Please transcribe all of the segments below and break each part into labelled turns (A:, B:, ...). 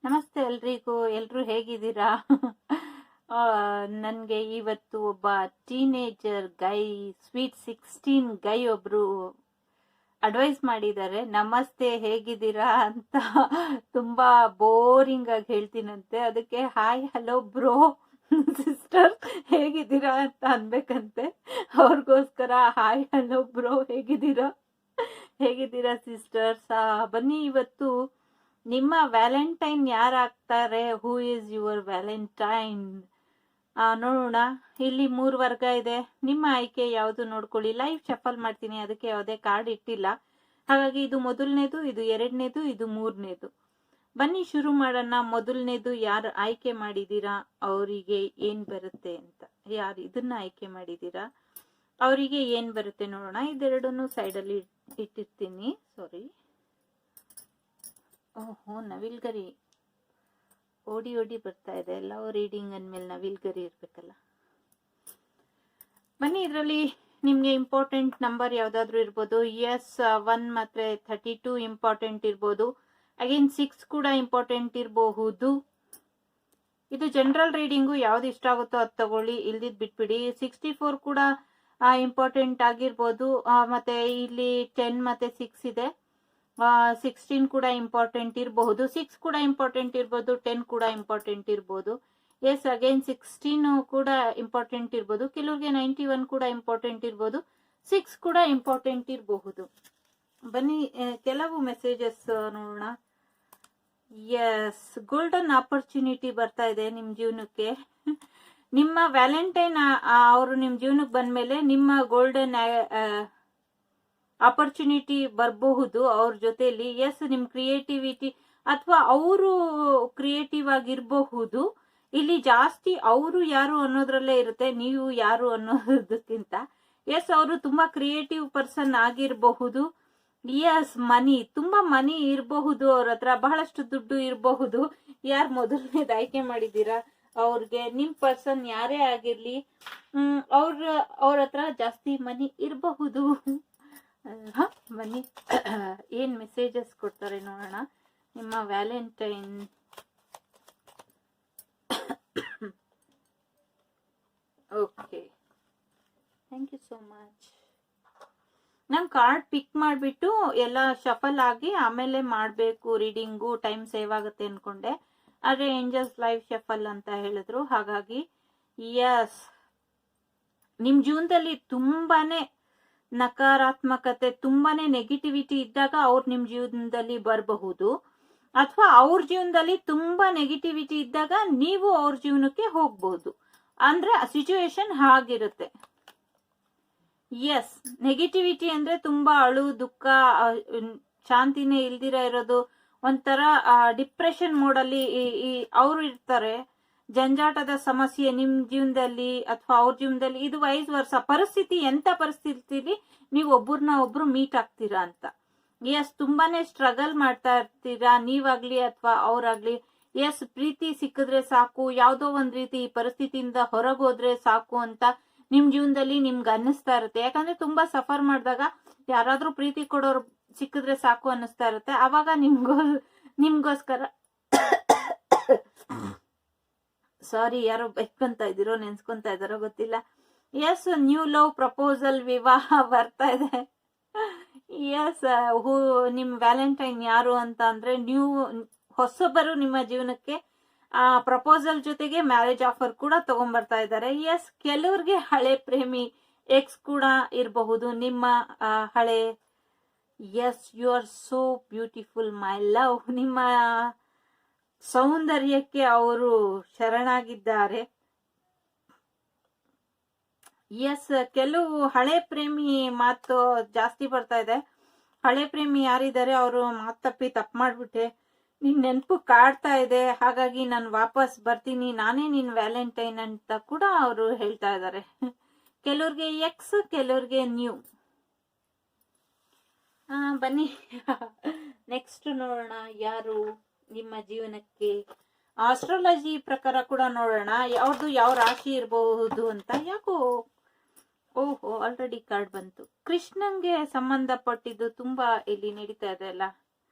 A: ನಮಸ್ತೆ ಎಲ್ರಿಗೂ. ಎಲ್ರು ಹೇಗಿದ್ದೀರಾ? ನನಗೆ ಇವತ್ತು ಒಬ್ಬ ಟೀನೇಜರ್ ಗೈ, ಸ್ವೀಟ್ 16 ಗೈ ಒಬ್ರು ಅಡ್ವೈಸ್ ಮಾಡಿದ್ದಾರೆ. ನಮಸ್ತೆ ಹೇಗಿದ್ದೀರಾ ಅಂತ ತುಂಬಾ ಬೋರಿಂಗ್ ಆಗಿ ಹೇಳ್ತೀನಂತೆ. ಅದಕ್ಕೆ ಹಾಯ್ ಹಲೋ ಬ್ರೋ ಸಿಸ್ಟರ್ ಹೇಗಿದ್ದೀರಾ ಅಂತ ಅನ್ಬೇಕಂತೆ. ಅವ್ರಿಗೋಸ್ಕರ ಹಾಯ್ ಹಲೋ ಬ್ರೋ ಹೇಗಿದ್ದೀರಾ ಸಿಸ್ಟರ್ಸ್. ಬನ್ನಿ, ಇವತ್ತು ನಿಮ್ಮ ವ್ಯಾಲೆಂಟೈನ್ ಯಾರಾಗ್ತಾರೆ? ಹೂ ಈಸ್ ಯುವರ್ ವ್ಯಾಲೆಂಟೈನ್ ನೋಡೋಣ. ಇಲ್ಲಿ 3 ವರ್ಗ ಇದೆ, ನಿಮ್ಮ ಆಯ್ಕೆ ಯಾವುದು ನೋಡ್ಕೊಳ್ಳಿ. ಲೈವ್ ಶಫಲ್ ಮಾಡ್ತೀನಿ, ಅದಕ್ಕೆ ಯಾವುದೇ ಕಾರ್ಡ್ ಇಟ್ಟಿಲ್ಲ. ಹಾಗಾಗಿ ಇದು ಮೊದಲನೇದು, ಇದು 2ನೇದು, ಇದು 3ನೇದು. ಬನ್ನಿ ಶುರು ಮಾಡೋಣ. ಮೊದಲನೇದು ಯಾರು ಆಯ್ಕೆ ಮಾಡಿದೀರಾ ಅವರಿಗೆ ಏನ್ ಬರುತ್ತೆ ಅಂತ. ಯಾರು ಇದನ್ನ ಆಯ್ಕೆ ಮಾಡಿದೀರಾ ಅವರಿಗೆ ಏನ್ ಬರುತ್ತೆ ನೋಡೋಣ. ಇದೆರಡನ್ನು ಸೈಡಲ್ಲಿ ಇಟ್ಟಿರ್ತೀನಿ. ಸಾರಿ, ಓಹೋ ನವಿಲ್ಗರಿ ಓಡಿ ಬರ್ತಾ ಇದೆ. ಲವ್ ರೀಡಿಂಗ್ ಅಂದ್ಮೇಲೆ ನವಿಲ್ಗರಿ ಇರ್ಬೇಕಲ್ಲ. ಬನ್ನಿ, ಇದರಲ್ಲಿ ನಿಮ್ಗೆ ಇಂಪಾರ್ಟೆಂಟ್ ನಂಬರ್ ಯಾವ್ದಾದ್ರು ಇರ್ಬೋದು. ಎಸ್ 1 ಮತ್ತೆ 32 ಇಂಪಾರ್ಟೆಂಟ್ ಇರ್ಬೋದು. ಅಗೇನ್ 6 ಕೂಡ ಇಂಪಾರ್ಟೆಂಟ್ ಇರಬಹುದು. ಇದು ಜನರಲ್ ರೀಡಿಂಗು, ಯಾವ್ದು ಇಷ್ಟ ಆಗುತ್ತೋ ಅದು ತಗೊಳ್ಳಿ, ಇಲ್ದಿದ್ ಬಿಟ್ಬಿಡಿ. 64 ಕೂಡ ಇಂಪಾರ್ಟೆಂಟ್ ಆಗಿರ್ಬೋದು. ಮತ್ತೆ ಇಲ್ಲಿ 10 ಮತ್ತೆ 6 ಇದೆ. 16 ಕೂಡ ಇಂಪಾರ್ಟೆಂಟ್ ಇರಬಹುದು. 6 ಕೂಡ ಇಂಪಾರ್ಟೆಂಟ್ ಇರ್ಬೋದು. 10 ಕೂಡ ಇಂಪಾರ್ಟೆಂಟ್ ಇರ್ಬೋದು. ಎಸ್, ಅಗೇನ್ 16 ಕೂಡ ಇಂಪಾರ್ಟೆಂಟ್ ಇರ್ಬೋದು. ಕೆಲವ್ರಿಗೆ 91 ಕೂಡ ಇಂಪಾರ್ಟೆಂಟ್ ಇರ್ಬೋದು. 6 ಕೂಡ ಇಂಪಾರ್ಟೆಂಟ್ ಇರಬಹುದು. ಬನ್ನಿ ಕೆಲವು ಮೆಸೇಜಸ್ ನೋಡೋಣ. ಎಸ್, ಗೋಲ್ಡನ್ ಆಪರ್ಚುನಿಟಿ ಬರ್ತಾ ಇದೆ ನಿಮ್ ಜೀವನಕ್ಕೆ. ನಿಮ್ಮ ವ್ಯಾಲೆಂಟೈನ್ ಅವರು ನಿಮ್ ಜೀವನಕ್ಕೆ ಬಂದ್ಮೇಲೆ ನಿಮ್ಮ ಗೋಲ್ಡನ್ ಆಪರ್ಚುನಿಟಿ ಬರಬಹುದು ಅವ್ರ ಜೊತೆಲಿ. ಎಸ್, ನಿಮ್ ಕ್ರಿಯೇಟಿವಿಟಿ ಅಥವಾ ಅವರು ಕ್ರಿಯೇಟಿವ್ ಆಗಿರಬಹುದು. ಇಲ್ಲಿ ಜಾಸ್ತಿ ಅವರು ಯಾರು ಅನ್ನೋದ್ರಲ್ಲೇ ಇರುತ್ತೆ, ನೀವು ಯಾರು ಅನ್ನೋದಕ್ಕಿಂತ. ಎಸ್, ಅವರು ತುಂಬಾ ಕ್ರಿಯೇಟಿವ್ ಪರ್ಸನ್ ಆಗಿರಬಹುದು. ಎಸ್, ತುಂಬಾ ಮನಿ ಇರಬಹುದು. ಅವ್ರ ಹತ್ರ ಬಹಳಷ್ಟು ದುಡ್ಡು ಇರಬಹುದು. ಯಾರು ಮೊದಲನೇದು ಆಯ್ಕೆ ಮಾಡಿದೀರಾ ಅವ್ರಿಗೆ, ನಿಮ್ ಪರ್ಸನ್ ಯಾರೇ ಆಗಿರ್ಲಿ, ಅವ್ರ ಹತ್ರ ಜಾಸ್ತಿ ಮನಿ ಇರಬಹುದು. ಬನ್ನಿ ಏನ್ ಮೆಸೇಜಸ್ ಕೊಡ್ತಾರೆ ನೋಡೋಣ. ನಿಮ್ಮ valentine okay, thank you so much. ನಂಗೆ ಕಾರ್ಡ್ ಪಿಕ್ ಮಾಡಿಬಿಟ್ಟು ಎಲ್ಲ ಶಫಲ್ ಆಗಿ ಆಮೇಲೆ ಮಾಡಬೇಕು ರೀಡಿಂಗು, ಟೈಮ್ ಸೇವ್ ಆಗುತ್ತೆ ಅನ್ಕೊಂಡೆ. ಆದ್ರೆ ಏಂಜಲ್ಸ್ ಲೈವ್ ಶಫಲ್ ಅಂತ ಹೇಳಿದ್ರು. ಹಾಗಾಗಿ ಎಸ್, ನಿಮ್ ಜೀವನದಲ್ಲಿ ತುಂಬಾನೇ ನಕಾರಾತ್ಮಕತೆ, ತುಂಬಾನೇ ನೆಗೆಟಿವಿಟಿ ಇದ್ದಾಗ ಅವ್ರು ನಿಮ್ ಜೀವನದಲ್ಲಿ ಬರಬಹುದು. ಅಥವಾ ಅವ್ರ ಜೀವನದಲ್ಲಿ ತುಂಬಾ ನೆಗೆಟಿವಿಟಿ ಇದ್ದಾಗ ನೀವು ಅವ್ರ ಜೀವನಕ್ಕೆ ಹೋಗ್ಬಹುದು. ಅಂದ್ರೆ ಸಿಚುವೇಶನ್ ಹಾಗಿರುತ್ತೆ. ಎಸ್, ನೆಗೆಟಿವಿಟಿ ಅಂದ್ರೆ ತುಂಬಾ ಅಳು, ದುಃಖ, ಶಾಂತಿನೇ ಇಲ್ದಿರ ಇರೋದು, ಒಂಥರ ಡಿಪ್ರೆಷನ್ ಮೋಡಲ್ಲಿ ಅವ್ರು ಇರ್ತಾರೆ. ಜಂಜಾಟದ ಸಮಸ್ಯೆ ನಿಮ್ ಜೀವನದಲ್ಲಿ ಅಥವಾ ಅವ್ರ ಜೀವನದಲ್ಲಿ. ಇದು ವೈಸ್ ವರ್ಷ ಪರಿಸ್ಥಿತಿ, ಎಂತ ಪರಿಸ್ಥಿತಿಲಿ ನೀವು ಒಬ್ರನ್ನ ಒಬ್ರು ಮೀಟ್ ಆಗ್ತೀರಾ ಅಂತ. ಎಸ್, ತುಂಬಾನೇ ಸ್ಟ್ರಗಲ್ ಮಾಡ್ತಾ ಇರ್ತೀರಾ ನೀವಾಗ್ಲಿ ಅಥವಾ ಅವ್ರಾಗ್ಲಿ. ಎಸ್, ಪ್ರೀತಿ ಸಿಕ್ಕಿದ್ರೆ ಸಾಕು, ಯಾವ್ದೋ ಒಂದ್ ರೀತಿ ಈ ಪರಿಸ್ಥಿತಿಯಿಂದ ಹೊರಗೋದ್ರೆ ಸಾಕು ಅಂತ ನಿಮ್ ಜೀವನದಲ್ಲಿ ನಿಮ್ಗೆ ಅನ್ನಿಸ್ತಾ ಇರುತ್ತೆ. ಯಾಕಂದ್ರೆ ತುಂಬಾ ಸಫರ್ ಮಾಡಿದಾಗ ಯಾರಾದ್ರೂ ಪ್ರೀತಿ ಕೊಡೋರು ಸಿಕ್ಕಿದ್ರೆ ಸಾಕು ಅನ್ನಿಸ್ತಾ ಇರುತ್ತೆ. ಅವಾಗ ನಿಮ್ಗೋಸ್ಕರ ಸಾರಿ, ಯಾರೋ ಬೆಕ್ಕಂತ ಇದ್ದೀರೋ ನೆನ್ಸ್ಕೊಂತ ಇದಾರೋ ಗೊತ್ತಿಲ್ಲ. ಎಸ್, ನ್ಯೂ ಲವ್ ಪ್ರಪೋಸಲ್, ವಿವಾಹ ಬರ್ತಾ ಇದೆ. ಎಸ್, ನಿಮ್ ವ್ಯಾಲೆಂಟೈನ್ ಯಾರು ಅಂತ ಅಂದ್ರೆ ಹೊಸಬರು ನಿಮ್ಮ ಜೀವನಕ್ಕೆ ಪ್ರಪೋಸಲ್ ಜೊತೆಗೆ ಮ್ಯಾರೇಜ್ ಆಫರ್ ಕೂಡ ತಗೊಂಡ್ಬರ್ತಾ ಇದ್ದಾರೆ. ಎಸ್, ಕೆಲವ್ರಿಗೆ ಹಳೆ ಪ್ರೇಮಿ ಎಕ್ಸ್ ಕೂಡ ಇರಬಹುದು ನಿಮ್ಮ ಹಳೆ. Yes, you are so beautiful my love. ನಿಮ್ಮ ಸೌಂದರ್ಯಕ್ಕೆ ಅವರು ಶರಣಾಗಿದ್ದಾರೆ. ಎಸ್, ಕೆಲವು ಹಳೆ ಪ್ರೇಮಿ ಮಾತು ಜಾಸ್ತಿ ಬರ್ತಾ ಇದೆ. ಹಳೆ ಪ್ರೇಮಿ ಯಾರಿದ್ದಾರೆ ಅವರು ಮಾತಪ್ಪಿ ತಪ್ಪು ಮಾಡ್ಬಿಟ್ಟೆ, ನಿನ್ ನೆನಪು ಕಾಡ್ತಾ ಇದೆ, ಹಾಗಾಗಿ ನಾನು ವಾಪಸ್ ಬರ್ತೀನಿ, ನಾನೇ ನಿನ್ ವ್ಯಾಲೆಂಟೈನ್ ಅಂತ ಕೂಡ ಅವರು ಹೇಳ್ತಾ ಇದ್ದಾರೆ. ಕೆಲವ್ರಿಗೆ ಎಕ್ಸ್, ಕೆಲವ್ರಿಗೆ ನ್ಯೂ. ಬನ್ನಿ ನೆಕ್ಸ್ಟ್ ನೋಡೋಣ ಯಾರು ನಿಮ್ಮ ಜೀವನಕ್ಕೆ. ಆಸ್ಟ್ರಾಲಜಿ ಪ್ರಕಾರ ಕೂಡ ನೋಡೋಣ ಯಾವ್ದು ಯಾವ ರಾಶಿ ಇರಬಹುದು ಅಂತ. ಯಾಕೋ ಓಹೋ, ಆಲ್ರೆಡಿ ಕಾರ್ಡ್ ಬಂತು. ಕೃಷ್ಣಂಗೆ ಸಂಬಂಧಪಟ್ಟಿದ್ದು ತುಂಬಾ ಇಲ್ಲಿ ನಡೀತಾ ಇದೆ ಅಲ್ಲ.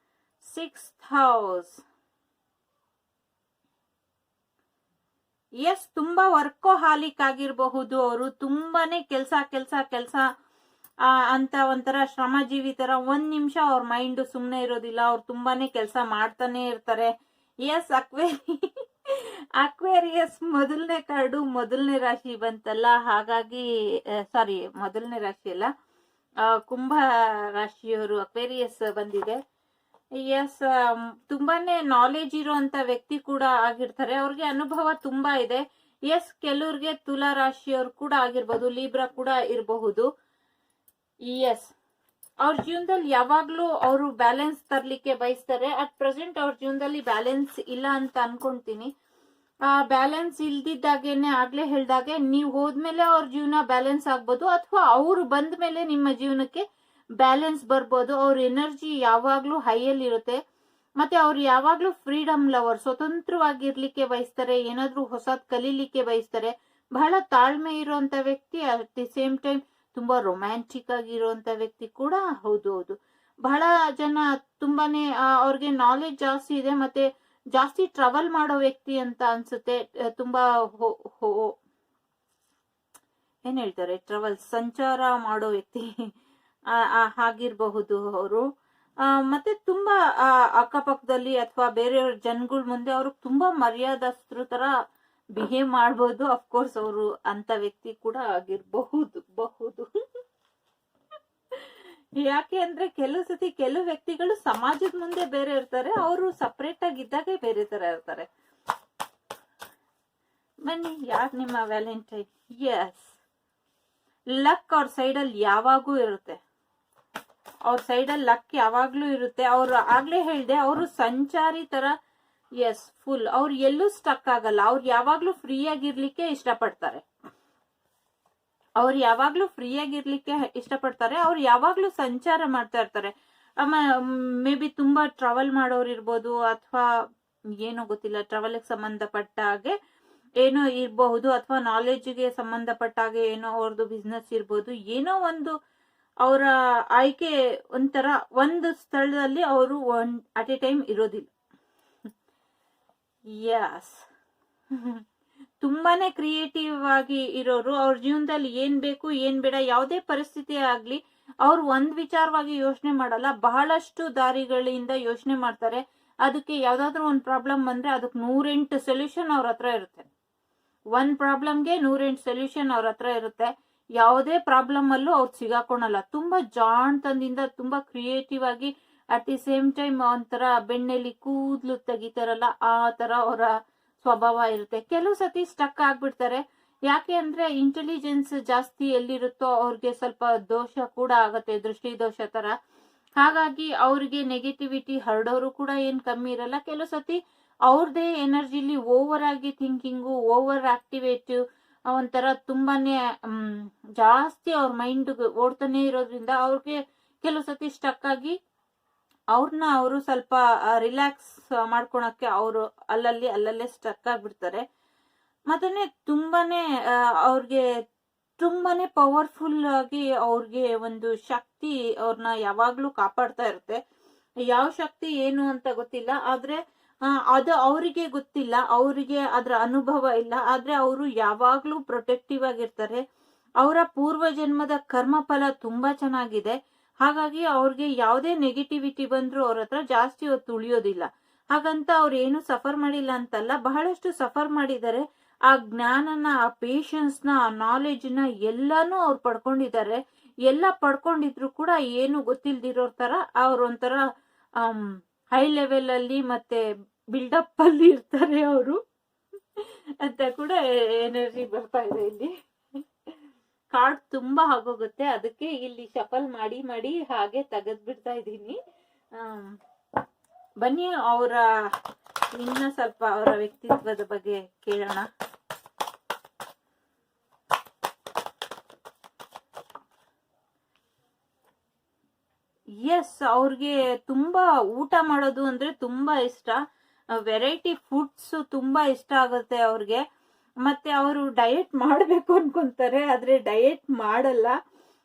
A: 6th house. ಎಸ್, ತುಂಬಾ ವರ್ಕೋಹಾಲಿಕ್ ಆಗಿರಬಹುದು ಅವರು, ತುಂಬಾನೇ ಕೆಲ್ಸ ಅಂತ ಒಂಥರ ಶ್ರಮಜೀವಿ ತರ. ಒಂದ್ ನಿಮಿಷ ಅವ್ರ ಮೈಂಡ್ ಸುಮ್ನೆ ಇರೋದಿಲ್ಲ, ಅವ್ರು ತುಂಬಾನೇ ಕೆಲಸ ಮಾಡ್ತಾನೆ ಇರ್ತಾರೆ. ಎಸ್, ಅಕ್ವೇರಿಯಸ್ ಮೊದಲನೇ ಕಾರ್ಡು ಮೊದಲನೇ ರಾಶಿ ಬಂತಲ್ಲ, ಹಾಗಾಗಿ ಸಾರಿ ಮೊದಲನೇ ರಾಶಿ ಅಲ್ಲ, ಕುಂಭ ರಾಶಿಯವರು ಅಕ್ವೇರಿಯಸ್ ಬಂದಿದೆ. ಎಸ್, ತುಂಬಾನೇ ನಾಲೆಜ್ ಇರುವಂತ ವ್ಯಕ್ತಿ ಕೂಡ ಆಗಿರ್ತಾರೆ, ಅವ್ರಿಗೆ ಅನುಭವ ತುಂಬಾ ಇದೆ. ಎಸ್, ಕೆಲವ್ರಿಗೆ ತುಲಾ ರಾಶಿಯವ್ರು ಕೂಡ ಆಗಿರ್ಬೋದು, ಲೀಬ್ರಾ ಕೂಡ ಇರಬಹುದು. ಎಸ್, ಅವ್ರ ಜೀವನದಲ್ಲಿ ಯಾವಾಗ್ಲೂ ಅವರು ಬ್ಯಾಲೆನ್ಸ್ ತರ್ಲಿಕ್ಕೆ ಬಯಸ್ತಾರೆ. ಅಟ್ ಪ್ರೆಸೆಂಟ್ ಅವ್ರ ಜೀವನದಲ್ಲಿ ಬ್ಯಾಲೆನ್ಸ್ ಇಲ್ಲ ಅಂತ ಅನ್ಕೊಂತೀನಿ. ಬ್ಯಾಲೆನ್ಸ್ ಇಲ್ದಿದ್ದಾಗೇನೆ ಆಗ್ಲೇ ಹೇಳ್ದಾಗೆ, ನೀವು ಹೋದ್ಮೇಲೆ ಅವ್ರ ಜೀವನ ಬ್ಯಾಲೆನ್ಸ್ ಆಗ್ಬೋದು, ಅಥವಾ ಅವ್ರು ಬಂದ ಮೇಲೆ ನಿಮ್ಮ ಜೀವನಕ್ಕೆ ಬ್ಯಾಲೆನ್ಸ್ ಬರ್ಬೋದು. ಅವ್ರ ಎನರ್ಜಿ ಯಾವಾಗ್ಲೂ ಹೈಯಲ್ಲಿ ಇರುತ್ತೆ. ಮತ್ತೆ ಅವ್ರು ಯಾವಾಗ್ಲೂ ಫ್ರೀಡಮ್ ಲವರ್, ಸ್ವತಂತ್ರವಾಗಿರ್ಲಿಕ್ಕೆ ಬಯಸ್ತಾರೆ, ಏನಾದ್ರೂ ಹೊಸದ್ ಕಲೀಲಿಕ್ಕೆ ಬಯಸ್ತಾರೆ. ಬಹಳ ತಾಳ್ಮೆ ಇರುವಂತ ವ್ಯಕ್ತಿ, ಅಟ್ ದಿ ಸೇಮ್ ಟೈಮ್ ತುಂಬಾ ರೊಮ್ಯಾಂಟಿಕ್ ಆಗಿರುವಂತ ವ್ಯಕ್ತಿ ಕೂಡ ಹೌದು. ಬಹಳ ಜನ ತುಂಬಾನೇ ಅವ್ರಿಗೆ ನಾಲೆಜ್ ಜಾಸ್ತಿ ಇದೆ, ಮತ್ತೆ ಜಾಸ್ತಿ ಟ್ರಾವೆಲ್ ಮಾಡೋ ವ್ಯಕ್ತಿ ಅಂತ ಅನ್ಸುತ್ತೆ. ತುಂಬಾ ಏನ್ ಹೇಳ್ತಾರೆ, ಸಂಚಾರ ಮಾಡೋ ವ್ಯಕ್ತಿ ಆಗಿರಬಹುದು ಅವರು. ಮತ್ತೆ ತುಂಬಾ ಅಕ್ಕಪಕ್ಕದಲ್ಲಿ ಅಥವಾ ಬೇರೆಯವ್ರ ಜನಗಳ ಮುಂದೆ ಅವರು ತುಂಬಾ ಮರ್ಯಾದಸ್ಥರು ತರ ಬಿಹೇವ್ ಮಾಡ್ಬೋದು. ಅಫ್ಕೋರ್ಸ್ ಅವರು ಅಂತ ವ್ಯಕ್ತಿ ಕೂಡ ಆಗಿರಬಹುದು. ಯಾಕೆ ಅಂದ್ರೆ ಕೆಲವು ವ್ಯಕ್ತಿಗಳು ಸಮಾಜದ ಮುಂದೆ ಬೇರೆ ಇರ್ತಾರೆ, ಅವರು ಸಪರೇಟ್ ಆಗಿದ್ದಾಗ ಬೇರೆ ತರ ಇರ್ತಾರೆ. ಬನ್ನಿ, ಯಾಕೆ ನಿಮ್ಮ ವ್ಯಾಲೆಂಟೈನ್. ಎಸ್, ಲಕ್ ಅವ್ರ ಸೈಡಲ್ಲಿ ಯಾವಾಗೂ ಇರುತ್ತೆ. ಅವ್ರ ಸೈಡಲ್ಲಿ ಲಕ್ ಯಾವಾಗ್ಲೂ ಇರುತ್ತೆ. ಅವ್ರು ಆಗ್ಲೇ ಹೇಳ್ದೆ, ಅವರು ಸಂಚಾರಿ ತರ. ಎಸ್, ಫುಲ್ ಅವ್ರು ಎಲ್ಲೂ ಸ್ಟಕ್ ಆಗಲ್ಲ. ಅವ್ರು ಯಾವಾಗ್ಲೂ ಫ್ರೀ ಆಗಿರ್ಲಿಕ್ಕೆ ಇಷ್ಟಪಡ್ತಾರೆ. ಅವ್ರು ಯಾವಾಗ್ಲೂ ಸಂಚಾರ ಮಾಡ್ತಾ ಇರ್ತಾರೆ. ಮೇ ಬಿ ತುಂಬಾ ಟ್ರಾವೆಲ್ ಮಾಡೋರು ಇರ್ಬೋದು, ಅಥವಾ ಏನೋ ಗೊತ್ತಿಲ್ಲ, ಟ್ರಾವೆಲ್ ಸಂಬಂಧಪಟ್ಟ ಹಾಗೆ ಏನೋ ಇರಬಹುದು, ಅಥವಾ ನಾಲೆಡ್ಜ್ಗೆ ಸಂಬಂಧಪಟ್ಟ ಹಾಗೆ ಏನೋ ಅವ್ರದ್ದು ಬಿಸ್ನೆಸ್ ಇರ್ಬೋದು. ಏನೋ ಒಂದು ಅವರ ಆಯ್ಕೆ ಒಂಥರ ಒಂದು ಸ್ಥಳದಲ್ಲಿ ಅವರು ಅಟ್ ಎ ಟೈಮ್ ಇರೋದಿಲ್ಲ. ಯಸ್, ತುಂಬಾನೇ ಕ್ರಿಯೇಟಿವ್ ಆಗಿ ಇರೋರು. ಅವ್ರ ಜೀವನದಲ್ಲಿ ಏನ್ ಬೇಕು ಏನ್ ಬೇಡ ಯಾವುದೇ ಪರಿಸ್ಥಿತಿ ಆಗ್ಲಿ ಅವ್ರು ಒಂದ್ ವಿಚಾರವಾಗಿ ಯೋಚನೆ ಮಾಡಲ್ಲ, ಬಹಳಷ್ಟು ದಾರಿಗಳಿಂದ ಯೋಚನೆ ಮಾಡ್ತಾರೆ. ಅದಕ್ಕೆ ಯಾವ್ದಾದ್ರು ಒಂದ್ ಪ್ರಾಬ್ಲಮ್ ಬಂದ್ರೆ ಅದಕ್ಕೆ 108 ಸೊಲ್ಯೂಷನ್ ಅವ್ರ ಹತ್ರ ಇರುತ್ತೆ. ಒಂದ್ ಪ್ರಾಬ್ಲಮ್ಗೆ 108 ಸೊಲ್ಯೂಷನ್ ಅವ್ರ ಹತ್ರ ಇರುತ್ತೆ. ಯಾವುದೇ ಪ್ರಾಬ್ಲಮ್ ಅಲ್ಲೂ ಅವ್ರು ಸಿಗಾಕೊಳಲ್ಲ. ತುಂಬಾ ಜಾಣ್ತನದಿಂದ, ತುಂಬಾ ಕ್ರಿಯೇಟಿವ್ ಆಗಿ, ಅಟ್ ದಿ ಸೇಮ್ ಟೈಮ್ ಒಂಥರ ಬೆಣ್ಣೆಲಿ ಕೂದ್ಲು ತೆಗಿತಾರಲ್ಲ ಆ ತರ ಅವರ ಸ್ವಭಾವ ಇರುತ್ತೆ. ಕೆಲವು ಸತಿ ಸ್ಟಕ್ ಆಗ್ಬಿಡ್ತಾರೆ. ಯಾಕೆ ಅಂದ್ರೆ ಇಂಟೆಲಿಜೆನ್ಸ್ ಜಾಸ್ತಿ ಎಲ್ಲಿರುತ್ತೋ ಅವ್ರಿಗೆ ಸ್ವಲ್ಪ ದೋಷ ಕೂಡ ಆಗತ್ತೆ, ದೃಷ್ಟಿ ದೋಷ ತರ. ಹಾಗಾಗಿ ಅವ್ರಿಗೆ ನೆಗೆಟಿವಿಟಿ ಹರಡೋರು ಕೂಡ ಏನ್ ಕಮ್ಮಿ ಇರಲ್ಲ. ಕೆಲವು ಸತಿ ಅವ್ರದೇ ಎನರ್ಜಿಲಿ ಓವರ್ ಆಗಿ ಥಿಂಕಿಂಗು, ಓವರ್ ಆಕ್ಟಿವೇಟಿವ್, ಒಂಥರ ತುಂಬಾನೇ ಜಾಸ್ತಿ ಅವ್ರ ಮೈಂಡ್ ಓಡ್ತಾನೆ ಇರೋದ್ರಿಂದ ಅವ್ರಿಗೆ ಕೆಲವು ಸತಿ ಸ್ಟಕ್ ಆಗಿ ಅವ್ರನ್ನ ಅವರು ಸ್ವಲ್ಪ ರಿಲ್ಯಾಕ್ಸ್ ಮಾಡ್ಕೊಳಕ್ಕೆ ಅವರು ಅಲ್ಲಲ್ಲೇ ಸ್ಟಕ್ ಆಗ್ಬಿಡ್ತಾರೆ. ಮತ್ತೆ ತುಂಬಾನೇ ಅವ್ರಿಗೆ ತುಂಬಾನೇ ಪವರ್ಫುಲ್ ಆಗಿ ಅವ್ರಿಗೆ ಒಂದು ಶಕ್ತಿ ಅವ್ರನ್ನ ಯಾವಾಗ್ಲೂ ಕಾಪಾಡ್ತಾ ಇರುತ್ತೆ. ಯಾವ ಶಕ್ತಿ ಏನು ಅಂತ ಗೊತ್ತಿಲ್ಲ, ಆದ್ರೆ ಅದು ಅವರಿಗೆ ಗೊತ್ತಿಲ್ಲ, ಅವರಿಗೆ ಅದ್ರ ಅನುಭವ ಇಲ್ಲ. ಆದ್ರೆ ಅವರು ಯಾವಾಗ್ಲೂ ಪ್ರೊಟೆಕ್ಟಿವ್ ಆಗಿರ್ತಾರೆ. ಅವರ ಪೂರ್ವ ಜನ್ಮದ ಕರ್ಮ ಫಲ ತುಂಬಾ ಚೆನ್ನಾಗಿದೆ. ಹಾಗಾಗಿ ಅವ್ರಿಗೆ ಯಾವುದೇ ನೆಗೆಟಿವಿಟಿ ಬಂದ್ರು ಅವ್ರ ಹತ್ರ ಜಾಸ್ತಿ ಹೊತ್ತು ಉಳಿಯೋದಿಲ್ಲ. ಹಾಗಂತ ಅವ್ರು ಏನು ಸಫರ್ ಮಾಡಿಲ್ಲ ಅಂತಲ್ಲ, ಬಹಳಷ್ಟು ಸಫರ್ ಮಾಡಿದ್ದಾರೆ. ಆ ಜ್ಞಾನನ, ಆ ಪೇಶನ್ಸ್ ನ, ಆ ನಾಲೆಜ್ ನ ಎಲ್ಲಾನು ಅವ್ರು ಪಡ್ಕೊಂಡಿದ್ದಾರೆ. ಎಲ್ಲ ಪಡ್ಕೊಂಡಿದ್ರು ಕೂಡ ಏನು ಗೊತ್ತಿಲ್ದಿರೋ ತರ ಅವ್ರೊಂಥರ ಹೈ ಲೆವೆಲ್ ಅಲ್ಲಿ ಮತ್ತೆ ಬಿಲ್ಡಪ್ ಅಲ್ಲಿ ಇರ್ತಾರೆ ಅವರು ಅಂತ ಕೂಡ ಎನರ್ಜಿ ಬರ್ತಾ ಇದೆ. ಇಲ್ಲಿ ಕಾರ್ಡ್ ತುಂಬಾ ಆಗೋಗುತ್ತೆ, ಅದಕ್ಕೆ ಇಲ್ಲಿ ಶಫಲ್ ಮಾಡಿ ಹಾಗೆ ತೆಗೆದ್ ಬಿಡ್ತಾ ಇದ್ದೀನಿ. ಬನ್ನಿ ಅವರ ಇನ್ನ ಸ್ವಲ್ಪ ಅವರ ವ್ಯಕ್ತಿತ್ವದ ಬಗ್ಗೆ ಕೇಳೋಣ. ಎಸ್, ಅವ್ರಿಗೆ ತುಂಬಾ ಊಟ ಮಾಡೋದು ಅಂದ್ರೆ ತುಂಬಾ ಇಷ್ಟ. ವೆರೈಟಿ ಫುಡ್ಸ್ ತುಂಬಾ ಇಷ್ಟ ಆಗುತ್ತೆ ಅವ್ರಿಗೆ. ಮತ್ತೆ ಅವರು ಡಯಟ್ ಮಾಡ್ಬೇಕು ಅನ್ಕೊಂತಾರೆ, ಆದ್ರೆ ಡಯಟ್ ಮಾಡಲ್ಲ.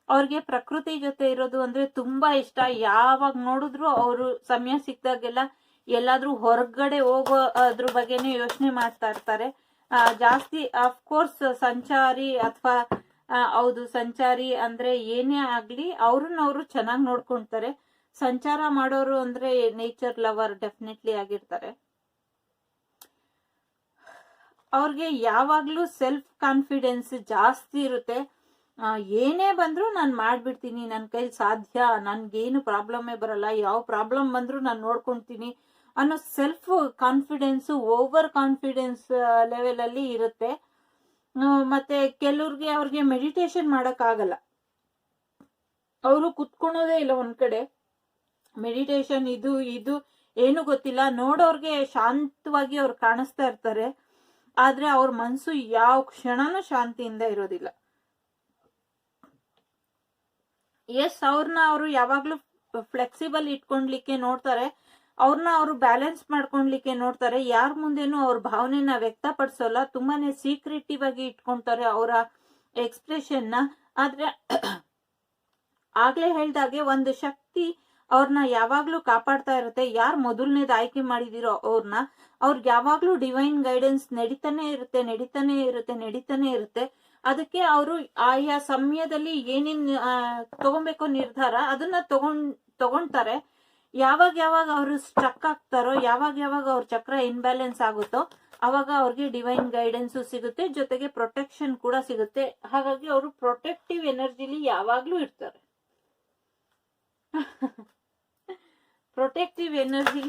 A: ಅವ್ರಿಗೆ ಪ್ರಕೃತಿ ಜೊತೆ ಇರೋದು ಅಂದ್ರೆ ತುಂಬಾ ಇಷ್ಟ. ಯಾವಾಗ ನೋಡಿದ್ರು ಅವರು ಸಮಯ ಸಿಕ್ದಾಗೆಲ್ಲ ಎಲ್ಲಾದ್ರೂ ಹೊರಗಡೆ ಹೋಗೋ ಅದ್ರ ಬಗ್ಗೆನೇ ಯೋಚನೆ ಮಾಡ್ತಾ ಇರ್ತಾರೆ. ಜಾಸ್ತಿ ಅಫ್ಕೋರ್ಸ್ ಸಂಚಾರಿ ಅಥವಾ ಹೌದು ಸಂಚಾರಿ ಅಂದ್ರೆ ಏನೇ ಆಗ್ಲಿ ಅವ್ರನ್ನ ಚೆನ್ನಾಗಿ ನೋಡ್ಕೊಂತಾರೆ. ಸಂಚಾರ ಮಾಡೋರು ಅಂದ್ರೆ ನೇಚರ್ ಲವರ್ ಡೆಫಿನೆಟ್ಲಿ ಆಗಿರ್ತಾರೆ. ಅವ್ರಿಗೆ ಯಾವಾಗ್ಲೂ ಸೆಲ್ಫ್ ಕಾನ್ಫಿಡೆನ್ಸ್ ಜಾಸ್ತಿ ಇರುತ್ತೆ. ಏನೇ ಬಂದ್ರು ನಾನು ಮಾಡ್ಬಿಡ್ತೀನಿ, ನನ್ನ ಕೈಲಿ ಸಾಧ್ಯ, ನನ್ಗೇನು ಪ್ರಾಬ್ಲಮ್ಮೇ ಬರಲ್ಲ, ಯಾವ ಪ್ರಾಬ್ಲಮ್ ಬಂದ್ರು ನಾನು ನೋಡ್ಕೊಂತೀನಿ ಅನ್ನೋ self confidence, over confidence level ಅಲ್ಲಿ ಇರುತ್ತೆ. ಮತ್ತೆ ಕೆಲವ್ರಿಗೆ ಅವ್ರಿಗೆ ಮೆಡಿಟೇಷನ್ ಮಾಡಕ್ ಆಗಲ್ಲ, ಅವರು ಕುತ್ಕೊಳೋದೇ ಇಲ್ಲ ಒಂದ್ ಕಡೆ. ಮೆಡಿಟೇಷನ್ ಇದು ಏನು ಗೊತ್ತಿಲ್ಲ, ನೋಡೋರ್ಗೆ ಶಾಂತವಾಗಿ ಅವ್ರು ಕಾಣಿಸ್ತಾ ಇರ್ತಾರೆ, ಆದ್ರೆ ಅವ್ರ ಮನ್ಸು ಯಾವ ಕ್ಷಣನೂ ಶಾಂತಿಯಿಂದ ಇರೋದಿಲ್ಲ. ಅವ್ರನ್ನ ಅವರು ಯಾವಾಗ್ಲೂ ಫ್ಲೆಕ್ಸಿಬಲ್ ಇಟ್ಕೊಂಡ್ಲಿಕ್ಕೆ ನೋಡ್ತಾರೆ, ಅವ್ರನ್ನ ಅವರು ಬ್ಯಾಲೆನ್ಸ್ ಮಾಡ್ಕೊಂಡ್ಲಿಕ್ಕೆ ನೋಡ್ತಾರೆ. ಯಾರ ಮುಂದೆನೂ ಅವ್ರ ಭಾವನೆನ ವ್ಯಕ್ತಪಡಿಸೋಲ್ಲ, ತುಂಬಾನೇ ಸೀಕ್ರೆಟಿವ್ ಆಗಿ ಇಟ್ಕೊಂತಾರೆ ಅವರ ಎಕ್ಸ್ಪ್ರೆಷನ್ ನ. ಆದ್ರೆ ಆಗ್ಲೇ ಹೇಳ್ದಾಗೆ ಒಂದು ಶಕ್ತಿ ಅವ್ರನ್ನ ಯಾವಾಗ್ಲೂ ಕಾಪಾಡ್ತಾ ಇರುತ್ತೆ. ಯಾರು ಮೊದಲನೇದು ಆಯ್ಕೆ ಮಾಡಿದಿರೋ ಅವ್ರಿಗೆ ಯಾವಾಗ್ಲೂ ಡಿವೈನ್ ಗೈಡೆನ್ಸ್ ನಡೀತಾನೆ ಇರುತ್ತೆ. ಅದಕ್ಕೆ ಅವರು ಆಯಾ ಸಮಯದಲ್ಲಿ ಏನೇನ್ ತಗೊಬೇಕೋ ನಿರ್ಧಾರ ಅದನ್ನ ತಗೊಂತಾರೆ. ಯಾವಾಗ ಅವರು ಸ್ಟ್ರಕ್ ಆಗ್ತಾರೋ, ಯಾವಾಗ ಅವ್ರ ಚಕ್ರ ಇನ್ಬ್ಯಾಲೆನ್ಸ್ ಆಗುತ್ತೋ ಅವಾಗ ಅವ್ರಿಗೆ ಡಿವೈನ್ ಗೈಡೆನ್ಸ್ ಸಿಗುತ್ತೆ, ಜೊತೆಗೆ ಪ್ರೊಟೆಕ್ಷನ್ ಕೂಡ ಸಿಗುತ್ತೆ. ಹಾಗಾಗಿ ಅವರು ಪ್ರೊಟೆಕ್ಟಿವ್ ಎನರ್ಜಿಲಿ ಯಾವಾಗ್ಲೂ ಇರ್ತಾರೆ. ಪ್ರೊಟೆಕ್ಟಿವ್ ಎನರ್ಜಿ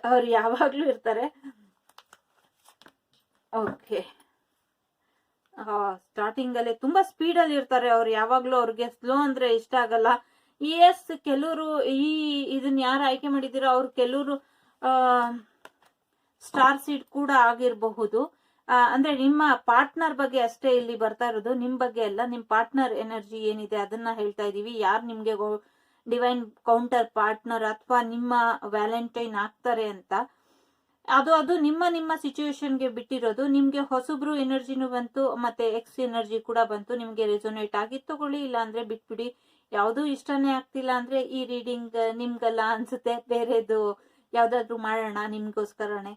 A: ಅವ್ರು ಯಾವಾಗ್ಲೂ ಇರ್ತಾರೆ. ಓಕೆ, ಸ್ಟಾರ್ಟಿಂಗ್ ಅಲ್ಲಿ ತುಂಬಾ ಸ್ಪೀಡ್ ಅಲ್ಲಿ ಇರ್ತಾರೆ ಅವ್ರು ಯಾವಾಗ್ಲೂ. ಅವ್ರಿಗೆ ಸ್ಲೋ ಅಂದ್ರೆ ಇಷ್ಟ ಆಗಲ್ಲ. ಕೆಲವರು ಇದನ್ನ ಯಾರು ಆಯ್ಕೆ ಮಾಡಿದಿರೋ ಅವ್ರು ಕೆಲವರು ಸ್ಟಾರ್ ಸೀಡ್ ಕೂಡ ಆಗಿರಬಹುದು. ಅಂದ್ರೆ ನಿಮ್ಮ ಪಾರ್ಟ್ನರ್ ಬಗ್ಗೆ ಅಷ್ಟೇ ಇಲ್ಲಿ ಬರ್ತಾ ಇರೋದು, ನಿಮ್ ಬಗ್ಗೆ ಅಲ್ಲ. ನಿಮ್ ಪಾರ್ಟ್ನರ್ ಎನರ್ಜಿ ಏನಿದೆ ಅದನ್ನ ಹೇಳ್ತಾ ಇದೀವಿ. ಯಾರು ನಿಮ್ಗೆ ಡಿವೈನ್ ಕೌಂಟರ್ ಪಾರ್ಟ್ನರ್ ಅಥವಾ ನಿಮ್ಮ ವ್ಯಾಲೆಂಟೈನ್ ಆಗ್ತಾರೆ ಅಂತ, ಅದು ನಿಮ್ಮ ಸಿಚುವೇಶನ್ಗೆ ಬಿಟ್ಟಿರೋದು. ನಿಮ್ಗೆ ಹೊಸಬ್ರು ಎನರ್ಜಿನೂ ಬಂತು, ಮತ್ತೆ ಎಕ್ಸ್ ಎನರ್ಜಿ ಕೂಡ ಬಂತು. ನಿಮ್ಗೆ ರೆಸೊನೇಟ್ ಆಗಿತ್ತು ತಗೊಳ್ಳಿ, ಇಲ್ಲ ಅಂದ್ರೆ ಬಿಟ್ಬಿಡಿ. ಯಾವ್ದು ಇಷ್ಟನೇ ಆಗ್ತಿಲ್ಲ ಅಂದ್ರೆ ಈ ರೀಡಿಂಗ್ ನಿಮ್ಗಲ್ಲ ಅನ್ಸುತ್ತೆ, ಬೇರೆದು ಯಾವ್ದಾದ್ರು ಮಾಡೋಣ ನಿಮ್ಗೋಸ್ಕರನೇ.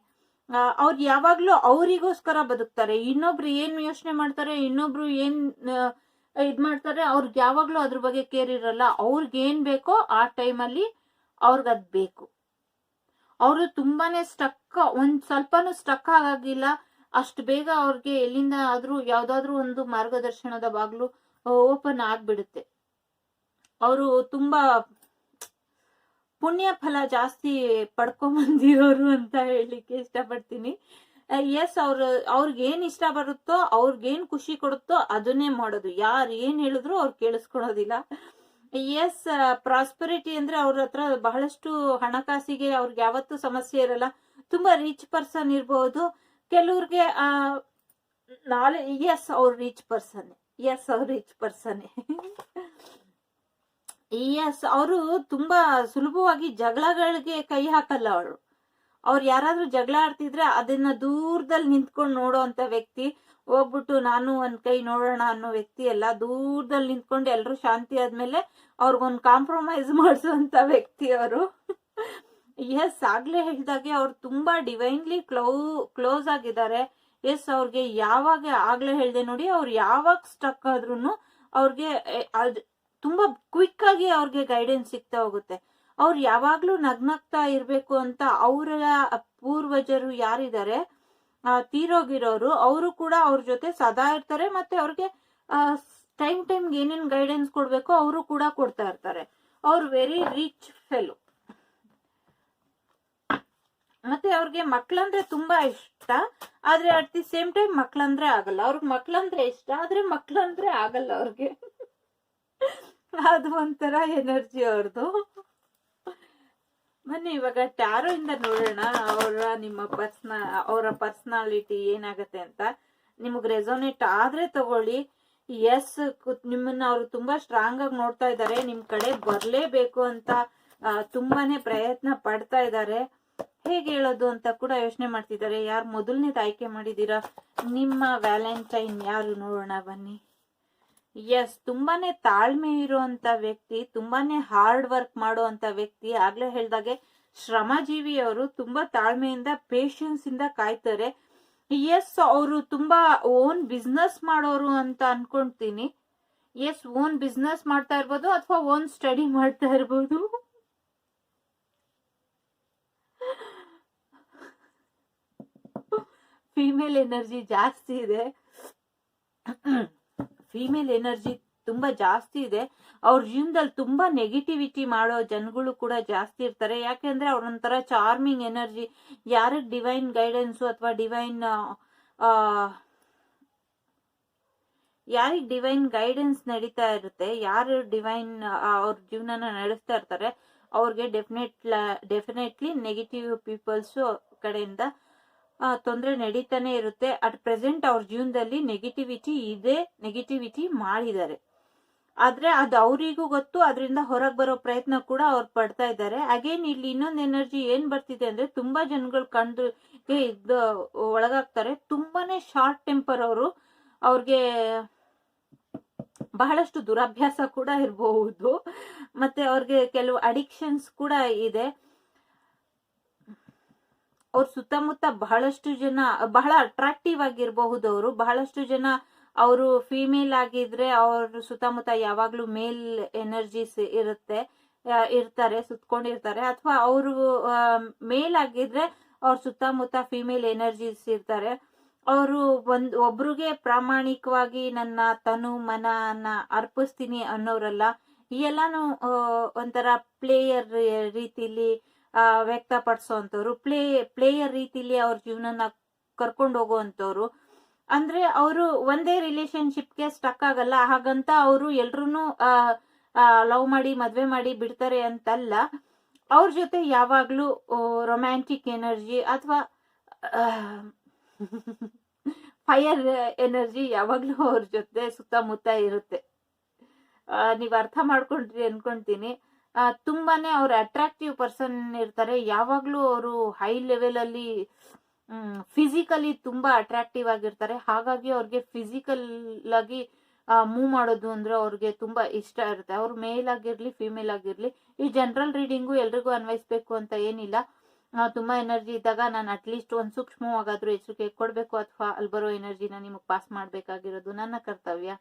A: ಅವ್ರು ಯಾವಾಗ್ಲೂ ಅವರಿಗೋಸ್ಕರ ಬದುಕ್ತಾರೆ. ಇನ್ನೊಬ್ರು ಏನ್ ಯೋಚನೆ ಮಾಡ್ತಾರೆ, ಇನ್ನೊಬ್ರು ಏನ್ ಮಾಡ್ತಾರೆ, ಅವ್ರಿಗೆ ಯಾವಾಗ್ಲೂ ಅದ್ರ ಬಗ್ಗೆ ಕೇರ್ ಇರಲ್ಲ. ಅವ್ರಿಗೆ ಏನ್ ಬೇಕೋ ಆ ಟೈಮಲ್ಲಿ ಅವ್ರಿಗದ್ ಬೇಕು. ಅವರು ತುಂಬಾನೇ ಒಂದ್ ಸ್ವಲ್ಪನೂ ಸ್ಟಕ್ ಆಗಿಲ್ಲ. ಅಷ್ಟು ಬೇಗ ಅವ್ರಿಗೆ ಎಲ್ಲಿಂದ ಆದ್ರೂ ಯಾವ್ದಾದ್ರು ಒಂದು ಮಾರ್ಗದರ್ಶನದ ಬಾಗ್ಲು ಓಪನ್ ಆಗ್ಬಿಡುತ್ತೆ. ಅವರು ತುಂಬಾ ಪುಣ್ಯ ಫಲ ಜಾಸ್ತಿ ಪಡ್ಕೊಂಬಂದಿರೋರು ಅಂತ ಹೇಳಲಿಕ್ಕೆ ಇಷ್ಟಪಡ್ತೀನಿ. ಅವ್ರಿಗೆ ಏನ್ ಇಷ್ಟ ಬರುತ್ತೋ, ಅವ್ರಿಗೇನ್ ಖುಷಿ ಕೊಡುತ್ತೋ ಅದನ್ನೇ ಮಾಡೋದು. ಯಾರು ಏನ್ ಹೇಳಿದ್ರು ಅವ್ರು ಕೇಳಿಸ್ಕೊಳೋದಿಲ್ಲ. ಪ್ರಾಸ್ಪೆರಿಟಿ ಅಂದ್ರೆ ಅವ್ರ ಹತ್ರ ಬಹಳಷ್ಟು ಹಣಕಾಸಿಗೆ ಅವ್ರಿಗೆ ಯಾವತ್ತೂ ಸಮಸ್ಯೆ ಇರಲ್ಲ. ತುಂಬಾ ರಿಚ್ ಪರ್ಸನ್ ಇರ್ಬಹುದು. ಕೆಲವ್ರಿಗೆ ಅವ್ರು ರಿಚ್ ಪರ್ಸನ್ ಅವರು ತುಂಬಾ ಸುಲಭವಾಗಿ ಜಗಳಗಳಿಗೆ ಕೈ ಹಾಕಲ್ಲ. ಅವ್ರು ಯಾರಾದ್ರೂ ಜಗಳ ಆಡ್ತಿದ್ರೆ ಅದನ್ನ ದೂರದಲ್ಲಿ ನಿಂತ್ಕೊಂಡು ನೋಡೋ ಅಂತ ವ್ಯಕ್ತಿ. ಹೋಗ್ಬಿಟ್ಟು ನಾನು ಒಂದ್ ಕೈ ನೋಡೋಣ ಅನ್ನೋ ವ್ಯಕ್ತಿ ಅಲ್ಲ. ದೂರದಲ್ಲಿ ನಿಂತ್ಕೊಂಡು ಎಲ್ರು ಶಾಂತಿ ಆದ್ಮೇಲೆ ಅವ್ರಿಗೊಂದು ಕಾಂಪ್ರಮೈಸ್ ಮಾಡಿಸುವಂತ ವ್ಯಕ್ತಿ ಅವರು. ಆಗ್ಲೇ ಹೇಳಿದಾಗೆ ಅವ್ರು ತುಂಬಾ ಡಿವೈನ್ಲಿ ಕ್ಲೋಸ್ ಆಗಿದ್ದಾರೆ. ಅವ್ರಿಗೆ ಯಾವಾಗ ಆಗ್ಲೇ ಹೇಳ್ದೆ ನೋಡಿ, ಅವ್ರು ಯಾವಾಗ ಸ್ಟಕ್ ಆದ್ರೂ ಅವ್ರಿಗೆ ತುಂಬಾ ಕ್ವಿಕ್ ಆಗಿ ಅವ್ರಿಗೆ ಗೈಡೆನ್ಸ್ ಸಿಗ್ತಾ ಹೋಗುತ್ತೆ. ಅವ್ರು ಯಾವಾಗ್ಲೂ ನಗ್ನಗ್ತಾ ಇರ್ಬೇಕು ಅಂತ ಅವರ ಪೂರ್ವಜರು ಯಾರಿದ್ದಾರೆ ತೀರೋಗಿರೋರು, ಅವರು ಕೂಡ ಅವ್ರ ಜೊತೆ ಸದಾ ಇರ್ತಾರೆ. ಮತ್ತೆ ಅವ್ರಿಗೆ ಟೈಮ್ಗೆ ಏನೇನ್ ಗೈಡೆನ್ಸ್ ಕೊಡ್ಬೇಕೋ ಅವರು ಕೂಡ ಕೊಡ್ತಾ ಇರ್ತಾರೆ. ಅವ್ರು ವೆರಿ ರಿಚ್ ಫೆಲೋ. ಮತ್ತೆ ಅವ್ರಿಗೆ ಮಕ್ಳಂದ್ರೆ ತುಂಬಾ ಇಷ್ಟ, ಆದ್ರೆ ಅಟ್ ದಿ ಸೇಮ್ ಟೈಮ್ ಮಕ್ಳಂದ್ರೆ ಆಗಲ್ಲ. ಅವ್ರಿಗೆ ಮಕ್ಳಂದ್ರೆ ಇಷ್ಟ, ಆದ್ರೆ ಮಕ್ಳಂದ್ರೆ ಆಗಲ್ಲ ಅವ್ರಿಗೆ. ಅದು ಒಂಥರ ಎನರ್ಜಿ ಅವ್ರದ್ದು. ಬನ್ನಿ ಇವಾಗ ಟ್ಯಾರೋ ಇಂದ ನೋಡೋಣ ಅವರ ಪರ್ಸನಾಲಿಟಿ ಏನಾಗತ್ತೆ ಅಂತ. ನಿಮಗ್ ರೆಸೋನೇಟ್ ಆದ್ರೆ ತಗೊಳ್ಳಿ. ನಿಮ್ಮನ್ನ ಅವ್ರು ತುಂಬಾ ಸ್ಟ್ರಾಂಗ್ ಆಗಿ ನೋಡ್ತಾ ಇದ್ದಾರೆ, ನಿಮ್ ಕಡೆ ಬರ್ಲೇಬೇಕು ಅಂತ ತುಂಬಾನೇ ಪ್ರಯತ್ನ ಪಡ್ತಾ ಇದ್ದಾರೆ. ಹೇಗೆ ಹೇಳೋದು ಅಂತ ಕೂಡ ಯೋಚನೆ ಮಾಡ್ತಿದ್ದಾರೆ. ಯಾರು ಮೊದಲನೇದು ಆಯ್ಕೆ ಮಾಡಿದೀರಾ ನಿಮ್ಮ ವ್ಯಾಲೆಂಟೈನ್ ಯಾರು ನೋಡೋಣ ಬನ್ನಿ. ತುಂಬಾನೇ ತಾಳ್ಮೆ ಇರುವಂತ ವ್ಯಕ್ತಿ, ತುಂಬಾನೇ ಹಾರ್ಡ್ ವರ್ಕ್ ಮಾಡುವಂತ ವ್ಯಕ್ತಿ. ಆಗ್ಲೇ ಹೇಳ್ದಾಗೆ ಶ್ರಮಜೀವಿ ಅವರು. ತುಂಬಾ ತಾಳ್ಮೆಯಿಂದ ಪೇಶನ್ಸ್ ಇಂದ ಕಾಯ್ತಾರೆ. ಎಸ್, ಅವರು ತುಂಬಾ ಓನ್ ಬಿಸ್ನೆಸ್ ಮಾಡೋರು ಅಂತ ಅನ್ಕೊಂತೀನಿ. ಎಸ್, ಓನ್ ಬಿಸ್ನೆಸ್ ಮಾಡ್ತಾ ಇರ್ಬೋದು ಅಥವಾ ಓನ್ ಸ್ಟಡಿ ಮಾಡ್ತಾ ಇರ್ಬೋದು. ಫೀಮೇಲ್ ಎನರ್ಜಿ ಜಾಸ್ತಿ ಇದೆ. ಫೀಮೇಲ್ ಎನರ್ಜಿ ತುಂಬಾ ಜಾಸ್ತಿ ಇದೆ. ಅವ್ರ ಜೀವನದಲ್ಲಿ ತುಂಬಾ ನೆಗೆಟಿವಿಟಿ ಮಾಡೋ ಜನಗಳು ಕೂಡ ಜಾಸ್ತಿ ಇರ್ತಾರೆ. ಯಾಕೆಂದ್ರೆ ಅವ್ರೊಂಥರ ಚಾರ್ಮಿಂಗ್ ಎನರ್ಜಿ. ಯಾರಿಗೆ ಡಿವೈನ್ ಗೈಡೆನ್ಸ್ ಅಥವಾ ಯಾರಿಗೆ ಡಿವೈನ್ ಗೈಡೆನ್ಸ್ ನಡೀತಾ ಇರುತ್ತೆ, ಯಾರು ಡಿವೈನ್ ಅವ್ರ ಜೀವನನ ನಡೆಸ್ತಾ ಇರ್ತಾರೆ, ಅವ್ರಿಗೆ ಡೆಫಿನೆಟ್ಲಿ ನೆಗೆಟಿವ್ ಪೀಪಲ್ಸ್ ಕಡೆಯಿಂದ ತೊಂದರೆ ನಡೀತಾನೆ ಇರುತ್ತೆ. ಅಟ್ ಪ್ರೆಸೆಂಟ್ ಅವ್ರ ಜೀವನದಲ್ಲಿ ನೆಗೆಟಿವಿಟಿ ಇದೆ, ನೆಗೆಟಿವಿಟಿ ಮಾಡಿದ್ದಾರೆ. ಆದ್ರೆ ಅದು ಅವರಿಗೂ ಗೊತ್ತು. ಅದರಿಂದ ಹೊರಗೆ ಬರೋ ಪ್ರಯತ್ನ ಕೂಡ ಅವ್ರು ಪಡ್ತಾ ಇದ್ದಾರೆ. ಅಗೇನ್ ಇಲ್ಲಿ ಇನ್ನೊಂದು ಎನರ್ಜಿ ಏನ್ ಬರ್ತಿದೆ ಅಂದ್ರೆ, ತುಂಬಾ ಜನಗಳು ಒಳಗಾಗ್ತಾರೆ. ತುಂಬಾನೇ ಶಾರ್ಟ್ ಟೆಂಪರ್ ಅವರು. ಅವ್ರಿಗೆ ಬಹಳಷ್ಟು ದುರಭ್ಯಾಸ ಕೂಡ ಇರಬಹುದು. ಮತ್ತೆ ಅವ್ರಿಗೆ ಕೆಲವು ಅಡಿಕ್ಷನ್ಸ್ ಕೂಡ ಇದೆ. ಅವ್ರ ಸುತ್ತಮುತ್ತ ಬಹಳಷ್ಟು ಜನ ಬಹಳ ಅಟ್ರಾಕ್ಟಿವ್ ಆಗಿರಬಹುದು. ಅವರು ಬಹಳಷ್ಟು ಜನ ಅವರು ಫಿಮೇಲ್ ಆಗಿದ್ರೆ ಅವ್ರ ಸುತ್ತಮುತ್ತ ಯಾವಾಗ್ಲೂ ಮೇಲ್ ಎನರ್ಜೀಸ್ ಇರ್ತಾರೆ, ಸುತ್ಕೊಂಡಿರ್ತಾರೆ. ಅಥವಾ ಅವರು ಮೇಲ್ ಆಗಿದ್ರೆ ಅವ್ರ ಸುತ್ತಮುತ್ತ ಫಿಮೇಲ್ ಎನರ್ಜೀಸ್ ಇರ್ತಾರೆ. ಅವರು ಒಬ್ರಿಗೆ ಪ್ರಾಮಾಣಿಕವಾಗಿ ನನ್ನ ತನು ಮನನ ಅರ್ಪಿಸ್ತೀನಿ ಅನ್ನೋರಲ್ಲ. ಈ ಎಲ್ಲಾನು ಒಂಥರ ಪ್ಲೇಯರ್ ರೀತಿಲಿ ವ್ಯಕ್ತಪಡಿಸೋಂಥವ್ರು, ಪ್ಲೇಯರ್ ರೀತಿಲಿ ಅವ್ರ ಜೀವನನ ಕರ್ಕೊಂಡು ಹೋಗುವಂತವ್ರು. ಅಂದ್ರೆ ಅವರು ಒಂದೇ ರಿಲೇಶನ್ಶಿಪ್ಗೆ ಸ್ಟಕ್ ಆಗಲ್ಲ. ಹಾಗಂತ ಅವರು ಎಲ್ರು ಲವ್ ಮಾಡಿ ಮದ್ವೆ ಮಾಡಿ ಬಿಡ್ತಾರೆ ಅಂತಲ್ಲ. ಅವ್ರ ಜೊತೆ ಯಾವಾಗ್ಲೂ ರೊಮ್ಯಾಂಟಿಕ್ ಎನರ್ಜಿ ಅಥವಾ ಫೈರ್ ಎನರ್ಜಿ ಯಾವಾಗ್ಲೂ ಅವ್ರ ಜೊತೆ ಸುತ್ತಮುತ್ತ ಇರುತ್ತೆ. ನೀವ್ ಅರ್ಥ ಮಾಡ್ಕೊಂಡ್ರಿ ಅನ್ಕೊಂತೀನಿ. ತುಂಬಾನೇ ಅವ್ರ ಅಟ್ರಾಕ್ಟಿವ್ ಪರ್ಸನ್ ಇರ್ತಾರೆ. ಯಾವಾಗ್ಲೂ ಅವರು ಹೈ ಲೆವೆಲ್ ಅಲ್ಲಿ ಫಿಸಿಕಲಿ ತುಂಬಾ ಅಟ್ರಾಕ್ಟಿವ್ ಆಗಿರ್ತಾರೆ. ಹಾಗಾಗಿ ಅವ್ರಿಗೆ ಫಿಸಿಕಲ್ ಆಗಿ ಮೂವ್ ಮಾಡೋದು ಅಂದ್ರೆ ಅವ್ರಿಗೆ ತುಂಬಾ ಇಷ್ಟ ಇರುತ್ತೆ. ಅವ್ರು ಮೇಲ್ ಆಗಿರ್ಲಿ ಫಿಮೇಲ್ ಆಗಿರ್ಲಿ. ಈ ಜನರಲ್ ರೀಡಿಂಗು ಎಲ್ರಿಗೂ ಅನ್ವಯಿಸ್ಬೇಕು ಅಂತ ಏನಿಲ್ಲ. ತುಂಬಾ ಎನರ್ಜಿ ಇದ್ದಾಗ ನಾನು ಅಟ್ಲೀಸ್ಟ್ ಒಂದ್ ಸೂಕ್ಷ್ಮವಾಗಾದ್ರೂ ಎಚ್ಚರಿಕೆ ಕೊಡ್ಬೇಕು, ಅಥವಾ ಅಲ್ಲಿ ಬರೋ ಎನರ್ಜಿನ ನಿಮಗ್ ಪಾಸ್ ಮಾಡ್ಬೇಕಾಗಿರೋದು ನನ್ನ ಕರ್ತವ್ಯ.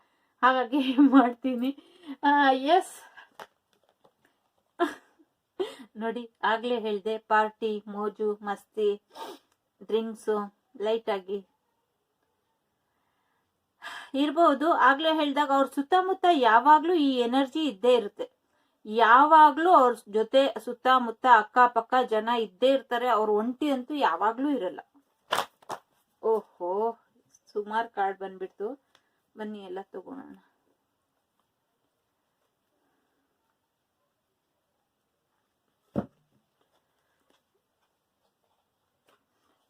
A: ಹಾಗಾಗಿ ಮಾಡ್ತೀನಿ. ಎಸ್, ನೋಡಿ ಆಗ್ಲೇ ಹೇಳ್ದೆ, ಪಾರ್ಟಿ ಮೋಜು ಮಸ್ತಿ ಡ್ರಿಂಕ್ಸು ಲೈಟ್ ಆಗಿ ಇರ್ಬಹುದು. ಆಗ್ಲೇ ಹೇಳ್ದಾಗ ಅವ್ರ ಸುತ್ತಮುತ್ತ ಯಾವಾಗ್ಲೂ ಈ ಎನರ್ಜಿ ಇದ್ದೇ ಇರುತ್ತೆ. ಯಾವಾಗ್ಲೂ ಅವ್ರ ಜೊತೆ ಸುತ್ತಮುತ್ತ ಅಕ್ಕಪಕ್ಕ ಜನ ಇದ್ದೇ ಇರ್ತಾರೆ. ಅವ್ರ ಒಂಟಿ ಅಂತೂ ಯಾವಾಗ್ಲೂ ಇರಲ್ಲ. ಓಹೋ, ಸುಮಾರು ಕಾರ್ಡ್ ಬಂದ್ಬಿಡ್ತು. ಬನ್ನಿ ಎಲ್ಲ ತಗೋಣ.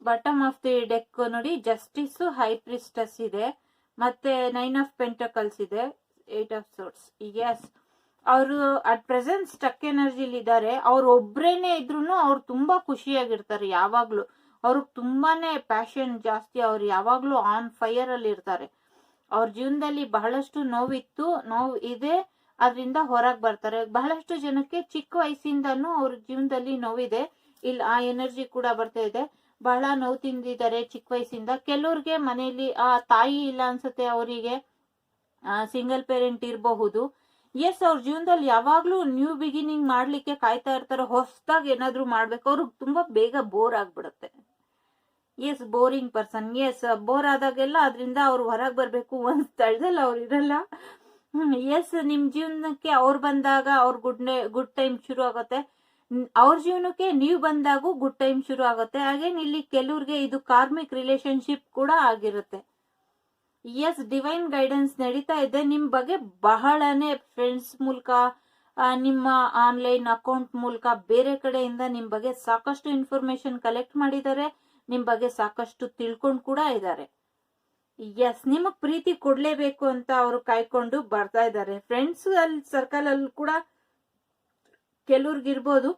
A: ಬಾಟಮ್ ಆಫ್ ದಿ ಡೆಕ್ ನೋಡಿ, ಜಸ್ಟಿಸ್, ಹೈ ಪ್ರಿಸ್ಟಸ್ ಇದೆ, ಮತ್ತೆ 9 ಆಫ್ ಪೆಂಟಕಲ್ಸ್ ಇದೆ, 8 ಆಫ್ ಸೋರ್ಟ್ಸ್. ಎಸ್, ಅವರು ಅಟ್ ಪ್ರೆಸೆಂಟ್ ಸ್ಟಕ್ ಎನರ್ಜಿಲಿ ಇದ್ದಾರೆ. ಅವ್ರು ಒಬ್ರೇನೆ ಇದ್ರು ಅವ್ರು ತುಂಬಾ ಖುಷಿಯಾಗಿರ್ತಾರೆ. ಯಾವಾಗ್ಲೂ ಅವ್ರಿಗೆ ತುಂಬಾನೇ ಪ್ಯಾಷನ್ ಜಾಸ್ತಿ. ಅವ್ರು ಯಾವಾಗ್ಲೂ ಆನ್ ಫೈರ್ ಅಲ್ಲಿ ಇರ್ತಾರೆ. ಅವ್ರ ಜೀವನದಲ್ಲಿ ಬಹಳಷ್ಟು ನೋವು ಇದೆ, ಅದರಿಂದ ಹೊರಗೆ ಬರ್ತಾರೆ. ಬಹಳಷ್ಟು ಜನಕ್ಕೆ ಚಿಕ್ಕ ವಯಸ್ಸಿಂದನೂ ಅವ್ರ ಜೀವನದಲ್ಲಿ ನೋವಿದೆ. ಇಲ್ಲಿ ಆ ಎನರ್ಜಿ ಕೂಡ ಬರ್ತಾ ಇದೆ. ಬಹಳ ನೋವು ತಿಂದಿದ್ದಾರೆ ಚಿಕ್ಕ ವಯಸ್ಸಿಂದ. ಕೆಲವ್ರಿಗೆ ಮನೆಯಲ್ಲಿ ತಾಯಿ ಇಲ್ಲ ಅನ್ಸುತ್ತೆ, ಅವರಿಗೆ ಸಿಂಗಲ್ ಪೇರೆಂಟ್ ಇರಬಹುದು. ಎಸ್, ಅವ್ರ ಜೀವನದಲ್ಲಿ ಯಾವಾಗ್ಲೂ ನ್ಯೂ ಬಿಗಿನಿಂಗ್ ಮಾಡ್ಲಿಕ್ಕೆ ಕಾಯ್ತಾ ಇರ್ತಾರೆ. ಹೊಸದಾಗಿ ಏನಾದ್ರು ಮಾಡ್ಬೇಕು. ಅವ್ರಿಗೆ ತುಂಬಾ ಬೇಗ ಬೋರ್ ಆಗ್ಬಿಡುತ್ತೆ. Yes, boring person. Yes, bore ಆದಾಗೆಲ್ಲ ಅದರಿಂದ ಅವ್ರು ಹೊರಗೆ ಬರ್ಬೇಕು. ಒಂದ್ ಸ್ಥಳದಲ್ಲಿ ಅವ್ರು ಇರಲ್ಲ. ಎಸ್, ನಿಮ್ ಜೀವನಕ್ಕೆ ಅವ್ರು ಬಂದಾಗ ಅವ್ರ ಗುಡ್ ಟೈಮ್ ಶುರು ಆಗುತ್ತೆ. ಅವ್ರ ಜೀವನಕ್ಕೆ ನೀವು ಬಂದಾಗೂ ಗುಡ್ ಟೈಮ್ ಶುರು ಆಗುತ್ತೆ. ಹಾಗೇನ್ ಇಲ್ಲಿ ಕೆಲವ್ರಿಗೆ ಇದು ಕಾರ್ಮಿಕ್ ರಿಲೇಶನ್ಶಿಪ್ ಕೂಡ ಆಗಿರುತ್ತೆ. ಎಸ್, ಡಿವೈನ್ ಗೈಡೆನ್ಸ್ ನಡೀತಾ ಇದೆ ನಿಮ್ ಬಗ್ಗೆ. ಬಹಳನೇ ಫ್ರೆಂಡ್ಸ್ ಮೂಲಕ, ನಿಮ್ಮ ಆನ್ಲೈನ್ ಅಕೌಂಟ್ ಮೂಲಕ, ಬೇರೆ ಕಡೆಯಿಂದ ನಿಮ್ ಬಗ್ಗೆ ಸಾಕಷ್ಟು ಇನ್ಫಾರ್ಮೇಶನ್ ಕಲೆಕ್ಟ್ ಮಾಡಿದ್ದಾರೆ. ನಿಮ್ ಬಗ್ಗೆ ಸಾಕಷ್ಟು ತಿಳ್ಕೊಂಡು ಕೂಡ ಇದ್ದಾರೆ. ಎಸ್, ನಿಮಗ್ ಪ್ರೀತಿ ಕೊಡ್ಲೇಬೇಕು ಅಂತ ಅವರು ಕಾಯ್ಕೊಂಡು ಬರ್ತಾ ಇದ್ದಾರೆ. ಫ್ರೆಂಡ್ಸ್ ಸರ್ಕಲ್ ಅಲ್ಲಿ ಕೂಡ ಕೆಲವ್ರಿಗಿರ್ಬೋದು.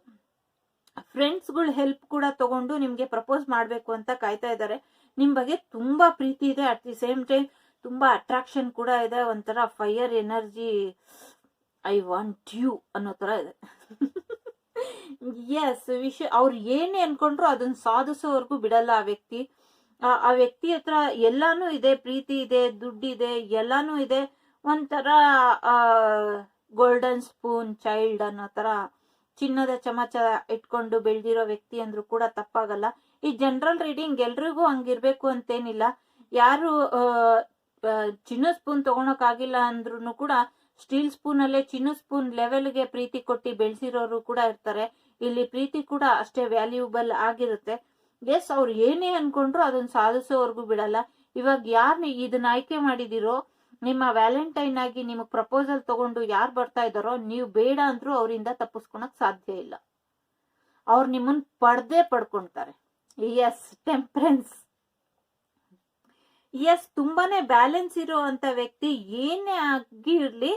A: ಫ್ರೆಂಡ್ಸ್ಗಳು ಹೆಲ್ಪ್ ಕೂಡ ತಗೊಂಡು ನಿಮ್ಗೆ ಪ್ರಪೋಸ್ ಮಾಡ್ಬೇಕು ಅಂತ ಕಾಯ್ತಾ ಇದ್ದಾರೆ. ನಿಮ್ ಬಗ್ಗೆ ತುಂಬಾ ಪ್ರೀತಿ ಇದೆ. ಅಟ್ ದಿ ಸೇಮ್ ಟೈಮ್ ತುಂಬಾ ಅಟ್ರಾಕ್ಷನ್ ಕೂಡ ಇದೆ. ಒಂಥರ fire energy, I want you ಅನ್ನೋ ತರ ಇದೆ. ಎಸ್, ಅವ್ರು ಏನೇ ಅನ್ಕೊಂಡ್ರು ಅದನ್ನ ಸಾಧಿಸೋವರೆಗೂ ಬಿಡಲ್ಲ ಆ ವ್ಯಕ್ತಿ. ಆ ವ್ಯಕ್ತಿ ಹತ್ರ ಎಲ್ಲಾನು ಇದೆ, ಪ್ರೀತಿ ಇದೆ, ದುಡ್ಡಿದೆ, ಎಲ್ಲಾನು ಇದೆ. ಒಂಥರ ಗೋಲ್ಡನ್ ಸ್ಪೂನ್ ಚೈಲ್ಡ್ ಅನ್ನೋ ತರ ಚಿನ್ನದ ಚಮಚ ಇಟ್ಕೊಂಡು ಬೆಳ್ದಿರೋ ವ್ಯಕ್ತಿ ಅಂದ್ರೂ ಕೂಡ ತಪ್ಪಾಗಲ್ಲ. ಈ ಜನರಲ್ ರೀಡಿಂಗ್ ಎಲ್ರಿಗೂ ಹಂಗಿರ್ಬೇಕು ಅಂತೇನಿಲ್ಲ. ಯಾರು ಚಿನ್ನದ ಸ್ಪೂನ್ ತಗೊಳಕ್ ಆಗಿಲ್ಲ ಅಂದ್ರೂ ಕೂಡ ಸ್ಟೀಲ್ ಸ್ಪೂನ್ ಅಲ್ಲೇ ಚಿನ್ನದ ಸ್ಪೂನ್ ಲೆವೆಲ್ಗೆ ಪ್ರೀತಿ ಕೊಟ್ಟಿ ಬೆಳೆಸಿರೋರು ಕೂಡ ಇರ್ತಾರೆ. ಇಲ್ಲಿ ಪ್ರೀತಿ ಕೂಡ ಅಷ್ಟೇ ವ್ಯಾಲ್ಯೂಬಲ್ ಆಗಿರುತ್ತೆ. ಎಸ್, ಅವ್ರು ಏನೇ ಅನ್ಕೊಂಡ್ರು ಅದನ್ನ ಸಾಧಿಸೋವರೆಗೂ ಬಿಡಲ್ಲ. ಇವಾಗ ಯಾರು ಇದನ್ನ ಆಯ್ಕೆ ಮಾಡಿದಿರೋ, ನಿಮ್ಮ ವ್ಯಾಲೆಂಟೈನ್ ಆಗಿ ನಿಮಗ್ ಪ್ರಪೋಸಲ್ ತಗೊಂಡು ಯಾರು ಬರ್ತಾ ಇದ್ದಾರೋ, ನೀವು ಬೇಡ ಅಂದ್ರೂ ಅವರಿಂದ ತಪ್ಪಿಸ್ಕೊಳಕ್ ಸಾಧ್ಯ ಇಲ್ಲ. ಅವ್ರು ನಿಮ್ಮನ್ ಪಡ್ಕೊಂತಾರೆ. Yes, temperance. ಎಸ್, ತುಂಬಾನೇ ಬ್ಯಾಲೆನ್ಸ್ ಇರೋ ಅಂತ ವ್ಯಕ್ತಿ ಏನೇ ಆಗಿರ್ಲಿ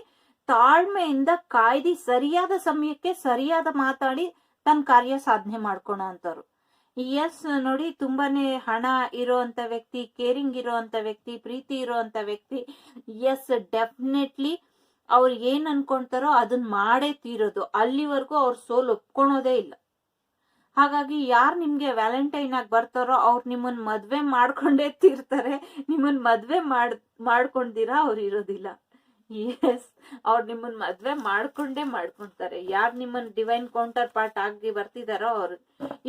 A: ತಾಳ್ಮೆಯಿಂದ ಕಾಯ್ದು ಸರಿಯಾದ ಸಮಯಕ್ಕೆ ಸರಿಯಾದ ಮಾತಾಡಿ ತನ್ನ ಕಾರ್ಯ ಸಾಧನೆ ಮಾಡ್ಕೊಳೋ ಅಂತವ್ರು. ಎಸ್, ನೋಡಿ, ತುಂಬಾನೇ ಹಣ ಇರೋ ಅಂತ ವ್ಯಕ್ತಿ, ಕೇರಿಂಗ್ ಇರೋ ಅಂತ ವ್ಯಕ್ತಿ, ಪ್ರೀತಿ ಇರೋ ಅಂತ ವ್ಯಕ್ತಿ. ಎಸ್, ಡೆಫಿನೆಟ್ಲಿ ಅವ್ರು ಏನ್ ಅನ್ಕೊಂತಾರೋ ಅದನ್ನ ಮಾಡೇ ತೀರೋದು. ಅಲ್ಲಿವರೆಗೂ ಅವ್ರ ಸೋಲ್ ಒಪ್ಕೊಳೋದೇ ಇಲ್ಲ. ಹಾಗಾಗಿ ಯಾರು ನಿಮ್ಗೆ ವ್ಯಾಲೆಂಟೈನ್ ಆಗಿ ಬರ್ತಾರೋ ಅವ್ರು ನಿಮ್ಮನ್ ಮದ್ವೆ ಮಾಡ್ಕೊಂಡೇ ತೀರ್ತಾರೆ. ನಿಮ್ಮನ್ ಮದ್ವೆ ಮಾಡ್ಕೊಂಡಿರಾ ಅವ್ರು ಇರೋದಿಲ್ಲ. ಎಸ್, ಅವ್ರು ನಿಮ್ಮನ್ ಮದ್ವೆ ಮಾಡ್ಕೊಂತಾರೆ. ಯಾರು ನಿಮ್ಮನ್ ಡಿವೈನ್ ಕೌಂಟರ್ ಪಾರ್ಟ್ ಆಗಿ ಬರ್ತಿದಾರೋ ಅವ್ರು.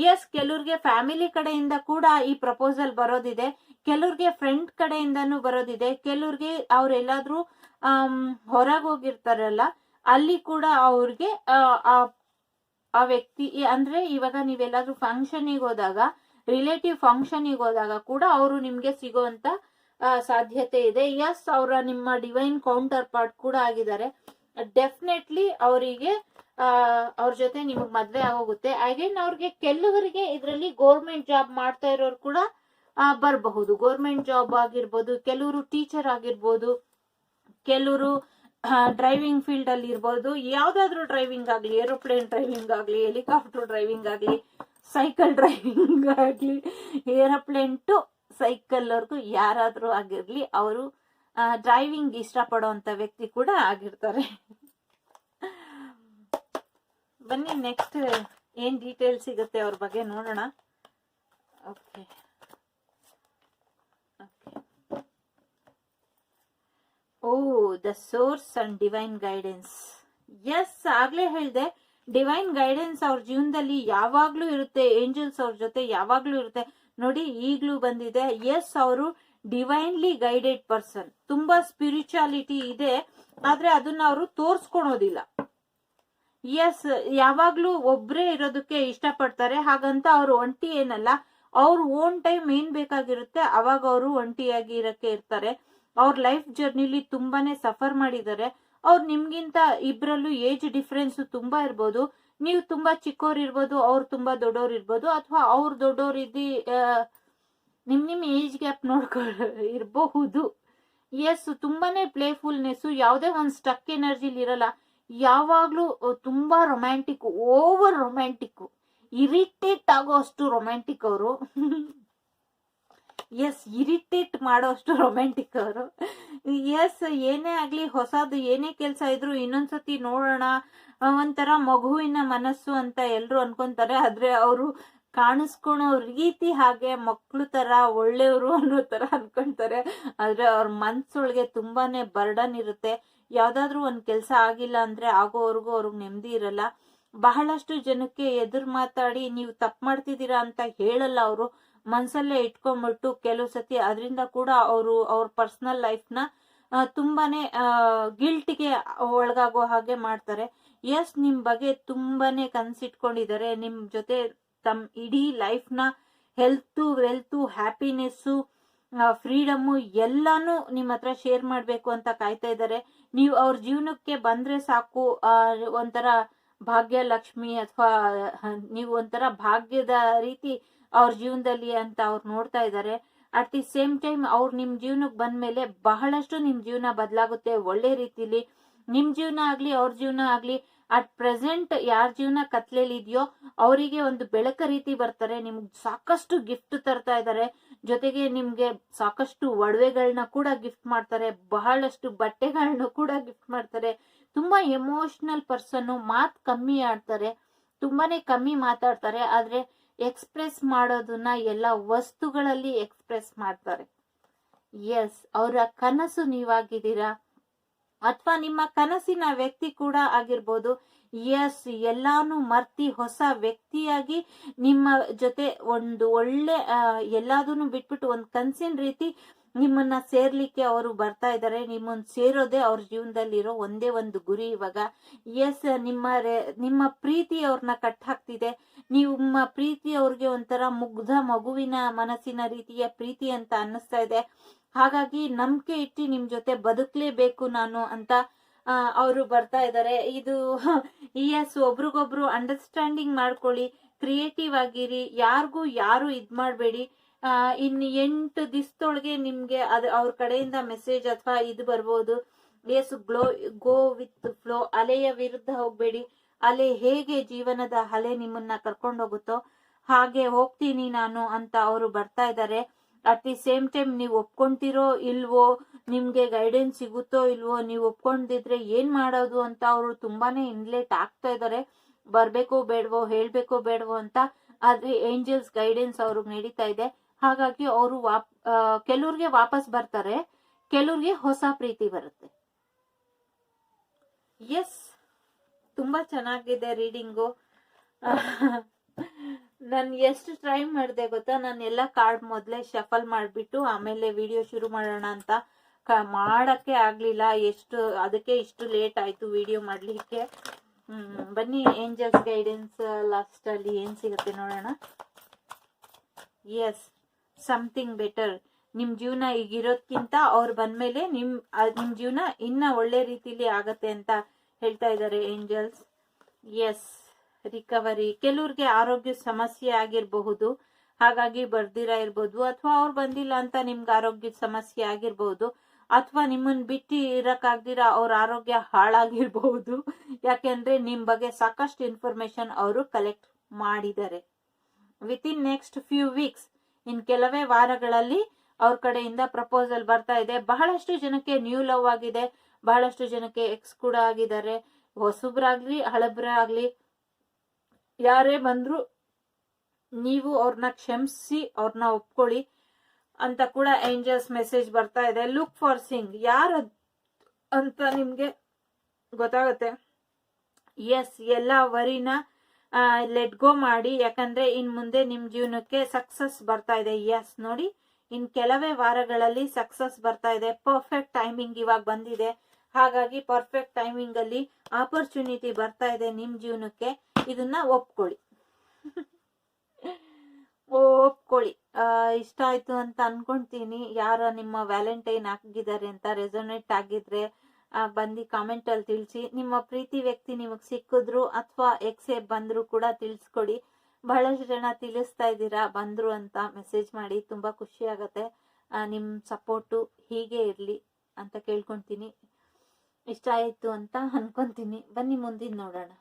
A: ಎಸ್, ಕೆಲವ್ರಿಗೆ ಫ್ಯಾಮಿಲಿ ಕಡೆಯಿಂದ ಕೂಡ ಈ ಪ್ರಪೋಸಲ್ ಬರೋದಿದೆ, ಕೆಲವ್ರಿಗೆ ಫ್ರೆಂಡ್ ಕಡೆಯಿಂದಾನು ಬರೋದಿದೆ, ಕೆಲವ್ರಿಗೆ ಅವ್ರೆಲ್ಲಾದ್ರೂ ಹೊರಗೆ ಹೋಗಿರ್ತಾರಲ್ಲ ಅಲ್ಲಿ ಕೂಡ ಅವ್ರಿಗೆ ಆ ವ್ಯಕ್ತಿ ಅಂದ್ರೆ ಇವಾಗ ನೀವೆಲ್ಲಾದ್ರೂ ಫಂಕ್ಷನಿಗೆ ಹೋದಾಗ, ರಿಲೇಟಿವ್ ಫಂಕ್ಷನಿಗೆ ಹೋದಾಗ ಕೂಡ ಅವರು ನಿಮ್ಗೆ ಸಿಗುವಂತ ಸಾಧ್ಯತೆ ಇದೆ. ಎಸ್, ಅವರ ನಿಮ್ಮ ಡಿವೈನ್ ಕೌಂಟರ್ ಪಾರ್ಟ್ ಕೂಡ ಆಗಿದ್ದಾರೆ. ಡೆಫಿನೆಟ್ಲಿ ಅವರಿಗೆ ಅವ್ರ ಜೊತೆ ನಿಮಗ್ ಮದ್ವೆ ಆಗೋಗುತ್ತೆ. ಅಗೇನ್ ಅವ್ರಿಗೆ ಕೆಲವರಿಗೆ ಇದರಲ್ಲಿ ಗೌರ್ಮೆಂಟ್ ಜಾಬ್ ಮಾಡ್ತಾ ಇರೋರು ಕೂಡ ಬರಬಹುದು. ಗೌರ್ಮೆಂಟ್ ಜಾಬ್ ಆಗಿರ್ಬೋದು, ಕೆಲವರು ಟೀಚರ್ ಆಗಿರ್ಬೋದು, ಕೆಲವರು ಡ್ರೈವಿಂಗ್ ಫೀಲ್ಡ್ ಅಲ್ಲಿ ಇರ್ಬೋದು. ಯಾವ್ದಾದ್ರು ಡ್ರೈವಿಂಗ್ ಆಗ್ಲಿ, ಏರೋಪ್ಲೇನ್ ಡ್ರೈವಿಂಗ್ ಆಗ್ಲಿ, ಹೆಲಿಕಾಪ್ಟರ್ ಡ್ರೈವಿಂಗ್ ಆಗ್ಲಿ, ಸೈಕಲ್ ಡ್ರೈವಿಂಗ್ ಆಗ್ಲಿ, ಏರೋಪ್ಲೇನ್ ಟು ಸೈಕಲ್ ವರ್ಗು ಯಾರಾದ್ರೂ ಆಗಿರ್ಲಿ, ಅವರು ಡ್ರೈವಿಂಗ್ ಇಷ್ಟಪಡುವಂತ ವ್ಯಕ್ತಿ ಕೂಡ ಆಗಿರ್ತಾರೆ. ಬನ್ನಿ ನೆಕ್ಸ್ಟ್ ಏನ್ ಡೀಟೇಲ್ ಸಿಗುತ್ತೆ ಅವ್ರ ಬಗ್ಗೆ ನೋಡೋಣ. Okay, oh, the source and divine guidance. Yes, ಆಗ್ಲೇ ಹೇಳ್ದೆ, ಡಿವೈನ್ ಗೈಡೆನ್ಸ್ ಅವ್ರ ಜೀವನದಲ್ಲಿ ಯಾವಾಗ್ಲೂ ಇರುತ್ತೆ. ಏಂಜಲ್ಸ್ ಅವ್ರ ಜೊತೆ ಯಾವಾಗ್ಲೂ ಇರುತ್ತೆ. ನೋಡಿ, ಈಗ್ಲೂ ಬಂದಿದೆ. ಎಸ್, ಅವರು ಡಿವೈನ್ಲಿ ಗೈಡೆಡ್ ಪರ್ಸನ್. ತುಂಬಾ ಸ್ಪಿರಿಚುಯಾಲಿಟಿ ಇದೆ, ಆದ್ರೆ ಅದನ್ನ ಅವರು ತೋರ್ಸ್ಕೊಳೋದಿಲ್ಲ. ಎಸ್, ಯಾವಾಗ್ಲೂ ಒಬ್ರೇ ಇರೋದಕ್ಕೆ ಇಷ್ಟಪಡ್ತಾರೆ. ಹಾಗಂತ ಅವ್ರು ಒಂಟಿ ಏನಲ್ಲ. ಅವ್ರ ಓನ್ ಟೈಮ್ ಏನ್ ಬೇಕಾಗಿರುತ್ತೆ ಅವಾಗ ಅವರು ಒಂಟಿಯಾಗಿ ಇರಕ್ಕೆ ಇರ್ತಾರೆ. ಅವ್ರ ಲೈಫ್ ಜರ್ನಿಲಿ ತುಂಬಾನೇ ಸಫರ್ ಮಾಡಿದ್ದಾರೆ. ಅವ್ರು ನಿಮ್ಗಿಂತ ಇಬ್ರಲ್ಲೂ ಏಜ್ ಡಿಫ್ರೆನ್ಸ್ ತುಂಬಾ ಇರ್ಬೋದು. ನೀವು ತುಂಬಾ ಚಿಕ್ಕವ್ರು ಇರ್ಬೋದು, ಅವ್ರು ತುಂಬಾ ದೊಡ್ಡವ್ರು ಇರ್ಬೋದು, ಅಥವಾ ಅವ್ರು ದೊಡ್ಡವ್ರು ನಿಮ್ ಏಜ್ ಗ್ಯಾಪ್ ಇರಬಹುದು. ಎಸ್, ತುಂಬಾನೇ ಪ್ಲೇಫುಲ್ನೆಸ್, ಯಾವುದೇ ಒಂದ್ ಸ್ಟಕ್ ಎನರ್ಜಿಲಿ ಇರಲ್ಲ. ಯಾವಾಗ್ಲೂ ತುಂಬಾ ರೊಮ್ಯಾಂಟಿಕ್, ಓವರ್ ರೊಮ್ಯಾಂಟಿಕ್, ಇರಿಟೇಟ್ ಆಗೋ ಅಷ್ಟು ರೊಮ್ಯಾಂಟಿಕ್ ಅವರು. ಎಸ್, ಇರಿಟೇಟ್ ಮಾಡೋ ಅಷ್ಟು ರೊಮ್ಯಾಂಟಿಕ್ ಅವರು. ಎಸ್, ಏನೇ ಆಗ್ಲಿ, ಹೊಸದು ಏನೇ ಕೆಲ್ಸ ಇದ್ರು ಇನ್ನೊಂದ್ಸತಿ ನೋಡೋಣ, ಒಂಥರ ಮಗುವಿನ ಮನಸ್ಸು ಅಂತ ಎಲ್ರು ಅನ್ಕೊಂತಾರೆ. ಆದ್ರೆ ಅವರು ಕಾಣಿಸ್ಕೊಳೋ ರೀತಿ ಹಾಗೆ ಮಕ್ಳು ತರ ಒಳ್ಳೆಯವರು ಅನ್ನೋ ತರ ಅನ್ಕೊಂತಾರೆ. ಆದ್ರೆ ಅವ್ರ ಮನ್ಸೊಳಗೆ ತುಂಬಾನೇ ಬರ್ಡನ್ ಇರುತ್ತೆ. ಯಾವ್ದಾದ್ರು ಒಂದ್ ಕೆಲ್ಸ ಆಗಿಲ್ಲ ಅಂದ್ರೆ ಆಗೋವರೆಗೂ ಅವ್ರಿಗೆ ನೆಮ್ಮದಿ ಇರಲ್ಲ. ಬಹಳಷ್ಟು ಜನಕ್ಕೆ ಎದುರು ಮಾತಾಡಿ ನೀವು ತಪ್ಪು ಮಾಡ್ತಿದ್ದೀರಾ ಅಂತ ಹೇಳಲ್ಲ. ಅವರು ಮನ್ಸಲ್ಲೇ ಇಟ್ಕೊಂಡ್ಬಿಟ್ಟು ಕೆಲವು ಸತಿ ಅದರಿಂದ ಕೂಡ ಅವ್ರ ಪರ್ಸನಲ್ ಲೈಫ್ ನ ತುಂಬಾನೇ ಗಿಲ್ಟ್ಗೆ ಒಳಗಾಗೋ ಹಾಗೆ ಮಾಡ್ತಾರೆ. ಎಸ್, ನಿಮ್ ಬಗ್ಗೆ ತುಂಬಾನೇ ಕನ್ಸಿಟ್ಕೊಂಡಿದ್ದಾರೆ. ನಿಮ್ ಜೊತೆ ತಮ್ಮ ಇಡೀ ಲೈಫ್ ನ ಹೆಲ್ತ್, ವೆಲ್ತ್, ಹ್ಯಾಪಿನೆಸ್, ಫ್ರೀಡಮ್ ಎಲ್ಲಾನು ನಿಮ್ ಹತ್ರ ಶೇರ್ ಮಾಡ್ಬೇಕು ಅಂತ ಕಾಯ್ತಾ ಇದ್ದಾರೆ. ನೀವು ಅವ್ರ ಜೀವನಕ್ಕೆ ಬಂದ್ರೆ ಸಾಕು, ಒಂಥರ ಭಾಗ್ಯ ಲಕ್ಷ್ಮಿ ಅಥವಾ ನೀವು ಒಂಥರ ಭಾಗ್ಯದ ರೀತಿ ಅವ್ರ ಜೀವನದಲ್ಲಿ ಅಂತ ಅವ್ರು ನೋಡ್ತಾ ಇದ್ದಾರೆ. ಅಟ್ ದಿ ಸೇಮ್ ಟೈಮ್ ಅವ್ರು ನಿಮ್ ಜೀವನಕ್ಕೆ ಬಂದ್ಮೇಲೆ ಬಹಳಷ್ಟು ನಿಮ್ ಜೀವನ ಬದಲಾಗುತ್ತೆ ಒಳ್ಳೆ ರೀತಿಲಿ. ನಿಮ್ ಜೀವನ ಆಗ್ಲಿ, ಅವ್ರ ಜೀವನ ಆಗ್ಲಿ, ಅಟ್ ಪ್ರೆಸೆಂಟ್ ಯಾರ ಜೀವನ ಕತ್ಲೇಲಿ ಇದೆಯೋ ಅವರಿಗೆ ಒಂದು ಬೆಳಕ ರೀತಿ ಬರ್ತಾರೆ. ನಿಮ್ಗೆ ಸಾಕಷ್ಟು ಗಿಫ್ಟ್ ತರ್ತಾ ಇದ್ದಾರೆ. ಜೊತೆಗೆ ನಿಮ್ಗೆ ಸಾಕಷ್ಟು ಒಡವೆಗಳನ್ನ ಕೂಡ ಗಿಫ್ಟ್ ಮಾಡ್ತಾರೆ, ಬಹಳಷ್ಟು ಬಟ್ಟೆಗಳನ್ನ ಕೂಡ ಗಿಫ್ಟ್ ಮಾಡ್ತಾರೆ. ತುಂಬಾ ಎಮೋಷನಲ್ ಪರ್ಸನ್, ಮಾತ್ ಕಮ್ಮಿ ಆಡ್ತಾರೆ, ತುಂಬಾನೇ ಕಮ್ಮಿ ಮಾತಾಡ್ತಾರೆ. ಆದ್ರೆ ಎಕ್ಸ್ಪ್ರೆಸ್ ಮಾಡೋದನ್ನ ಎಲ್ಲ ವಸ್ತುಗಳಲ್ಲಿ ಎಕ್ಸ್ಪ್ರೆಸ್ ಮಾಡ್ತಾರೆ. ಎಸ್, ಅವರ ಕನಸು ನೀವಾಗಿದ್ದೀರಾ, ಅಥವಾ ನಿಮ್ಮ ಕನಸಿನ ವ್ಯಕ್ತಿ ಕೂಡ ಆಗಿರ್ಬೋದು. ಎಸ್, ಎಲ್ಲಾನು ಮರ್ತಿ ಹೊಸ ವ್ಯಕ್ತಿಯಾಗಿ ನಿಮ್ಮ ಜೊತೆ ಒಂದು ಒಳ್ಳೆ ಎಲ್ಲದನ್ನು ಬಿಟ್ಬಿಟ್ಟು ಒಂದು ಕನಸಿನ ರೀತಿ ನಿಮ್ಮನ್ನ ಸೇರ್ಲಿಕ್ಕೆ ಅವರು ಬರ್ತಾ ಇದ್ದಾರೆ. ನಿಮ್ಮನ್ನ ಸೇರೋದೇ ಅವ್ರ ಜೀವನದಲ್ಲಿರೋ ಒಂದೇ ಒಂದು ಗುರಿ ಇವಾಗ. ಎಸ್, ನಿಮ್ಮ ಪ್ರೀತಿ ಅವ್ರನ್ನ ಕಟ್ ಹಾಕ್ತಿದೆ. ನಿಮ್ಮ ಪ್ರೀತಿ ಅವ್ರಿಗೆ ಒಂಥರ ಮುಗ್ಧ ಮಗುವಿನ ಮನಸ್ಸಿನ ರೀತಿಯ ಪ್ರೀತಿ ಅಂತ ಅನ್ನಿಸ್ತಾ ಇದೆ. ಹಾಗಾಗಿ ನಂಬಿಕೆ ಇಟ್ಟು ನಿಮ್ ಜೊತೆ ಬದುಕಲೇಬೇಕು ನಾನು ಅಂತ ಅವರು ಬರ್ತಾ ಇದ್ದಾರೆ. ಇದು ಎಸ್, ಒಬ್ರಿಗೊಬ್ರು ಅಂಡರ್ಸ್ಟ್ಯಾಂಡಿಂಗ್ ಮಾಡ್ಕೊಳ್ಳಿ, ಕ್ರಿಯೇಟಿವ್ ಆಗಿರಿ, ಯಾರು ಇದ್ ಮಾಡ್ಬೇಡಿ. ಇನ್ನು 8 ದಿವಸದೊಳಗೆ ನಿಮ್ಗೆ ಅವ್ರ ಕಡೆಯಿಂದ ಮೆಸೇಜ್ ಅಥವಾ ಇದು ಬರ್ಬೋದು. ಎಸ್, ಗೋ ವಿತ್ ಫ್ಲೋ, ಅಲೆಯ ವಿರುದ್ಧ ಹೋಗ್ಬೇಡಿ. ಅಲೆ ಹೇಗೆ ಜೀವನದ ಅಲೆ ನಿಮ್ಮನ್ನ ಕರ್ಕೊಂಡು ಹೋಗುತ್ತೋ ಹಾಗೆ ಹೋಗ್ತೀನಿ ನಾನು ಅಂತ ಅವರು ಬರ್ತಾ ಇದ್ದಾರೆ. ಅಟ್ ದಿ ಸೇಮ್ ಟೈಮ್ ನೀವು ಒಪ್ಕೊಂತಿರೋ ಇಲ್ವೋ, ನಿಮ್ಗೆ ಗೈಡೆನ್ಸ್ ಸಿಗುತ್ತೋ ಇಲ್ವೋ, ನೀವು ಒಪ್ಕೊಂಡಿದ್ರೆ ಏನ್ ಮಾಡೋದು ಅಂತ ಅವರು ತುಂಬಾನೇ ಇನ್ಲೇಟ್ ಆಗ್ತಾ ಇದ್ದಾರೆ. ಬರ್ಬೇಕೋ ಬೇಡವೋ, ಹೇಳ್ಬೇಕೋ ಬೇಡವೋ ಅಂತ. ಆದ್ರೆ ಏಂಜಲ್ಸ್ ಗೈಡೆನ್ಸ್ ಅವ್ರಿಗೆ ನಡೀತಾ ಇದೆ. ಹಾಗಾಗಿ ಅವರು ಕೆಲವ್ರಿಗೆ ವಾಪಸ್ ಬರ್ತಾರೆ, ಕೆಲವ್ರಿಗೆ ಹೊಸ ಪ್ರೀತಿ ಬರುತ್ತೆ. ಎಸ್, ತುಂಬಾ ಚೆನ್ನಾಗಿದೆ ರೀಡಿಂಗು. ನಾನು ಎಷ್ಟು ಟ್ರೈ ಮಾಡಿದೆ ಗೊತ್ತಾ, ನಾನು ಎಲ್ಲ ಕಾರ್ಡ್ ಮೊದಲೇ ಶಫಲ್ ಮಾಡಿಬಿಟ್ಟು ಆಮೇಲೆ ವಿಡಿಯೋ ಶುರು ಮಾಡೋಣ ಅಂತ ಮಾಡಕ್ಕೆ ಆಗ್ಲಿಲ್ಲ. ಅದಕ್ಕೆ ಇಷ್ಟು ಲೇಟ್ ಆಯ್ತು ವಿಡಿಯೋ ಮಾಡ್ಲಿಕ್ಕೆ. ಬನ್ನಿ, ಏಂಜಲ್ಸ್ ಗೈಡೆನ್ಸ್ ಲಾಸ್ಟ್ ಅಲ್ಲಿ ಏನ್ ಸಿಗುತ್ತೆ ನೋಡೋಣ. Yes, something better. ನಿಮ್ ಜೀವನ ಈಗಿರೋದ್ಕಿಂತ ಅವ್ರು ಬಂದ್ಮೇಲೆ ನಿಮ್ ಜೀವನ ಇನ್ನ ಒಳ್ಳೆ ರೀತಿಲಿ ಆಗತ್ತೆ ಅಂತ ಹೇಳ್ತಾ ಇದ್ದಾರೆ ಏಂಜಲ್ಸ್. S, recovery. ಕೆಲವ್ರಿಗೆ ಆರೋಗ್ಯ ಸಮಸ್ಯೆ ಆಗಿರಬಹುದು, ಹಾಗಾಗಿ ಬರ್ದಿರಾ ಇರ್ಬೋದು. ಅಥವಾ ಅವ್ರು ಬಂದಿಲ್ಲ ಅಂತ ನಿಮ್ಗೆ ಆರೋಗ್ಯದ ಸಮಸ್ಯೆ ಆಗಿರ್ಬಹುದು. ಅಥವಾ ನಿಮ್ಮನ್ನ ಬಿಟ್ಟು ಇರಕ್ಕಾಗ್ದಿರಾ ಅವ್ರ ಆರೋಗ್ಯ ಹಾಳಾಗಿರ್ಬಹುದು. ಯಾಕೆಂದ್ರೆ ನಿಮ್ ಬಗ್ಗೆ ಸಾಕಷ್ಟು ಇನ್ಫಾರ್ಮೇಶನ್ ಅವರು ಕಲೆಕ್ಟ್ ಮಾಡಿದ್ದಾರೆ. ವಿತಿನ್ ನೆಕ್ಸ್ಟ್ ಫ್ಯೂ ವೀಕ್ಸ್, ಇನ್ ಕೆಲವೇ ವಾರಗಳಲ್ಲಿ ಅವ್ರ ಕಡೆಯಿಂದ ಪ್ರಪೋಸಲ್ ಬರ್ತಾ ಇದೆ. ಬಹಳಷ್ಟು ಜನಕ್ಕೆ ನ್ಯೂ ಲವ್ ಆಗಿದೆ, ಬಹಳಷ್ಟು ಜನಕ್ಕೆ ಎಕ್ಸ್ ಕೂಡ ಆಗಿದ್ದಾರೆ. ಹೊಸಬ್ರಾಗ್ಲಿ ಹಳಬ್ರಾಗ್ಲಿ ಯಾರೇ ಬಂದ್ರು ನೀವು ಅವ್ರನ್ನ ಕ್ಷಮಿಸಿ ಅವ್ರನ್ನ ಒಪ್ಕೊಳ್ಳಿ ಅಂತ ಕೂಡ ಏಂಜಲ್ಸ್ ಮೆಸೇಜ್ ಬರ್ತಾ ಇದೆ. ಲುಕ್ ಫಾರ್ ಸಿಂಗ್, ಯಾರು ಅಂತ ನಿಮ್ಗೆ ಗೊತ್ತಾಗುತ್ತೆ. ಎಸ್, ಎಲ್ಲ ವರಿನ ಲೆಟ್ ಗೋ ಮಾಡಿ, ಯಾಕಂದ್ರೆ ಇನ್ ಮುಂದೆ ನಿಮ್ ಜೀವನಕ್ಕೆ ಸಕ್ಸಸ್ ಬರ್ತಾ ಇದೆ. ಎಸ್, ನೋಡಿ, ಇನ್ ಕೆಲವೇ ವಾರಗಳಲ್ಲಿ ಸಕ್ಸಸ್ ಬರ್ತಾ ಇದೆ. ಪರ್ಫೆಕ್ಟ್ ಟೈಮಿಂಗ್ ಇವಾಗ ಬಂದಿದೆ. ಹಾಗಾಗಿ ಪರ್ಫೆಕ್ಟ್ ಟೈಮಿಂಗ್ ಅಲ್ಲಿ ಆಪರ್ಚುನಿಟಿ ಬರ್ತಾ ಇದೆ ನಿಮ್ ಜೀವನಕ್ಕೆ. ಇದನ್ನ ಒಪ್ಕೊಳ್ಳಿ. ಒಪ್ಕೊಳ್ಳಿ. ಇಷ್ಟ ಆಯ್ತು ಅಂತ ಅನ್ಕೊಂತೀನಿ. ಯಾರ ನಿಮ್ಮ ವ್ಯಾಲೆಂಟೈನ್ ಆಗಿದ್ದಾರೆ ಅಂತ ರೆಸೊನೇಟ್ ಆಗಿದ್ರೆ ಬಂದು ಕಾಮೆಂಟ್ ಅಲ್ಲಿ ತಿಳಿಸಿ. ನಿಮ್ಮ ಪ್ರೀತಿ ವ್ಯಕ್ತಿ ನಿಮಗ್ ಸಿಕ್ಕಿದ್ರು ಅಥವಾ ಎಕ್ಸೆ ಬಂದ್ರು ಕೂಡ ತಿಳಿಸ್ಕೊಡಿ. ಬಹಳಷ್ಟು ಜನ ತಿಳಿಸ್ತಾ ಇದ್ದೀರಾ ಬಂದ್ರು ಅಂತ ಮೆಸೇಜ್ ಮಾಡಿ. ತುಂಬಾ ಖುಷಿ ಆಗತ್ತೆ. ನಿಮ್ ಸಪೋರ್ಟು ಹೀಗೆ ಇರ್ಲಿ ಅಂತ ಕೇಳ್ಕೊಂತೀನಿ. ಇಷ್ಟ ಆಯ್ತು ಅಂತ ಅನ್ಕೊಂತೀನಿ. ಬನ್ನಿ ಮುಂದಿನ ನೋಡೋಣ.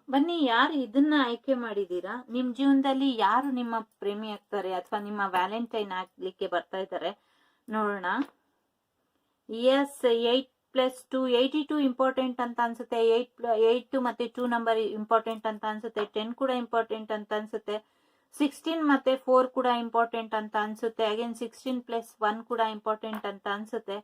A: ಬನ್ನಿ, ಯಾರು ಇದನ್ನ ಆಯ್ಕೆ ಮಾಡಿದೀರಾ, ನಿಮ್ ಜೀವನದಲ್ಲಿ ಯಾರು ನಿಮ್ಮ ಪ್ರೇಮಿ ಆಗ್ತಾರೆ ಅಥವಾ ನಿಮ್ಮ ವ್ಯಾಲೆಂಟೈನ್ ಆಗ್ಲಿಕ್ಕೆ ಬರ್ತಾ ಇದ್ದಾರೆ ನೋಡೋಣ. ಎಸ್, 8+2 82 ಇಂಪಾರ್ಟೆಂಟ್ ಅಂತ ಅನ್ಸುತ್ತೆ. 8 ಮತ್ತೆ 2 ನಂಬರ್ ಇಂಪಾರ್ಟೆಂಟ್ ಅಂತ ಅನ್ಸುತ್ತೆ. 10 ಕೂಡ ಇಂಪಾರ್ಟೆಂಟ್ ಅಂತ ಅನ್ಸುತ್ತೆ. 16 ಮತ್ತೆ 4 ಕೂಡ ಇಂಪಾರ್ಟೆಂಟ್ ಅಂತ ಅನ್ಸುತ್ತೆ. ಅಗೇನ್ 16+1 ಕೂಡ ಇಂಪಾರ್ಟೆಂಟ್ ಅಂತ ಅನ್ಸುತ್ತೆ.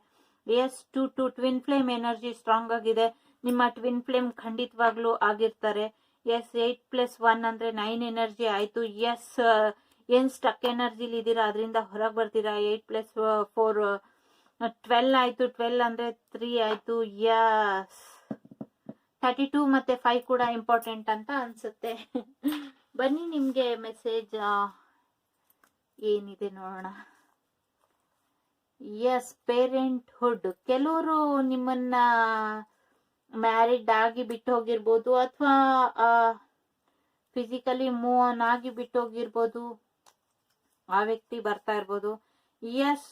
A: Yes, 2 twin flame energy strong ಆಗಿದೆ. ನಿಮ್ಮ ಟ್ವಿನ್ ಫ್ಲೇಮ್ ಖಂಡಿತವಾಗ್ಲೂ ಆಗಿರ್ತಾರೆ. ಎಸ್, 8+1 ಅಂದ್ರೆ 9 ಎನರ್ಜಿ ಆಯ್ತು. ಎಸ್, ಏನ್ ಸ್ಟಕ್ ಎನರ್ಜಿಲಿ ಇದ್ದೀರಾ ಅದರಿಂದ ಹೊರಗೆ ಬರ್ತೀರಾ. 8+4 12 ಆಯ್ತು. 12 ಅಂದ್ರೆ 3 ಆಯ್ತು. ಎಸ್, 32 ಮತ್ತೆ 5 ಕೂಡ ಇಂಪಾರ್ಟೆಂಟ್ ಅಂತ ಅನ್ಸುತ್ತೆ. ಬನ್ನಿ, ನಿಮ್ಗೆ ಮೆಸೇಜ್ ಏನಿದೆ ನೋಡೋಣ. Yes, parenthood. ಕೆಲವರು ನಿಮ್ಮನ್ನ ಮ್ಯಾರಿಡ್ ಆಗಿ ಬಿಟ್ಟು ಹೋಗಿರ್ಬೋದು, ಅಥವಾ ಫಿಸಿಕಲಿ ಮೂವ್ ಆನ್ ಆಗಿ ಬಿಟ್ಟು ಹೋಗಿರ್ಬೋದು. ಆ ವ್ಯಕ್ತಿ ಬರ್ತಾ ಇರ್ಬೋದು. ಎಸ್,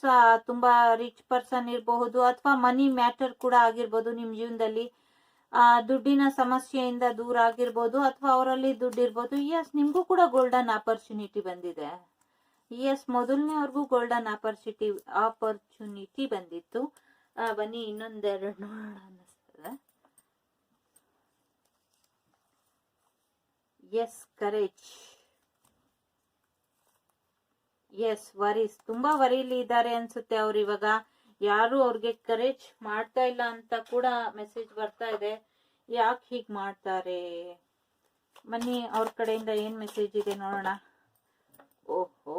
A: ತುಂಬಾ ರಿಚ್ ಪರ್ಸನ್ ಇರಬಹುದು, ಅಥವಾ ಮನಿ ಮ್ಯಾಟರ್ ಕೂಡ ಆಗಿರ್ಬೋದು. ನಿಮ್ ಜೀವನದಲ್ಲಿ ದುಡ್ಡಿನ ಸಮಸ್ಯೆಯಿಂದ ದೂರ ಆಗಿರ್ಬೋದು, ಅಥವಾ ಅವರಲ್ಲಿ ದುಡ್ಡು ಇರ್ಬೋದು. ಎಸ್, ನಿಮ್ಗೂ ಕೂಡ ಗೋಲ್ಡನ್ ಆಪರ್ಚುನಿಟಿ ಬಂದಿದೆ. ಎಸ್, ಮೊದಲನೇವರೆಗೂ ಗೋಲ್ಡನ್ ಆಪರ್ಚುನಿಟಿ ಬಂದಿತ್ತು. ಬನ್ನಿ, ಇನ್ನೊಂದೆರಡು ನೋಡೋಣ ಅನ್ನಿಸ್ತದೆ. S, courage. ಎಸ್, ವರೀಸ್, ತುಂಬಾ ವರಿಲಿ ಇದ್ದಾರೆ ಅನ್ಸುತ್ತೆ ಅವ್ರು ಇವಾಗ. ಯಾರು ಅವ್ರಿಗೆ ಕರೇಜ್ ಮಾಡ್ತಾ ಇಲ್ಲ ಅಂತ ಕೂಡ ಮೆಸೇಜ್ ಬರ್ತಾ ಇದೆ. ಯಾಕೆ ಹೀಗ್ ಮಾಡ್ತಾರೆ? ಬನ್ನಿ ಅವ್ರ ಕಡೆಯಿಂದ ಏನ್ ಮೆಸೇಜ್ ಇದೆ ನೋಡೋಣ. ಓಹೋ,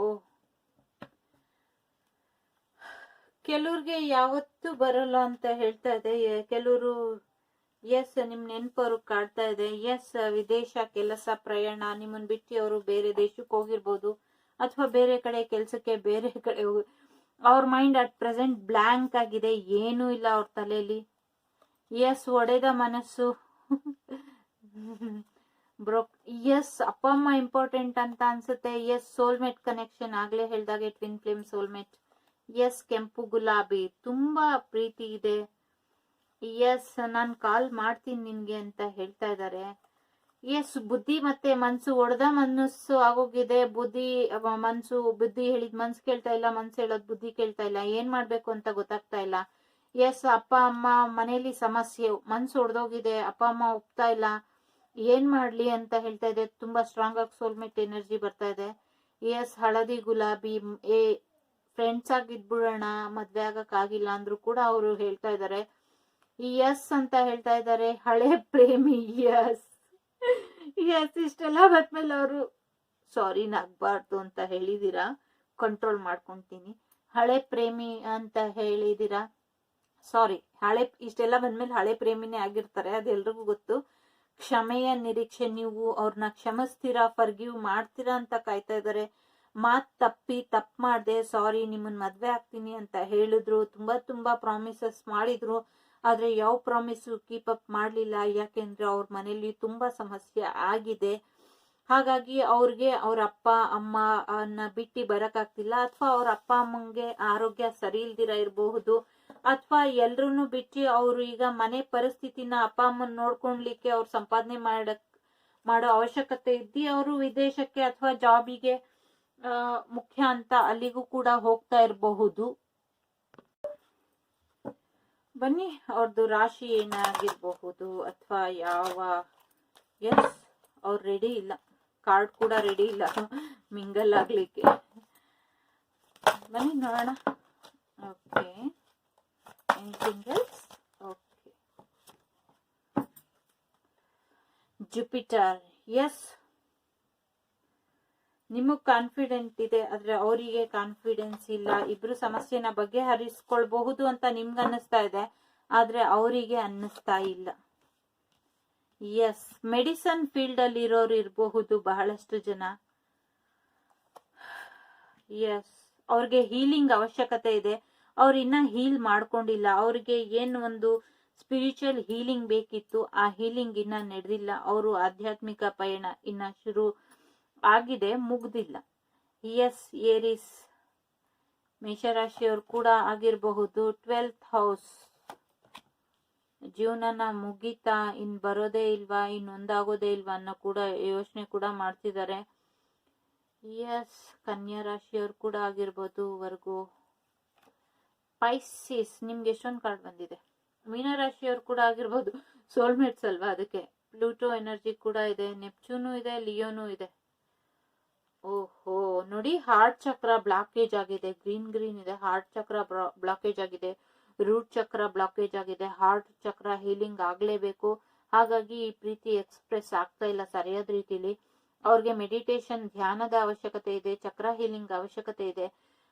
A: ಕೆಲವ್ರಿಗೆ ಯಾವತ್ತೂ ಬರಲ್ಲ ಅಂತ ಹೇಳ್ತಾ ಇದೆ. ಕೆಲವರು ಎಸ್, ನಿಮ್ ನೆನ್ಪು ಅವ್ರಿಗೆ ಕಾಡ್ತಾ ಇದೆ. ಎಸ್, ವಿದೇಶ ಕೆಲಸ ಪ್ರಯಾಣ, ನಿಮ್ಮನ್ ಬಿಟ್ಟು ಅವರು ಬೇರೆ ದೇಶಕ್ಕೆ ಹೋಗಿರ್ಬೋದು ಅಥವಾ ಬೇರೆ ಕಡೆ ಕೆಲ್ಸಕ್ಕೆ ಬೇರೆ ಕಡೆ ಅವ್ರ ಮೈಂಡ್ ಅಟ್ ಪ್ರೆಸೆಂಟ್ ಬ್ಲಾಂಕ್ ಆಗಿದೆ, ಏನೂ ಇಲ್ಲ ಅವ್ರ ತಲೆಯಲ್ಲಿ. ಎಸ್, ಒಡೆದ ಮನಸ್ಸು. ಬ್ರೋಕ್. ಎಸ್, ಅಪ್ಪ ಅಮ್ಮ ಇಂಪಾರ್ಟೆಂಟ್ ಅಂತ ಅನ್ಸುತ್ತೆ. ಎಸ್, ಸೋಲ್ಮೇಟ್ ಕನೆಕ್ಷನ್, ಆಗ್ಲೇ ಹೇಳ್ದಾಗೆ ಟ್ವಿನ್ ಫ್ಲೇಮ್ ಸೋಲ್ಮೇಟ್. ಎಸ್, ಕೆಂಪು ಗುಲಾಬಿ, ತುಂಬಾ ಪ್ರೀತಿ ಇದೆ. ಎಸ್, ನಾನ್ ಕಾಲ್ ಮಾಡ್ತೀನಿ ನಿನ್ಗೆ ಅಂತ ಹೇಳ್ತಾ ಇದ್ದಾರೆ. ಎಸ್, ಬುದ್ಧಿ ಮತ್ತೆ ಮನ್ಸು, ಒಡೆದ ಮನಸ್ಸು ಆಗೋಗಿದೆ. ಬುದ್ಧಿ ಹೇಳಿದ್ ಮನ್ಸು ಕೇಳ್ತಾ ಇಲ್ಲ, ಮನ್ಸು ಹೇಳೋದ್ ಬುದ್ಧಿ ಕೇಳ್ತಾ ಇಲ್ಲ. ಏನ್ ಮಾಡ್ಬೇಕು ಅಂತ ಗೊತ್ತಾಗ್ತಾ ಇಲ್ಲ. ಎಸ್, ಅಪ್ಪ ಅಮ್ಮ ಮನೇಲಿ ಸಮಸ್ಯೆ, ಮನ್ಸು ಒಡೆದೋಗಿದೆ, ಅಪ್ಪ ಅಮ್ಮ ಒಪ್ತಾ ಇಲ್ಲ, ಏನ್ ಮಾಡ್ಲಿ ಅಂತ ಹೇಳ್ತಾ ಇದೆ. ತುಂಬಾ ಸ್ಟ್ರಾಂಗ್ ಆಗಿ ಸೋಲ್ಮೇಟ್ ಎನರ್ಜಿ ಬರ್ತಾ ಇದೆ. ಎಸ್, ಹಳದಿ ಗುಲಾಬಿ, ಫ್ರೆಂಡ್ಸ್ ಆಗಿದ್ಬಿಡೋಣ, ಮದ್ವೆ ಆಗಕ್ ಆಗಿಲ್ಲ ಅಂದ್ರು ಕೂಡ ಅವರು ಹೇಳ್ತಾ ಇದ್ದಾರೆ. ಎಸ್ ಅಂತ ಹೇಳ್ತಾ ಇದ್ದಾರೆ. ಹಳೆ ಪ್ರೇಮಿ. ಎಸ್ ಎಸ್, ಇಷ್ಟೆಲ್ಲ ಬಂದ್ಮೇಲೆ ಅವರು ಸಾರಿ ನಗ್ಬಾರ್ದು ಅಂತ ಹೇಳಿದೀರಾ, ಕಂಟ್ರೋಲ್ ಮಾಡ್ಕೊಂತೀನಿ. ಹಳೆ ಪ್ರೇಮಿ ಅಂತ ಹೇಳಿದೀರಾ, ಸಾರಿ. ಇಷ್ಟೆಲ್ಲ ಬಂದ್ಮೇಲೆ ಹಳೆ ಪ್ರೇಮಿನೇ ಆಗಿರ್ತಾರೆ, ಅದೆಲ್ರಿಗೂ ಗೊತ್ತು. ಕ್ಷಮೆಯ ನಿರೀಕ್ಷೆ, ನೀವು ಅವ್ರನ್ನ ಕ್ಷಮಿಸ್ತೀರಾ, ಫರ್ಗಿವ್ ಮಾಡ್ತೀರಾ ಅಂತ ಕಾಯ್ತಾ ಇದ್ದಾರೆ. ತಪ್ಪು ಮಾಡ್ದೆ, ಸಾರಿ, ನಿಮ್ಮನ್ ಮದ್ವೆ ಆಗ್ತೀನಿ ಅಂತ ಹೇಳಿದ್ರು. ತುಂಬಾ ಪ್ರಾಮಿಸಸ್ ಮಾಡಿದ್ರು, ಆದ್ರೆ ಯಾವ ಪ್ರಾಮಿಸ್ ಕೀಪ್ ಅಪ್ ಮಾಡ್ಲಿಲ್ಲ. ಯಾಕೆಂದ್ರೆ ಅವ್ರ ಮನೇಲಿ ತುಂಬಾ ಸಮಸ್ಯೆ ಆಗಿದೆ. ಹಾಗಾಗಿ ಅವ್ರಿಗೆ ಅವ್ರ ಅಪ್ಪ ಅಮ್ಮ ಬಿಟ್ಟು ಬರಕಾಗ್ತಿಲ್ಲ, ಅಥವಾ ಅವ್ರ ಅಪ್ಪ ಅಮ್ಮಂಗೆ ಆರೋಗ್ಯ ಸರಿ ಇಲ್ದಿರ ಇರಬಹುದು, ಅಥವಾ ಎಲ್ರೂನು ಬಿಟ್ಟು ಅವ್ರು ಈಗ ಮನೆ ಪರಿಸ್ಥಿತಿನ ಅಪ್ಪ ಅಮ್ಮನ್ ನೋಡ್ಕೊಳ್ಲಿಕ್ಕೆ ಅವ್ರು ಸಂಪಾದನೆ ಮಾಡೋ ಅವಶ್ಯಕತೆ ಇದ್ದಿ ಅವರು ವಿದೇಶಕ್ಕೆ ಅಥವಾ ಜಾಬಿಗೆ ಮುಖ್ಯ ಅಂತ ಅಲ್ಲಿಗೂ ಕೂಡ ಹೋಗ್ತಾ ಇರಬಹುದು. ಬನ್ನಿ ಅವ್ರದ್ದು ರಾಶಿ ಏನಾಗಿರ್ಬಹುದು ಅಥವಾ ಯಾವ. ಎಸ್, ಅವ್ರು ರೆಡಿ ಇಲ್ಲ, ಕಾರ್ಡ್ ಕೂಡ ರೆಡಿ ಇಲ್ಲ ಮಿಂಗಲ್ ಆಗ್ಲಿಕ್ಕೆ. ಬನ್ನಿ ನೋಡೋಣ. Okay, anything else? Okay, Jupiter. Yes, ನಿಮಗ್ ಕಾನ್ಫಿಡೆಂಟ್ ಇದೆ, ಆದ್ರೆ ಅವರಿಗೆ ಕಾನ್ಫಿಡೆನ್ಸ್ ಇಲ್ಲ. ಇಬ್ರು ಸಮಸ್ಯೆನ ಬಗೆಹರಿಸ್ಕೊಳ್ಬಹುದು ಅಂತ ನಿಮ್ಗೆ ಅನ್ನಿಸ್ತಾ ಇದೆ, ಆದ್ರೆ ಅವರಿಗೆ ಅನ್ನಿಸ್ತಾ ಇಲ್ಲ. ಎಸ್, ಮೆಡಿಸನ್ ಫೀಲ್ಡ್ ಅಲ್ಲಿ ಇರೋರು ಇರಬಹುದು ಬಹಳಷ್ಟು ಜನ. ಎಸ್, ಅವ್ರಿಗೆ ಹೀಲಿಂಗ್ ಅವಶ್ಯಕತೆ ಇದೆ, ಅವ್ರು ಇನ್ನ ಹೀಲ್ ಮಾಡ್ಕೊಂಡಿಲ್ಲ. ಅವ್ರಿಗೆ ಏನು ಒಂದು ಸ್ಪಿರಿಚುವಲ್ ಹೀಲಿಂಗ್ ಬೇಕಿತ್ತು, ಆ ಹೀಲಿಂಗ್ ಇನ್ನ ನಡೆದಿಲ್ಲ. ಅವರು ಆಧ್ಯಾತ್ಮಿಕ ಪಯಣ ಇನ್ನ ಶುರು ಆಗಿದೆ, ಮುಗ್ದಿಲ್ಲ. ಎಸ್, ಏರಿಸ್, ಮೇಷರಾಶಿಯವ್ರು ಕೂಡ ಆಗಿರಬಹುದು. 12th ಹೌಸ್, ಜೀವನನ ಮುಗಿತಾ, ಇನ್ ಬರೋದೇ ಇಲ್ವಾ, ಇನ್ನೊಂದಾಗೋದೇ ಇಲ್ವಾ ಅನ್ನೋ ಕೂಡ ಯೋಚನೆ ಕೂಡ ಮಾಡ್ತಿದ್ದಾರೆ. ಎಸ್, ಕನ್ಯಾ ರಾಶಿಯವ್ರು ಕೂಡ ಆಗಿರ್ಬೋದು. ವರ್ಗೋ, ಪೈಸಿಸ್, ನಿಮ್ಗೆ ಎಷ್ಟೊಂದು ಕಾರ್ಡ್ ಬಂದಿದೆ. ಮೀನರಾಶಿಯವ್ರು ಕೂಡ ಆಗಿರ್ಬೋದು, ಸೋಲ್ಮೇಟ್ಸ್ ಅಲ್ವಾ, ಅದಕ್ಕೆ. ಪ್ಲೂಟೋ ಎನರ್ಜಿ ಕೂಡ ಇದೆ, ನೆಪ್ಚೂನು ಇದೆ, ಲಿಯೋನು ಇದೆ. ಓಹೋ, ನೋಡಿ, ಹಾರ್ಟ್ ಚಕ್ರ ಬ್ಲಾಕೇಜ್ ಆಗಿದೆ. ಗ್ರೀನ್ ಇದೆ, ಹಾರ್ಟ್ ಚಕ್ರ ಬ್ಲಾಕೇಜ್ ಆಗಿದೆ, ರೂಟ್ ಚಕ್ರ ಬ್ಲಾಕೇಜ್ ಆಗಿದೆ. ಹಾರ್ಟ್ ಚಕ್ರ ಹೀಲಿಂಗ್ ಆಗ್ಲೇಬೇಕು. ಹಾಗಾಗಿ ಈ ಪ್ರೀತಿ ಎಕ್ಸ್ಪ್ರೆಸ್ ಆಗ್ತಾ ಇಲ್ಲ ಸರಿಯಾದ ರೀತಿಲಿ. ಅವ್ರಿಗೆ ಮೆಡಿಟೇಷನ್, ಧ್ಯಾನದ ಅವಶ್ಯಕತೆ ಇದೆ, ಚಕ್ರ ಹೀಲಿಂಗ್ ಅವಶ್ಯಕತೆ ಇದೆ.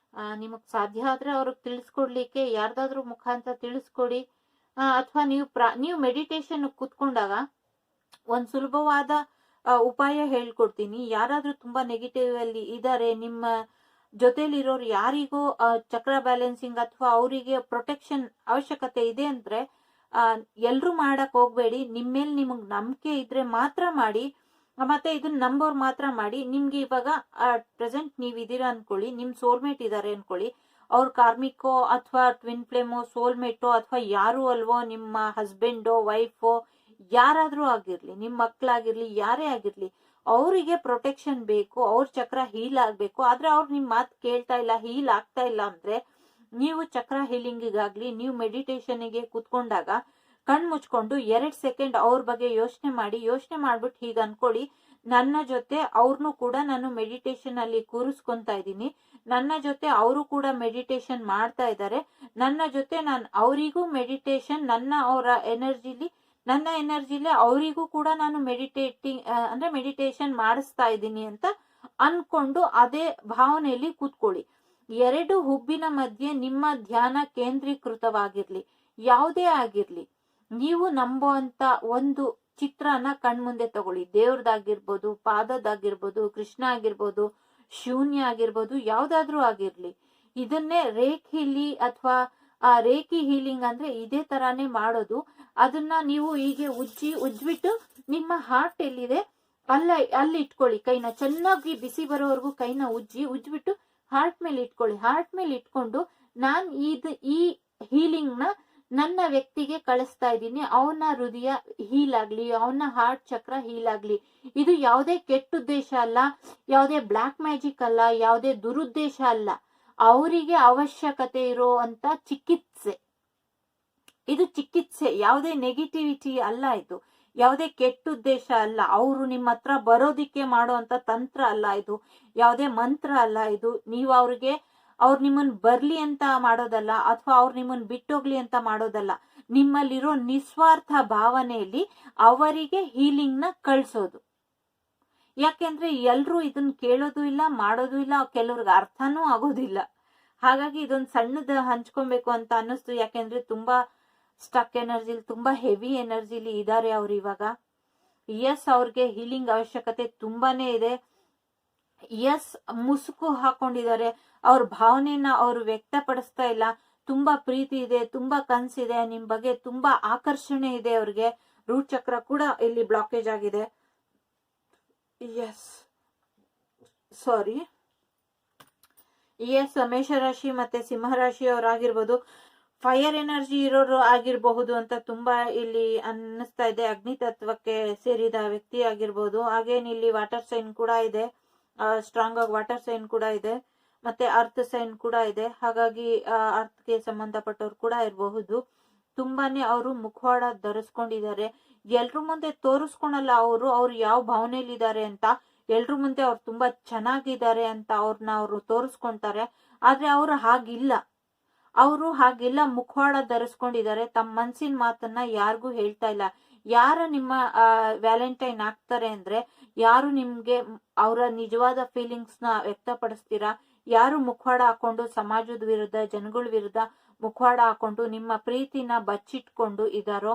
A: ನಿಮಗ್ ಸಾಧ್ಯ ಆದ್ರೆ ಅವ್ರಿಗೆ ತಿಳಿಸ್ಕೊಡ್ಲಿಕ್ಕೆ ಯಾರ್ದಾದ್ರೂ ಮುಖಾಂತರ ತಿಳಿಸ್ಕೊಡಿ. ಅಥವಾ ನೀವು ಮೆಡಿಟೇಷನ್ ಕೂತ್ಕೊಂಡಾಗ ಒಂದ್ ಸುಲಭವಾದ ಉಪಾಯ ಹೇಳ್ಕೊಡ್ತೀನಿ. ಯಾರಾದ್ರೂ ತುಂಬಾ ನೆಗೆಟಿವ್ ಅಲ್ಲಿ ಇದಾರೆ, ನಿಮ್ಮ ಜೊತೆಲಿರೋರು ಯಾರಿಗೋ ಚಕ್ರ ಬ್ಯಾಲೆನ್ಸಿಂಗ್ ಅಥವಾ ಅವರಿಗೆ ಪ್ರೊಟೆಕ್ಷನ್ ಅವಶ್ಯಕತೆ ಇದೆ ಅಂದ್ರೆ ಎಲ್ರು ಮಾಡಕ್ ಹೋಗ್ಬೇಡಿ. ನಿಮ್ಮೇಲೆ ನಿಮಗ್ ನಂಬಿಕೆ ಇದ್ರೆ ಮಾತ್ರ ಮಾಡಿ. ಮತ್ತೆ ಇದನ್ನ ನಂಬೋರ್ ಮಾತ್ರ ಮಾಡಿ. ನಿಮ್ಗೆ ಇವಾಗ ಪ್ರೆಸೆಂಟ್ ನೀವ್ ಇದೀರಾ ಅನ್ಕೊಳ್ಳಿ, ನಿಮ್ ಸೋಲ್ಮೇಟ್ ಇದಾರೆ ಅನ್ಕೊಳ್ಳಿ. ಅವ್ರ ಕಾರ್ಮಿಕೋ ಅಥವಾ ಟ್ವಿನ್ ಫ್ಲೇಮೋ ಸೋಲ್ಮೇಟೋ ಅಥವಾ ಯಾರು ಅಲ್ವೋ, ನಿಮ್ಮ ಹಸ್ಬೆಂಡೋ ವೈಫೋ ಯಾರಾದ್ರೂ ಆಗಿರ್ಲಿ, ನಿಮ್ ಮಕ್ಳಾಗಿರ್ಲಿ, ಯಾರೇ ಆಗಿರ್ಲಿ, ಅವರಿಗೆ ಪ್ರೊಟೆಕ್ಷನ್ ಬೇಕು. ಅವ್ರ ಚಕ್ರ ಹೀಲ್ ಆಗ್ಬೇಕು. ಆದ್ರೆ ಅವ್ರು ನಿಮ್ ಮಾತು ಕೇಳ್ತಾ ಇಲ್ಲ, ಹೀಲ್ ಆಗ್ತಾ ಇಲ್ಲ ಅಂದ್ರೆ ನೀವು ಚಕ್ರ ಹೀಲಿಂಗಿಗಾಗ್ಲಿ, ನೀವು ಮೆಡಿಟೇಷನ್ಗೆ ಕೂತ್ಕೊಂಡಾಗ ಕಣ್ ಮುಚ್ಕೊಂಡು 2 ಸೆಕೆಂಡ್ ಅವ್ರ ಬಗ್ಗೆ ಯೋಚನೆ ಮಾಡ್ಬಿಟ್ಟು ಹೀಗ ಅನ್ಕೊಳ್ಳಿ, ನನ್ನ ಜೊತೆ ಅವ್ರನ್ನೂ ಕೂಡ ನಾನು ಮೆಡಿಟೇಷನ್ ಅಲ್ಲಿ ಕೂರಿಸ್ಕೊಂತಾ ಇದ್ದೀನಿ. ನನ್ನ ಜೊತೆ ಅವರು ಕೂಡ ಮೆಡಿಟೇಷನ್ ಮಾಡ್ತಾ ಇದ್ದಾರೆ. ನನ್ನ ಜೊತೆ ನಾನು ಅವರಿಗೂ ಮೆಡಿಟೇಷನ್ ನನ್ನ ಎನರ್ಜಿಲಿ ಅವರಿಗೂ ಕೂಡ ನಾನು ಅಂದ್ರೆ ಮೆಡಿಟೇಷನ್ ಮಾಡಿಸ್ತಾ ಇದ್ದೀನಿ ಅಂತ ಅನ್ಕೊಂಡು ಅದೇ ಭಾವನೆಯಲ್ಲಿ ಕೂತ್ಕೊಳ್ಳಿ. ಎರಡು ಹುಬ್ಬಿನ ಮಧ್ಯೆ ನಿಮ್ಮ ಧ್ಯಾನ ಕೇಂದ್ರೀಕೃತವಾಗಿರ್ಲಿ. ಯಾವುದೇ ಆಗಿರ್ಲಿ, ನೀವು ನಂಬುವಂತ ಒಂದು ಚಿತ್ರನ ಕಣ್ಮುಂದೆ ತಗೊಳ್ಳಿ. ದೇವ್ರದಾಗಿರ್ಬೋದು, ಪಾದದಾಗಿರ್ಬೋದು, ಕೃಷ್ಣ ಆಗಿರ್ಬೋದು, ಶೂನ್ಯ ಆಗಿರ್ಬೋದು, ಯಾವ್ದಾದ್ರೂ ಆಗಿರ್ಲಿ. ಇದನ್ನೇ ರೇಖಿಲಿ ಅಥವಾ ರೇಖಿ ಹೀಲಿಂಗ್ ಅಂದ್ರೆ ಇದೇ ತರಾನೇ ಮಾಡೋದು. ಅದನ್ನ ನೀವು ಹೀಗೆ ಉಜ್ಬಿಟ್ಟು ನಿಮ್ಮ ಹಾರ್ಟ್ ಎಲ್ಲಿದೆ ಅಲ್ಲಿ ಇಟ್ಕೊಳ್ಳಿ. ಕೈನ ಚೆನ್ನಾಗಿ ಬಿಸಿ ಬರೋವರೆಗೂ ಕೈನ ಉಜ್ಬಿಟ್ಟು ಹಾರ್ಟ್ ಮೇಲೆ ಇಟ್ಕೊಳ್ಳಿ. ಹಾರ್ಟ್ ಮೇಲೆ ಇಟ್ಕೊಂಡು ನಾನ್ ಈ ಹೀಲಿಂಗ್ ನ ನನ್ನ ವ್ಯಕ್ತಿಗೆ ಕಳಿಸ್ತಾ ಇದ್ದೀನಿ. ಅವನ ಹೃದಯ ಹೀಲ್ ಆಗ್ಲಿ, ಅವನ ಹಾರ್ಟ್ ಚಕ್ರ ಹೀಲ್ ಆಗ್ಲಿ. ಇದು ಯಾವುದೇ ಕೆಟ್ಟ ಉದ್ದೇಶ ಅಲ್ಲ, ಯಾವುದೇ ಬ್ಲಾಕ್ ಮ್ಯಾಜಿಕ್ ಅಲ್ಲ, ಯಾವುದೇ ದುರುದ್ದೇಶ ಅಲ್ಲ. ಅವರಿಗೆ ಅವಶ್ಯಕತೆ ಇರೋ ಅಂತ ಚಿಕಿತ್ಸೆ. ಇದು ಚಿಕಿತ್ಸೆ, ಯಾವುದೇ ನೆಗೆಟಿವಿಟಿ ಅಲ್ಲ. ಇದು ಯಾವುದೇ ಕೆಟ್ಟ ಉದ್ದೇಶ ಅಲ್ಲ. ಅವರು ನಿಮ್ಮ ಹತ್ರ ಬರೋದಿಕ್ಕೆ ಮಾಡುವಂತ ತಂತ್ರ ಅಲ್ಲ. ಇದು ಯಾವುದೇ ಮಂತ್ರ ಅಲ್ಲ. ಇದು ನೀವು ಅವ್ರು ನಿಮ್ಮನ್ ಬರ್ಲಿ ಅಂತ ಮಾಡೋದಲ್ಲ, ಅಥವಾ ಅವ್ರು ನಿಮ್ಮನ್ ಬಿಟ್ಟೋಗ್ಲಿ ಅಂತ ಮಾಡೋದಲ್ಲ. ನಿಮ್ಮಲ್ಲಿರೋ ನಿಸ್ವಾರ್ಥ ಭಾವನೆಯಲ್ಲಿ ಅವರಿಗೆ ಹೀಲಿಂಗ್ ನ ಕಳ್ಸೋದು. ಯಾಕೆಂದ್ರೆ ಎಲ್ರು ಇದನ್ನ ಕೇಳೋದು ಇಲ್ಲ, ಮಾಡೋದು ಇಲ್ಲ, ಕೆಲವ್ರಿಗೆ ಅರ್ಥನೂ ಆಗೋದಿಲ್ಲ. ಹಾಗಾಗಿ ಇದೊಂದು ಸಣ್ಣದ ಹಂಚ್ಕೊಬೇಕು ಅಂತ ಅನ್ನಿಸ್ತು. ಯಾಕೆಂದ್ರೆ ತುಂಬಾ ಸ್ಟಕ್ ಎನರ್ಜಿಲಿ, ತುಂಬಾ ಹೆವಿ ಎನರ್ಜಿಲಿ ಇದಾರೆ ಅವ್ರು ಇವಾಗ. ಎಸ್, ಅವ್ರಿಗೆ ಹೀಲಿಂಗ್ ಅವಶ್ಯಕತೆ ತುಂಬಾನೇ ಇದೆ. ಎಸ್, ಮುಸುಕು ಹಾಕೊಂಡಿದ್ದಾರೆ. ಅವ್ರ ಭಾವನೆನ ಅವ್ರು ವ್ಯಕ್ತಪಡಿಸ್ತಾ ಇಲ್ಲ. ತುಂಬಾ ಪ್ರೀತಿ ಇದೆ, ತುಂಬಾ ಕನ್ಸಿದೆ, ನಿಮ್ ಬಗ್ಗೆ ತುಂಬಾ ಆಕರ್ಷಣೆ ಇದೆ ಅವ್ರಿಗೆ. ರೂಟ್ ಚಕ್ರ ಕೂಡ ಇಲ್ಲಿ ಬ್ಲಾಕೇಜ್ ಆಗಿದೆ. ಎಸ್, ಸಾರಿ. ಎಸ್, ಮೇಷರಾಶಿ ಮತ್ತೆ ಸಿಂಹರಾಶಿ ಅವರಾಗಿರ್ಬೋದು, ಫೈರ್ ಎನರ್ಜಿ ಇರೋರು ಆಗಿರಬಹುದು ಅಂತ ತುಂಬಾ ಇಲ್ಲಿ ಅನ್ನಿಸ್ತಾ ಇದೆ. ಅಗ್ನಿ ತತ್ವಕ್ಕೆ ಸೇರಿದ ವ್ಯಕ್ತಿ ಆಗಿರ್ಬೋದು. ಹಾಗೇನ್ ಇಲ್ಲಿ ವಾಟರ್ ಸೈನ್ ಕೂಡ ಇದೆ, ಸ್ಟ್ರಾಂಗ್ ಆಗಿ ವಾಟರ್ ಸೈನ್ ಕೂಡ ಇದೆ, ಮತ್ತೆ ಅರ್ತ್ ಸೈನ್ ಕೂಡ ಇದೆ. ಹಾಗಾಗಿ ಅರ್ಥಕ್ಕೆ ಸಂಬಂಧಪಟ್ಟವ್ರು ಕೂಡ ಇರಬಹುದು. ತುಂಬಾನೇ ಅವರು ಮುಖವಾಡ ಧರಿಸ್ಕೊಂಡಿದ್ದಾರೆ. ಎಲ್ರ ಮುಂದೆ ತೋರಿಸ್ಕೊಳಲ್ಲ ಅವ್ರು ಯಾವ ಭಾವನೆಯಲ್ಲಿ ಇದ್ದಾರೆ ಅಂತ. ಎಲ್ರ ಮುಂದೆ ಅವ್ರು ತುಂಬಾ ಚೆನ್ನಾಗಿದ್ದಾರೆ ಅಂತ ಅವ್ರು ತೋರಿಸ್ಕೊಂತಾರೆ. ಆದ್ರೆ ಅವ್ರು ಹಾಗಿಲ್ಲ. ಮುಖವಾಡ ಧರಿಸ್ಕೊಂಡಿದ್ದಾರೆ. ತಮ್ಮ ಮನ್ಸಿನ ಮಾತನ್ನ ಯಾರಿಗೂ ಹೇಳ್ತಾ ಇಲ್ಲ. ಯಾರು ನಿಮ್ಮ ವ್ಯಾಲೆಂಟೈನ್ ಆಗ್ತಾರೆ ಅಂದ್ರೆ, ಯಾರು ನಿಮ್ಗೆ ಅವರ ನಿಜವಾದ ಫೀಲಿಂಗ್ಸ್ ನ ವ್ಯಕ್ತಪಡಿಸ್ತೀರಾ, ಯಾರು ಮುಖವಾಡ ಹಾಕೊಂಡು ಸಮಾಜದ ವಿರುದ್ಧ, ಜನಗಳ ವಿರುದ್ಧ ಮುಖವಾಡ ಹಾಕೊಂಡು ನಿಮ್ಮ ಪ್ರೀತಿನ ಬಚ್ಚಿಟ್ಕೊಂಡು ಇದಾರೋ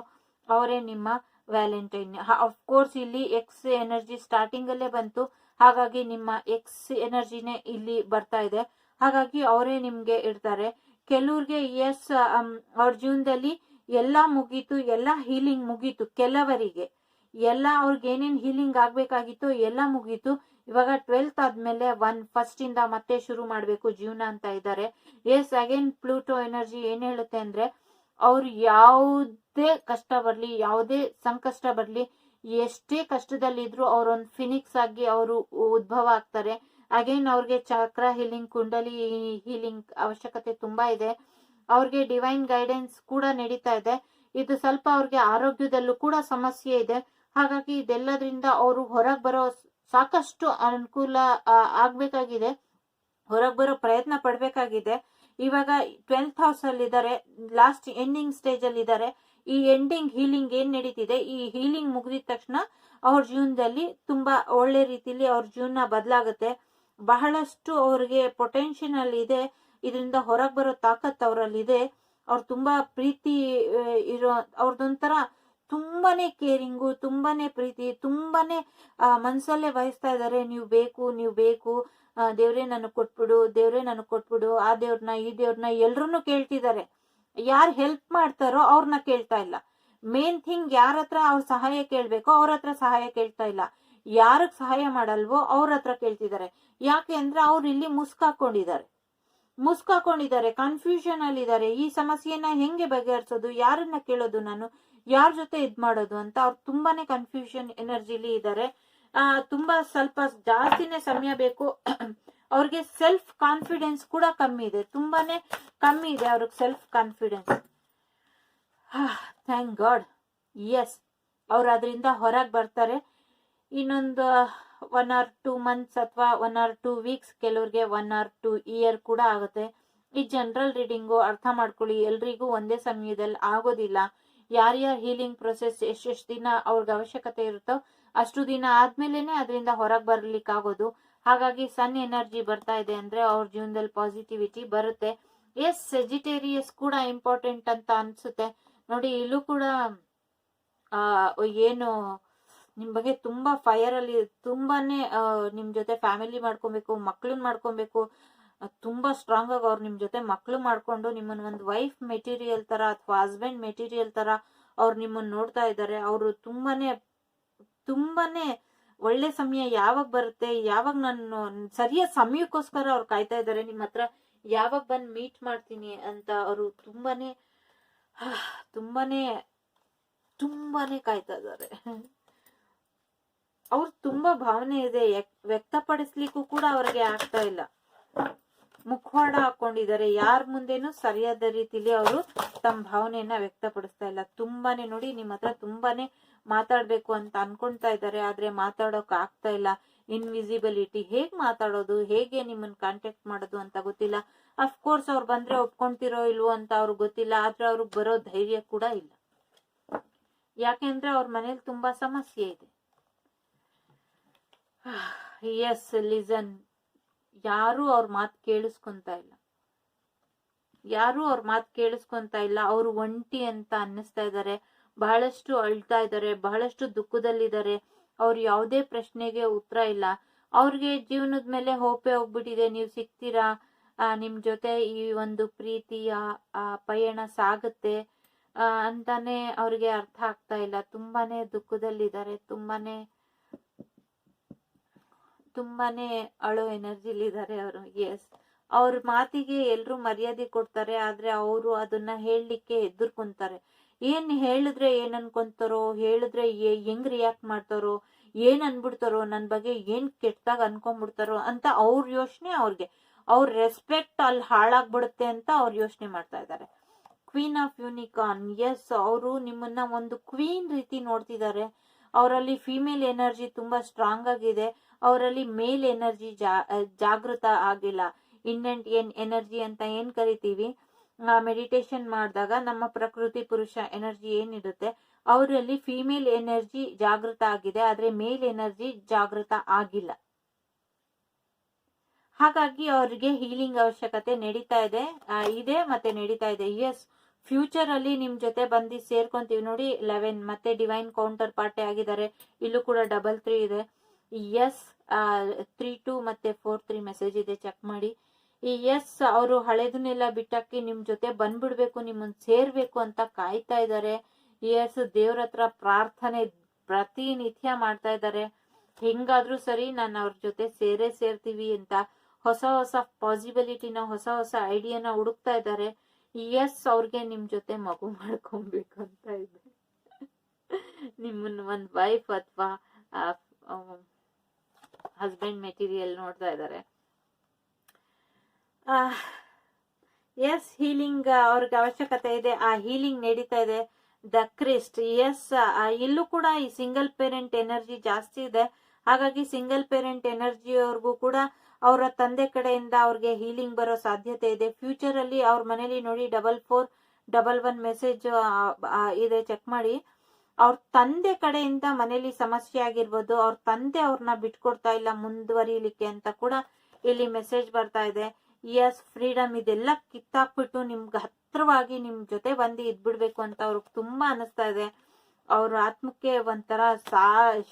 A: ಅವರೇ ನಿಮ್ಮ ವ್ಯಾಲೆಂಟೈನ್. ಅಫ್ಕೋರ್ಸ್ ಇಲ್ಲಿ ಎಕ್ಸ್ ಎನರ್ಜಿ ಸ್ಟಾರ್ಟಿಂಗ್ ಅಲ್ಲೇ ಬಂತು. ಹಾಗಾಗಿ ನಿಮ್ಮ ಎಕ್ಸ್ ಎನರ್ಜಿನೇ ಇಲ್ಲಿ ಬರ್ತಾ ಇದೆ. ಹಾಗಾಗಿ ಅವರೇ ನಿಮ್ಗೆ ಇರ್ತಾರೆ. ಕೆಲವ್ರಿಗೆ ಎಸ್, ಅವ್ರ ಜೀವನದಲ್ಲಿ ಎಲ್ಲಾ ಮುಗೀತು, ಎಲ್ಲಾ ಹೀಲಿಂಗ್ ಮುಗೀತು. ಕೆಲವರಿಗೆ ಅವ್ರಿಗೆ ಏನೇನ್ ಹೀಲಿಂಗ್ ಆಗ್ಬೇಕಾಗಿತ್ತು ಎಲ್ಲ ಮುಗೀತು. ಇವಾಗ 12th ಆದ್ಮೇಲೆ 1 ಇಂದ ಮತ್ತೆ ಶುರು ಮಾಡ್ಬೇಕು ಜೀವನ ಅಂತ ಇದ್ದಾರೆ. ಎಸ್, ಅಗೇನ್ ಪ್ಲೂಟೋ ಎನರ್ಜಿ ಏನ್ ಹೇಳುತ್ತೆ ಅಂದ್ರೆ, ಅವ್ರು ಯಾವುದೇ ಕಷ್ಟ ಬರ್ಲಿ, ಯಾವುದೇ ಸಂಕಷ್ಟ ಬರ್ಲಿ, ಎಷ್ಟೇ ಕಷ್ಟದಲ್ಲಿದ್ರು ಅವ್ರೊಂದು ಫಿನಿಕ್ಸ್ ಆಗಿ ಅವರು ಉದ್ಭವ ಆಗ್ತಾರೆ. ಅಗೇನ್ ಅವ್ರಿಗೆ ಚಕ್ರ ಹೀಲಿಂಗ್, ಕುಂಡಲಿ ಹೀಲಿಂಗ್ ಅವಶ್ಯಕತೆ ತುಂಬಾ ಇದೆ. ಅವ್ರಿಗೆ ಡಿವೈನ್ ಗೈಡೆನ್ಸ್ ಕೂಡ ನಡೀತಾ ಇದೆ. ಇದು ಸ್ವಲ್ಪ ಅವ್ರಿಗೆ ಆರೋಗ್ಯದಲ್ಲೂ ಕೂಡ ಸಮಸ್ಯೆ ಇದೆ. ಹಾಗಾಗಿ ಇದೆಲ್ಲದ್ರಿಂದ ಅವರು ಹೊರಗೆ ಬರೋ ಸಾಕಷ್ಟು ಅನುಕೂಲ ಆಗ್ಬೇಕಾಗಿದೆ, ಹೊರಗೆ ಬರೋ ಪ್ರಯತ್ನ ಪಡ್ಬೇಕಾಗಿದೆ. ಇವಾಗ 12th ಹೌಸ್ ಅಲ್ಲಿ ಇದ್ದಾರೆ, ಲಾಸ್ಟ್ ಎಂಡಿಂಗ್ ಸ್ಟೇಜ್ ಅಲ್ಲಿ ಇದ್ದಾರೆ. ಈ ಎಂಡಿಂಗ್ ಹೀಲಿಂಗ್ ಏನ್ ನಡೀತಿದೆ, ಈ ಹೀಲಿಂಗ್ ಮುಗಿದ ತಕ್ಷಣ ಅವ್ರ ಜೀವನದಲ್ಲಿ ತುಂಬಾ ಒಳ್ಳೆ ರೀತಿಲಿ ಅವ್ರ ಜೀವನ ಬದಲಾಗುತ್ತೆ. ಬಹಳಷ್ಟು ಅವ್ರಿಗೆ ಪೊಟೆನ್ಶಿಯಲ್ ಇದೆ. ಇದರಿಂದ ಹೊರಗೆ ಬರೋ ತಾಕತ್ ಅವರಲ್ಲಿ ಇದೆ. ಅವ್ರು ತುಂಬಾ ಪ್ರೀತಿ ಇರೋ, ಅವ್ರದೊಂಥರ ತುಂಬಾನೇ ಕೇರಿಂಗು, ತುಂಬಾನೇ ಪ್ರೀತಿ, ತುಂಬಾನೇ ಮನ್ಸಲ್ಲೇ ವಹಿಸ್ತಾ ಇದ್ದಾರೆ. ನೀವು ಬೇಕು, ದೇವ್ರೇ ನನಗ್ ಕೊಟ್ಬಿಡು, ಆ ದೇವ್ರನ್ನ ಈ ದೇವ್ರನ್ನ ಎಲ್ರನ್ನೂ ಕೇಳ್ತಿದ್ದಾರೆ. ಯಾರು ಹೆಲ್ಪ್ ಮಾಡ್ತಾರೋ ಅವ್ರನ್ನ ಕೇಳ್ತಾ ಇಲ್ಲ. ಮೇನ್ ಥಿಂಗ್, ಯಾರ ಹತ್ರ ಅವ್ರ ಸಹಾಯ ಕೇಳ್ಬೇಕೋ ಅವ್ರ ಹತ್ರ ಸಹಾಯ ಕೇಳ್ತಾ ಇಲ್ಲ. ಯಾರಿಗ್ ಸಹಾಯ ಮಾಡಲ್ವೋ ಅವ್ರ ಹತ್ರ ಕೇಳ್ತಿದ್ದಾರೆ. ಯಾಕೆ ಅಂದ್ರೆ ಅವ್ರು ಇಲ್ಲಿ ಮುಸ್ಕಾಕೊಂಡಿದ್ದಾರೆ, ಕನ್ಫ್ಯೂಷನ್ ಅಲ್ಲಿ ಇದ್ದಾರೆ. ಈ ಸಮಸ್ಯೆನ ಹೆಂಗೆ ಬಗೆಹರಿಸೋದು, ಯಾರನ್ನ ಕೇಳೋದು, ನಾನು ಯಾರ ಜೊತೆ ಇದ್ ಮಾಡೋದು ಅಂತ ಅವ್ರು ತುಂಬಾನೇ ಕನ್ಫ್ಯೂಷನ್ ಎನರ್ಜಿಲಿ ಇದ್ದಾರೆ. ತುಂಬಾ ಸ್ವಲ್ಪ ಜಾಸ್ತಿನೇ ಸಮಯ ಬೇಕು. ಅವ್ರಿಗೆ ಸೆಲ್ಫ್ ಕಾನ್ಫಿಡೆನ್ಸ್ ಕೂಡ ಕಮ್ಮಿ ಇದೆ, ತುಂಬಾನೇ ಕಮ್ಮಿ ಇದೆ ಅವ್ರಿಗೆ self confidence. Thank God. Yes, ಅವ್ರು ಅದರಿಂದ ಹೊರಗೆ ಬರ್ತಾರೆ. ಇನ್ನೊಂದು 1 or 2 months ಅಥವಾ 1 or 2 weeks, ಕೆಲವ್ರಿಗೆ 1 or 2 year ಕೂಡ ಆಗುತ್ತೆ. ಈ ಜನರಲ್ ರೀಡಿಂಗು ಅರ್ಥ ಮಾಡ್ಕೊಳ್ಳಿ, ಎಲ್ರಿಗೂ ಒಂದೇ ಸಮಯದಲ್ಲಿ ಆಗೋದಿಲ್ಲ. ಯಾರ್ಯಾರ ಹೀಲಿಂಗ್ ಪ್ರೊಸೆಸ್ ಎಷ್ಟೆಷ್ಟು ದಿನ ಅವ್ರಿಗೆ ಅವಶ್ಯಕತೆ ಇರುತ್ತೋ ಅಷ್ಟು ದಿನ ಆದ್ಮೇಲೆನೆ ಅದರಿಂದ ಹೊರಗೆ ಬರ್ಲಿಕ್ಕೆ ಆಗೋದು. ಹಾಗಾಗಿ ಸನ್ ಎನರ್ಜಿ ಬರ್ತಾ ಇದೆ ಅಂದ್ರೆ ಅವ್ರ ಜೀವನದಲ್ಲಿ ಪಾಸಿಟಿವಿಟಿ ಬರುತ್ತೆ. ಎಸ್, ಸೆಜಿಟೇರಿಯಸ್ ಕೂಡ ಇಂಪಾರ್ಟೆಂಟ್ ಅಂತ ಅನ್ಸುತ್ತೆ ನೋಡಿ. ಇಲ್ಲೂ ಕೂಡ ಏನು ನಿಮ್ ಬಗ್ಗೆ ತುಂಬಾ ಫೈರ್ ಅಲ್ಲಿ, ತುಂಬಾನೇ ನಿಮ್ ಜೊತೆ ಫ್ಯಾಮಿಲಿ ಮಾಡ್ಕೊಬೇಕು, ಮಕ್ಳನ್ ಮಾಡ್ಕೊಬೇಕು, ತುಂಬಾ ಸ್ಟ್ರಾಂಗ್ ಆಗಿ ಅವ್ರು ನಿಮ್ ಜೊತೆ ಮಕ್ಳು ಮಾಡ್ಕೊಂಡು ನಿಮ್ಮನ್ನ ಒಂದು ವೈಫ್ ಮೆಟೀರಿಯಲ್ ತರ ಅಥವಾ ಹಸ್ಬೆಂಡ್ ಮೆಟೀರಿಯಲ್ ತರ ಅವ್ರು ನಿಮ್ಮನ್ನ ನೋಡ್ತಾ ಇದ್ದಾರೆ. ಅವರು ತುಂಬಾನೇ ಒಳ್ಳೆ ಸಮಯ ಯಾವಾಗ ಬರುತ್ತೆ, ಯಾವಾಗ ನಾನು ಸರಿಯಾದ ಸಮಯಕ್ಕೋಸ್ಕರ ಅವ್ರು ಕಾಯ್ತಾ ಇದ್ದಾರೆ. ನಿಮ್ಮ ಹತ್ರ ಯಾವಾಗ ಬಂದು ಮೀಟ್ ಮಾಡ್ತೀನಿ ಅಂತ ಅವರು ತುಂಬಾನೇ ಕಾಯ್ತಾ ಇದ್ದಾರೆ. ಅವ್ರು ತುಂಬಾ ಭಾವನೆ ಇದೆ, ವ್ಯಕ್ತಪಡಿಸ್ಲಿಕ್ಕೂ ಕೂಡ ಅವ್ರಿಗೆ ಆಗ್ತಾ ಇಲ್ಲ. ಮುಖವಾಡ ಹಾಕೊಂಡಿದ್ದಾರೆ, ಯಾರ ಮುಂದೆನೂ ಸರಿಯಾದ ರೀತಿಲಿ ಅವರು ತಮ್ಮ ಭಾವನೆಯನ್ನ ವ್ಯಕ್ತಪಡಿಸ್ತಾ ಇಲ್ಲ. ತುಂಬಾನೇ ನೋಡಿ, ನಿಮ್ಮ ಹತ್ರ ತುಂಬಾನೇ ಮಾತಾಡ್ಬೇಕು ಅಂತ ಅನ್ಕೊಂತಾ ಇದ್ದಾರೆ, ಆದ್ರೆ ಮಾತಾಡೋಕ್ ಆಗ್ತಾ ಇಲ್ಲ. ಇನ್ವಿಸಿಬಿಲಿಟಿ, ಹೇಗ್ ಮಾತಾಡೋದು, ಹೇಗೆ ನಿಮ್ಮನ್ನ ಕಾಂಟ್ಯಾಕ್ಟ್ ಮಾಡೋದು ಅಂತ ಗೊತ್ತಿಲ್ಲ. ಅಫ್ಕೋರ್ಸ್ ಅವ್ರು ಬಂದ್ರೆ ಒಪ್ಕೊಂತಿರೋ ಇಲ್ವೋ ಅಂತ ಅವ್ರಿಗೆ ಗೊತ್ತಿಲ್ಲ, ಆದ್ರೆ ಅವ್ರಿಗೆ ಬರೋ ಧೈರ್ಯ ಕೂಡ ಇಲ್ಲ. ಯಾಕೆಂದ್ರೆ ಅವ್ರ ಮನೇಲಿ ತುಂಬಾ ಸಮಸ್ಯೆ ಇದೆ. ಎಸ್, ಲಿಸನ್, ಯಾರು ಅವ್ರ ಮಾತು ಕೇಳಿಸ್ಕೊಂತ ಇಲ್ಲ. ಅವ್ರು ಒಂಟಿ ಅಂತ ಅನ್ನಿಸ್ತಾ ಇದ್ದಾರೆ, ಬಹಳಷ್ಟು ಅಳ್ತಾ ಇದ್ದಾರೆ, ಬಹಳಷ್ಟು ದುಃಖದಲ್ಲಿದ್ದಾರೆ. ಅವ್ರು ಯಾವುದೇ ಪ್ರಶ್ನೆಗೆ ಉತ್ತರ ಇಲ್ಲ. ಅವ್ರಿಗೆ ಜೀವನದ ಮೇಲೆ ಹೋಪೆ ಹೋಗ್ಬಿಟ್ಟಿದೆ, ನೀವು ಸಿಗ್ತೀರಾ, ನಿಮ್ ಜೊತೆ ಈ ಒಂದು ಪ್ರೀತಿಯ ಪಯಣ ಸಾಗುತ್ತೆ ಅಂತಾನೆ ಅವ್ರಿಗೆ ಅರ್ಥ ಆಗ್ತಾ ಇಲ್ಲ. ತುಂಬಾನೇ ದುಃಖದಲ್ಲಿದ್ದಾರೆ, ತುಂಬಾನೇ ಅಳೋ ಎನರ್ಜಿಲಿದ್ದಾರೆ ಅವರು. ಎಸ್, ಅವ್ರ ಮಾತಿಗೆ ಎಲ್ರು ಮರ್ಯಾದೆ ಕೊಡ್ತಾರೆ, ಆದ್ರೆ ಅವರು ಅದನ್ನ ಹೇಳಲಿಕ್ಕೆ ಹೆದರ್ಕೊಂತಾರೆ. ಏನ್ ಹೇಳಿದ್ರೆ ಏನ್ ಅನ್ಕೊಂತಾರೋ, ಹೇಳಿದ್ರೆ ಹೆಂಗ್ ರಿಯಾಕ್ಟ್ ಮಾಡ್ತಾರೋ, ಏನ್ ಅನ್ಬಿಡ್ತಾರೋ, ನನ್ ಬಗ್ಗೆ ಏನ್ ಕೆಟ್ಟದಾಗ ಅನ್ಕೊಂಡ್ಬಿಡ್ತಾರೋ ಅಂತ ಅವ್ರ ಯೋಚನೆ. ಅವ್ರ ರೆಸ್ಪೆಕ್ಟ್ ಅಲ್ಲಿ ಹಾಳಾಗ್ಬಿಡುತ್ತೆ ಅಂತ ಅವ್ರ ಯೋಚನೆ ಮಾಡ್ತಾ ಇದ್ದಾರೆ. ಕ್ವೀನ್ ಆಫ್ ಯೂನಿಕಾರ್ನ್, ಎಸ್, ಅವರು ನಿಮ್ಮನ್ನ ಒಂದು ಕ್ವೀನ್ ರೀತಿ ನೋಡ್ತಿದ್ದಾರೆ. ಅವರಲ್ಲಿ ಫಿಮೇಲ್ ಎನರ್ಜಿ ತುಂಬಾ ಸ್ಟ್ರಾಂಗ್ ಆಗಿದೆ, ಅವರಲ್ಲಿ ಮೇಲ್ ಎನರ್ಜಿ ಜಾಗೃತ ಆಗಿಲ್ಲ. ಇಂಡೆಂಟ್ ಎನರ್ಜಿ ಅಂತ ಏನ್ ಕರಿತೀವಿ, ಮೆಡಿಟೇಷನ್ ಮಾಡಿದಾಗ ನಮ್ಮ ಪ್ರಕೃತಿ ಪುರುಷ ಎನರ್ಜಿ ಏನಿರುತ್ತೆ, ಅವರಲ್ಲಿ ಫಿಮೇಲ್ ಎನರ್ಜಿ ಜಾಗೃತ ಆಗಿದೆ, ಆದ್ರೆ ಮೇಲ್ ಎನರ್ಜಿ ಜಾಗೃತ ಆಗಿಲ್ಲ. ಹಾಗಾಗಿ ಅವ್ರಿಗೆ ಹೀಲಿಂಗ್ ಅವಶ್ಯಕತೆ ನಡೀತಾ ಇದೆ ಮತ್ತೆ ನಡೀತಾ ಇದೆ. ಎಸ್, ಫ್ಯೂಚರ್ ಅಲ್ಲಿ ನಿಮ್ ಜೊತೆ ಬಂದು ಸೇರ್ಕೊಂತೀವಿ ನೋಡಿ. 11 ಮತ್ತೆ ಡಿವೈನ್ ಕೌಂಟರ್ ಪಾರ್ಟಿ ಆಗಿದ್ದಾರೆ. ಇಲ್ಲೂ ಕೂಡ 33 ಇದೆ. ಎಸ್, 32 ಮತ್ತೆ 43 ಮೆಸೇಜ್ ಇದೆ, ಚೆಕ್ ಮಾಡಿ. ಈ ಎಸ್, ಅವರು ಹಳೆದನ್ನೆಲ್ಲ ಬಿಟ್ಟಾಕಿ ನಿಮ್ ಜೊತೆ ಬಂದ್ಬಿಡ್ಬೇಕು, ನಿಮ್ಮನ್ ಸೇರ್ಬೇಕು ಅಂತ ಕಾಯ್ತಾ ಇದ್ದಾರೆ. ಎಸ್, ದೇವ್ರ ಹತ್ರ ಪ್ರಾರ್ಥನೆ ಪ್ರತಿನಿತ್ಯ ಮಾಡ್ತಾ ಇದ್ದಾರೆ. ಹೆಂಗಾದ್ರೂ ಸರಿ ನಾನು ಅವ್ರ ಜೊತೆ ಸೇರ್ತೀವಿ ಅಂತ ಹೊಸ ಪಾಸಿಬಿಲಿಟಿನ, ಹೊಸ ಐಡಿಯಾನ ಹುಡುಕ್ತಾ ಇದ್ದಾರೆ. ಎಸ್, ಅವ್ರಿಗೆ ನಿಮ್ ಜೊತೆ ಮಗು ಮಾಡ್ಕೊಬೇಕು ಅಂತ ಇದೆ. ನಿಮ್ಮನ್ನ ಒಂದ್ ವೈಫ್ ಅಥವಾ ಹಸ್ಬೆಂಡ್ ಮೆಟೀರಿಯಲ್ ನೋಡ್ತಾ ಇದ್ದಾರೆ. ಎಸ್, ಹೀಲಿಂಗ್ ಅವ್ರಿಗೆ ಅವಶ್ಯಕತೆ ಇದೆ, ಆ ಹೀಲಿಂಗ್ ನಡೀತಾ ಇದೆ. ದ ಕ್ರಿಸ್ಟ್, ಎಸ್, ಇಲ್ಲೂ ಕೂಡ ಈ ಸಿಂಗಲ್ ಪೇರೆಂಟ್ ಎನರ್ಜಿ ಜಾಸ್ತಿ ಇದೆ. ಹಾಗಾಗಿ ಸಿಂಗಲ್ ಪೇರೆಂಟ್ ಎನರ್ಜಿ ಅವ್ರಿಗೂ ಕೂಡ ಅವರ ತಂದೆ ಕಡೆಯಿಂದ ಅವ್ರಿಗೆ ಹೀಲಿಂಗ್ ಬರೋ ಸಾಧ್ಯತೆ ಇದೆ. ಫ್ಯೂಚರ್ ಅಲ್ಲಿ ಅವ್ರ ಮನೇಲಿ ನೋಡಿ 4411 ಮೆಸೇಜ್ ಇದೆ, ಚೆಕ್ ಮಾಡಿ. ಅವ್ರ ತಂದೆ ಕಡೆಯಿಂದ ಮನೇಲಿ ಸಮಸ್ಯೆ ಆಗಿರ್ಬೋದು, ಅವ್ರ ತಂದೆ ಅವ್ರನ್ನ ಬಿಟ್ಕೊಡ್ತಾ ಇಲ್ಲ ಮುಂದುವರಿಲಿಕ್ಕೆ ಅಂತ ಕೂಡ ಇಲ್ಲಿ ಮೆಸೇಜ್ ಬರ್ತಾ ಇದೆ. ಎಸ್, ಫ್ರೀಡಮ್, ಇದೆಲ್ಲ ಕಿತ್ತಾಕ್ಬಿಟ್ಟು ನಿಮ್ಗೆ ಹತ್ರವಾಗಿ ನಿಮ್ ಜೊತೆ ಬಂದು ಇದ್ಬಿಡ್ಬೇಕು ಅಂತ ಅವ್ರಿಗೆ ತುಂಬಾ ಅನಿಸ್ತಾ ಇದೆ. ಅವ್ರ ಆತ್ಮಕ್ಕೆ ಒಂಥರ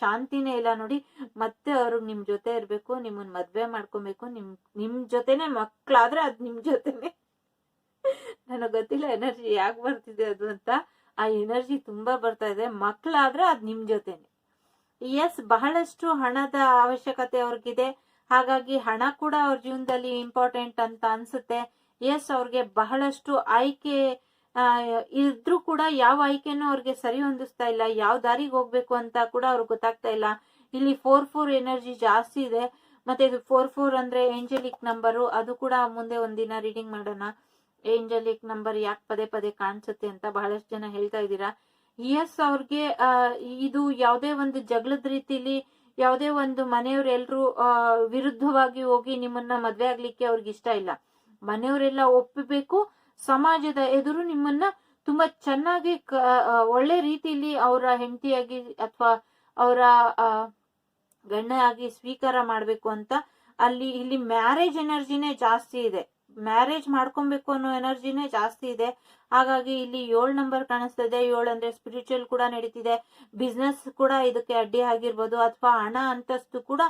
A: ಶಾಂತಿನೇ ಇಲ್ಲ ನೋಡಿ. ಮತ್ತೆ ಅವ್ರಿಗೆ ನಿಮ್ ಜೊತೆ ಇರ್ಬೇಕು, ನಿಮ್ಮನ್ ಮದ್ವೆ ಮಾಡ್ಕೊಬೇಕು, ನಿಮ್ ಜೊತೆನೆ ಮಕ್ಳಾದ್ರೆ ಅದ್ ನಿಮ್ ಜೊತೆನೆ. ನನಗ್ ಗೊತ್ತಿಲ್ಲ ಎನರ್ಜಿ ಯಾಕೆ ಬರ್ತಿದೆ ಅದು ಅಂತ, ಆ ಎನರ್ಜಿ ತುಂಬಾ ಬರ್ತಾ ಇದೆ. ಮಕ್ಳಾದ್ರೆ ಅದ್ ನಿಮ್ ಜೊತೆನೆ. ಎಸ್, ಬಹಳಷ್ಟು ಹಣದ ಅವಶ್ಯಕತೆ ಅವ್ರಿಗಿದೆ. ಹಾಗಾಗಿ ಹಣ ಕೂಡ ಅವ್ರ ಜೀವನದಲ್ಲಿ ಇಂಪಾರ್ಟೆಂಟ್ ಅಂತ ಅನ್ಸುತ್ತೆ. ಎಸ್, ಅವ್ರಿಗೆ ಬಹಳಷ್ಟು ಆಯ್ಕೆ ಇದ್ರೂ ಕೂಡ ಯಾವ ಆಯ್ಕೆನೂ ಅವ್ರಿಗೆ ಸರಿ ಹೊಂದಿಸ್ತಾ ಇಲ್ಲ, ಯಾವ ದಾರಿಗೆ ಹೋಗ್ಬೇಕು ಅಂತ ಕೂಡ ಅವ್ರಿಗೆ ಗೊತ್ತಾಗ್ತಾ ಇಲ್ಲ. ಇಲ್ಲಿ 44 ಎನರ್ಜಿ ಜಾಸ್ತಿ ಇದೆ. ಮತ್ತೆ ಇದು 44 ಅಂದ್ರೆ ಏಂಜಲಿಕ್ ನಂಬರು. ಅದು ಕೂಡ ಮುಂದೆ ಒಂದಿನ ರೀಡಿಂಗ್ ಮಾಡೋಣ. ಏಂಜಲಿಕ್ ನಂಬರ್ ಯಾಕೆ ಪದೇ ಪದೇ ಕಾಣಿಸುತ್ತೆ ಅಂತ ಬಹಳಷ್ಟು ಜನ ಹೇಳ್ತಾ ಇದ್ದೀರಾ. ಎಸ್, ಅವ್ರಿಗೆ ಇದು ಯಾವುದೇ ಒಂದು ಜಗಳದ ರೀತಿಲಿ ಯಾವುದೇ ಒಂದು ಮನೆಯವರೆಲ್ಲರೂ ವಿರುದ್ಧವಾಗಿ ಹೋಗಿ ನಿಮ್ಮನ್ನ ಮದ್ವೆ ಆಗ್ಲಿಕ್ಕೆ ಅವ್ರಿಗೆ ಇಷ್ಟ ಇಲ್ಲ. ಮನೆಯವರೆಲ್ಲ ಒಪ್ಪಬೇಕು, ಸಮಾಜದ ಎದುರು ನಿಮ್ಮನ್ನ ತುಂಬಾ ಚೆನ್ನಾಗಿ ಒಳ್ಳೆ ರೀತಿಯಲ್ಲಿ ಅವರ ಹೆಂಡತಿಯಾಗಿ ಅಥವಾ ಅವರ ಗಂಡ ಆಗಿ ಸ್ವೀಕಾರ ಮಾಡ್ಬೇಕು ಅಂತ ಇಲ್ಲಿ ಮ್ಯಾರೇಜ್ ಎನರ್ಜಿನೇ ಜಾಸ್ತಿ ಇದೆ. ಮ್ಯಾರೇಜ್ ಮಾಡ್ಕೊಬೇಕು ಅನ್ನೋ ಎನರ್ಜಿನೇ ಜಾಸ್ತಿ ಇದೆ. ಹಾಗಾಗಿ ಇಲ್ಲಿ 7 ನಂಬರ್ ಕಾಣಿಸ್ತದೆ. 7 ಅಂದ್ರೆ ಸ್ಪಿರಿಚುವಲ್ ಕೂಡ ನಡೀತಿದೆ, ಬಿಸ್ನೆಸ್ ಕೂಡ ಇದಕ್ಕೆ ಅಡ್ಡಿ ಆಗಿರ್ಬೋದು, ಅಥವಾ ಹಣ ಅಂತಸ್ತು ಕೂಡ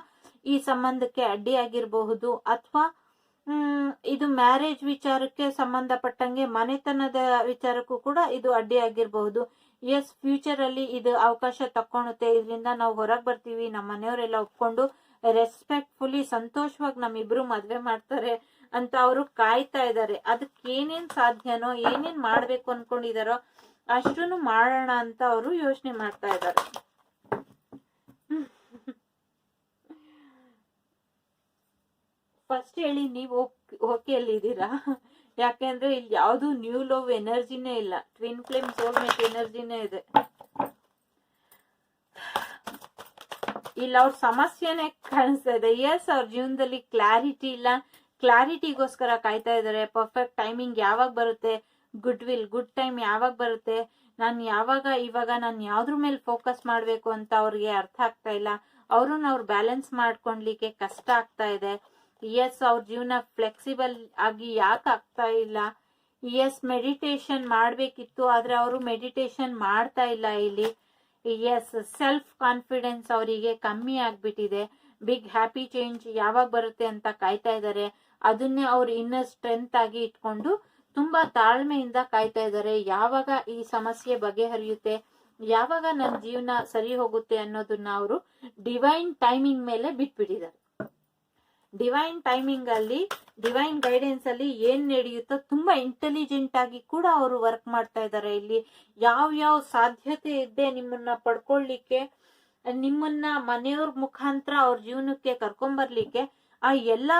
A: ಈ ಸಂಬಂಧಕ್ಕೆ ಅಡ್ಡಿ ಆಗಿರಬಹುದು, ಅಥವಾ ಇದು ಮ್ಯಾರೇಜ್ ವಿಚಾರಕ್ಕೆ ಸಂಬಂಧಪಟ್ಟಂಗೆ ಮನೆತನದ ವಿಚಾರಕ್ಕೂ ಕೂಡ ಇದು ಅಡ್ಡಿ ಆಗಿರಬಹುದು. ಎಸ್, ಫ್ಯೂಚರ್ ಅಲ್ಲಿ ಇದು ಅವಕಾಶ ತಕ್ಕೊಳುತ್ತೆ. ಇದರಿಂದ ನಾವು ಹೊರಗೆ ಬರ್ತೀವಿ, ನಮ್ಮ ಮನೆಯವರೆಲ್ಲ ಒಪ್ಕೊಂಡು ರೆಸ್ಪೆಕ್ಟ್ಫುಲಿ ಸಂತೋಷವಾಗಿ ನಮ್ಮಿಬ್ರು ಮದ್ವೆ ಮಾಡ್ತಾರೆ ಅಂತ ಅವರು ಕಾಯ್ತಾ ಇದ್ದಾರೆ. ಅದಕ್ಕೆ ಏನೇನ್ ಸಾಧ್ಯನೋ ಏನೇನ್ ಮಾಡ್ಬೇಕು ಅನ್ಕೊಂಡಿದಾರೋ ಅಷ್ಟನ್ನು ಮಾಡೋಣ ಅಂತ ಅವರು ಯೋಚನೆ ಮಾಡ್ತಾ ಇದ್ದಾರೆ. ಫಸ್ಟ್ ಹೇಳಿ, ನೀವು ಓಕೆಯಲ್ಲಿದ್ದೀರಾ? ಯಾಕೆಂದ್ರೆ ಇಲ್ಲಿ ಯಾವ್ದು ನ್ಯೂ ಲವ್ ಎನರ್ಜಿನೇ ಇಲ್ಲ, ಟ್ವಿನ್ ಫ್ಲೇಮ್ ಸೋಲ್ಮೇಟ್ ಎನರ್ಜಿನೇ ಇದೆ. ಇಲ್ಲಿ ಅವ್ರ ಸಮಸ್ಯೆನೇ ಕಾಣಿಸ್ತಾ ಇದೆ. ಎಸ್, ಅವ್ರ ಜೀವನದಲ್ಲಿ ಕ್ಲಾರಿಟಿ ಇಲ್ಲ, ಕ್ಲಾರಿಟಿಗೋಸ್ಕರ ಕಾಯ್ತಾ ಇದಾರೆ. ಪರ್ಫೆಕ್ಟ್ ಟೈಮಿಂಗ್ ಯಾವಾಗ ಬರುತ್ತೆ, ಗುಡ್ ಟೈಮ್ ಯಾವಾಗ ಬರುತ್ತೆ, ಇವಾಗ ನಾನು ಯಾವ್ದ್ರ ಮೇಲೆ ಫೋಕಸ್ ಮಾಡ್ಬೇಕು ಅಂತ ಅವ್ರಿಗೆ ಅರ್ಥ ಆಗ್ತಾ ಇಲ್ಲ. ಅವ್ರನ್ನ ಅವ್ರು ಬ್ಯಾಲೆನ್ಸ್ ಮಾಡ್ಕೊಳ್ಲಿಕ್ಕೆ ಕಷ್ಟ ಆಗ್ತಾ ಇದೆ. ಎಸ್, ಅವ್ರ ಜೀವನ ಫ್ಲೆಕ್ಸಿಬಲ್ ಆಗಿ ಯಾಕೆ ಆಗ್ತಾ ಇಲ್ಲ? ಎಸ್, ಮೆಡಿಟೇಷನ್ ಮಾಡ್ಬೇಕಿತ್ತು, ಆದ್ರೆ ಅವರು ಮೆಡಿಟೇಷನ್ ಮಾಡ್ತಾ ಇಲ್ಲ ಇಲ್ಲಿ. ಎಸ್, ಸೆಲ್ಫ್ ಕಾನ್ಫಿಡೆನ್ಸ್ ಅವರಿಗೆ ಕಮ್ಮಿ ಆಗ್ಬಿಟ್ಟಿದೆ. ಬಿಗ್ ಹ್ಯಾಪಿ ಚೇಂಜ್ ಯಾವಾಗ ಬರುತ್ತೆ ಅಂತ ಕಾಯ್ತಾ ಇದ್ದಾರೆ. ಅದನ್ನೇ ಅವ್ರು ಇನ್ನರ್ ಸ್ಟ್ರೆಂತ್ ಆಗಿ ಇಟ್ಕೊಂಡು ತುಂಬಾ ತಾಳ್ಮೆಯಿಂದ ಕಾಯ್ತಾ ಇದ್ದಾರೆ. ಯಾವಾಗ ಈ ಸಮಸ್ಯೆ ಬಗೆಹರಿಯುತ್ತೆ, ಯಾವಾಗ ನನ್ನ ಜೀವನ ಸರಿ ಹೋಗುತ್ತೆ ಅನ್ನೋದನ್ನ ಅವರು ಡಿವೈನ್ ಟೈಮಿಂಗ್ ಮೇಲೆ ಬಿಟ್ಬಿಟ್ಟಿದ್ದಾರೆ. ಡಿವೈನ್ ಟೈಮಿಂಗ್ ಅಲ್ಲಿ, ಡಿವೈನ್ ಗೈಡೆನ್ಸ್ ಅಲ್ಲಿ ಏನ್ ನಡೆಯುತ್ತೋ ತುಂಬಾ ಇಂಟೆಲಿಜೆಂಟ್ ಆಗಿ ಕೂಡ ಅವರು ವರ್ಕ್ ಮಾಡ್ತಾ ಇದ್ದಾರೆ. ಇಲ್ಲಿ ಯಾವ ಸಾಧ್ಯತೆ ಇದೆ ನಿಮ್ಮನ್ನ ಪಡ್ಕೊಳ್ಳಿಕ್ಕೆ, ನಿಮ್ಮನ್ನ ಮನೆಯವ್ರ ಮುಖಾಂತರ ಅವ್ರ ಜೀವನಕ್ಕೆ ಕರ್ಕೊಂಬರ್ಲಿಕ್ಕೆ, ಆ ಎಲ್ಲಾ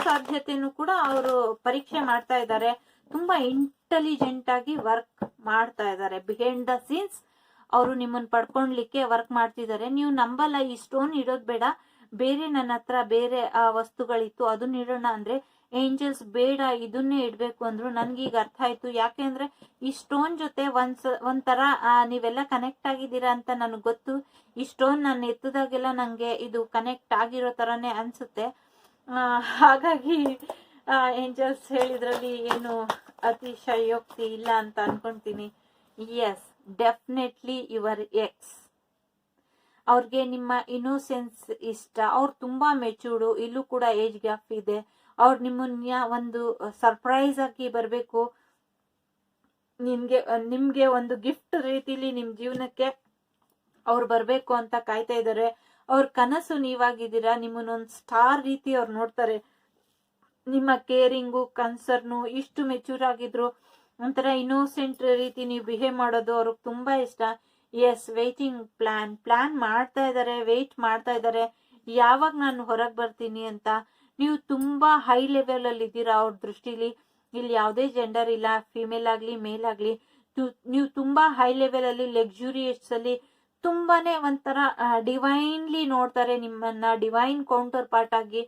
A: ಸಾಧ್ಯತೆನೂ ಕೂಡ ಅವರು ಪರೀಕ್ಷೆ ಮಾಡ್ತಾ ಇದ್ದಾರೆ. ತುಂಬಾ ಇಂಟೆಲಿಜೆಂಟ್ ಆಗಿ ವರ್ಕ್ ಮಾಡ್ತಾ ಇದ್ದಾರೆ. ಬಿಹೈಂಡ್ ದ ಸೀನ್ಸ್ ಅವರು ನಿಮ್ಮನ್ನ ಪಡ್ಕೊಳ್ಲಿಕ್ಕೆ ವರ್ಕ್ ಮಾಡ್ತಿದ್ದಾರೆ. ನೀವು ನಂಬಲ್ಲ, ಈ ಸ್ಟೋನ್ ಇಡೋದ್ ಬೇಡ, ಬೇರೆ ನನ್ನ ಹತ್ರ ಬೇರೆ ವಸ್ತುಗಳಿತ್ತು ಅದನ್ನ ಇಡೋಣ ಅಂದ್ರೆ ಏಂಜಲ್ಸ್ ಬೇಡ ಇದನ್ನೇ ಇಡ್ಬೇಕು ಅಂದ್ರು. ನನ್ಗೀಗ ಅರ್ಥ ಆಯ್ತು, ಯಾಕೆಂದ್ರೆ ಈ ಸ್ಟೋನ್ ಜೊತೆ ಒಂಥರ ನೀವೆಲ್ಲ ಕನೆಕ್ಟ್ ಆಗಿದ್ದೀರಾ ಅಂತ ನನಗ್ ಗೊತ್ತು. ಈ ಸ್ಟೋನ್ ನಾನು ಎತ್ತದಾಗೆಲ್ಲ ನಂಗೆ ಇದು ಕನೆಕ್ಟ್ ಆಗಿರೋ ತರಾನೇ ಅನ್ಸುತ್ತೆ. ಹಾಗಾಗಿ ಏಂಜಲ್ಸ್ ಹೇಳಿದ್ರಲ್ಲಿ ಏನು ಅತಿಶಯೋಕ್ತಿ ಇಲ್ಲ ಅಂತ ಅನ್ಕೊಂತೀನಿ. ಎಸ್, ಡೆಫಿನೆಟ್ಲಿ ಯುವರ್ ಎಕ್ಸ್ ಅವ್ರಿಗೆ ನಿಮ್ಮ ಇನ್ನೋಸೆನ್ಸ್ ಇಷ್ಟ. ಅವ್ರು ತುಂಬಾ ಮೆಚೂರ್ಡು, ಇಲ್ಲೂ ಕೂಡ ಏಜ್ ಗ್ಯಾಪ್ ಇದೆ. ಅವ್ರು ನಿಮ್ಮನ್ನ ಒಂದು ಸರ್ಪ್ರೈಸ್ ಆಗಿ ಬರ್ಬೇಕು, ನಿಮ್ಗೆ ಒಂದು ಗಿಫ್ಟ್ ರೀತಿಲಿ ನಿಮ್ ಜೀವನಕ್ಕೆ ಅವ್ರು ಬರ್ಬೇಕು ಅಂತ ಕಾಯ್ತಾ ಇದ್ದಾರೆ. ಅವ್ರ ಕನಸು ನೀವಾಗಿದ್ದೀರಾ. ನಿಮ್ಮನ್ನೊಂದು ಸ್ಟಾರ್ ರೀತಿ ಅವ್ರು ನೋಡ್ತಾರೆ. ನಿಮ್ಮ ಕೇರಿಂಗು, ಕನ್ಸರ್ನು ಇಷ್ಟು ಮೆಚೂರ್ ಆಗಿದ್ರು, ಒಂಥರ ಇನ್ನೋಸೆಂಟ್ ರೀತಿ ನೀವು ಬಿಹೇವ್ ಮಾಡೋದು ಅವ್ರಿಗೆ ತುಂಬಾ ಇಷ್ಟ. ಎಸ್, ವೇಟಿಂಗ್ ಪ್ಲಾನ್ ಮಾಡ್ತಾ ಇದ್ದಾರೆ, ವೇಟ್ ಮಾಡ್ತಾ ಇದ್ದಾರೆ ಯಾವಾಗ ನಾನು ಹೊರಗೆ ಬರ್ತೀನಿ ಅಂತ. ನೀವು ತುಂಬಾ ಹೈ ಲೆವೆಲ್ ಅಲ್ಲಿ ಇದ್ದೀರಾ ಅವ್ರ ದೃಷ್ಟಿಲಿ. ಇಲ್ಲಿ ಯಾವುದೇ ಜೆಂಡರ್ ಇಲ್ಲ, ಫಿಮೇಲ್ ಆಗ್ಲಿ ಮೇಲ್ ಆಗ್ಲಿ. ನೀವು ತುಂಬಾ ಹೈ ಲೆವೆಲ್ ಅಲ್ಲಿ, ಲಕ್ಸುರಿಯಸ್ ಅಲ್ಲಿ ತುಂಬಾನೇ ಒಂಥರ ಡಿವೈನ್ಲಿ ನೋಡ್ತಾರೆ ನಿಮ್ಮನ್ನ. ಡಿವೈನ್ ಕೌಂಟರ್ ಪಾರ್ಟ್ ಆಗಿ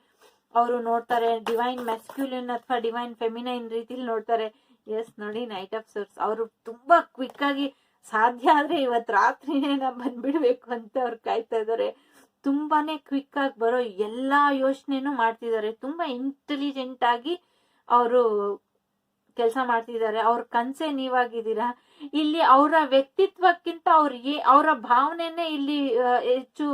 A: ಅವರು ನೋಡ್ತಾರೆ. ಡಿವೈನ್ ಮೆಸ್ಕ್ಯುಲಿನ್ ಅಥವಾ ಡಿವೈನ್ ಫೆಮಿನೈನ್ ರೀತಿಲಿ ನೋಡ್ತಾರೆ. ಎಸ್, ನೋಡಿ, ನೈಟ್ ಆಫ್ ಸೋರ್ಸ್ ಅವರು ತುಂಬಾ ಕ್ವಿಕ್ ಆಗಿ, ಸಾಧ್ಯ ಆದ್ರೆ ಇವತ್ ರಾತ್ರಿನೇ ನಾ ಬಂದ್ಬಿಡ್ಬೇಕು ಅಂತ ಅವ್ರು ಕಾಯ್ತಾ ಇದ್ದಾರೆ. ತುಂಬಾನೇ ಕ್ವಿಕ್ ಆಗಿ ಬರೋ ಎಲ್ಲಾ ಯೋಚನೆನೂ ಮಾಡ್ತಿದ್ದಾರೆ. ತುಂಬಾ ಇಂಟೆಲಿಜೆಂಟ್ ಆಗಿ ಅವರು ಕೆಲಸ ಮಾಡ್ತಿದ್ದಾರೆ. ಅವ್ರ ಕನ್ಸೆ ನೀವಾಗಿದ್ದೀರಾ. ಇಲ್ಲಿ ಅವರ ವ್ಯಕ್ತಿತ್ವಕ್ಕಿಂತ ಅವರ ಭಾವನೆನೇ ಇಲ್ಲಿ ಹೆಚ್ಚು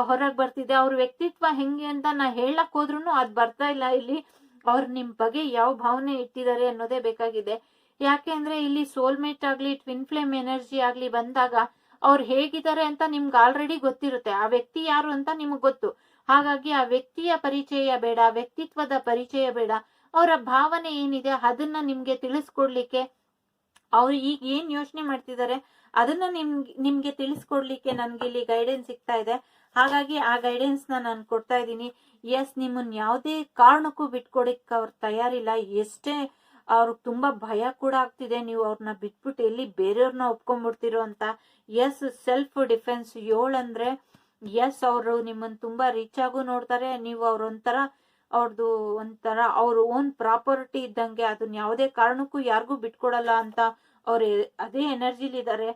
A: ಹೊರಗೆ ಬರ್ತಿದೆ. ಅವ್ರ ವ್ಯಕ್ತಿತ್ವ ಹೆಂಗೆ ಅಂತ ನಾ ಹೇಳಕ್ ಹೋದ್ರು ಅದ್ ಬರ್ತಾ ಇಲ್ಲ. ಇಲ್ಲಿ ಅವ್ರು ನಿಮ್ ಬಗ್ಗೆ ಯಾವ ಭಾವನೆ ಇಟ್ಟಿದ್ದಾರೆ ಅನ್ನೋದೇ ಬೇಕಾಗಿದೆ. ಯಾಕೆ ಅಂದ್ರೆ ಇಲ್ಲಿ ಸೋಲ್ಮೇಟ್ ಆಗ್ಲಿ, ಟ್ವಿನ್ ಫ್ಲೇಮ್ ಎನರ್ಜಿ ಆಗ್ಲಿ ಬಂದಾಗ ಅವ್ರು ಹೇಗಿದ್ದಾರೆ ಅಂತ ನಿಮ್ಗೆ ಆಲ್ರೆಡಿ ಗೊತ್ತಿರುತ್ತೆ. ಆ ವ್ಯಕ್ತಿ ಯಾರು ಅಂತ ನಿಮಗ್ ಗೊತ್ತು. ಹಾಗಾಗಿ ಆ ವ್ಯಕ್ತಿಯ ಪರಿಚಯ ಬೇಡ, ವ್ಯಕ್ತಿತ್ವದ ಪರಿಚಯ ಬೇಡ. ಅವರ ಭಾವನೆ ಏನಿದೆ ಅದನ್ನ ನಿಮ್ಗೆ ತಿಳಿಸ್ಕೊಡ್ಲಿಕ್ಕೆ, ಅವ್ರು ಈಗ ಏನ್ ಯೋಚನೆ ಮಾಡ್ತಿದ್ದಾರೆ ಅದನ್ನ ನಿಮ್ಗೆ ತಿಳಿಸ್ಕೊಡ್ಲಿಕ್ಕೆ ನನ್ಗೆ ಇಲ್ಲಿ ಗೈಡೆನ್ಸ್ ಸಿಗ್ತಾ ಇದೆ. ಹಾಗಾಗಿ ಆ ಗೈಡೆನ್ಸ್ ನಾನು ಕೊಡ್ತಾ ಇದ್ದೀನಿ. ಎಸ್, ನಿಮ್ಮನ್ನ ಯಾವುದೇ ಕಾರಣಕ್ಕೂ ಬಿಟ್ಕೊಡಕ್ ಅವ್ರು ತಯಾರಿಲ್ಲ. ಎಷ್ಟೇ ಅವ್ರಿಗೆ ತುಂಬಾ ಭಯ ಕೂಡ ಆಗ್ತಿದೆ, ನೀವು ಅವ್ರನ್ನ ಬಿಟ್ಬಿಟ್ಟು ಎಲ್ಲಿ ಬೇರೆಯವ್ರನ್ನ ಒಪ್ಕೊಂಡ್ಬಿಡ್ತಿರೋ ಅಂತ. ಎಸ್, ಸೆಲ್ಫ್ ಡಿಫೆನ್ಸ್ 7 ಅಂದ್ರೆ ಎಸ್, ಅವರು ನಿಮ್ಮನ್ನ ತುಂಬಾ ರೀಚ್ ಆಗು ನೋಡ್ತಾರೆ. ನೀವು ಅವ್ರದ್ದು ಒಂಥರ ಅವ್ರ ಓನ್ ಪ್ರಾಪರ್ಟಿ ಇದ್ದಂಗೆ, ಅದನ್ನ ಯಾವುದೇ ಕಾರಣಕ್ಕೂ ಯಾರಿಗೂ ಬಿಟ್ಕೊಡಲ್ಲ ಅಂತ ಅವ್ರು ಅದೇ ಎನರ್ಜಿಲಿ ಇದ್ದಾರೆ.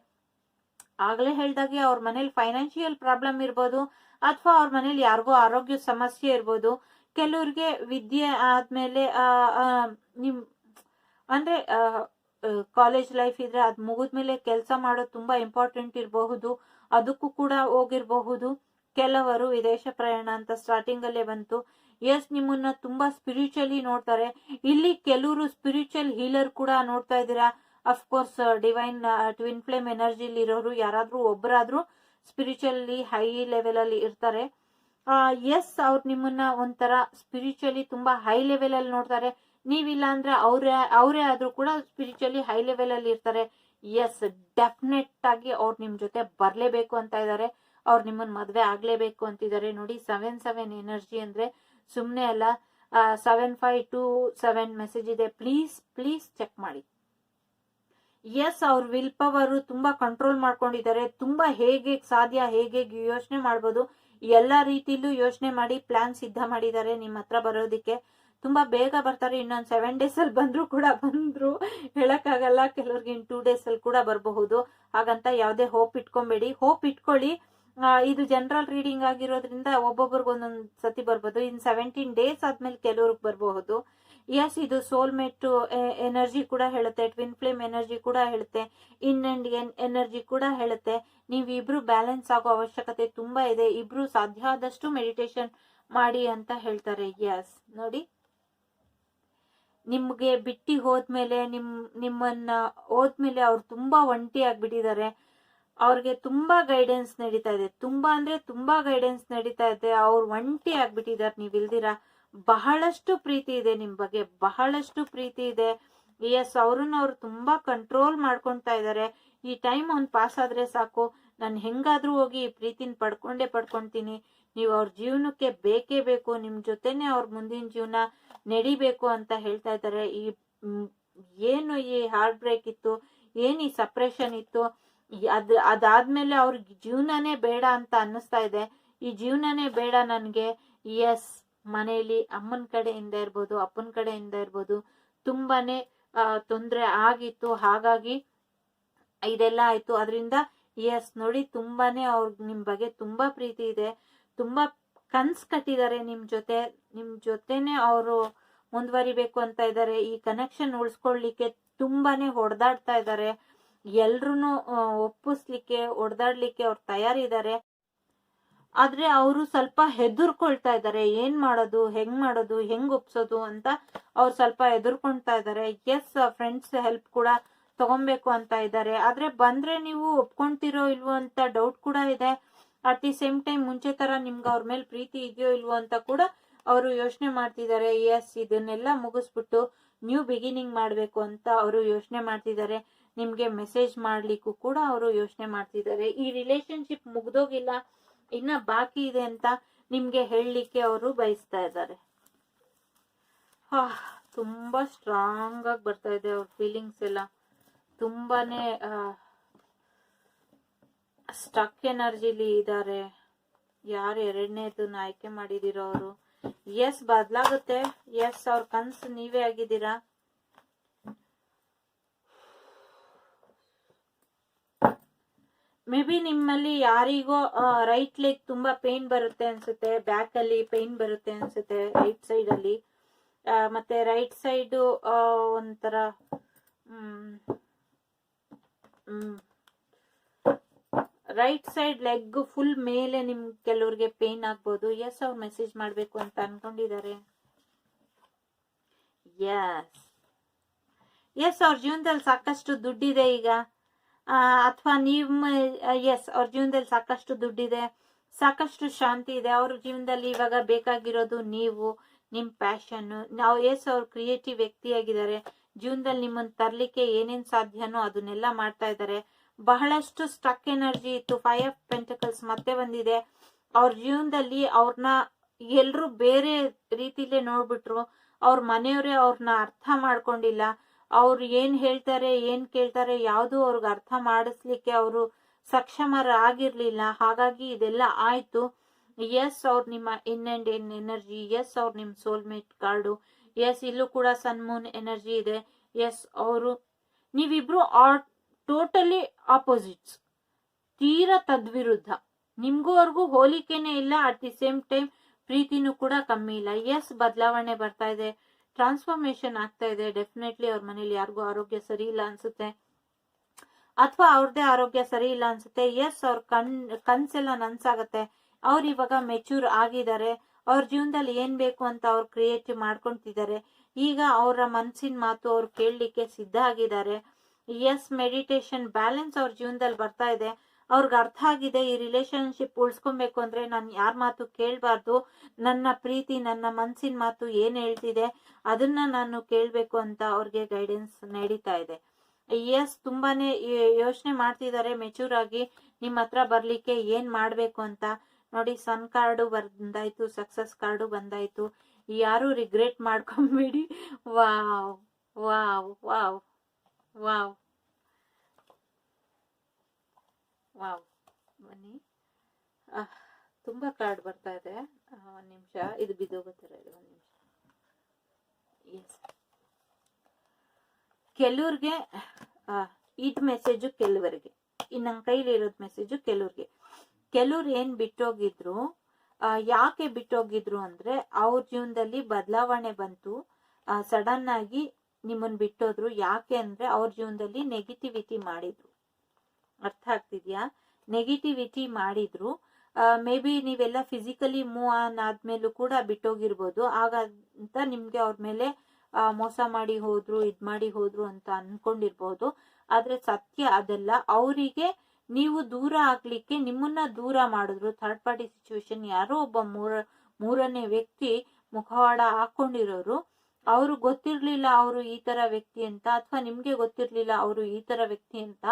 A: ಆಗ್ಲೇ ಹೇಳ್ದಾಗೆ ಅವ್ರ ಮನೇಲಿ ಫೈನಾನ್ಷಿಯಲ್ ಪ್ರಾಬ್ಲಮ್ ಇರ್ಬೋದು, ಅಥವಾ ಅವ್ರ ಮನೇಲಿ ಯಾರಿಗೋ ಆರೋಗ್ಯ ಸಮಸ್ಯೆ ಇರ್ಬೋದು. ಕೆಲವ್ರಿಗೆ ವಿದ್ಯೆ ಆದ್ಮೇಲೆ ನಿಮ್ ಅಂದ್ರೆ ಕಾಲೇಜ್ ಲೈಫ್ ಇದ್ರೆ ಅದ್ ಮುಗಿದ್ಮೇಲೆ ಕೆಲಸ ಮಾಡೋದು ತುಂಬಾ ಇಂಪಾರ್ಟೆಂಟ್ ಇರಬಹುದು, ಅದಕ್ಕೂ ಕೂಡ ಹೋಗಿರಬಹುದು. ಕೆಲವರು ವಿದೇಶ ಪ್ರಯಾಣ ಅಂತ ಸ್ಟಾರ್ಟಿಂಗ್ ಅಲ್ಲೇ ಬಂತು. ಎಸ್, ನಿಮ್ಮನ್ನ ತುಂಬಾ ಸ್ಪಿರಿಚುವಲಿ ನೋಡ್ತಾರೆ. ಇಲ್ಲಿ ಕೆಲವರು ಸ್ಪಿರಿಚುವಲ್ ಹೀಲರ್ ಕೂಡ ನೋಡ್ತಾ ಇದ್ದೀರಾ. ಅಫ್ಕೋರ್ಸ್ ಡಿವೈನ್ ಟ್ವಿನ್ ಫ್ಲೇಮ್ ಎನರ್ಜಿಲಿ ಇರೋರು ಯಾರಾದ್ರೂ ಒಬ್ಬರಾದ್ರೂ ಸ್ಪಿರಿಚುವಲಿ ಹೈ ಲೆವೆಲ್ ಅಲ್ಲಿ ಇರ್ತಾರೆ. ಎಸ್, ಅವ್ರು ನಿಮ್ಮನ್ನ ಒಂಥರ ಸ್ಪಿರಿಚುವಲಿ ತುಂಬಾ ಹೈ ಲೆವೆಲ್ ಅಲ್ಲಿ ನೋಡ್ತಾರೆ. ನೀವಿಲ್ಲ ಅಂದ್ರೆ ಅವರೇ ಆದ್ರೂ ಕೂಡ ಸ್ಪಿರಿಚುವಲಿ ಹೈ ಲೆವೆಲ್ ಅಲ್ಲಿ ಇರ್ತಾರೆ. ಎಸ್, ಡೆಫಿನೆಟ್ ಆಗಿ ಅವ್ರು ನಿಮ್ ಜೊತೆ ಬರ್ಲೇಬೇಕು ಅಂತ ಇದ್ದಾರೆ. ಅವ್ರು ನಿಮ್ಮನ್ನ ಮದ್ವೆ ಆಗ್ಲೇಬೇಕು ಅಂತಿದ್ದಾರೆ. ನೋಡಿ, 7 ಎನರ್ಜಿ ಅಂದ್ರೆ ಸುಮ್ನೆ ಅಲ್ಲ. 7527 ಮೆಸೇಜ್ ಇದೆ. ಪ್ಲೀಸ್ ಚೆಕ್ ಮಾಡಿ. ಎಸ್, ಅವ್ರ ವಿಲ್ ಪವರ್ ತುಂಬಾ ಕಂಟ್ರೋಲ್ ಮಾಡ್ಕೊಂಡಿದ್ದಾರೆ. ತುಂಬಾ ಹೇಗೆ ಸಾಧ್ಯ, ಹೇಗೆ ಯೋಚನೆ ಮಾಡ್ಬೋದು, ಎಲ್ಲಾ ರೀತಿಲೂ ಯೋಚನೆ ಮಾಡಿ ಪ್ಲಾನ್ ಸಿದ್ಧ ಮಾಡಿದ್ದಾರೆ ನಿಮ್ಮ ಹತ್ರ ಬರೋದಿಕ್ಕೆ. ತುಂಬಾ ಬೇಗ ಬರ್ತಾರೆ. ಇನ್ನೊಂದು 7 days ಅಲ್ಲಿ ಬಂದ್ರು ಹೇಳಕ್ಕಾಗಲ್ಲ. ಕೆಲವ್ರಿಗೆ ಇನ್ 2 days ಅಲ್ಲಿ ಕೂಡ ಬರಬಹುದು. ಹಾಗಂತ ಯಾವ್ದೇ ಹೋಪ್ ಇಟ್ಕೊಂಬೇಡಿ. ಹೋಪ್ ಇಟ್ಕೊಳ್ಳಿ. ಇದು ಜನರಲ್ ರೀಡಿಂಗ್ ಆಗಿರೋದ್ರಿಂದ ಒಬ್ಬೊಬ್ರಿಗೆ ಒಂದೊಂದ್ ಸತಿ ಬರ್ಬೋದು. ಇನ್ 17 days ಆದ್ಮೇಲೆ ಕೆಲವ್ರಿಗೆ ಬರಬಹುದು. ಎಸ್, ಇದು ಸೋಲ್ಮೇಟ್ ಎನರ್ಜಿ ಕೂಡ ಹೇಳುತ್ತೆ, ಟ್ವಿನ್ ಫ್ಲೇಮ್ ಎನರ್ಜಿ ಕೂಡ ಹೇಳುತ್ತೆ, ಇನ್ ಅಂಡ್ ಎನರ್ಜಿ ಕೂಡ ಹೇಳುತ್ತೆ. ನೀವಿಬ್ರು ಬ್ಯಾಲೆನ್ಸ್ ಆಗೋ ಅವಶ್ಯಕತೆ ತುಂಬಾ ಇದೆ. ಇಬ್ರು ಸಾಧ್ಯ ಆದಷ್ಟು ಮೆಡಿಟೇಷನ್ ಮಾಡಿ ಅಂತ ಹೇಳ್ತಾರೆ. ಎಸ್, ನೋಡಿ, ನಿಮ್ಗೆ ಬಿಟ್ಟಿ ನಿಮ್ಮನ್ನ ಹೋದ್ಮೇಲೆ ಅವ್ರು ತುಂಬಾ ಒಂಟಿ ಆಗ್ಬಿಟ್ಟಿದ್ದಾರೆ. ಅವ್ರಿಗೆ ತುಂಬಾ ಗೈಡೆನ್ಸ್ ನಡೀತಾ ಇದೆ. ತುಂಬಾ ಅಂದ್ರೆ ತುಂಬಾ ಗೈಡೆನ್ಸ್ ನಡೀತಾ ಇದೆ. ಅವ್ರು ಒಂಟಿ ಆಗ್ಬಿಟ್ಟಿದ್ದಾರೆ ನೀವಿಲ್ದಿರ. ಬಹಳಷ್ಟು ಪ್ರೀತಿ ಇದೆ ನಿಮ್ ಬಗ್ಗೆ, ಬಹಳಷ್ಟು ಪ್ರೀತಿ ಇದೆ. ಎಸ್, ಅವ್ರು ತುಂಬಾ ಕಂಟ್ರೋಲ್ ಮಾಡ್ಕೊಂತಾ ಇದ್ದಾರೆ. ಈ ಟೈಮ್ ಅವ್ನ್ ಪಾಸ್ ಆದ್ರೆ ಸಾಕು, ನಾನು ಹೆಂಗಾದ್ರೂ ಹೋಗಿ ಈ ಪ್ರೀತಿನ ಪಡ್ಕೊಂತೀನಿ. ನೀವು ಅವ್ರ ಜೀವನಕ್ಕೆ ಬೇಕೇ ಬೇಕು, ನಿಮ್ ಜೊತೆನೆ ಅವ್ರ ಮುಂದಿನ ಜೀವನ ನಡಿಬೇಕು ಅಂತ ಹೇಳ್ತಾ ಇದ್ದಾರೆ. ಏನು ಈ ಹಾರ್ಟ್ ಬ್ರೇಕ್ ಇತ್ತು, ಏನ್ ಈ ಸಪ್ರೆಷನ್ ಇತ್ತು, ಅದಾದ್ಮೇಲೆ ಅವ್ರಿಗೆ ಜೀವನನೇ ಬೇಡ ಅಂತ ಅನ್ನಿಸ್ತಾ ಇದೆ. ಈ ಜೀವನನೇ ಬೇಡ ನನ್ಗೆ. ಎಸ್, ಮನೆಯಲ್ಲಿ ಅಮ್ಮನ ಕಡೆಯಿಂದ ಇರ್ಬೋದು, ಅಪ್ಪನ ಕಡೆಯಿಂದ ಇರ್ಬೋದು, ತುಂಬಾನೇ ತೊಂದ್ರೆ ಆಗಿತ್ತು. ಹಾಗಾಗಿ ಇದೆಲ್ಲ ಆಯ್ತು. ಅದರಿಂದ ಎಸ್, ನೋಡಿ, ತುಂಬಾನೇ ಅವ್ರಿಗೆ ನಿಮ್ ಬಗ್ಗೆ ತುಂಬಾ ಪ್ರೀತಿ ಇದೆ. ತುಂಬಾ ಕನ್ಸ್ ಕಟ್ಟಿದ್ದಾರೆ ನಿಮ್ ಜೊತೆನೆ ಅವರು ಮುಂದುವರಿಬೇಕು ಅಂತ ಇದ್ದಾರೆ. ಈ ಕನೆಕ್ಷನ್ ಉಳಿಸ್ಕೊಳ್ಲಿಕ್ಕೆ ತುಂಬಾನೇ ಹೊಡೆದಾಡ್ತಾ ಇದ್ದಾರೆ. ಎಲ್ರುನು ಒಪ್ಪಿಸ್ಲಿಕ್ಕೆ, ಹೊಡೆದಾಡ್ಲಿಕ್ಕೆ ಅವ್ರು ತಯಾರಿದ್ದಾರೆ. ಆದ್ರೆ ಅವರು ಸ್ವಲ್ಪ ಹೆದರ್ಕೊಳ್ತಾ ಇದ್ದಾರೆ. ಏನ್ ಮಾಡೋದು, ಹೆಂಗ್ ಒಪ್ಸೋದು ಅಂತ ಅವ್ರು ಸ್ವಲ್ಪ ಹೆದರ್ಕೊಳ್ತಾ ಇದ್ದಾರೆ. ಎಸ್, ಫ್ರೆಂಡ್ಸ್ ಹೆಲ್ಪ್ ಕೂಡ ತಗೊಬೇಕು ಅಂತ ಇದ್ದಾರೆ. ಆದ್ರೆ ಬಂದ್ರೆ ನೀವು ಒಪ್ಕೊಂತೀರೋ ಇಲ್ವೋ ಅಂತ ಡೌಟ್ ಕೂಡ ಇದೆ. ಅಟ್ ದಿ ಸೇಮ್ ಟೈಮ್ ಮುಂಚೆ ತರ ನಿಮ್ಗೆ ಅವ್ರ ಮೇಲೆ ಪ್ರೀತಿ ಇದೆಯೋ ಇಲ್ವೋ ಅಂತ ಕೂಡ ಅವರು ಯೋಚನೆ ಮಾಡ್ತಿದ್ದಾರೆ. ಎಸ್, ಇದನ್ನೆಲ್ಲ ಮುಗಿಸ್ಬಿಟ್ಟು ನ್ಯೂ ಬಿಗಿನಿಂಗ್ ಮಾಡ್ಬೇಕು ಅಂತ ಅವರು ಯೋಚನೆ ಮಾಡ್ತಿದ್ದಾರೆ. ನಿಮ್ಗೆ ಮೆಸೇಜ್ ಮಾಡ್ಲಿಕ್ಕೂ ಕೂಡ ಅವರು ಯೋಚನೆ ಮಾಡ್ತಿದ್ದಾರೆ. ಈ ರಿಲೇಶನ್ಶಿಪ್ ಮುಗ್ದೋಗಿಲ್ಲ, ಇನ್ನ ಬಾಕಿ ಇದೆ ಅಂತ ನಿಮ್ಗೆ ಹೇಳಲಿಕ್ಕೆ ಅವರು ಬಯಸ್ತಾ ಇದ್ದಾರೆ. ತುಂಬಾ ಸ್ಟ್ರಾಂಗ್ ಆಗಿ ಬರ್ತಾ ಇದೆ ಅವ್ರ ಫೀಲಿಂಗ್ಸ್ ಎಲ್ಲ. ತುಂಬಾನೇ ಸ್ಟಕ್ ಎನರ್ಜಿಲಿ ಇದ್ದಾರೆ. ಯಾರು ಎರಡನೇದನ್ನ ಆಯ್ಕೆ ಮಾಡಿದಿರೋ ಅವರು. ಎಸ್, ಬದಲಾಗುತ್ತೆ. ಎಸ್, ಅವ್ರ ಕನ್ಸು ನೀವೇ ಆಗಿದ್ದೀರಾ. ಮೇ ಬಿ ನಿಮ್ಮಲ್ಲಿ ಯಾರಿಗೋ ರೈಟ್ ಲೆಗ್ ತುಂಬಾ ಪೇನ್ ಬರುತ್ತೆ ಅನ್ಸುತ್ತೆ, ಬ್ಯಾಕ್ ಅಲ್ಲಿ ಪೇನ್ ಬರುತ್ತೆ ಅನ್ಸುತ್ತೆ, ರೈಟ್ ಸೈಡ್ ಅಲ್ಲಿ. ಮತ್ತೆ ರೈಟ್ ಸೈಡ್ ಒಂಥರ ರೈಟ್ ಸೈಡ್ ಲೆಗ್ ಫುಲ್ ಮೇಲೆ ನಿಮ್ ಕೆಲವ್ರಿಗೆ ಪೇನ್ ಆಗ್ಬೋದು. ಎಸ್, ಅವ್ರು ಮೆಸೇಜ್ ಮಾಡ್ಬೇಕು ಅಂತ ಅನ್ಕೊಂಡಿದ್ದಾರೆ. ಎಸ್, ಅವ್ರ ಜೀವನದಲ್ಲಿ ಸಾಕಷ್ಟು ದುಡ್ಡಿದೆ ಈಗ, ಅಥವಾ ಎಸ್, ಅವ್ರ ಜೀವನದಲ್ಲಿ ಸಾಕಷ್ಟು ದುಡ್ಡಿದೆ, ಸಾಕಷ್ಟು ಶಾಂತಿ ಇದೆ. ಅವ್ರ ಜೀವನದಲ್ಲಿ ಇವಾಗ ಬೇಕಾಗಿರೋದು ನೀವು, ನಿಮ್ ಪ್ಯಾಷನ್. ಎಸ್, ಅವ್ರು ಕ್ರಿಯೇಟಿವ್ ವ್ಯಕ್ತಿಯಾಗಿದ್ದಾರೆ. ಜೀವನದಲ್ಲಿ ನಿಮ್ಮನ್ನ ತರ್ಲಿಕ್ಕೆ ಏನೇನ್ ಸಾಧ್ಯನೋ ಅದನ್ನೆಲ್ಲ ಮಾಡ್ತಾ ಇದ್ದಾರೆ. ಬಹಳಷ್ಟು ಸ್ಟಕ್ ಎನರ್ಜಿ ಇತ್ತು. 5 of Pentacles ಮತ್ತೆ ಬಂದಿದೆ. ಅವ್ರ ಜೀವನದಲ್ಲಿ ಅವ್ರನ್ನ ಎಲ್ರು ಬೇರೆ ರೀತಿಲೇ ನೋಡ್ಬಿಟ್ರು. ಅವ್ರ ಮನೆಯವರೇ ಅವ್ರನ್ನ ಅರ್ಥ ಮಾಡ್ಕೊಂಡಿಲ್ಲ. ಅವ್ರು ಏನ್ ಹೇಳ್ತಾರೆ ಏನ್ ಕೇಳ್ತಾರೆ ಯಾವುದು ಅವ್ರಿಗೆ ಅರ್ಥ ಮಾಡಿಸ್ಲಿಕ್ಕೆ ಅವರು ಸಕ್ಷಮರಾಗಿರ್ಲಿಲ್ಲ. ಹಾಗಾಗಿ ಇದೆಲ್ಲ ಆಯ್ತು. ಎಸ್ ಅವ್ರು ನಿಮ್ಮ in and in energy, yes ಅವ್ರು ನಿಮ್ ಸೋಲ್ಮೇಟ್ ಕಾರ್ಡು, ಎಸ್ ಇಲ್ಲೂ ಕೂಡ ಸನ್ ಮೂನ್ ಎನರ್ಜಿ ಇದೆ. ಎಸ್ ಅವರು ನೀವಿಬ್ರು ಟೋಟಲಿ ಆಪೋಸಿಟ್ಸ್, ತೀರಾ ತದ್ವಿರುದ್ಧ. ನಿಮ್ಗೂ ಅವ್ರಿಗೂ ಹೋಲಿಕೆನೆ ಇಲ್ಲ. ಅಟ್ ದಿ ಸೇಮ್ ಟೈಮ್ ಪ್ರೀತಿನೂ ಕೂಡ ಕಮ್ಮಿ ಇಲ್ಲ. ಎಸ್ ಬದಲಾವಣೆ ಬರ್ತಾ ಇದೆ, ಟ್ರಾನ್ಸ್ಫಾರ್ಮೇಶನ್ ಆಗ್ತಾ ಇದೆ. ಡೆಫಿನೆಟ್ಲಿ ಅವ್ರ ಮನೇಲಿ ಯಾರಿಗೂ ಆರೋಗ್ಯ ಸರಿ ಇಲ್ಲ ಅನ್ಸುತ್ತೆ, ಅಥವಾ ಅವ್ರದೇ ಆರೋಗ್ಯ ಸರಿ ಇಲ್ಲ ಅನ್ಸುತ್ತೆ. ಎಸ್ ಅವ್ರ ಕನ್ಸೆಲ್ಲ ನನ್ಸಾಗತ್ತೆ. ಅವ್ರು ಇವಾಗ ಮೆಚೂರ್ ಆಗಿದ್ದಾರೆ. ಅವ್ರ ಜೀವನದಲ್ಲಿ ಏನ್ ಬೇಕು ಅಂತ ಅವ್ರು ಕ್ರಿಯೇಟ್ ಮಾಡ್ಕೊಂತಿದ್ದಾರೆ. ಈಗ ಅವರ ಮನ್ಸಿನ ಮಾತು ಅವ್ರು ಕೇಳಲಿಕ್ಕೆ ಸಿದ್ಧ ಆಗಿದ್ದಾರೆ. ಎಸ್ ಮೆಡಿಟೇಷನ್ ಬ್ಯಾಲೆನ್ಸ್ ಅವ್ರ ಜೀವನದಲ್ಲಿ ಬರ್ತಾ ಇದೆ. ಅವ್ರಿಗೆ ಅರ್ಥ ಆಗಿದೆ ಈ ರಿಲೇಶನ್ಶಿಪ್ ಉಳ್ಸ್ಕೊಬೇಕು ಅಂದ್ರೆ ನಾನು ಯಾರ ಮಾತು ಕೇಳಬಾರ್ದು, ನನ್ನ ಪ್ರೀತಿ ನನ್ನ ಮನ್ಸಿನ ಮಾತು ಏನ್ ಹೇಳ್ತಿದೆ ಅದನ್ನ ನಾನು ಕೇಳ್ಬೇಕು ಅಂತ ಅವ್ರಿಗೆ ಗೈಡೆನ್ಸ್ ನಡೀತಾ ಇದೆ. ಎಸ್ ತುಂಬಾನೇ ಯೋಚನೆ ಮಾಡ್ತಿದ್ದಾರೆ ಮೆಚೂರ್ ಆಗಿ ನಿಮ್ಮ ಹತ್ರ ಬರ್ಲಿಕ್ಕೆ ಏನ್ ಮಾಡ್ಬೇಕು ಅಂತ. ನೋಡಿ ಸನ್ ಕಾರ್ಡು ಬಂದಾಯ್ತು, ಸಕ್ಸಸ್ ಕಾರ್ಡು ಬಂದಾಯ್ತು. ಯಾರು ರಿಗ್ರೆಟ್ ಮಾಡ್ಕೊಂಬೇಡಿ. Wow wow wow wow wow. ಬನ್ನಿ, ತುಂಬಾ ಕಾರ್ಡ್ ಬರ್ತಾ ಇದೆ. ಒಂದ್ ನಿಮಿಷ, ಇದು ಬಿದ್ದೋಗುತ್ತಾರೆ. ಒಂದ್ ನಿಮಿಷ. ಎಸ್ ಕೆಲವ್ರಿಗೆ ಇದ್ ಮೆಸೇಜು, ಕೆಲವರಿಗೆ ನನ್ನ ಕೈಲಿ ಇರೋದ್ ಮೆಸೇಜು ಕೆಲವ್ರಿಗೆ. ಕೆಲವ್ರು ಏನ್ ಬಿಟ್ಟೋಗಿದ್ರು, ಯಾಕೆ ಬಿಟ್ಟೋಗಿದ್ರು ಅಂದ್ರೆ ಅವ್ರ ಜೀವನದಲ್ಲಿ ಬದಲಾವಣೆ ಬಂತು. ಸಡನ್ ಆಗಿ ನಿಮ್ಮನ್ ಬಿಟ್ಟೋದ್ರು. ಯಾಕೆ ಅಂದ್ರೆ ಅವ್ರ ಜೀವನದಲ್ಲಿ ನೆಗೆಟಿವಿಟಿ ಮಾಡಿದ್ರು. ಅರ್ಥ ಆಗ್ತಿದ್ಯಾ? ನೆಗೆಟಿವಿಟಿ ಮಾಡಿದ್ರು. ಮೇ ಬಿ ನೀವೆಲ್ಲ ಫಿಸಿಕಲಿ ಮೂವ್ ಆನ್ ಆದ್ಮೇಲೂ ಕೂಡ ಬಿಟ್ಟೋಗಿರ್ಬೋದು. ಹಾಗಂತ ನಿಮ್ಗೆ ಅವ್ರ ಮೇಲೆ ಮೋಸ ಮಾಡಿ ಹೋದ್ರು, ಇದ್ ಮಾಡಿ ಹೋದ್ರು ಅಂತ ಅನ್ಕೊಂಡಿರ್ಬೋದು. ಆದ್ರೆ ಸತ್ಯ ಅದೆಲ್ಲ. ಅವರಿಗೆ ನೀವು ದೂರ ಆಗ್ಲಿಕ್ಕೆ ನಿಮ್ಮನ್ನ ದೂರ ಮಾಡಿದ್ರು. ಥರ್ಡ್ ಪಾರ್ಟಿ ಸಿಚುವೇಶನ್, ಯಾರೋ ಒಬ್ಬ ಮೂರನೇ ವ್ಯಕ್ತಿ ಮುಖವಾಡ ಹಾಕೊಂಡಿರೋರು. ಅವ್ರು ಗೊತ್ತಿರ್ಲಿಲ್ಲ ಅವರು ಈ ತರ ವ್ಯಕ್ತಿ ಅಂತ, ಅಥವಾ ನಿಮ್ಗೆ ಗೊತ್ತಿರ್ಲಿಲ್ಲ ಅವರು ಈ ತರ ವ್ಯಕ್ತಿ ಅಂತ.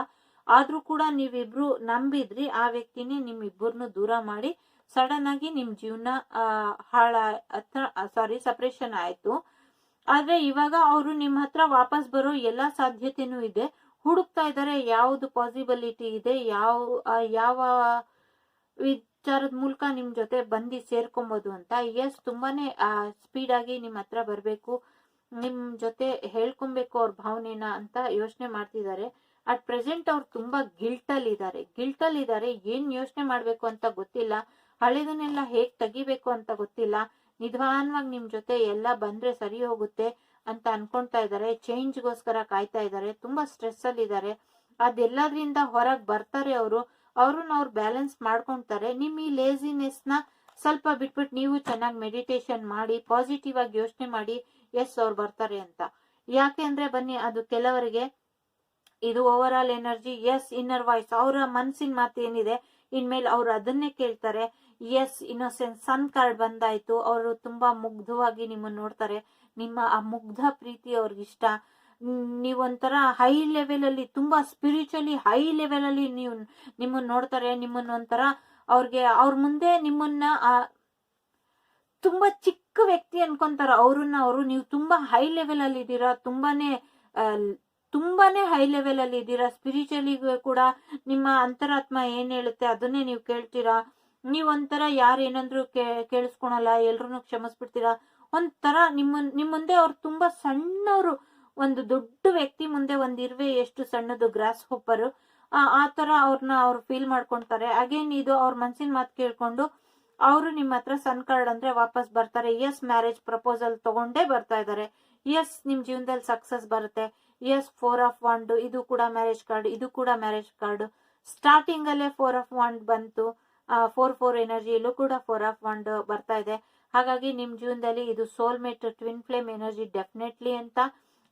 A: ಆದ್ರೂ ಕೂಡ ನೀವಿಬ್ರು ನಂಬಿದ್ರಿ. ಆ ವ್ಯಕ್ತಿನೇ ನಿಮ್ಮಿಬ್ಬರನ್ನು ದೂರ ಮಾಡಿ ಸಡನ್ ಆಗಿ ನಿಮ್ ಜೀವನ ಸಪರೇಷನ್ ಆಯ್ತು. ಆದ್ರೆ ಇವಾಗ ಅವರು ನಿಮ್ ಹತ್ರ ವಾಪಸ್ ಬರೋ ಎಲ್ಲಾ ಸಾಧ್ಯತೆನೂ ಇದೆ. ಹುಡುಕ್ತಾ ಇದ್ದಾರೆ ಯಾವ್ದು ಪಾಸಿಬಿಲಿಟಿ ಇದೆ, ಯಾವ ವಿಚಾರದ ಮೂಲಕ ನಿಮ್ ಜೊತೆ ಬಂದು ಸೇರ್ಕೊಬಹುದು ಅಂತ. ಎಸ್ ತುಂಬಾನೇ ಸ್ಪೀಡ್ ಆಗಿ ನಿಮ್ ಹತ್ರ ಬರ್ಬೇಕು, ನಿಮ್ ಜೊತೆ ಹೇಳ್ಕೊಬೇಕು ಅವ್ರ ಭಾವನೆನ ಅಂತ ಯೋಚನೆ ಮಾಡ್ತಿದ್ದಾರೆ. ಅಟ್ ಪ್ರೆಸೆಂಟ್ ಅವ್ರು ತುಂಬಾ ಗಿಲ್ಟಲ್ಲಿ ಇದ್ದಾರೆ. ಏನ್ ಯೋಚನೆ ಮಾಡ್ಬೇಕು ಅಂತ ಗೊತ್ತಿಲ್ಲ. ಹಳೆದನ್ನೆಲ್ಲ ಹೇಗ್ ತೆಗಿಬೇಕು ಅಂತ ಗೊತ್ತಿಲ್ಲ. ನಿಧಾನವಾಗಿ ನಿಮ್ ಜೊತೆ ಎಲ್ಲ ಬಂದ್ರೆ ಸರಿ ಹೋಗುತ್ತೆ ಅಂತ ಅನ್ಕೊಂತಾ ಇದ್ದಾರೆ. ಚೇಂಜ್ಗೋಸ್ಕರ ಕಾಯ್ತಾ ಇದ್ದಾರೆ. ತುಂಬಾ ಸ್ಟ್ರೆಸ್ ಅಲ್ಲಿ ಇದ್ದಾರೆ. ಅದೆಲ್ಲದ್ರಿಂದ ಹೊರಗ್ ಬರ್ತಾರೆ ಅವ್ರನ್ನ ಅವ್ರು ಬ್ಯಾಲೆನ್ಸ್ ಮಾಡ್ಕೊಂತಾರೆ. ನಿಮ್ ಈ ಲೇಸಿನೆಸ್ ನ ಸ್ವಲ್ಪ ಬಿಟ್ಬಿಟ್ಟು ನೀವು ಚೆನ್ನಾಗಿ ಮೆಡಿಟೇಷನ್ ಮಾಡಿ, ಪಾಸಿಟಿವ್ ಆಗಿ ಯೋಚನೆ ಮಾಡಿ. ಎಸ್ ಅವ್ರು ಬರ್ತಾರೆ ಅಂತ. ಯಾಕೆ ಅಂದ್ರೆ ಬನ್ನಿ, ಅದು ಕೆಲವರಿಗೆ ಇದು over all energy. Yes inner voice, ಅವರ ಮನ್ಸಿನ ಮಾತು ಏನಿದೆ ಇನ್ಮೇಲೆ ಅವ್ರು ಅದನ್ನೇ ಕೇಳ್ತಾರೆ. ಎಸ್ ಇನ್ನೋಸೆನ್ಸ್ ಸನ್ ಕಾರ್ಡ್ ಬಂದಾಯ್ತು. ಅವರು ತುಂಬಾ ಮುಗ್ಧವಾಗಿ ನಿಮ್ಮನ್ನ ನೋಡ್ತಾರೆ. ನಿಮ್ಮ ಆ ಮುಗ್ಧ ಪ್ರೀತಿ ಅವ್ರಿಗಿಷ್ಟ. ನೀವೊಂಥರ ಹೈ ಲೆವೆಲ್ ಅಲ್ಲಿ, ತುಂಬಾ ಸ್ಪಿರಿಚುವಲಿ ಹೈ ಲೆವೆಲ್ ಅಲ್ಲಿ ನಿಮ್ಮನ್ನ ನೋಡ್ತಾರೆ. ನಿಮ್ಮನ್ನ ಒಂಥರ ಅವ್ರ ಮುಂದೆ ನಿಮ್ಮನ್ನ ತುಂಬಾ ಚಿಕ್ಕ ವ್ಯಕ್ತಿ ಅನ್ಕೊಂತಾರ. ಅವರು ನೀವು ತುಂಬಾ ಹೈ ಲೆವೆಲ್ ಅಲ್ಲಿ ಇದ್ದೀರಾ, ತುಂಬಾನೇ ಹೈ ಲೆವೆಲ್ ಅಲ್ಲಿ ಇದ್ದೀರಾ. ಸ್ಪಿರಿಚುವಲಿ ಕೂಡ ನಿಮ್ಮ ಅಂತರಾತ್ಮ ಏನ್ ಹೇಳುತ್ತೆ ಅದನ್ನೇ ನೀವು ಕೇಳ್ತೀರಾ. ನೀವೊಂಥರ ಯಾರೇನಂದ್ರು ಕೇಳಿಸ್ಕೊಳಲ್ಲ, ಎಲ್ರು ಕ್ಷಮಿಸ್ಬಿಡ್ತೀರಾ. ಒಂಥರ ನಿಮ್ಮ ಮುಂದೆ ಅವ್ರು ತುಂಬಾ ಸಣ್ಣವರು. ಒಂದು ದೊಡ್ಡ ವ್ಯಕ್ತಿ ಮುಂದೆ ಒಂದ್ ಇರುವೆ ಎಷ್ಟು ಸಣ್ಣದು, ಗ್ರಾಸ್ ಹೋಪರ್, ಆ ತರ ಅವ್ರು ಫೀಲ್ ಮಾಡ್ಕೊಂತಾರೆ. ಅಗೇನ್ ಇದು ಅವ್ರ ಮನ್ಸಿನ ಮಾತು ಕೇಳ್ಕೊಂಡು ಅವರು ನಿಮ್ಮ ಹತ್ರ ಸನ್ ಕಾರ್ಡ್ ಅಂದ್ರೆ ವಾಪಸ್ ಬರ್ತಾರೆ. ಎಸ್ ಮ್ಯಾರೇಜ್ ಪ್ರಪೋಸಲ್ ತಗೊಂಡೇ ಬರ್ತಾ ಇದಾರೆ. ಎಸ್ ನಿಮ್ ಜೀವನದಲ್ಲಿ ಸಕ್ಸಸ್ ಬರುತ್ತೆ. ಎಸ್ 4 ಆಫ್ ವಾಂಡ್, ಇದು ಕೂಡ ಮ್ಯಾರೇಜ್ ಕಾರ್ಡ್, ಇದು ಕೂಡ ಮ್ಯಾರೇಜ್ ಕಾರ್ಡ್. ಸ್ಟಾರ್ಟಿಂಗ್ ಅಲ್ಲೇ 4 ಆಫ್ ವಾಂಡ್ ಬಂತು. 4 ಎನರ್ಜಿಯಲ್ಲೂ ಕೂಡ 4 ಆಫ್ ವಾಂಡ್ ಬರ್ತಾ ಇದೆ. ಹಾಗಾಗಿ ನಿಮ್ ಜೀವನದಲ್ಲಿ ಇದು soulmate twin flame energy definitely ಅಂತ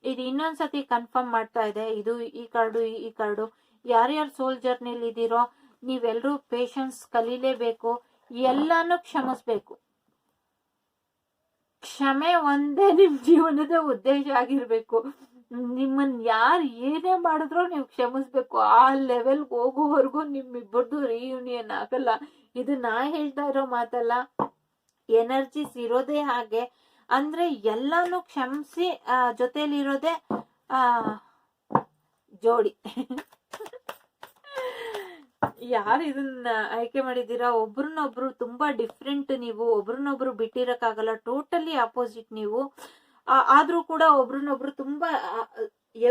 A: ಇದು ಇನ್ನೊಂದ್ಸತಿ ಕನ್ಫರ್ಮ್ ಮಾಡ್ತಾ ಇದೆ. ಇದು ಈ ಕಾರ್ಡು ಯಾರ್ಯಾರು ಸೋಲ್ ಜರ್ನಿಲಿ ಇದೀರೋ ನೀವೆಲ್ರೂ ಪೇಶನ್ಸ್ ಕಲೀಲೇಬೇಕು. ಎಲ್ಲಾನು ಕ್ಷಮಿಸ್ಬೇಕು. ಕ್ಷಮೆ ಒಂದೇ ನಿಮ್ ಜೀವನದ ಉದ್ದೇಶ ಆಗಿರ್ಬೇಕು. ನಿಮ್ಮನ್ ಯಾರು ಏನೇ ಮಾಡಿದ್ರು ನೀವು ಕ್ಷಮಿಸ್ಬೇಕು. ಆ ಲೆವೆಲ್ ಹೋಗೋವರೆಗೂ ನಿಮ್ಮಿಬ್ಬರದು ರಿಯೂನಿಯನ್ ಆಗಲ್ಲ. ಇದು ನಾ ಹೇಳ್ತಾ ಇರೋ ಮಾತಲ್ಲ, ಎನರ್ಜಿಸ್ ಇರೋದೇ ಹಾಗೆ. ಅಂದ್ರೆ ಎಲ್ಲಾನು ಕ್ಷಮಿಸಿ ಜೊತೆಲಿರೋದೇ ಜೋಡಿ. ಯಾರು ಇದನ್ನ ಆಯ್ಕೆ ಮಾಡಿದ್ದೀರಾ? ಒಬ್ರನ್ನೊಬ್ರು ತುಂಬಾ ಡಿಫ್ರೆಂಟ್, ನೀವು ಒಬ್ರನ್ನೊಬ್ರು ಬಿಟ್ಟಿರಕ್ಕಾಗಲ್ಲ, ಟೋಟಲಿ ಆಪೋಸಿಟ್ ನೀವು. ಆದ್ರೂ ಕೂಡ ಒಬ್ರನ್ನೊಬ್ರು ತುಂಬಾ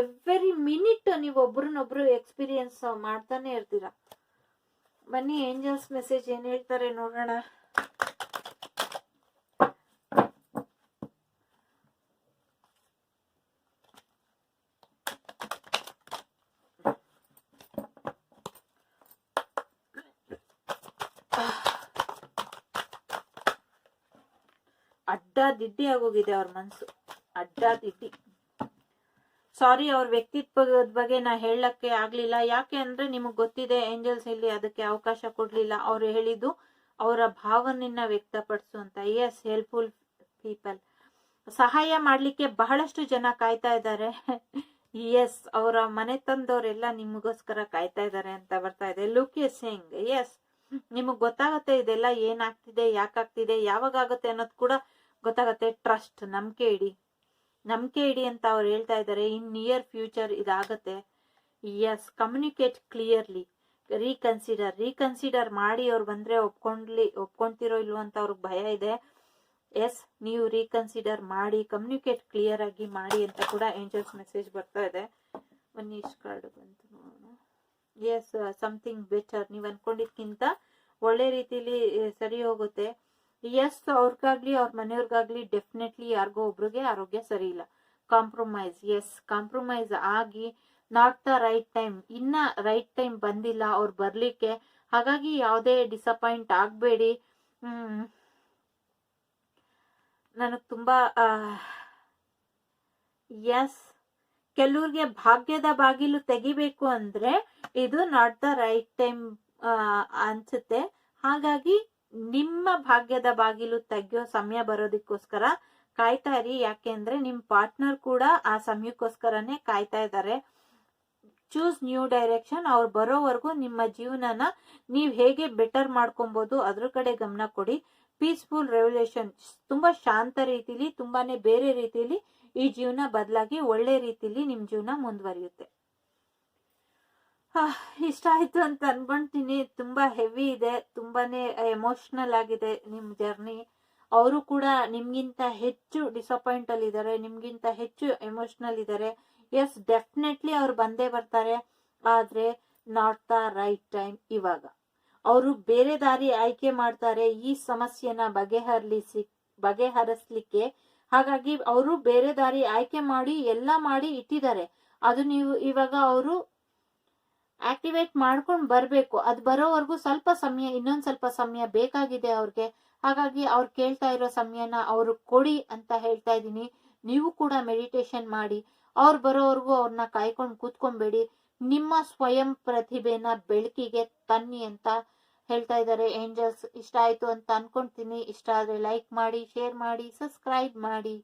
A: ಎವ್ರಿ ಮಿನಿಟ್ ನೀವು ಒಬ್ರನ್ನೊಬ್ರು ಎಕ್ಸ್ಪೀರಿಯನ್ಸ್ ಮಾಡ್ತಾನೆ ಇರ್ತೀರಾ. ಬನ್ನಿ ಏಂಜಲ್ಸ್ ಮೆಸೇಜ್ ಏನ್ ಹೇಳ್ತಾರೆ ನೋಡೋಣ. ಅಡ್ಡಾದಿಡ್ಡಿ ಆಗೋಗಿದೆ ಅವ್ರ ಮನ್ಸು, ಅಡ್ಡಾದಿಡ್ಡಿ. ಸಾರಿ, ಅವ್ರ ವ್ಯಕ್ತಿತ್ವದ ಬಗ್ಗೆ ನಾ ಹೇಳಕ್ಕೆ ಆಗ್ಲಿಲ್ಲ. ಯಾಕೆ ಅಂದ್ರೆ ನಿಮಗ್ ಗೊತ್ತಿದೆ, ಏಂಜಲ್ಸ್ ಇಲ್ಲಿ ಅದಕ್ಕೆ ಅವಕಾಶ ಕೊಡ್ಲಿಲ್ಲ. ಅವ್ರು ಹೇಳಿದ್ದು ಅವರ ಭಾವನೆಯನ್ನ ವ್ಯಕ್ತಪಡಿಸು ಅಂತ. ಎಸ್, ಹೆಲ್ಪ್ಫುಲ್ ಪೀಪಲ್, ಸಹಾಯ ಮಾಡ್ಲಿಕ್ಕೆ ಬಹಳಷ್ಟು ಜನ ಕಾಯ್ತಾ ಇದ್ದಾರೆ. ಎಸ್, ಅವರ ಮನೆ ತಂದವರೆಲ್ಲ ನಿಮಗೋಸ್ಕರ ಕಾಯ್ತಾ ಇದ್ದಾರೆ ಅಂತ ಬರ್ತಾ ಇದೆ. Look you sing. ಎಸ್, ನಿಮಗ್ ಗೊತ್ತಾಗತ್ತೆ ಇದೆಲ್ಲ ಏನಾಗ್ತಿದೆ, ಯಾಕಾಗ್ತಿದೆ, ಯಾವಾಗ ಆಗತ್ತೆ ಅನ್ನೋದು ಕೂಡ ಗೊತ್ತಾಗತ್ತೆ. ಟ್ರಸ್ಟ್, ನಂಬಿಕೆ ಇಡಿ ಅಂತ ಅವ್ರು ಹೇಳ್ತಾ ಇದ್ದಾರೆ. ಇನ್ ನಿಯರ್ ಫ್ಯೂಚರ್ ಇದಾಗತ್ತೆ. ಎಸ್, ಕಮ್ಯುನಿಕೇಟ್ ಕ್ಲಿಯರ್ಲಿ, ರೀಕನ್ಸಿಡರ್ ಮಾಡಿ. ಅವ್ರು ಬಂದ್ರೆ ಒಪ್ಕೊಂತಿರೋ ಇಲ್ವೋ ಅಂತ ಅವ್ರಿಗೆ ಭಯ ಇದೆ. ಎಸ್, ನೀವು ರೀಕನ್ಸಿಡರ್ ಮಾಡಿ, ಕಮ್ಯುನಿಕೇಟ್ ಕ್ಲಿಯರ್ ಆಗಿ ಮಾಡಿ ಅಂತ ಕೂಡ ಏಂಜಲ್ಸ್ ಮೆಸೇಜ್ ಬರ್ತಾ ಇದೆ. ಬನ್ನಿ, ಇಷ್ಟು ಕಾರ್ಡ್ ಬಂತು ನೋಡೋಣ. ಎಸ್, ಸಮಥಿಂಗ್ ಬೆಟರ್, ನೀವು ಅನ್ಕೊಂಡಿದ್ಕಿಂತ ಒಳ್ಳೆ ರೀತಿಲಿ ಸರಿ ಹೋಗುತ್ತೆ. ಎಸ್, ಅವ್ರಿಗಾಗ್ಲಿ ಅವ್ರ ಮನೆಯವ್ರಿಗಾಗ್ಲಿ ಡೆಫಿನೆಟ್ಲಿ ಯಾರಿಗೋ ಒಬ್ರಿಗೆ ಆರೋಗ್ಯ ಸರಿ ಇಲ್ಲ. ಕಾಂಪ್ರಮೈಸ್, ಎಸ್, ಕಾಂಪ್ರಮೈಸ್ ಆಗಿ ನಾಟ್ ದ ರೈಟ್ ಟೈಮ್, ಇನ್ನ ರೈಟ್ ಟೈಮ್ ಬಂದಿಲ್ಲ ಅವ್ರು ಬರ್ಲಿಕ್ಕೆ. ಹಾಗಾಗಿ ಯಾವುದೇ ಡಿಸಪಾಯಿಂಟ್ ಆಗ್ಬೇಡಿ. ನನಗ್ ತುಂಬಾ ಎಸ್, ಕೆಲವ್ರಿಗೆ ಭಾಗ್ಯದ ಬಾಗಿಲು ತೆಗಿಬೇಕು ಅಂದ್ರೆ ಇದು ನಾಟ್ ದ ರೈಟ್ ಟೈಮ್ ಅನ್ಸುತ್ತೆ. ಹಾಗಾಗಿ ನಿಮ್ಮ ಭಾಗ್ಯದ ಬಾಗಿಲು ತೆಗಿಯೋ ಸಮಯ ಬರೋದಕ್ಕೋಸ್ಕರ ಕಾಯ್ತಾ ಇರಿ. ಯಾಕೆ ಅಂದ್ರೆ ನಿಮ್ ಪಾರ್ಟ್ನರ್ ಕೂಡ ಆ ಸಮಯಕ್ಕೋಸ್ಕರನೇ ಕಾಯ್ತಾ ಇದ್ದಾರೆ. Choose new direction. ಅವ್ರು ಬರೋವರೆಗೂ ನಿಮ್ಮ ಜೀವನನ ನೀವ್ ಹೇಗೆ ಬೆಟರ್ ಮಾಡ್ಕೊಬಹುದು ಅದ್ರ ಕಡೆ ಗಮನ ಕೊಡಿ. ಪೀಸ್ಫುಲ್ ರೆವಲ್ಯೂಷನ್, ತುಂಬಾ ಶಾಂತ ರೀತಿಲಿ, ತುಂಬಾನೇ ಬೇರೆ ರೀತಿಲಿ ಈ ಜೀವನ ಬದಲಾಗಿ ಒಳ್ಳೆ ರೀತಿಲಿ ನಿಮ್ ಜೀವನ ಮುಂದುವರಿಯುತ್ತೆ. ಇಷ್ಟ ಆಯ್ತು ಅಂತ ಅನ್ಕೊಂತೀನಿ. ತುಂಬಾ ಹೆವಿ ಇದೆ, ತುಂಬಾನೇ ಎಮೋಷನಲ್ ಆಗಿದೆ ನಿಮ್ ಜರ್ನಿ. ಅವರು ಕೂಡ ನಿಮ್ಗಿಂತ ಹೆಚ್ಚು ಡಿಸಪಾಯಿಂಟ್ ಅಲ್ಲಿ ಇದ್ದಾರೆ, ನಿಮ್ಗಿಂತ ಹೆಚ್ಚು ಎಮೋಷನಲ್ ಇದ್ದಾರೆ. ಎಸ್, ಡೆಫಿನೆಟ್ಲಿ ಅವ್ರು ಬಂದೇ ಬರ್ತಾರೆ. ಆದ್ರೆ ನಾಟ್ ದ ರೈಟ್ ಟೈಮ್. ಇವಾಗ ಅವರು ಬೇರೆ ದಾರಿ ಆಯ್ಕೆ ಮಾಡ್ತಾರೆ ಈ ಸಮಸ್ಯೆನ ಬಗೆಹರಿಸ್ಲಿಕ್ಕೆ. ಹಾಗಾಗಿ ಅವರು ಬೇರೆ ದಾರಿ ಆಯ್ಕೆ ಮಾಡಿ ಎಲ್ಲ ಮಾಡಿ ಇಟ್ಟಿದ್ದಾರೆ. ಅದು ನೀವು ಇವಾಗ ಅವರು ಆಕ್ಟಿವೇಟ್ ಮಾಡ್ಕೊಂಡು ಬರ್ಬೇಕು. ಅದು ಬರೋವರೆಗೂ ಸ್ವಲ್ಪ ಸಮಯ, ಇನ್ನೊಂದ್ ಸ್ವಲ್ಪ ಸಮಯ ಬೇಕಾಗಿದೆ ಅವ್ರಿಗೆ. ಹಾಗಾಗಿ ಅವ್ರು ಕೇಳ್ತಾ ಇರೋ ಸಮಯನ ಅವ್ರು ಕೊಡಿ ಅಂತ ಹೇಳ್ತಾ ಇದೀನಿ. ನೀವು ಕೂಡ ಮೆಡಿಟೇಷನ್ ಮಾಡಿ. ಅವ್ರು ಬರೋವರೆಗೂ ಅವ್ರನ್ನ ಕಾಯ್ಕೊಂಡು ಕೂತ್ಕೊಂಬೇಡಿ. ನಿಮ್ಮ ಸ್ವಯಂ ಪ್ರತಿಭೆನ ಬೆಳಕಿಗೆ ತನ್ನಿ ಅಂತ ಹೇಳ್ತಾ ಇದ್ದಾರೆ ಏಂಜಲ್ಸ್. ಇಷ್ಟ ಆಯ್ತು ಅಂತ ಅನ್ಕೊಂತೀನಿ. ಇಷ್ಟ ಆದ್ರೆ ಲೈಕ್ ಮಾಡಿ, ಶೇರ್ ಮಾಡಿ, ಸಬ್ಸ್ಕ್ರೈಬ್ ಮಾಡಿ.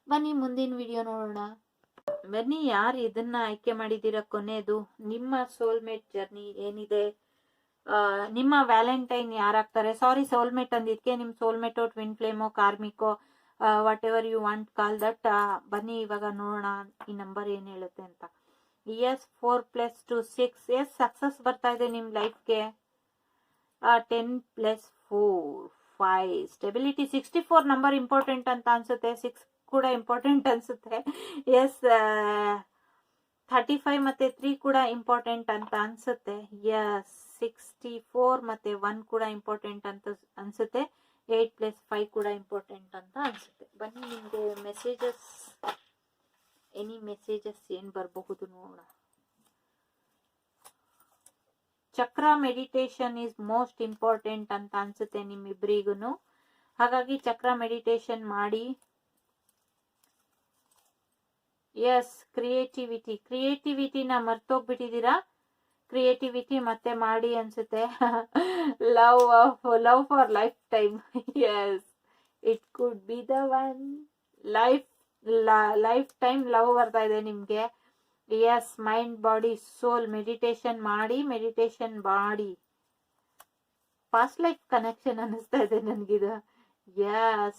A: ಬನ್ನಿ ಮುಂದಿನ ವಿಡಿಯೋ ನೋಡೋಣ. ಬನ್ನಿ, ಯಾರು ಇದನ್ನ ಆಯ್ಕೆ ಮಾಡಿದೀರಾ ಕೊನೆಯದು, ನಿಮ್ಮ ಸೋಲ್ಮೇಟ್ ಜರ್ನಿ ಏನಿದೆ, ನಿಮ್ಮ ವ್ಯಾಲೆಂಟೈನ್ ಯಾರಾಗ್ತಾರೆ. ಸಾರಿ, ಸೋಲ್ಮೇಟ್ ಅಂದಿದ್ಕೆ ನಿಮ್ ಸೋಲ್ಮೇಟೋ, ಟ್ವಿನ್ ಫ್ಲೇಮೋ, ಕಾರ್ಮಿಕೋ, whatever you want call that. ಬನ್ನಿ ಇವಾಗ ನೋಡೋಣ ಈ ನಂಬರ್ ಏನ್ ಹೇಳುತ್ತೆ ಅಂತ. ಎಸ್, 4+2 6. ಎಸ್, ಸಕ್ಸಸ್ ಬರ್ತಾ ಇದೆ ನಿಮ್ ಲೈಫ್ಗೆ. 10+4 5. ಸ್ಟೆಬಿಲಿಟಿ. 64 ನಂಬರ್ ಇಂಪಾರ್ಟೆಂಟ್ ಅಂತ ಅನ್ಸುತ್ತೆ. 6 ಕೂಡ ಇಂಪಾರ್ಟೆಂಟ್ ಅನ್ಸುತ್ತೆ. ಎಸ್, 35 ಮತ್ತೆ 3 ಕೂಡ ಇಂಪಾರ್ಟೆಂಟ್ ಅಂತ ಅನ್ಸುತ್ತೆ. ಎಸ್, 64 ಮತ್ತೆ 1 ಕೂಡ ಇಂಪಾರ್ಟೆಂಟ್ ಅಂತ ಅನ್ಸುತ್ತೆ. 8+5 ಕೂಡ ಇಂಪಾರ್ಟೆಂಟ್ ಅಂತ ಅನ್ಸುತ್ತೆ. ಬನ್ನಿ ನಿಮ್ಗೆ ಮೆಸೇಜಸ್, ಎನಿ ಮೆಸೇಜಸ್ ಏನ್ ಬರಬಹುದು ನೋಡೋಣ. ಚಕ್ರ ಮೆಡಿಟೇಷನ್ ಇಸ್ ಮೋಸ್ಟ್ ಇಂಪಾರ್ಟೆಂಟ್ ಅಂತ ಅನ್ಸುತ್ತೆ ನಿಮ್ಮಿಬ್ರಿಗೂ. ಹಾಗಾಗಿ ಚಕ್ರ ಮೆಡಿಟೇಷನ್ ಮಾಡಿ. ಎಸ್, ಕ್ರಿಯೇಟಿವಿಟಿನ ಮರ್ತೋಗ್ಬಿಟ್ಟಿದ್ದೀರಾ. ಕ್ರಿಯೇಟಿವಿಟಿ ಮತ್ತೆ ಮಾಡಿ ಅನ್ಸುತ್ತೆ. Love for lifetime. Yes, it could be the one. Lifetime love ಬರ್ತಾ ಇದೆ ನಿಮ್ಗೆ. Yes, mind body soul meditation ಮಾಡಿ. ಪಾಸ್ಟ್ ಲೈಫ್ ಕನೆಕ್ಷನ್ ಅನ್ನಿಸ್ತಾ ಇದೆ ನನ್ಗಿದು.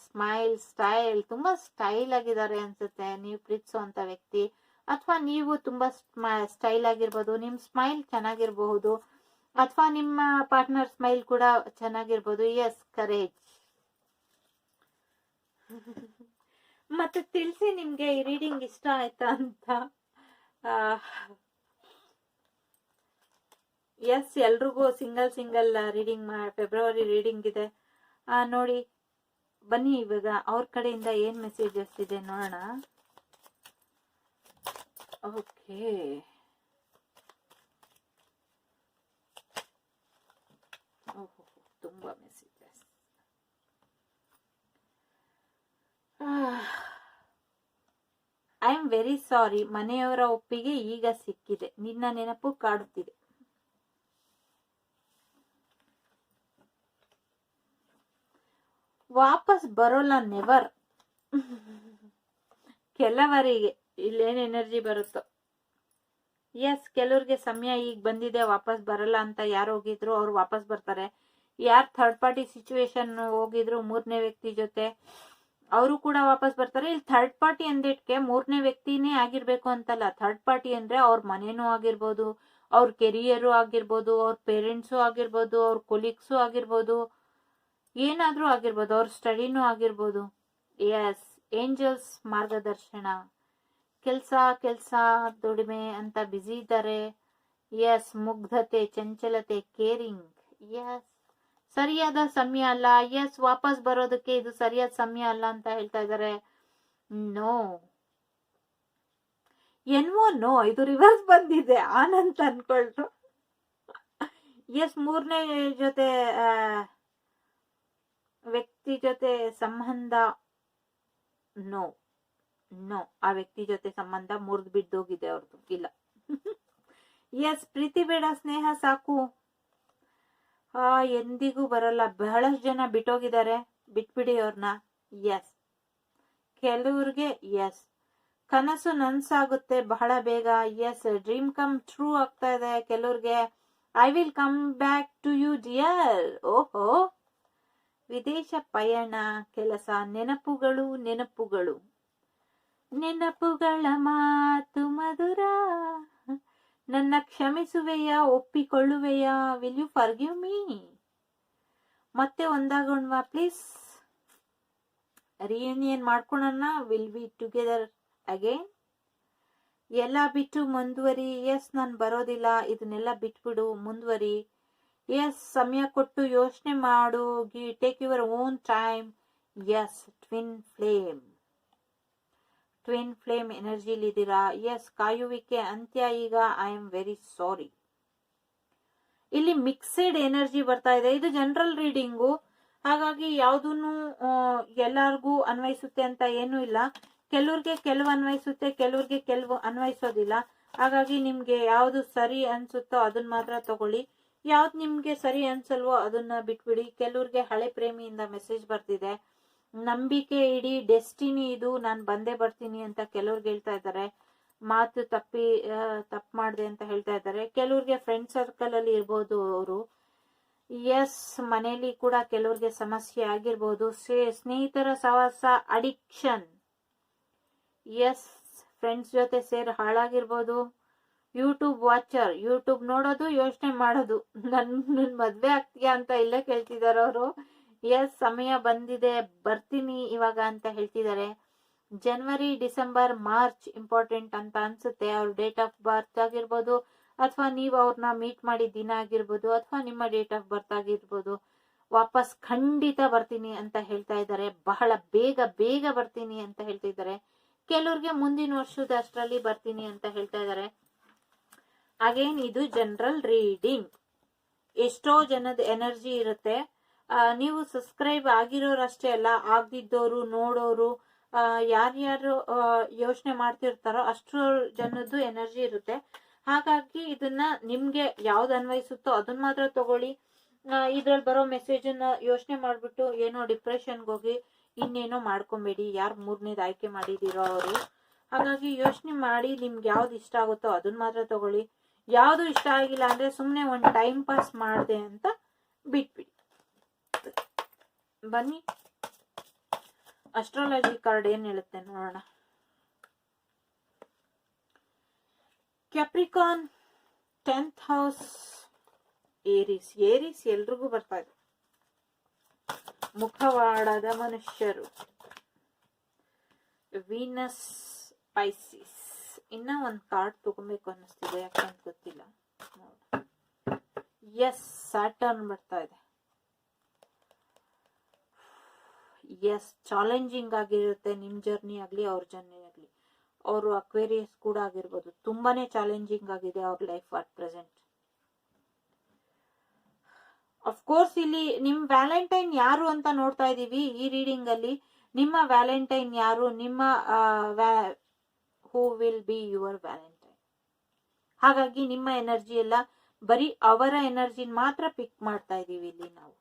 A: ಸ್ಮೈಲ್ ಸ್ಟೈಲ್, ತುಂಬಾ ಸ್ಟೈಲ್ ಆಗಿದ್ದಾರೆ ಅನ್ಸುತ್ತೆ ನೀವು ಪ್ರೀತಿಸುವಂತ ವ್ಯಕ್ತಿ, ಅಥವಾ ನೀವು ತುಂಬಾ ಸ್ಟೈಲ್ ಆಗಿರ್ಬೋದು, ನಿಮ್ ಸ್ಮೈಲ್ ಚೆನ್ನಾಗಿರ್ಬಹುದು, ಅಥವಾ ನಿಮ್ಮ ಪಾರ್ಟ್ನರ್ ಸ್ಮೈಲ್ ಕೂಡ ಚೆನ್ನಾಗಿರ್ಬೋದು. S, courage. ಮತ್ತೆ ತಿಳಿಸಿ ನಿಮ್ಗೆ ಈ ರೀಡಿಂಗ್ ಇಷ್ಟ ಆಯ್ತಾ ಅಂತ. ಎಸ್, ಎಲ್ರಿಗೂ ಸಿಂಗಲ್ ರೀಡಿಂಗ್ ಫೆಬ್ರವರಿ ರೀಡಿಂಗ್ ಇದೆ ನೋಡಿ. ಬನ್ನಿ ಇವಾಗ ಅವ್ರ ಕಡೆಯಿಂದ ಏನ್ ಮೆಸೇಜಸ್ ಇದೆ ನೋಡೋಣ. ಓಕೆ, ಓಹೋ ತುಂಬಾ ಮೆಸೇಜಸ್. ಐ ಆಮ್ ವೆರಿ ಸಾರಿ, ಮನೆಯವರ ಒಪ್ಪಿಗೆ ಈಗ ಸಿಕ್ಕಿದೆ, ನಿನ್ನ ನೆನಪು ಕಾಡುತ್ತಿದೆ. ವಾಪಸ್ ಬರೋಲ್ಲ, ನೆವರ್. ಕೆಲವರಿಗೆ ಇಲ್ಲೇನ್ ಎನರ್ಜಿ ಬರುತ್ತೋ. ಎಸ್, ಕೆಲವ್ರಿಗೆ ಸಮಯ ಈಗ ಬಂದಿದೆ, ವಾಪಸ್ ಬರಲ್ಲ ಅಂತ ಯಾರು ಹೋಗಿದ್ರು ಅವ್ರು ವಾಪಸ್ ಬರ್ತಾರೆ. ಯಾರು ಥರ್ಡ್ ಪಾರ್ಟಿ ಸಿಚುವೇಶನ್ ಹೋಗಿದ್ರು ಮೂರನೇ ವ್ಯಕ್ತಿ ಜೊತೆ, ಅವರು ಕೂಡ ವಾಪಸ್ ಬರ್ತಾರೆ. ಇಲ್ಲಿ ಥರ್ಡ್ ಪಾರ್ಟಿ ಅಂದಿಟ್ಕೆ ಮೂರನೇ ವ್ಯಕ್ತಿನೇ ಆಗಿರ್ಬೇಕು ಅಂತಲ್ಲ. ಥರ್ಡ್ ಪಾರ್ಟಿ ಅಂದ್ರೆ ಅವ್ರ ಮನೇನೂ ಆಗಿರ್ಬೋದು, ಅವ್ರ ಕೆರಿಯರು ಆಗಿರ್ಬೋದು, ಅವ್ರ ಪೇರೆಂಟ್ಸು ಆಗಿರ್ಬೋದು, ಅವ್ರ ಕೊಲೀಗ್ಸು ಆಗಿರ್ಬೋದು, ಏನಾದ್ರೂ ಆಗಿರ್ಬೋದು, ಅವ್ರ ಸ್ಟಡಿನೂ ಆಗಿರ್ಬೋದು. ಎಸ್, ಏಂಜಲ್ಸ್ ಮಾರ್ಗದರ್ಶನ. ಕೆಲ್ಸ ದುಡಿಮೆ ಅಂತ ಬ್ಯುಸಿ ಇದ್ದಾರೆ. ಎಸ್, ಮುಗ್ಧತೆ, ಚಂಚಲತೆ, ಕೇರಿಂಗ್. ಎಸ್, ಸರಿಯಾದ ಸಮಯ ಅಲ್ಲ. ಎಸ್, ವಾಪಸ್ ಬರೋದಕ್ಕೆ ಇದು ಸರಿಯಾದ ಸಮಯ ಅಲ್ಲ ಅಂತ ಹೇಳ್ತಾ ಇದ್ದಾರೆ. ನೋ, ಎನ್ವೋ ನೋ, ಇದು ರಿವರ್ಸ್ ಬಂದಿದೆ, ಆನಂತ ಅನ್ಕೊಳ್ತು. ಎಸ್, ಮೂರನೇ ಜೊತೆ ವ್ಯಕ್ತಿ ಜೊತೆ ಸಂಬಂಧ ನೋ, ಆ ವ್ಯಕ್ತಿ ಜೊತೆ ಸಂಬಂಧ ಮುರಿದು ಬಿದ್ದೋಗಿದೆ ಅವ್ರದ್ದು, ಇಲ್ಲ. ಎಸ್, ಪ್ರೀತಿ ಬೇಡ, ಸ್ನೇಹ ಸಾಕು. ಎಂದಿಗೂ ಬರಲ್ಲ. ಬಹಳಷ್ಟು ಜನ ಬಿಟ್ಟೋಗಿದ್ದಾರೆ, ಬಿಟ್ಬಿಡಿ ಅವ್ರನ್ನ. ಎಸ್, ಕೆಲವ್ರಿಗೆ ಎಸ್, ಕನಸು ನನ್ಸಾಗುತ್ತೆ ಬಹಳ ಬೇಗ. ಎಸ್, ಡ್ರೀಮ್ ಕಮ್ ಟ್ರೂ ಆಗ್ತಾ ಇದೆ ಕೆಲವ್ರಿಗೆ. I will come back to you dear. ಓಹೋ, ವಿದೇಶ ಪಯಣ, ಕೆಲಸ, ನೆನಪುಗಳ ಮಾತು ಮಧುರ. ನನ್ನ ಕ್ಷಮಿಸುವೆಯಾ, ಒಪ್ಪಿಕೊಳ್ಳುವೆಯಾ? Will you forgive me? ಮತ್ತೆ ಒಂದಾಗೋಣವಾ ಪ್ಲೀಸ್? ರಿಯೂನಿಯನ್ ಮಾಡ್ಕೊಳೋಣ. Will we together again? ಎಲ್ಲ ಬಿಟ್ಟು ಮುಂದುವರಿ. ಎಸ್, ನಾನು ಬರೋದಿಲ್ಲ, ಇದನ್ನೆಲ್ಲ ಬಿಟ್ಬಿಡು, ಮುಂದುವರಿ. ಎಸ್, ಸಮಯ ಕೊಟ್ಟು ಯೋಚನೆ ಮಾಡು. Take your own time. Yes, twin flame ಎನರ್ಜಿಲಿದ್ದೀರಾ. ಎಸ್, ಕಾಯುವಿಕೆ ಅಂತ್ಯ ಈಗ. I am very sorry. ಇಲ್ಲಿ ಮಿಕ್ಸೆಡ್ ಎನರ್ಜಿ ಬರ್ತಾ ಇದೆ. ಇದು ಜನರಲ್ ರೀಡಿಂಗು, ಹಾಗಾಗಿ ಯಾವುದನ್ನು ಎಲ್ಲರಿಗೂ ಅನ್ವಯಿಸುತ್ತೆ ಅಂತ ಏನೂ ಇಲ್ಲ. ಕೆಲವ್ರಿಗೆ ಕೆಲವು ಅನ್ವಯಿಸುತ್ತೆ, ಕೆಲವ್ರಿಗೆ ಕೆಲವು ಅನ್ವಯಿಸೋದಿಲ್ಲ. ಹಾಗಾಗಿ ನಿಮ್ಗೆ ಯಾವ್ದು ಸರಿ ಅನ್ಸುತ್ತೋ ಅದನ್ನ ಮಾತ್ರ ತಗೊಳ್ಳಿ. ಯಾವ್ದು ನಿಮ್ಗೆ ಸರಿ ಅನ್ಸಲ್ವೋ ಅದನ್ನ ಬಿಟ್ಬಿಡಿ. ಕೆಲವ್ರಿಗೆ ಹಳೆ ಪ್ರೇಮಿಯಿಂದ ಮೆಸೇಜ್ ಬರ್ತಿದೆ. ನಂಬಿಕೆ ಇಡಿ, ಡೆಸ್ಟಿನಿ ಇದು, ನಾನು ಬಂದೇ ಬರ್ತೀನಿ ಅಂತ ಕೆಲವ್ರಿಗೆ ಹೇಳ್ತಾ ಇದ್ದಾರೆ. ಮಾತು ತಪ್ಪು ಮಾಡಿದೆ ಅಂತ ಹೇಳ್ತಾ ಇದ್ದಾರೆ. ಕೆಲವ್ರಿಗೆ ಫ್ರೆಂಡ್ ಸರ್ಕಲ್ ಅಲ್ಲಿ ಇರ್ಬೋದು ಅವರು. ಎಸ್, ಮನೇಲಿ ಕೂಡ ಕೆಲವ್ರಿಗೆ ಸಮಸ್ಯೆ ಆಗಿರ್ಬೋದು. ಸ್ನೇಹಿತರ ಸಹವಾಸ, ಅಡಿಕ್ಷನ್. ಎಸ್, ಫ್ರೆಂಡ್ಸ್ ಜೊತೆ ಸೇರಿ ಹಾಳಾಗಿರ್ಬೋದು. ಯೂಟ್ಯೂಬ್ ವಾಚರ್, ಯೂಟ್ಯೂಬ್ ನೋಡೋದು, ಯೋಚನೆ ಮಾಡೋದು. ನನ್ನ ಮದ್ವೆ ಆಗ್ತೀಯಾ ಅಂತ ಇಲ್ಲೇ ಕೇಳ್ತಿದಾರೆ ಅವರು. ಎಸ್, ಸಮಯ ಬಂದಿದೆ, ಬರ್ತೀನಿ ಇವಾಗ ಅಂತ ಹೇಳ್ತಿದ್ದಾರೆ. ಜನವರಿ, ಡಿಸೆಂಬರ್, ಮಾರ್ಚ್ ಇಂಪಾರ್ಟೆಂಟ್ ಅಂತ ಅನ್ಸುತ್ತೆ. ಅವ್ರ ಡೇಟ್ ಆಫ್ ಬರ್ತ್ ಆಗಿರ್ಬೋದು, ಅಥವಾ ನೀವು ಅವ್ರನ್ನ ಮೀಟ್ ಮಾಡಿದ ದಿನ ಆಗಿರ್ಬೋದು, ಅಥವಾ ನಿಮ್ಮ ಡೇಟ್ ಆಫ್ ಬರ್ತ್ ಆಗಿರ್ಬೋದು. ವಾಪಸ್ ಖಂಡಿತ ಬರ್ತೀನಿ ಅಂತ ಹೇಳ್ತಾ ಇದ್ದಾರೆ. ಬಹಳ ಬೇಗ ಬರ್ತೀನಿ ಅಂತ ಹೇಳ್ತಿದ್ದಾರೆ. ಕೆಲವ್ರಿಗೆ ಮುಂದಿನ ವರ್ಷದ ಅಷ್ಟರಲ್ಲಿ ಬರ್ತೀನಿ ಅಂತ ಹೇಳ್ತಾ ಇದ್ದಾರೆ. ಅಗೇನ್, ಇದು ಜನರಲ್ ರೀಡಿಂಗ್. ಎಷ್ಟೋ ಜನದ ಎನರ್ಜಿ ಇರುತ್ತೆ. ನೀವು ಸಬ್ಸ್ಕ್ರೈಬ್ ಆಗಿರೋರಷ್ಟೇ ಅಲ್ಲ, ಆಗದಿದ್ದವರು, ನೋಡೋರು, ಯಾರ್ಯಾರು ಯೋಚನೆ ಮಾಡ್ತಿರ್ತಾರೋ ಅಷ್ಟು ಜನದ್ದು ಎನರ್ಜಿ ಇರುತ್ತೆ. ಹಾಗಾಗಿ ಇದನ್ನ ನಿಮ್ಗೆ ಯಾವ್ದು ಅನ್ವಯಿಸುತ್ತೋ ಅದನ್ನ ಮಾತ್ರ ತಗೊಳ್ಳಿ. ಇದ್ರಲ್ಲಿ ಬರೋ ಮೆಸೇಜ್ ಅನ್ನ ಯೋಚನೆ ಮಾಡ್ಬಿಟ್ಟು ಏನೋ ಡಿಪ್ರೆಷನ್ಗೆ ಹೋಗಿ ಇನ್ನೇನೋ ಮಾಡ್ಕೊಬೇಡಿ. ಯಾರು ಮೂರನೇದು ಆಯ್ಕೆ ಮಾಡಿದಿರೋ ಅವರು. ಹಾಗಾಗಿ ಯೋಚನೆ ಮಾಡಿ ನಿಮ್ಗೆ ಯಾವ್ದು ಇಷ್ಟ ಆಗುತ್ತೋ ಅದನ್ನ ಮಾತ್ರ ತಗೊಳ್ಳಿ. ಯಾವ್ದು ಇಷ್ಟ ಆಗಿಲ್ಲ ಅಂದ್ರೆ ಸುಮ್ನೆ ಒಂದು ಟೈಮ್ ಪಾಸ್ ಮಾಡಿದೆ ಅಂತ ಬಿಟ್ಬಿಡಿ. ಬನ್ನಿ ಅಸ್ಟ್ರಾಲಜಿ ಕಾರ್ಡ್ ಏನ್ ಹೇಳುತ್ತೆ ನೋಡೋಣ. Capricorn 10th house, ಏರಿಸ್. ಏರಿಸ್ ಎಲ್ರಿಗೂ ಬರ್ತಾ ಇದೆ. ಮುಖವಾಡದ ಮನುಷ್ಯರು, ವೀನಸ್, ಪೈಸಿಸ್. ಇನ್ನ ಒಂದ್ ಕಾರ್ಡ್ ತಗೊಬೇಕು ಅನ್ನಿಸ್ತಿದೆ, ಯಾಕಂತ ಗೊತ್ತಿಲ್ಲ. ಎಸ್, ಸ್ಯಾಟರ್ನ್ ಬರ್ತಾ ಇದೆ. ಎಸ್, ಚಾಲೆಂಜಿಂಗ್ ಆಗಿರುತ್ತೆ ನಿಮ್ ಜರ್ನಿ ಆಗ್ಲಿ ಅವ್ರ ಜರ್ನಿ ಆಗ್ಲಿ. ಅವರು ಅಕ್ವೇರಿಯಸ್ ಕೂಡ ಆಗಿರ್ಬೋದು. ತುಂಬಾನೇ ಚಾಲೆಂಜಿಂಗ್ ಆಗಿದೆ ಅವ್ರ ಲೈಫ್ ಅಟ್ ಪ್ರೆಸೆಂಟ್. ಅಫ್ಕೋರ್ಸ್ ಇಲ್ಲಿ ನಿಮ್ ವ್ಯಾಲೆಂಟೈನ್ ಯಾರು ಅಂತ ನೋಡ್ತಾ ಇದೀವಿ ಈ ರೀಡಿಂಗ್ ಅಲ್ಲಿ. ನಿಮ್ಮ ವ್ಯಾಲೆಂಟೈನ್ ಯಾರು, ನಿಮ್ಮ who will be your Valentine. ಹಾಗಾಗಿ ನಿಮ್ಮ ಎನರ್ಜಿ ಎಲ್ಲ ಬರೀ ಅವರ ಎನರ್ಜಿನ ಮಾತ್ರ ಪಿಕ್ ಮಾಡ್ತಾ ಇದೀವಿ ಇಲ್ಲಿ ನಾವು.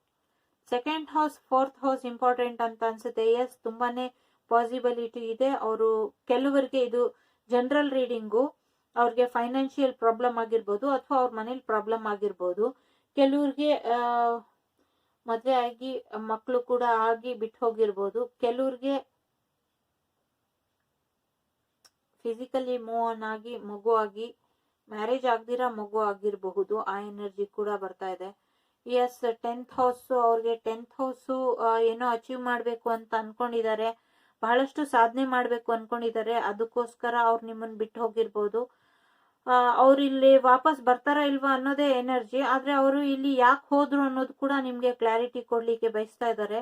A: 2nd house 4th house important ಅಂತ ಅನ್ಸುತ್ತೆ. ಎಸ್, ತುಂಬಾನೇ ಪಾಸಿಬಿಲಿಟಿ ಇದೆ. ಅವರು ಕೆಲವರಿಗೆ ಇದು ಜನರಲ್ ರೀಡಿಂಗು. ಅವ್ರಿಗೆ ಫೈನಾನ್ಷಿಯಲ್ ಪ್ರಾಬ್ಲಮ್ ಆಗಿರ್ಬೋದು, ಅಥವಾ ಅವ್ರ ಮನೇಲಿ ಪ್ರಾಬ್ಲಮ್ ಆಗಿರ್ಬೋದು. ಕೆಲವ್ರಿಗೆ ಮದ್ವೆ ಆಗಿ ಮಕ್ಕಳು ಕೂಡ ಆಗಿ ಬಿಟ್ಟು ಹೋಗಿರ್ಬೋದು. ಕೆಲವ್ರಿಗೆ ಫಿಸಿಕಲಿ ಮೂವ್ ಆನ್ ಆಗಿ ಮಗು ಆಗಿ, ಮ್ಯಾರೇಜ್ ಆಗದಿರಾ ಮಗು ಆಗಿರಬಹುದು. ಆ ಎನರ್ಜಿ ಕೂಡ ಬರ್ತಾ ಇದೆ. ಎಸ್, 10th ಹೌಸ್ ಅವ್ರಿಗೆ 10th ಹೌಸ್ ಏನೋ ಅಚೀವ್ ಮಾಡ್ಬೇಕು ಅಂತ ಅನ್ಕೊಂಡಿದ್ದಾರೆ. ಬಹಳಷ್ಟು ಸಾಧನೆ ಮಾಡ್ಬೇಕು ಅನ್ಕೊಂಡಿದ್ದಾರೆ. ಅದಕ್ಕೋಸ್ಕರ ಅವ್ರು ನಿಮ್ಮನ್ನ ಬಿಟ್ಟು ಹೋಗಿರ್ಬೋದು. ಅವ್ರು ಇಲ್ಲಿ ವಾಪಸ್ ಬರ್ತಾರ ಇಲ್ವಾ ಅನ್ನೋದೇ ಎನರ್ಜಿ. ಆದ್ರೆ ಅವರು ಇಲ್ಲಿ ಯಾಕೆ ಹೋದ್ರು ಅನ್ನೋದು ಕೂಡ ನಿಮ್ಗೆ ಕ್ಲಾರಿಟಿ ಕೊಡ್ಲಿಕ್ಕೆ ಬಯಸ್ತಾ ಇದ್ದಾರೆ.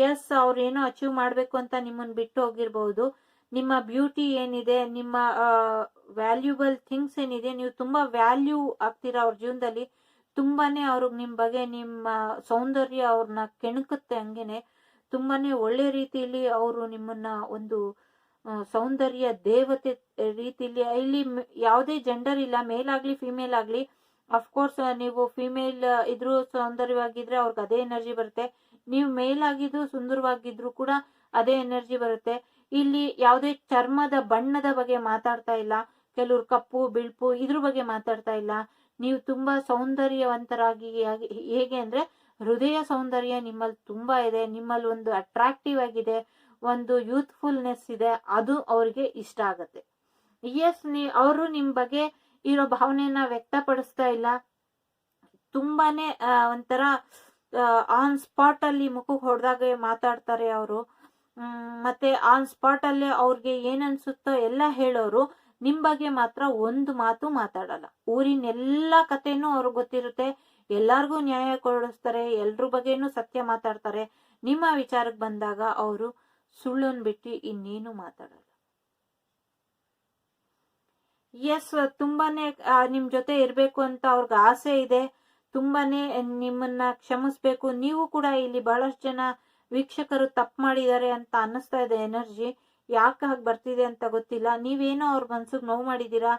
A: ಎಸ್, ಅವ್ರು ಏನೋ ಅಚೀವ್ ಮಾಡ್ಬೇಕು ಅಂತ ನಿಮ್ಮನ್ನ ಬಿಟ್ಟು ಹೋಗಿರ್ಬಹುದು. ನಿಮ್ಮ ಬ್ಯೂಟಿ ಏನಿದೆ, ನಿಮ್ಮ ವ್ಯಾಲ್ಯೂಬಲ್ ಥಿಂಗ್ಸ್ ಏನಿದೆ, ನೀವು ತುಂಬಾ ವ್ಯಾಲ್ಯೂ ಆಗ್ತೀರಾ ಅವ್ರ ಜೀವನದಲ್ಲಿ. ತುಂಬಾನೇ ಅವ್ರಿಗೆ ನಿಮ್ ಬಗ್ಗೆ, ನಿಮ್ಮ ಸೌಂದರ್ಯ ಅವ್ರನ್ನ ಕೆಣಕುತ್ತೆ. ಹಂಗೇನೆ ತುಂಬಾನೇ ಒಳ್ಳೆ ರೀತಿಯಲ್ಲಿ ಅವರು ನಿಮ್ಮನ್ನ ಒಂದು ಸೌಂದರ್ಯ ದೇವತೆ ರೀತಿಯಲ್ಲಿ. ಇಲ್ಲಿ ಯಾವುದೇ ಜೆಂಡರ್ ಇಲ್ಲ, ಮೇಲ್ ಆಗ್ಲಿ ಫಿಮೇಲ್ ಆಗ್ಲಿ. ಅಫ್ಕೋರ್ಸ್ ನೀವು ಫಿಮೇಲ್ ಇದ್ರು ಸೌಂದರ್ಯವಾಗಿದ್ರೆ ಅವ್ರಿಗೆ ಅದೇ ಎನರ್ಜಿ ಬರುತ್ತೆ. ನೀವು ಮೇಲ್ ಆಗಿದ್ರು ಸುಂದರವಾಗಿದ್ರು ಕೂಡ ಅದೇ ಎನರ್ಜಿ ಬರುತ್ತೆ. ಇಲ್ಲಿ ಯಾವುದೇ ಚರ್ಮದ ಬಣ್ಣದ ಬಗ್ಗೆ ಮಾತಾಡ್ತಾ ಇಲ್ಲ. ಕೆಲವ್ರು ಕಪ್ಪು ಬಿಳುಪು ಇದ್ರ ಬಗ್ಗೆ ಮಾತಾಡ್ತಾ ಇಲ್ಲ. ನೀವು ತುಂಬಾ ಸೌಂದರ್ಯವಂತರಾಗಿ, ಹೇಗೆ ಅಂದ್ರೆ ಹೃದಯ ಸೌಂದರ್ಯ ನಿಮ್ಮಲ್ಲಿ ತುಂಬಾ ಇದೆ. ನಿಮ್ಮಲ್ಲಿ ಒಂದು ಅಟ್ರಾಕ್ಟಿವ್ ಆಗಿದೆ, ಒಂದು ಯೂತ್ಫುಲ್ನೆಸ್ ಇದೆ. ಅದು ಅವ್ರಿಗೆ ಇಷ್ಟ ಆಗತ್ತೆ. ಎಸ್, ಅವರು ನಿಮ್ ಬಗ್ಗೆ ಇರೋ ಭಾವನೆಯನ್ನ ವ್ಯಕ್ತಪಡಿಸ್ತಾ ಇಲ್ಲ. ತುಂಬಾನೇ ಒಂಥರ ಆನ್ ಸ್ಪಾಟ್ ಅಲ್ಲಿ ಮುಖಕ್ಕೆ ಹೊಡೆದಾಗ ಮಾತಾಡ್ತಾರೆ ಅವರು. ಮತ್ತೆ ಆನ್ ಸ್ಪಾಟ್ ಅಲ್ಲೇ ಅವ್ರಿಗೆ ಏನನ್ಸುತ್ತೋ ಎಲ್ಲ ಹೇಳೋರು. ನಿಮ್ ಬಗ್ಗೆ ಮಾತ್ರ ಒಂದು ಮಾತು ಮಾತಾಡಲ್ಲ. ಊರಿನ ಎಲ್ಲಾ ಕಥೆನೂ ಅವ್ರಿಗೆ ಗೊತ್ತಿರುತ್ತೆ. ಎಲ್ಲಾರ್ಗೂ ನ್ಯಾಯ ಕೊಡಿಸ್ತಾರೆ. ಎಲ್ರ ಬಗ್ಗೆನೂ ಸತ್ಯ ಮಾತಾಡ್ತಾರೆ. ನಿಮ್ಮ ವಿಚಾರಕ್ಕೆ ಬಂದಾಗ ಅವರು ಸುಳ್ಳನ್ ಬಿಟ್ಟು ಇನ್ನೇನು ಮಾತಾಡಲ್ಲ. ಎಸ್, ತುಂಬಾನೇ ನಿಮ್ ಜೊತೆ ಇರ್ಬೇಕು ಅಂತ ಅವ್ರಿಗೆ ಆಸೆ ಇದೆ. ತುಂಬಾನೇ ನಿಮ್ಮನ್ನ ಕ್ಷಮಿಸ್ಬೇಕು. ನೀವು ಕೂಡ ಇಲ್ಲಿ ಬಹಳಷ್ಟು ಜನ ವೀಕ್ಷಕರು ತಪ್ಪು ಮಾಡಿದ್ದಾರೆ ಅಂತ ಅನ್ನಿಸ್ತಾ ಇದೆ ಎನರ್ಜಿ. ಯಾಕೆ ಹಾಗೆ ಬರ್ತಿದೆ ಅಂತ ಗೊತ್ತಿಲ್ಲ. ನೀವೇನೋ ಅವ್ರ ಮನ್ಸಿಗೆ ನೋವು ಮಾಡಿದೀರಾ,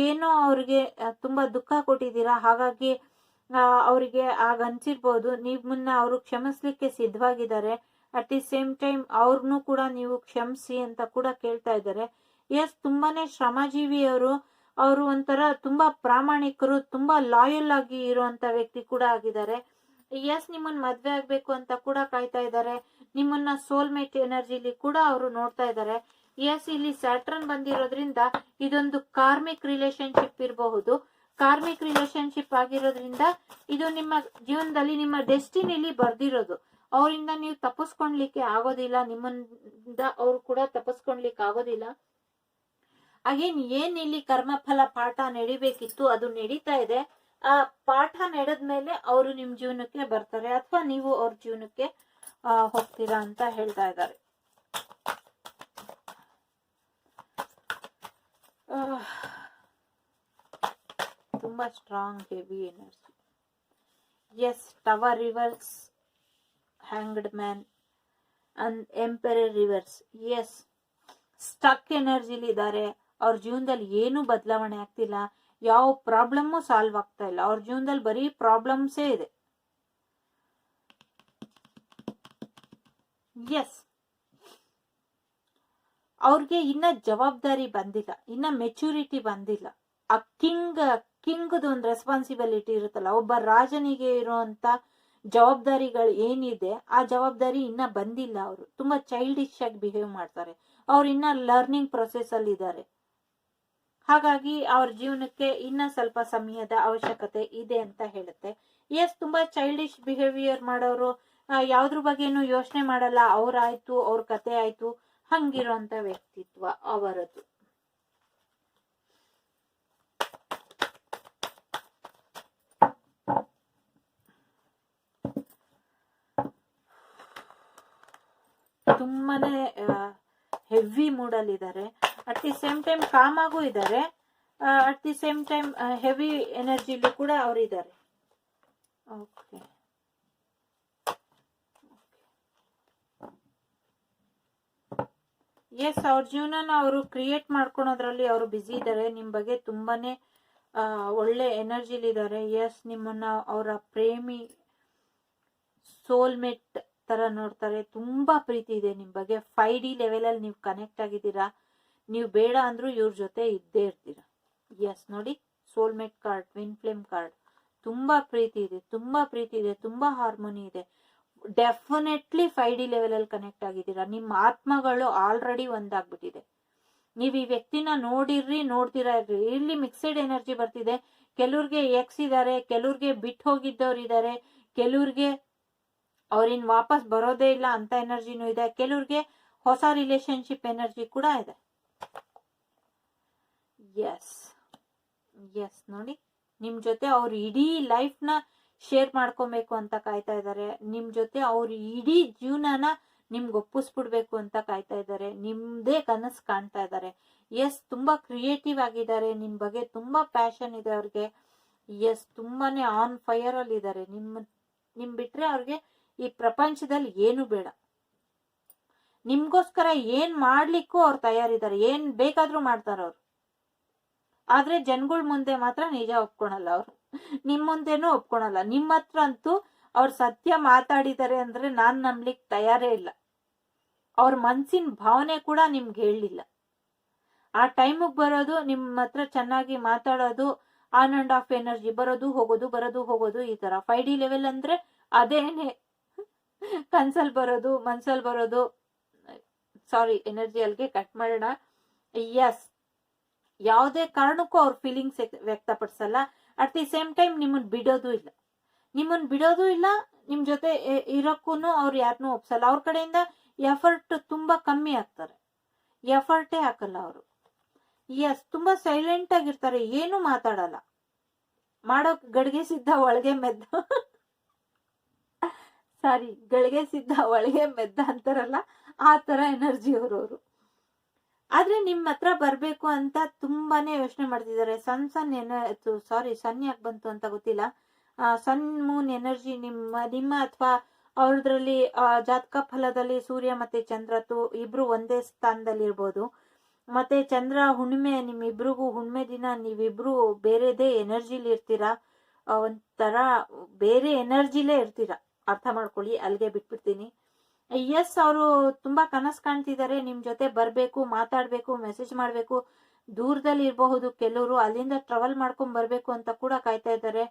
A: ಏನೋ ಅವ್ರಿಗೆ ತುಂಬಾ ದುಃಖ ಕೊಟ್ಟಿದ್ದೀರಾ. ಹಾಗಾಗಿ ಅವ್ರಿಗೆ ಆಗ ಅನ್ಸಿರ್ಬೋದು. ನಿಮ್ಮನ್ನ ಅವರು ಕ್ಷಮಿಸ್ಲಿಕ್ಕೆ ಸಿದ್ಧವಾಗಿದ್ದಾರೆ. ಅಟ್ ದಿ ಸೇಮ್ ಟೈಮ್ ಅವ್ರನ್ನೂ ಕೂಡ ನೀವು ಕ್ಷಮಿಸಿ ಅಂತ ಕೂಡ ಕೇಳ್ತಾ ಇದ್ದಾರೆ. ಎಸ್, ತುಂಬಾನೇ ಶ್ರಮಜೀವಿ ಅವರು. ಅವರು ಒಂಥರ ತುಂಬಾ ಪ್ರಾಮಾಣಿಕರು, ತುಂಬಾ ಲಾಯಲ್ ಆಗಿ ಇರುವಂತ ವ್ಯಕ್ತಿ ಕೂಡ ಆಗಿದ್ದಾರೆ. ಎಸ್, ನಿಮ್ಮನ್ನ ಮದ್ವೆ ಆಗ್ಬೇಕು ಅಂತ ಕೂಡ ಕಾಯ್ತಾ ಇದ್ದಾರೆ. ನಿಮ್ಮನ್ನ ಸೋಲ್ಮೇಟ್ ಎನರ್ಜಿಲಿ ಕೂಡ ಅವರು ನೋಡ್ತಾ ಇದ್ದಾರೆ. ಎಸ್, ಇಲ್ಲಿ ಸ್ಯಾಟರ್ನ್ ಬಂದಿರೋದ್ರಿಂದ ಇದೊಂದು ಕಾರ್ಮಿಕ್ ರಿಲೇಶನ್ಶಿಪ್ ಇರಬಹುದು. ಕಾರ್ಮಿಕ್ ರಿಲೇಶನ್ಶಿಪ್ ಆಗಿರೋದ್ರಿಂದ ಇದು ನಿಮ್ಮ ಜೀವನದಲ್ಲಿ ನಿಮ್ಮ ಡೆಸ್ಟಿನಿಲಿ ಬರ್ದಿರೋದು. ಅವರಿಂದ ನೀವು ತಪ್ಪಿಸ್ಕೊಳ್ಲಿಕ್ಕೆ ಆಗೋದಿಲ್ಲ. ನಿಮ್ಮಿಂದ ಅವರು ಕೂಡ ತಪ್ಪಿಸ್ಕೊಳ್ಲಿಕ್ಕೆ ಆಗೋದಿಲ್ಲ. ಹಾಗೇನ್ ಏನ್ ಇಲ್ಲಿ ಕರ್ಮಫಲ ಪಾಠ ನಡಿಬೇಕಿತ್ತು ಅದು ನಡೀತಾ ಇದೆ. ಆ ಪಾಠ ನಡೆದ್ಮೇಲೆ ಅವರು ನಿಮ್ ಜೀವನಕ್ಕೆ ಬರ್ತಾರೆ, ಅಥವಾ ನೀವು ಅವ್ರ ಜೀವನಕ್ಕೆ ಹೋಗ್ತೀರಾ ಅಂತ ಹೇಳ್ತಾ ಇದ್ದಾರೆ. ತುಂಬಾ strong heavy energy. Yes, tower reverse, hanged man and emperor reverse. Yes, stuck ಎನರ್ಜಿಲಿ ಇದ್ದಾರೆ. ಅವ್ರ ಜೀವನದಲ್ಲಿ ಏನು ಬದಲಾವಣೆ ಆಗ್ತಿಲ್ಲ. ಯಾವ ಪ್ರಾಬ್ಲಮ್ಮು ಸಾಲ್ವ್ ಆಗ್ತಾ ಇಲ್ಲ. ಅವ್ರ ಜೀವನದಲ್ಲಿ ಬರೀ ಪ್ರಾಬ್ಲಮ್ಸೇ ಇದೆ. ಎಸ್, ಅವ್ರಿಗೆ ಇನ್ನ ಜವಾಬ್ದಾರಿ ಬಂದಿಲ್ಲ, ಇನ್ನ ಮೆಚುರಿಟಿ ಬಂದಿಲ್ಲ. ಆ ಕಿಂಗ್ದು ಒಂದು ರೆಸ್ಪಾನ್ಸಿಬಿಲಿಟಿ ಇರುತ್ತಲ್ಲ, ಒಬ್ಬ ರಾಜನಿಗೆ ಇರುವಂತ ಜವಾಬ್ದಾರಿಗಳು ಏನಿದೆ ಆ ಜವಾಬ್ದಾರಿ ಇನ್ನ ಬಂದಿಲ್ಲ. ಅವರು ತುಂಬಾ ಚೈಲ್ಡಿಶ್ ಆಗಿ ಬಿಹೇವ್ ಮಾಡ್ತಾರೆ. ಅವ್ರು ಇನ್ನ ಲರ್ನಿಂಗ್ ಪ್ರೊಸೆಸ್ ಅಲ್ಲಿ ಇದ್ದಾರೆ. ಹಾಗಾಗಿ ಅವ್ರ ಜೀವನಕ್ಕೆ ಇನ್ನ ಸ್ವಲ್ಪ ಸಮಯದ ಅವಶ್ಯಕತೆ ಇದೆ ಅಂತ ಹೇಳುತ್ತೆ. ಎಸ್, ತುಂಬಾ ಚೈಲ್ಡಿಶ್ ಬಿಹೇವಿಯರ್ ಮಾಡೋರು, ಯಾವ್ದ್ರ ಬಗ್ಗೆನು ಯೋಚನೆ ಮಾಡಲ್ಲ. ಅವ್ರಾಯ್ತು, ಅವ್ರ ಕತೆ ಆಯ್ತು, ಹಂಗಿರೋಂತ ವ್ಯಕ್ತಿತ್ವ ಅವರದ್ದು. ತುಂಬಾನೇ ಹೆವಿ ಮೂಡಲ್ಲಿ ಇದ್ದಾರೆ. At the same time calm ಆಗೂ ಇದ್ದಾರೆ. At the same time heavy ಎನರ್ಜಿಲೂ ಕೂಡ ಅವ್ರು ಇದ್ದಾರೆ. ಓಕೆ, ಎಸ್, ಅವ್ರ ಜೀವನನ ಅವರು ಕ್ರಿಯೇಟ್ ಮಾಡ್ಕೊಳೋದ್ರಲ್ಲಿ ಅವರು ಬ್ಯುಸಿ ಇದ್ದಾರೆ. ನಿಮ್ ಬಗ್ಗೆ ತುಂಬಾನೇ ಒಳ್ಳೆ ಎನರ್ಜಿಲಿದ್ದಾರೆ. ಎಸ್, ನಿಮ್ಮನ್ನ ಅವರ ಪ್ರೇಮಿ ಸೋಲ್ಮೇಟ್ ತರ ನೋಡ್ತಾರೆ. ತುಂಬಾ ಪ್ರೀತಿ ಇದೆ ನಿಮ್ ಬಗ್ಗೆ. 5D ಲೆವೆಲ್ ಅಲ್ಲಿ ನೀವು ಕನೆಕ್ಟ್ ಆಗಿದ್ದೀರಾ. ನೀವು ಬೇಡ ಅಂದ್ರೂ ಇವ್ರ ಜೊತೆ ಇದ್ದೇ ಇರ್ತೀರಾ. ಎಸ್, ನೋಡಿ, soulmate card, twin flame card. ತುಂಬಾ ಪ್ರೀತಿ ಇದೆ, ತುಂಬಾ ಪ್ರೀತಿ ಇದೆ, ತುಂಬಾ ಹಾರ್ಮೋನಿ ಇದೆ. ಡೆಫಿನೆಟ್ಲಿ 5D ಲೆವೆಲ್ ಅಲ್ಲಿ ಕನೆಕ್ಟ್ ಆಗಿದ್ದೀರಾ. ನಿಮ್ಮ ಆತ್ಮಗಳು ಆಲ್ರೆಡಿ ಒಂದಾಗ್ಬಿಟ್ಟಿದೆ. ನೀವ್ ಈ ವ್ಯಕ್ತಿನ ನೋಡ್ತೀರಾ ಇರ್ರಿ. ಇಲ್ಲಿ ಮಿಕ್ಸೆಡ್ ಎನರ್ಜಿ ಬರ್ತಿದೆ. ಕೆಲವ್ರಿಗೆ ಎಕ್ಸ್ ಇದಾರೆ, ಕೆಲವ್ರಿಗೆ ಬಿಟ್ಟು ಹೋಗಿದ್ದವ್ರು ಇದಾರೆ, ಕೆಲವ್ರಿಗೆ ಅವ್ರಿನ್ ವಾಪಸ್ ಬರೋದೇ ಇಲ್ಲ ಅಂತ ಎನರ್ಜಿನೂ ಇದೆ, ಕೆಲವ್ರಿಗೆ ಹೊಸ ರಿಲೇಶನ್ಶಿಪ್ ಎನರ್ಜಿ ಕೂಡ ಇದೆ. ಎಸ್ ಎಸ್, ನೋಡಿ, ನಿಮ್ ಜೊತೆ ಅವ್ರು ಇಡೀ ಲೈಫ್ ನ ಶೇರ್ ಮಾಡ್ಕೊಬೇಕು ಅಂತ ಕಾಯ್ತಾ ಇದ್ದಾರೆ. ನಿಮ್ ಜೊತೆ ಅವ್ರು ಇಡೀ ಜೀವನನ ನಿಮ್ಗೆ ಒಪ್ಪಿಸ್ಬಿಡ್ಬೇಕು ಅಂತ ಕಾಯ್ತಾ ಇದ್ದಾರೆ. ನಿಮ್ದೇ ಕನಸು ಕಾಣ್ತಾ ಇದ್ದಾರೆ. ಎಸ್, ತುಂಬಾ ಕ್ರಿಯೇಟಿವ್ ಆಗಿದ್ದಾರೆ. ನಿಮ್ ಬಗ್ಗೆ ತುಂಬಾ ಪ್ಯಾಷನ್ ಇದೆ ಅವ್ರಿಗೆ. ಎಸ್, ತುಂಬಾನೇ ಆನ್ ಫೈರ್ ಅಲ್ಲಿ ಇದ್ದಾರೆ. ನಿಮ್ ಬಿಟ್ರೆ ಅವ್ರಿಗೆ ಈ ಪ್ರಪಂಚದಲ್ಲಿ ಏನು ಬೇಡ. ನಿಮ್ಗೋಸ್ಕರ ಏನ್ ಮಾಡ್ಲಿಕ್ಕೂ ಅವ್ರು ತಯಾರಿದ್ದಾರೆ. ಏನ್ ಬೇಕಾದ್ರೂ ಮಾಡ್ತಾರ ಅವ್ರು. ಆದ್ರೆ ಜನಗಳ ಮುಂದೆ ಮಾತ್ರ ನಿಜ ಒಪ್ಕೊಳಲ್ಲ ಅವ್ರು. ನಿಮ್ ಮುಂದೆನೂ ಒಪ್ಕೊಳಲ್ಲ. ನಿಮ್ಮ ಹತ್ರ ಅಂತೂ ಅವ್ರು ಸತ್ಯ ಮಾತಾಡಿದ್ದಾರೆ ಅಂದ್ರೆ ನಾನ್ ನಂಬ್ಲಿಕ್ ತಯಾರೇ ಇಲ್ಲ. ಅವ್ರ ಮನ್ಸಿನ ಭಾವನೆ ಕೂಡ ನಿಮ್ಗೆ ಹೇಳಿಲ್ಲ. ಆ ಟೈಮಿಗೆ ಬರೋದು, ನಿಮ್ಮ ಹತ್ರ ಚೆನ್ನಾಗಿ ಮಾತಾಡೋದು, ಆನ್ ಅಂಡ್ ಆಫ್ ಎನರ್ಜಿ ಬರೋದು ಹೋಗೋದು, ಬರೋದು ಹೋಗೋದು, ಈ ತರ 5D ಲೆವೆಲ್ ಅಂದ್ರೆ ಅದೇನೆ. ಕನ್ಸಲ್ ಬರೋದು, ಮನ್ಸಲ್ ಬರೋದು. ಸಾರಿ, ಎನರ್ಜಿ ಅಲ್ಲಿಗೆ ಕಟ್ ಮಾಡೋಣ. ಎಸ್, ಯಾವುದೇ ಕಾರಣಕ್ಕೂ ಅವ್ರ ಫೀಲಿಂಗ್ಸ್ ವ್ಯಕ್ತಪಡಿಸಲ್ಲ. ಅಟ್ ದಿ ಸೇಮ್ ಟೈಮ್ ನಿಮ್ಮನ್ ಬಿಡೋದು ಇಲ್ಲ. ನಿಮ್ ಜೊತೆ ಇರೋಕ್ಕೂ ಅವ್ರು ಯಾರನ್ನೂ ಒಪ್ಸಲ್ಲ. ಅವ್ರ ಕಡೆಯಿಂದ ಎಫರ್ಟ್ ತುಂಬಾ ಕಮ್ಮಿ ಆಗ್ತಾರೆ. ಎಫರ್ಟೇ ಹಾಕಲ್ಲ ಅವರು. ಎಸ್, ತುಂಬಾ ಸೈಲೆಂಟ್ ಆಗಿರ್ತಾರೆ. ಏನು ಮಾತಾಡಲ್ಲ. ಮಾಡೋಕ್ ಗಡಿಗೆ ಸಿದ್ಧ ಒಳಗೆ ಮೆದ್ದ. ಸಾರಿ, ಗಳಿಗೆ ಸಿದ್ಧ ಒಳಗೆ ಮೆದ್ದ ಅಂತಾರಲ್ಲ, ಆ ತರ ಎನರ್ಜಿ ಅವರು. ಆದ್ರೆ ನಿಮ್ ಹತ್ರ ಬರ್ಬೇಕು ಅಂತ ತುಂಬಾನೇ ಯೋಚನೆ ಮಾಡ್ತಿದ್ದಾರೆ. ಸನ್ ಯಾಕೆ ಬಂತು ಅಂತ ಗೊತ್ತಿಲ್ಲ. ಸನ್ ಮೂನ್ ಎನರ್ಜಿ ನಿಮ್ಮ ಅಥವಾ ಅವ್ರದ್ರಲ್ಲಿ ಜಾತಕ ಫಲದಲ್ಲಿ ಸೂರ್ಯ ಮತ್ತೆ ಚಂದ್ರತು ಇಬ್ರು ಒಂದೇ ಸ್ಥಾನದಲ್ಲಿ ಇರ್ಬೋದು. ಮತ್ತೆ ಚಂದ್ರ ಹುಣ್ಣಿಮೆ, ನಿಮ್ಮಿಬ್ರಿಗೂ ಹುಣ್ಣಿಮೆ ದಿನ ನೀವಿಬ್ರು ಬೇರೆದೇ ಎನರ್ಜಿಲಿ ಇರ್ತೀರಾ. ಒಂಥರ ಬೇರೆ ಎನರ್ಜಿಲೇ ಇರ್ತೀರಾ. ಅರ್ಥ ಮಾಡ್ಕೊಳ್ಳಿ, ಅಲ್ಲಿಗೆ ಬಿಟ್ಬಿಡ್ತೀನಿ. ಎಸ್, ಅವರು ತುಂಬಾ ಕನಸು ಕಾಣ್ತಿದ್ದಾರೆ. ನಿಮ್ ಜೊತೆ ಬರ್ಬೇಕು, ಮಾತಾಡ್ಬೇಕು, ಮೆಸೇಜ್ ಮಾಡ್ಬೇಕು. ದೂರದಲ್ಲಿ ಇರಬಹುದು ಕೆಲವರು, ಅಲ್ಲಿಂದ ಟ್ರಾವೆಲ್ ಮಾಡ್ಕೊಂಡ್ ಬರ್ಬೇಕು ಅಂತ ಕೂಡ ಕಾಯ್ತಾ ಇದ್ದಾರೆ.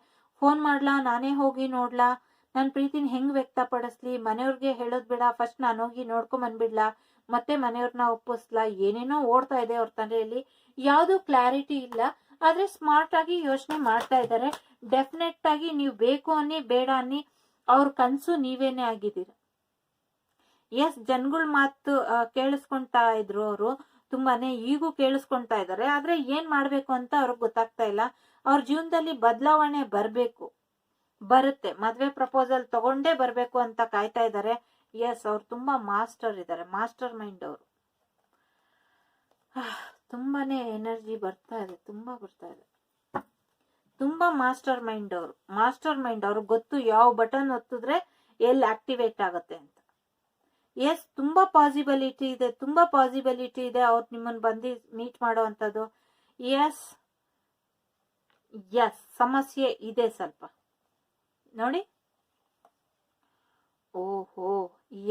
A: ಫೋನ್ ಮಾಡ್ಲಾ, ನಾನೇ ಹೋಗಿ ನೋಡ್ಲಾ, ನನ್ ಪ್ರೀತಿನ ಹೆಂಗ್ ವ್ಯಕ್ತಪಡಿಸ್ಲಿ, ಮನೆಯವ್ರಿಗೆ ಹೇಳೋದ್ ಬೇಡ, ಫಸ್ಟ್ ನಾನು ಹೋಗಿ ನೋಡ್ಕೊಂಡ್ ಬಂದ್ಬಿಡ್ಲಾ, ಮತ್ತೆ ಮನೆಯವ್ರನ್ನ ಒಪ್ಪಿಸ್ಲಾ, ಏನೇನೋ ಓಡ್ತಾ ಇದೆ ಅವ್ರ ತಲೆಯಲ್ಲಿ. ಯಾವ್ದು ಕ್ಲಾರಿಟಿ ಇಲ್ಲ. ಆದ್ರೆ ಸ್ಮಾರ್ಟ್ ಆಗಿ ಯೋಚನೆ ಮಾಡ್ತಾ ಇದ್ದಾರೆ. ಡೆಫಿನೆಟ್ ಆಗಿ ನೀವು ಬೇಕು ಅನ್ನಿ ಬೇಡ ಅನ್ನಿ ಅವ್ರ ಕನ್ಸು ನೀವೇನೆ ಆಗಿದ್ದೀರ. ಎಸ್, ಜನಗಳ ಮಾತು ಕೇಳಿಸ್ಕೊಂತಾ ಇದ್ರು ಅವರು ತುಂಬಾನೇ. ಈಗೂ ಕೇಳಿಸ್ಕೊಂತಾ ಇದ್ದಾರೆ. ಆದ್ರೆ ಏನ್ ಮಾಡ್ಬೇಕು ಅಂತ ಅವ್ರಿಗೆ ಗೊತ್ತಾಗ್ತಾ ಇಲ್ಲ. ಅವ್ರ ಜೀವನದಲ್ಲಿ ಬದಲಾವಣೆ ಬರುತ್ತೆ. ಮದ್ವೆ ಪ್ರಪೋಸಲ್ ತಗೊಂಡೇ ಬರ್ಬೇಕು ಅಂತ ಕಾಯ್ತಾ ಇದ್ದಾರೆ. ಎಸ್, ಅವ್ರು ತುಂಬಾ ಮಾಸ್ಟರ್ ಇದ್ದಾರೆ. ಮಾಸ್ಟರ್ ಮೈಂಡ್ ಅವರು. ತುಂಬಾನೇ ಎನರ್ಜಿ ಬರ್ತಾ ಇದೆ. ತುಂಬಾ ಮಾಸ್ಟರ್ ಮೈಂಡ್ ಅವ್ರಿಗೆ ಗೊತ್ತು ಯಾವ ಬಟನ್ ಒತ್ತಿದ್ರೆ ಎಲ್ಲಿ ಆಕ್ಟಿವೇಟ್ ಆಗುತ್ತೆ ಅಂತ. ಎಸ್, ತುಂಬಾ ಪಾಸಿಬಿಲಿಟಿ ಇದೆ. ಅವ್ರು ನಿಮ್ಮನ್ನ ಬಂದು ಮೀಟ್ ಮಾಡೋ ಅಂತದ್ದು. ಎಸ್, ಸಮಸ್ಯೆ ಇದೆ ಸ್ವಲ್ಪ ನೋಡಿ. ಓಹೋ,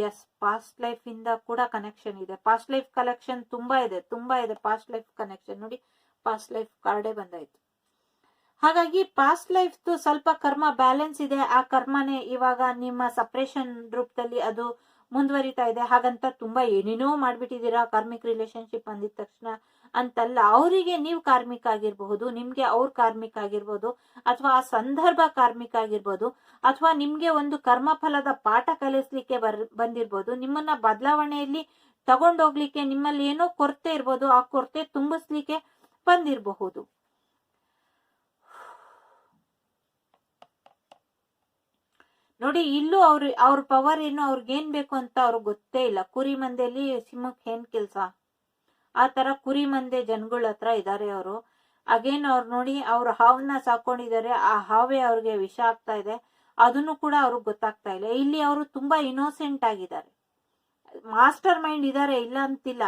A: ಎಸ್, ಪಾಸ್ಟ್ ಲೈಫ್ ಇಂದ ಕೂಡ ಕನೆಕ್ಷನ್ ಇದೆ. ಪಾಸ್ಟ್ ಲೈಫ್ ಕನೆಕ್ಷನ್ ತುಂಬಾ ಇದೆ. ಪಾಸ್ಟ್ ಲೈಫ್ ಕನೆಕ್ಷನ್ ನೋಡಿ, ಪಾಸ್ಟ್ ಲೈಫ್ ಕಾರ್ಡೇ ಬಂದಾಯ್ತು. ಹಾಗಾಗಿ ಪಾಸ್ಟ್ ಲೈಫ್ದು ಸ್ವಲ್ಪ ಕರ್ಮ ಬ್ಯಾಲೆನ್ಸ್ ಇದೆ. ಆ ಕರ್ಮನೇ ಇವಾಗ ನಿಮ್ಮ ಸಪ್ರೇಷನ್ ರೂಪದಲ್ಲಿ ಅದು ಮುಂದುವರಿತಾ ಇದೆ. ಹಾಗಂತ ತುಂಬಾ ಏನೇನೋ ಮಾಡ್ಬಿಟ್ಟಿದ್ದೀರಾ ಕಾರ್ಮಿಕ್ ರಿಲೇಶನ್ಶಿಪ್ ಅಂದಿದ ತಕ್ಷಣ ಅಂತಲ್ಲ. ಅವರಿಗೆ ನೀವು ಕಾರ್ಮಿಕ ಆಗಿರಬಹುದು, ನಿಮ್ಗೆ ಅವ್ರ ಕಾರ್ಮಿಕ ಆಗಿರ್ಬೋದು, ಅಥವಾ ಆ ಸಂದರ್ಭ ಕಾರ್ಮಿಕ ಆಗಿರ್ಬೋದು, ಅಥವಾ ನಿಮ್ಗೆ ಒಂದು ಕರ್ಮಫಲದ ಪಾಠ ಕಲಿಸ್ಲಿಕ್ಕೆ ಬಂದಿರ್ಬೋದು. ನಿಮ್ಮನ್ನ ಬದಲಾವಣೆಯಲ್ಲಿ ತಗೊಂಡೋಗ್ಲಿಕ್ಕೆ ನಿಮ್ಮಲ್ಲಿ ಏನೋ ಕೊರತೆ ಇರ್ಬೋದು, ಆ ಕೊರತೆ ತುಂಬಿಸ್ಲಿಕ್ಕೆ ಬಂದಿರಬಹುದು. ನೋಡಿ, ಇಲ್ಲೂ ಅವ್ರ ಪವರ್ ಏನು, ಅವ್ರಿಗೇನ್ ಬೇಕು ಅಂತ ಅವ್ರಿಗೆ ಗೊತ್ತೇ ಇಲ್ಲ. ಕುರಿ ಮಂದೆಯಲ್ಲಿ ಸಿಂಹಕ್ಕೆ ಏನ್ ಕೆಲ್ಸ, ಆ ತರ ಕುರಿ ಮಂದೆ ಜನಗಳ ಹತ್ರ ಇದಾರೆ ಅವರು. ಅಗೇನ್ ಅವ್ರು ನೋಡಿ, ಅವ್ರ ಹಾವನ್ನ ಸಾಕೊಂಡಿದ್ದಾರೆ, ಆ ಹಾವೇ ಅವ್ರಿಗೆ ವಿಷ ಆಗ್ತಾ ಇದೆ. ಅದನ್ನು ಕೂಡ ಅವ್ರಿಗೆ ಗೊತ್ತಾಗ್ತಾ ಇಲ್ಲ. ಇಲ್ಲಿ ಅವರು ತುಂಬಾ ಇನ್ನೋಸೆಂಟ್ ಆಗಿದ್ದಾರೆ. ಮಾಸ್ಟರ್ ಮೈಂಡ್ ಇದಾರೆ, ಇಲ್ಲ ಅಂತಿಲ್ಲ,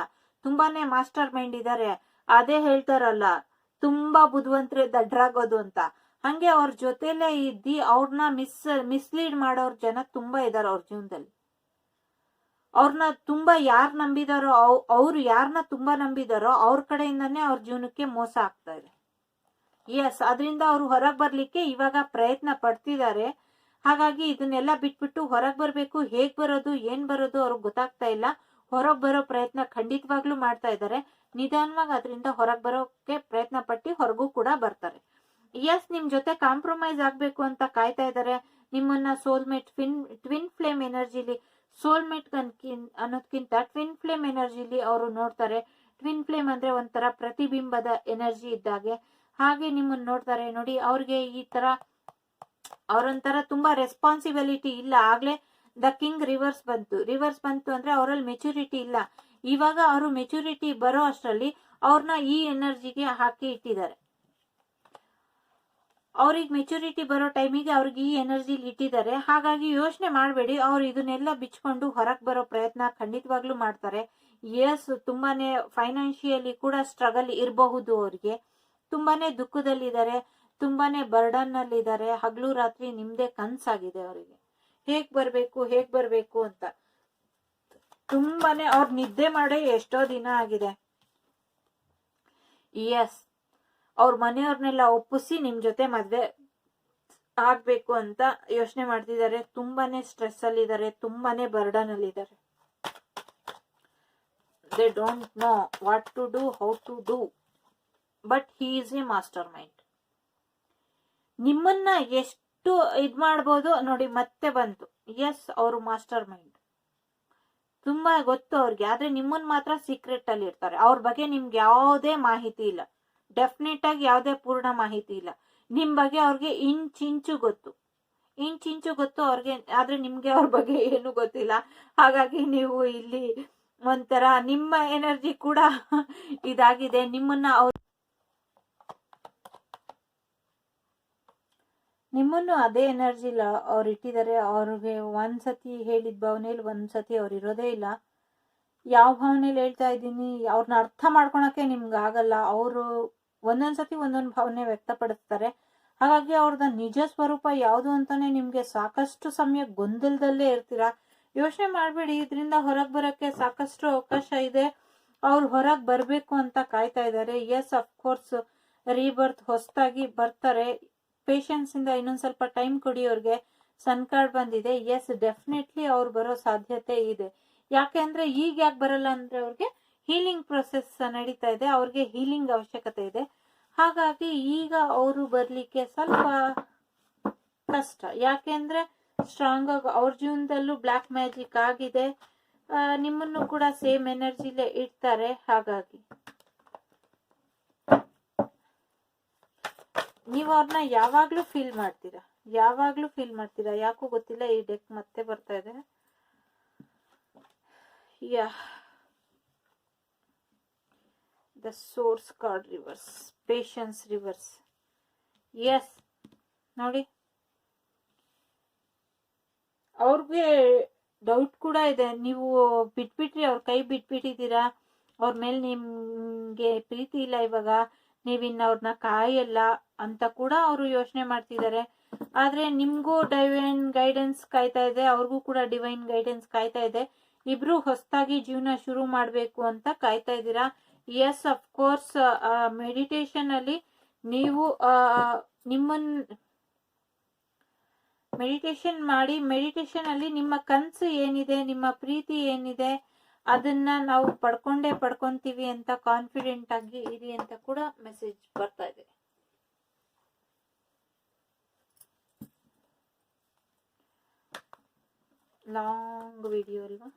A: ತುಂಬಾನೇ ಮಾಸ್ಟರ್ ಮೈಂಡ್ ಇದಾರೆ. ಅದೇ ಹೇಳ್ತಾರಲ್ಲ, ತುಂಬಾ ಬುದ್ಧಿವಂತರೆ ದಡ್ರಾಗೋದು ಅಂತ. ಹಂಗೆ ಅವ್ರ ಜೊತೆಲೇ ಇದ್ದಿ ಅವ್ರನ್ನ ಮಿಸ್ಲೀಡ್ ಮಾಡೋರ್ ಜನ ತುಂಬಾ ಇದಾರೆ ಅವ್ರ ಜೀವನದಲ್ಲಿ. ಅವ್ರನ್ನ ತುಂಬಾ ಯಾರು ನಂಬಿದಾರೋ, ಅವ್ರು ಯಾರನ್ನ ತುಂಬಾ ನಂಬಿದಾರೋ ಅವ್ರ ಕಡೆಯಿಂದಾನೇ ಅವ್ರ ಜೀವನಕ್ಕೆ ಮೋಸ ಆಗ್ತಾ ಇದೆ. ಎಸ್, ಅದರಿಂದ ಅವ್ರು ಹೊರಗ್ ಬರ್ಲಿಕ್ಕೆ ಇವಾಗ ಪ್ರಯತ್ನ ಪಡ್ತಿದ್ದಾರೆ. ಹಾಗಾಗಿ ಇದನ್ನೆಲ್ಲ ಬಿಟ್ಬಿಟ್ಟು ಹೊರಗ್ ಬರ್ಬೇಕು. ಹೇಗ್ ಬರೋದು, ಏನ್ ಬರೋದು ಅವ್ರಿಗೆ ಗೊತ್ತಾಗ್ತಾ ಇಲ್ಲ. ಹೊರಗ್ ಬರೋ ಪ್ರಯತ್ನ ಖಂಡಿತವಾಗ್ಲೂ ಮಾಡ್ತಾ ಇದ್ದಾರೆ. ನಿಧಾನವಾಗಿ ಅದರಿಂದ ಹೊರಗ್ ಬರೋಕೆ ಪ್ರಯತ್ನ ಪಟ್ಟಿ ಹೊರಗೂ ಕೂಡ ಬರ್ತಾರೆ. ಎಸ್, ನಿಮ್ ಜೊತೆ ಕಾಂಪ್ರಮೈಸ್ ಆಗ್ಬೇಕು ಅಂತ ಕಾಯ್ತಾ ಇದ್ದಾರೆ. ನಿಮ್ಮನ್ನ ಸೋಲ್ಮೇಟ್ ಟ್ವಿನ್ ಫ್ಲೇಮ್ ಎನರ್ಜಿಲಿ, ಸೋಲ್ಮೇಟ್ ಅನ್ನೋದ್ಕಿಂತ ಟ್ವಿನ್ ಫ್ಲೇಮ್ ಎನರ್ಜಿಲಿ ಅವರು ನೋಡ್ತಾರೆ. ಟ್ವಿನ್ ಫ್ಲೇಮ್ ಅಂದ್ರೆ ಒಂಥರ ಪ್ರತಿಬಿಂಬದ ಎನರ್ಜಿ ಇದ್ದಾಗೆ. ಹಾಗೆ ನಿಮ್ಮನ್ನ ನೋಡ್ತಾರೆ. ನೋಡಿ, ಅವ್ರಿಗೆ ಈ ತರ ಅವ್ರೊಂಥರ ತುಂಬಾ ರೆಸ್ಪಾನ್ಸಿಬಿಲಿಟಿ ಇಲ್ಲ. ಆಗ್ಲೇ ದ ಕಿಂಗ್ ರಿವರ್ಸ್ ಬಂತು ಅಂದ್ರೆ ಅವರಲ್ಲಿ ಮೆಚುರಿಟಿ ಇಲ್ಲ. ಇವಾಗ ಅವರು ಮೆಚುರಿಟಿ ಬರೋ ಅಷ್ಟರಲ್ಲಿ ಅವ್ರನ್ನ ಈ ಎನರ್ಜಿಗೆ ಹಾಕಿ ಇಟ್ಟಿದ್ದಾರೆ. ಅವ್ರಿಗೆ ಮೆಚುರಿಟಿ ಬರೋ ಟೈಮಿಗೆ ಅವ್ರಿಗೆ ಈ ಎನರ್ಜಿಲಿ ಇಟ್ಟಿದ್ದಾರೆ. ಹಾಗಾಗಿ ಯೋಚನೆ ಮಾಡಬೇಡಿ, ಅವ್ರು ಇದನ್ನೆಲ್ಲ ಬಿಚ್ಕೊಂಡು ಹೊರಗೆ ಬರೋ ಪ್ರಯತ್ನ ಖಂಡಿತವಾಗ್ಲೂ ಮಾಡ್ತಾರೆ. ಎಸ್, ತುಂಬಾನೇ ಫೈನಾನ್ಷಿಯಲಿ ಕೂಡ ಸ್ಟ್ರಗಲ್ ಇರಬಹುದು. ಅವ್ರಿಗೆ ತುಂಬಾನೇ ದುಃಖದಲ್ಲಿದ್ದಾರೆ, ತುಂಬಾನೇ ಬರ್ಡನ್ ಅಲ್ಲಿ ಇದ್ದಾರೆ. ಹಗಲು ರಾತ್ರಿ ನಿಮ್ದೇ ಕನ್ಸಾಗಿದೆ ಅವರಿಗೆ. ಹೇಗ್ ಬರ್ಬೇಕು ಅಂತ ತುಂಬಾನೇ ಅವ್ರು ನಿದ್ದೆ ಮಾಡೇ ಎಷ್ಟೋ ದಿನ ಆಗಿದೆ. ಎಸ್, ಅವ್ರ ಮನೆಯವ್ರನ್ನೆಲ್ಲ ಒಪ್ಪಿಸಿ ನಿಮ್ ಜೊತೆ ಮದ್ವೆ ಆಗ್ಬೇಕು ಅಂತ ಯೋಚನೆ ಮಾಡ್ತಿದ್ದಾರೆ. ತುಂಬಾನೇ ಸ್ಟ್ರೆಸ್ ಅಲ್ಲಿ ಇದ್ದಾರೆ, ತುಂಬಾನೇ ಬರ್ಡನ್ ಅಲ್ಲಿ ಇದ್ದಾರೆ. They don't know what to do, how to do, but he is a mastermind. ನಿಮ್ಮನ್ನ ಎಷ್ಟು ಇದ್ ಮಾಡ್ಬೋದು ನೋಡಿ, ಮತ್ತೆ ಬಂತು. ಎಸ್, ಅವರು ಮಾಸ್ಟರ್ ಮೈಂಡ್, ತುಂಬಾ ಗೊತ್ತು ಅವ್ರಿಗೆ. ಆದ್ರೆ ನಿಮ್ಮನ್ ಮಾತ್ರ ಸೀಕ್ರೆಟ್ ಅಲ್ಲಿ ಇರ್ತಾರೆ. ಅವ್ರ ಬಗ್ಗೆ ನಿಮ್ಗೆ ಯಾವುದೇ ಮಾಹಿತಿ ಇಲ್ಲ. ಡೆಫಿನೆಟ್ ಆಗಿ ಯಾವುದೇ ಪೂರ್ಣ ಮಾಹಿತಿ ಇಲ್ಲ ನಿಮ್ ಬಗ್ಗೆ. ಅವ್ರಿಗೆ ಇಂಚಿಂಚು ಗೊತ್ತು ಅವ್ರಿಗೆ. ಆದ್ರೆ ನಿಮ್ಗೆ ಅವ್ರ ಬಗ್ಗೆ ಏನು ಗೊತ್ತಿಲ್ಲ. ಹಾಗಾಗಿ ನೀವು ಇಲ್ಲಿ ಒಂಥರ ನಿಮ್ಮ ಎನರ್ಜಿ ಕೂಡ ಇದಾಗಿದೆ. ನಿಮ್ಮನ್ನು ಅದೇ ಎನರ್ಜಿಲ ಅವ್ರು ಇಟ್ಟಿದ್ದಾರೆ. ಅವ್ರಿಗೆ ಒಂದ್ಸತಿ ಹೇಳಿದ ಭಾವನೆಯಲ್ಲಿ ಒಂದ್ಸತಿ ಅವ್ರು ಇರೋದೇ ಇಲ್ಲ. ಯಾವ ಭಾವನೆಯಲ್ಲಿ ಹೇಳ್ತಾ ಇದ್ದೀನಿ, ಅವ್ರನ್ನ ಅರ್ಥ ಮಾಡ್ಕೊಳಕ್ಕೆ ನಿಮ್ಗೆ ಆಗಲ್ಲ. ಅವರು ಒಂದೊಂದ್ಸತಿ ಒಂದೊಂದು ಭಾವನೆ ವ್ಯಕ್ತಪಡಿಸ್ತಾರೆ. ಹಾಗಾಗಿ ಅವ್ರದ ನಿಜ ಸ್ವರೂಪ ಯಾವುದು ಅಂತಾನೆ ನಿಮ್ಗೆ ಸಾಕಷ್ಟು ಸಮಯ ಗೊಂದಲದಲ್ಲೇ ಇರ್ತೀರಾ. ಯೋಚನೆ ಮಾಡ್ಬೇಡಿ, ಇದರಿಂದ ಹೊರಗೆ ಬರೋಕ್ಕೆ ಸಾಕಷ್ಟು ಅವಕಾಶ ಇದೆ. ಅವ್ರು ಹೊರಗೆ ಬರ್ಬೇಕು ಅಂತ ಕಾಯ್ತಾ ಇದ್ದಾರೆ. ಎಸ್, ಅಫ್ಕೋರ್ಸ್ ರೀಬರ್ತ್ ಹೊಸದಾಗಿ ಬರ್ತಾರೆ. ಪೇಷನ್ಸ್ ಇಂದ ಇನ್ನೊಂದ್ ಸ್ವಲ್ಪ ಟೈಮ್ ಕೊಡಿ ಅವ್ರಿಗೆ. ಸನ್ ಕಾರ್ಡ್ ಬಂದಿದೆ. ಎಸ್, ಡೆಫಿನೆಟ್ಲಿ ಅವ್ರು ಬರೋ ಸಾಧ್ಯತೆ ಇದೆ. ಯಾಕೆ ಅಂದ್ರೆ ಈಗ ಯಾಕೆ ಬರಲ್ಲ ಅಂದ್ರೆ ಅವ್ರಿಗೆ ಹೀಲಿಂಗ್ ಪ್ರೊಸೆಸ್ ನಡೀತಾ ಇದೆ. ಅವ್ರಿಗೆ ಹೀಲಿಂಗ್ ಅವಶ್ಯಕತೆ ಇದೆ. ಹಾಗಾಗಿ ಈಗ ಅವರು ಬರ್ಲಿಕ್ಕೆ ಸ್ವಲ್ಪ ಕಷ್ಟ. ಯಾಕೆಂದ್ರೆ ಸ್ಟ್ರಾಂಗ್ ಆಗಿ ಅವ್ರ ಜೀವನದಲ್ಲೂ ಬ್ಲಾಕ್ ಮ್ಯಾಜಿಕ್ ಆಗಿದೆ. ನಿಮ್ಮನ್ನು ಕೂಡ ಸೇಮ್ ಎನರ್ಜಿಲೇ ಇಡ್ತಾರೆ. ಹಾಗಾಗಿ ನೀವು ಅವ್ರನ್ನ ಯಾವಾಗ್ಲೂ ಫೀಲ್ ಮಾಡ್ತೀರಾ. ಯಾಕೋ ಗೊತ್ತಿಲ್ಲ, ಈ ಡೆಕ್ ಮತ್ತೆ ಬರ್ತಾ ಇದೆ. The source card reverse, patience reverse. Yes, ನೋಡಿ, ಅವ್ರಿಗೆ ಡೌಟ್ ಕೂಡ ಇದೆ. ನೀವು ಬಿಟ್ಬಿಟ್ರಿ, ಅವ್ರ ಕೈ ಬಿಟ್ಬಿಟ್ಟಿದ್ದೀರಾ. ಅವ್ರ ಮೇಲೆ ನಿಮ್ಗೆ ಪ್ರೀತಿ ಇಲ್ಲ. ಇವಾಗ ನೀವಿನ್ನ ಅವ್ರನ್ನ ಕಾಯಲ್ಲ ಅಂತ ಕೂಡ ಅವರು ಯೋಚನೆ ಮಾಡ್ತಿದ್ದಾರೆ. ಆದ್ರೆ ನಿಮ್ಗೂ ಡಿವೈನ್ ಗೈಡೆನ್ಸ್ ಕಾಯ್ತಾ ಇದೆ, ಅವ್ರಿಗೂ ಕೂಡ ಡಿವೈನ್ ಗೈಡೆನ್ಸ್ ಕಾಯ್ತಾ ಇದೆ. ಇಬ್ರು ಹೊಸದಾಗಿ ಜೀವನ ಶುರು ಮಾಡ್ಬೇಕು ಅಂತ ಕಾಯ್ತಾ ಇದ್ದೀರಾ. ಎಸ್, ಅಫ್ಕೋರ್ಸ್ ಮೆಡಿಟೇಷನ್ ಅಲ್ಲಿ ನೀವು ನಿಮ್ಮನ್ ಮೆಡಿಟೇಷನ್ ಮಾಡಿ, ಮೆಡಿಟೇಷನ್ ಅಲ್ಲಿ ನಿಮ್ಮ ಕನಸು ಏನಿದೆ, ನಿಮ್ಮ ಪ್ರೀತಿ ಏನಿದೆ, ಅದನ್ನ ನಾವು ಪಡ್ಕೊಂತೀವಿ ಅಂತ ಕಾನ್ಫಿಡೆಂಟ್ ಆಗಿ ಇರಿ ಅಂತ ಕೂಡ ಮೆಸೇಜ್ ಬರ್ತಾ ಇದೆ. ಲಾಂಗ್ ವಿಡಿಯೋ ಅಲ್ವಾ?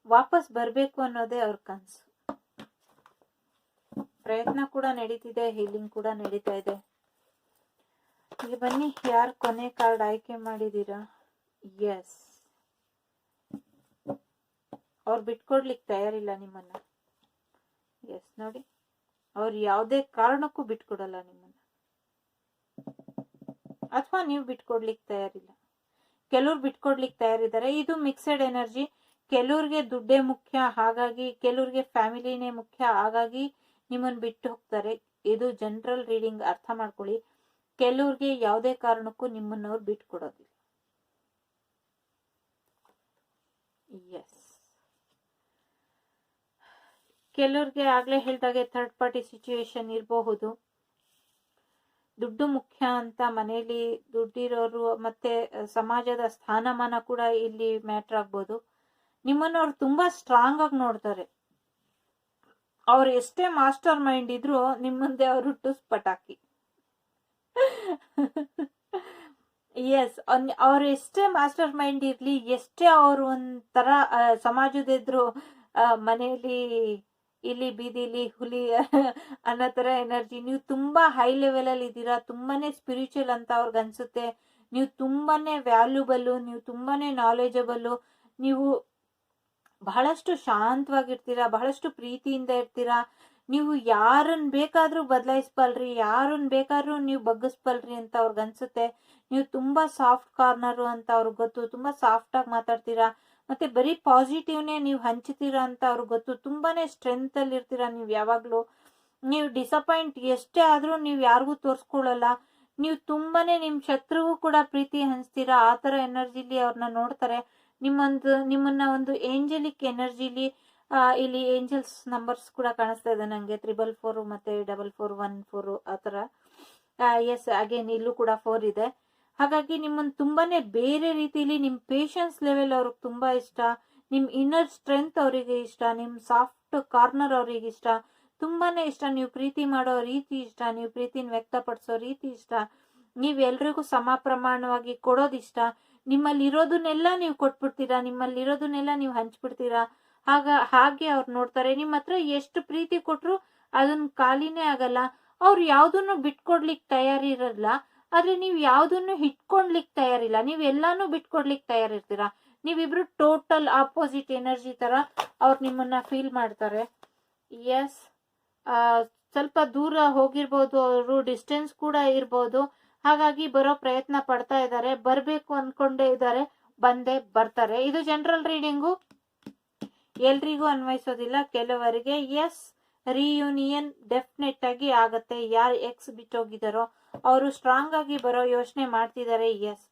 A: ವಾಪಸ್ ಬರ್ಬೇಕು ಅನ್ನೋದೇ ಅವ್ರ ಕನಸು. ಪ್ರಯತ್ನ ಕೂಡ ನಡೀತಿದೆ, ಹೀಲಿಂಗ್ ಕೂಡ ನಡೀತಾ ಇದೆ. ಈಗ ಬನ್ನಿ, ಯಾರು ಕೊನೆ ಕಾರ್ಡ್ ಆಯ್ಕೆ ಮಾಡಿದೀರಾ? ಎಸ್, ಅವ್ರು ಬಿಟ್ಕೊಡ್ಲಿಕ್ಕೆ ತಯಾರಿಲ್ಲ ನಿಮ್ಮನ್ನ. ಎಸ್, ನೋಡಿ, ಅವ್ರು ಯಾವುದೇ ಕಾರಣಕ್ಕೂ ಬಿಟ್ಕೊಡಲ್ಲ ನಿಮ್ಮನ್ನ, ಅಥವಾ ನೀವು ಬಿಟ್ಕೊಡ್ಲಿಕ್ಕೆ ತಯಾರಿಲ್ಲ. ಕೆಲವ್ರು ಬಿಟ್ಕೊಡ್ಲಿಕ್ಕೆ ತಯಾರಿದ್ದಾರೆ. ಇದು ಮಿಕ್ಸೆಡ್ ಎನರ್ಜಿ. ಕೆಲವ್ರಿಗೆ ದುಡ್ಡೇ ಮುಖ್ಯ, ಹಾಗಾಗಿ ಕೆಲವ್ರಿಗೆ ಫ್ಯಾಮಿಲಿನೇ ಮುಖ್ಯ, ಹಾಗಾಗಿ ನಿಮ್ಮನ್ನ ಬಿಟ್ಟು ಹೋಗ್ತಾರೆ. ಇದು ಜನರಲ್ ರೀಡಿಂಗ್, ಅರ್ಥ ಮಾಡ್ಕೊಳ್ಳಿ. ಕೆಲವ್ರಿಗೆ ಯಾವುದೇ ಕಾರಣಕ್ಕೂ ನಿಮ್ಮನ್ನವ್ರು ಬಿಟ್ಕೊಡೋದಿಲ್ಲ. ಎಸ್, ಕೆಲವ್ರಿಗೆ ಆಗ್ಲೇ ಹೇಳ್ದಾಗೆ ಥರ್ಡ್ ಪಾರ್ಟಿ ಸಿಚುವೇಶನ್ ಇರಬಹುದು. ದುಡ್ಡು ಮುಖ್ಯ ಅಂತ ಮನೆಯಲ್ಲಿ ದುಡ್ಡಿರೋರು, ಮತ್ತೆ ಸಮಾಜದ ಸ್ಥಾನಮಾನ ಕೂಡ ಇಲ್ಲಿ ಮ್ಯಾಟರ್ ಆಗ್ಬೋದು. ನಿಮ್ಮನ್ನ ಅವ್ರು ತುಂಬಾ ಸ್ಟ್ರಾಂಗ್ ಆಗಿ ನೋಡ್ತಾರೆ. ಅವ್ರು ಎಷ್ಟೇ ಮಾಸ್ಟರ್ ಮೈಂಡ್ ಇದ್ರು ನಿಮ್ ಮುಂದೆ ಅವರು ಟುಸ್ ಪಟಾಕಿ. ಎಸ್, ಅವ್ರು ಎಷ್ಟೇ ಮಾಸ್ಟರ್ ಮೈಂಡ್ ಇರ್ಲಿ, ಎಷ್ಟೇ ಅವ್ರು ಒಂಥರ ಸಮಾಜದಿದ್ರು ಮನೆಯಲ್ಲಿ ಇಲ್ಲಿ ಬೀದಿಲಿ ಹುಲಿ ಅನ್ನೋ ತರ ಎನರ್ಜಿ. ನೀವು ತುಂಬಾ ಹೈ ಲೆವೆಲ್ ಅಲ್ಲಿ ಇದ್ದೀರಾ, ತುಂಬಾನೇ ಸ್ಪಿರಿಚುವಲ್ ಅಂತ ಅವ್ರಿಗೆ ಅನ್ಸುತ್ತೆ. ನೀವು ತುಂಬಾನೇ ವ್ಯಾಲ್ಯೂಬಲ್, ನೀವು ತುಂಬಾನೇ ನಾಲೆಜಬಲ್, ನೀವು ಬಹಳಷ್ಟು ಶಾಂತವಾಗಿರ್ತೀರಾ, ಬಹಳಷ್ಟು ಪ್ರೀತಿಯಿಂದ ಇರ್ತೀರಾ. ನೀವು ಯಾರನ್ನ ಬೇಕಾದ್ರೂ ಬದಲಾಯಿಸ್ಬಲ್ರಿ, ಯಾರನ್ನ ಬೇಕಾದ್ರೂ ನೀವು ಬಗ್ಗಿಸ್ಬಲ್ರಿ ಅಂತ ಅವ್ರಿಗೆ ಅನ್ಸುತ್ತೆ. ನೀವು ತುಂಬಾ ಸಾಫ್ಟ್ ಕಾರ್ನರು ಅಂತ ಅವ್ರಿಗೆ ಗೊತ್ತು. ತುಂಬಾ ಸಾಫ್ಟ್ ಆಗಿ ಮಾತಾಡ್ತೀರಾ, ಮತ್ತೆ ಬರೀ ಪಾಸಿಟಿವ್ನೇ ನೀವು ಹಂಚ್ತೀರಾ ಅಂತ ಅವ್ರಿಗೆ ಗೊತ್ತು. ತುಂಬಾನೇ ಸ್ಟ್ರೆಂತ್ ಅಲ್ಲಿ ಇರ್ತೀರಾ ನೀವು ಯಾವಾಗ್ಲೂ. ನೀವು ಡಿಸಪಾಯಿಂಟ್ ಎಷ್ಟೇ ಆದ್ರೂ ನೀವು ಯಾರಿಗೂ ತೋರ್ಸ್ಕೊಳ್ಳಲ್ಲ. ನೀವು ತುಂಬಾನೇ ನಿಮ್ ಶತ್ರುಗೂ ಕೂಡ ಪ್ರೀತಿ ಹಂಚ್ತೀರಾ. ಆ ತರ ಎನರ್ಜಿಲಿ ಅವ್ರನ್ನ ನೋಡ್ತಾರೆ. ನಿಮ್ಮನ್ನ ಒಂದು ಏಂಜಲಿಕ್ ಎನರ್ಜಿಲಿ, ಇಲ್ಲಿ ಏಂಜಲ್ಸ್ ನಂಬರ್ಸ್ ಕೂಡ ಕಾಣಿಸ್ತಾ ಇದೆ ನಂಗೆ, 444 ಮತ್ತೆ 4414 ಆತರ. ಎಸ್, ಅಗೇನ್ ಇಲ್ಲೂ ಕೂಡ 4 ಇದೆ. ಹಾಗಾಗಿ ನಿಮ್ಮನ್ನ ತುಂಬಾನೇ ಬೇರೆ ರೀತಿಲಿ, ನಿಮ್ ಪೇಶನ್ಸ್ ಲೆವೆಲ್ ಅವ್ರಿಗೆ ತುಂಬಾ ಇಷ್ಟ, ನಿಮ್ ಇನ್ನರ್ ಸ್ಟ್ರೆಂತ್ ಅವರಿಗೆ ಇಷ್ಟ, ನಿಮ್ ಸಾಫ್ಟ್ ಕಾರ್ನರ್ ಅವ್ರಿಗೆ ಇಷ್ಟ, ತುಂಬಾನೇ ಇಷ್ಟ. ನೀವು ಪ್ರೀತಿ ಮಾಡೋ ರೀತಿ ಇಷ್ಟ, ನೀವು ಪ್ರೀತಿನ ವ್ಯಕ್ತಪಡಿಸೋ ರೀತಿ ಇಷ್ಟ, ನೀವ್ ಎಲ್ರಿಗೂ ಸಮ ಪ್ರಮಾಣವಾಗಿ ಕೊಡೋದಿಷ್ಟ. ನಿಮ್ಮಲ್ಲಿ ಇರೋದನ್ನೆಲ್ಲ ನೀವು ಕೊಟ್ಬಿಡ್ತೀರಾ, ನಿಮ್ಮಲ್ಲಿ ಇರೋದನ್ನೆಲ್ಲ ನೀವು ಹಂಚ್ಬಿಡ್ತೀರಾ. ಹಾಗೆ ಅವ್ರು ನೋಡ್ತಾರೆ. ನಿಮ್ಮ ಹತ್ರ ಎಷ್ಟು ಪ್ರೀತಿ ಕೊಟ್ರು ಅದನ್ನ ಖಾಲಿನೇ ಆಗಲ್ಲ. ಅವ್ರು ಯಾವ್ದನ್ನು ಬಿಟ್ಕೊಡ್ಲಿಕ್ಕೆ ತಯಾರಿರಲ್ಲ, ಆದ್ರೆ ನೀವ್ ಯಾವ್ದನ್ನು ಇಟ್ಕೊಡ್ಲಿಕ್ಕೆ ತಯಾರಿಲ್ಲ. ನೀವ್ ಎಲ್ಲಾನು ಬಿಟ್ಕೊಡ್ಲಿಕ್ಕೆ ತಯಾರಿರ್ತೀರಾ. ನೀವಿಬ್ರು ಟೋಟಲ್ ಆಪೋಸಿಟ್ ಎನರ್ಜಿ ತರ ಅವ್ರು ನಿಮ್ಮನ್ನ ಫೀಲ್ ಮಾಡ್ತಾರೆ. ಎಸ್, ಸ್ವಲ್ಪ ದೂರ ಹೋಗಿರ್ಬೋದು, ಅವರು ಡಿಸ್ಟೆನ್ಸ್ ಕೂಡ ಇರ್ಬೋದು. ಹಾಗಾಗಿ ಬರೋ ಪ್ರಯತ್ನ ಪಡ್ತಾ ಇದ್ದಾರೆ, ಬರ್ಬೇಕು ಅನ್ಕೊಂಡೇ ಇದ್ದಾರೆ, ಬಂದೇ ಬರ್ತಾರೆ. ಇದು ಜನರಲ್ ರೀಡಿಂಗು, ಎಲ್ರಿಗೂ ಅನ್ವಯಿಸೋದಿಲ್ಲ, ಕೆಲವರಿಗೆ. ಎಸ್, ರಿಯೂನಿಯನ್ ಡೆಫಿನೆಟ್ ಆಗಿ ಆಗತ್ತೆ. ಯಾರು ಎಕ್ಸ್ ಬಿಟ್ಟೋಗಿದಾರೋ ಅವರು ಸ್ಟ್ರಾಂಗ್ ಆಗಿ ಬರೋ ಯೋಚನೆ ಮಾಡ್ತಿದ್ದಾರೆ. ಎಸ್,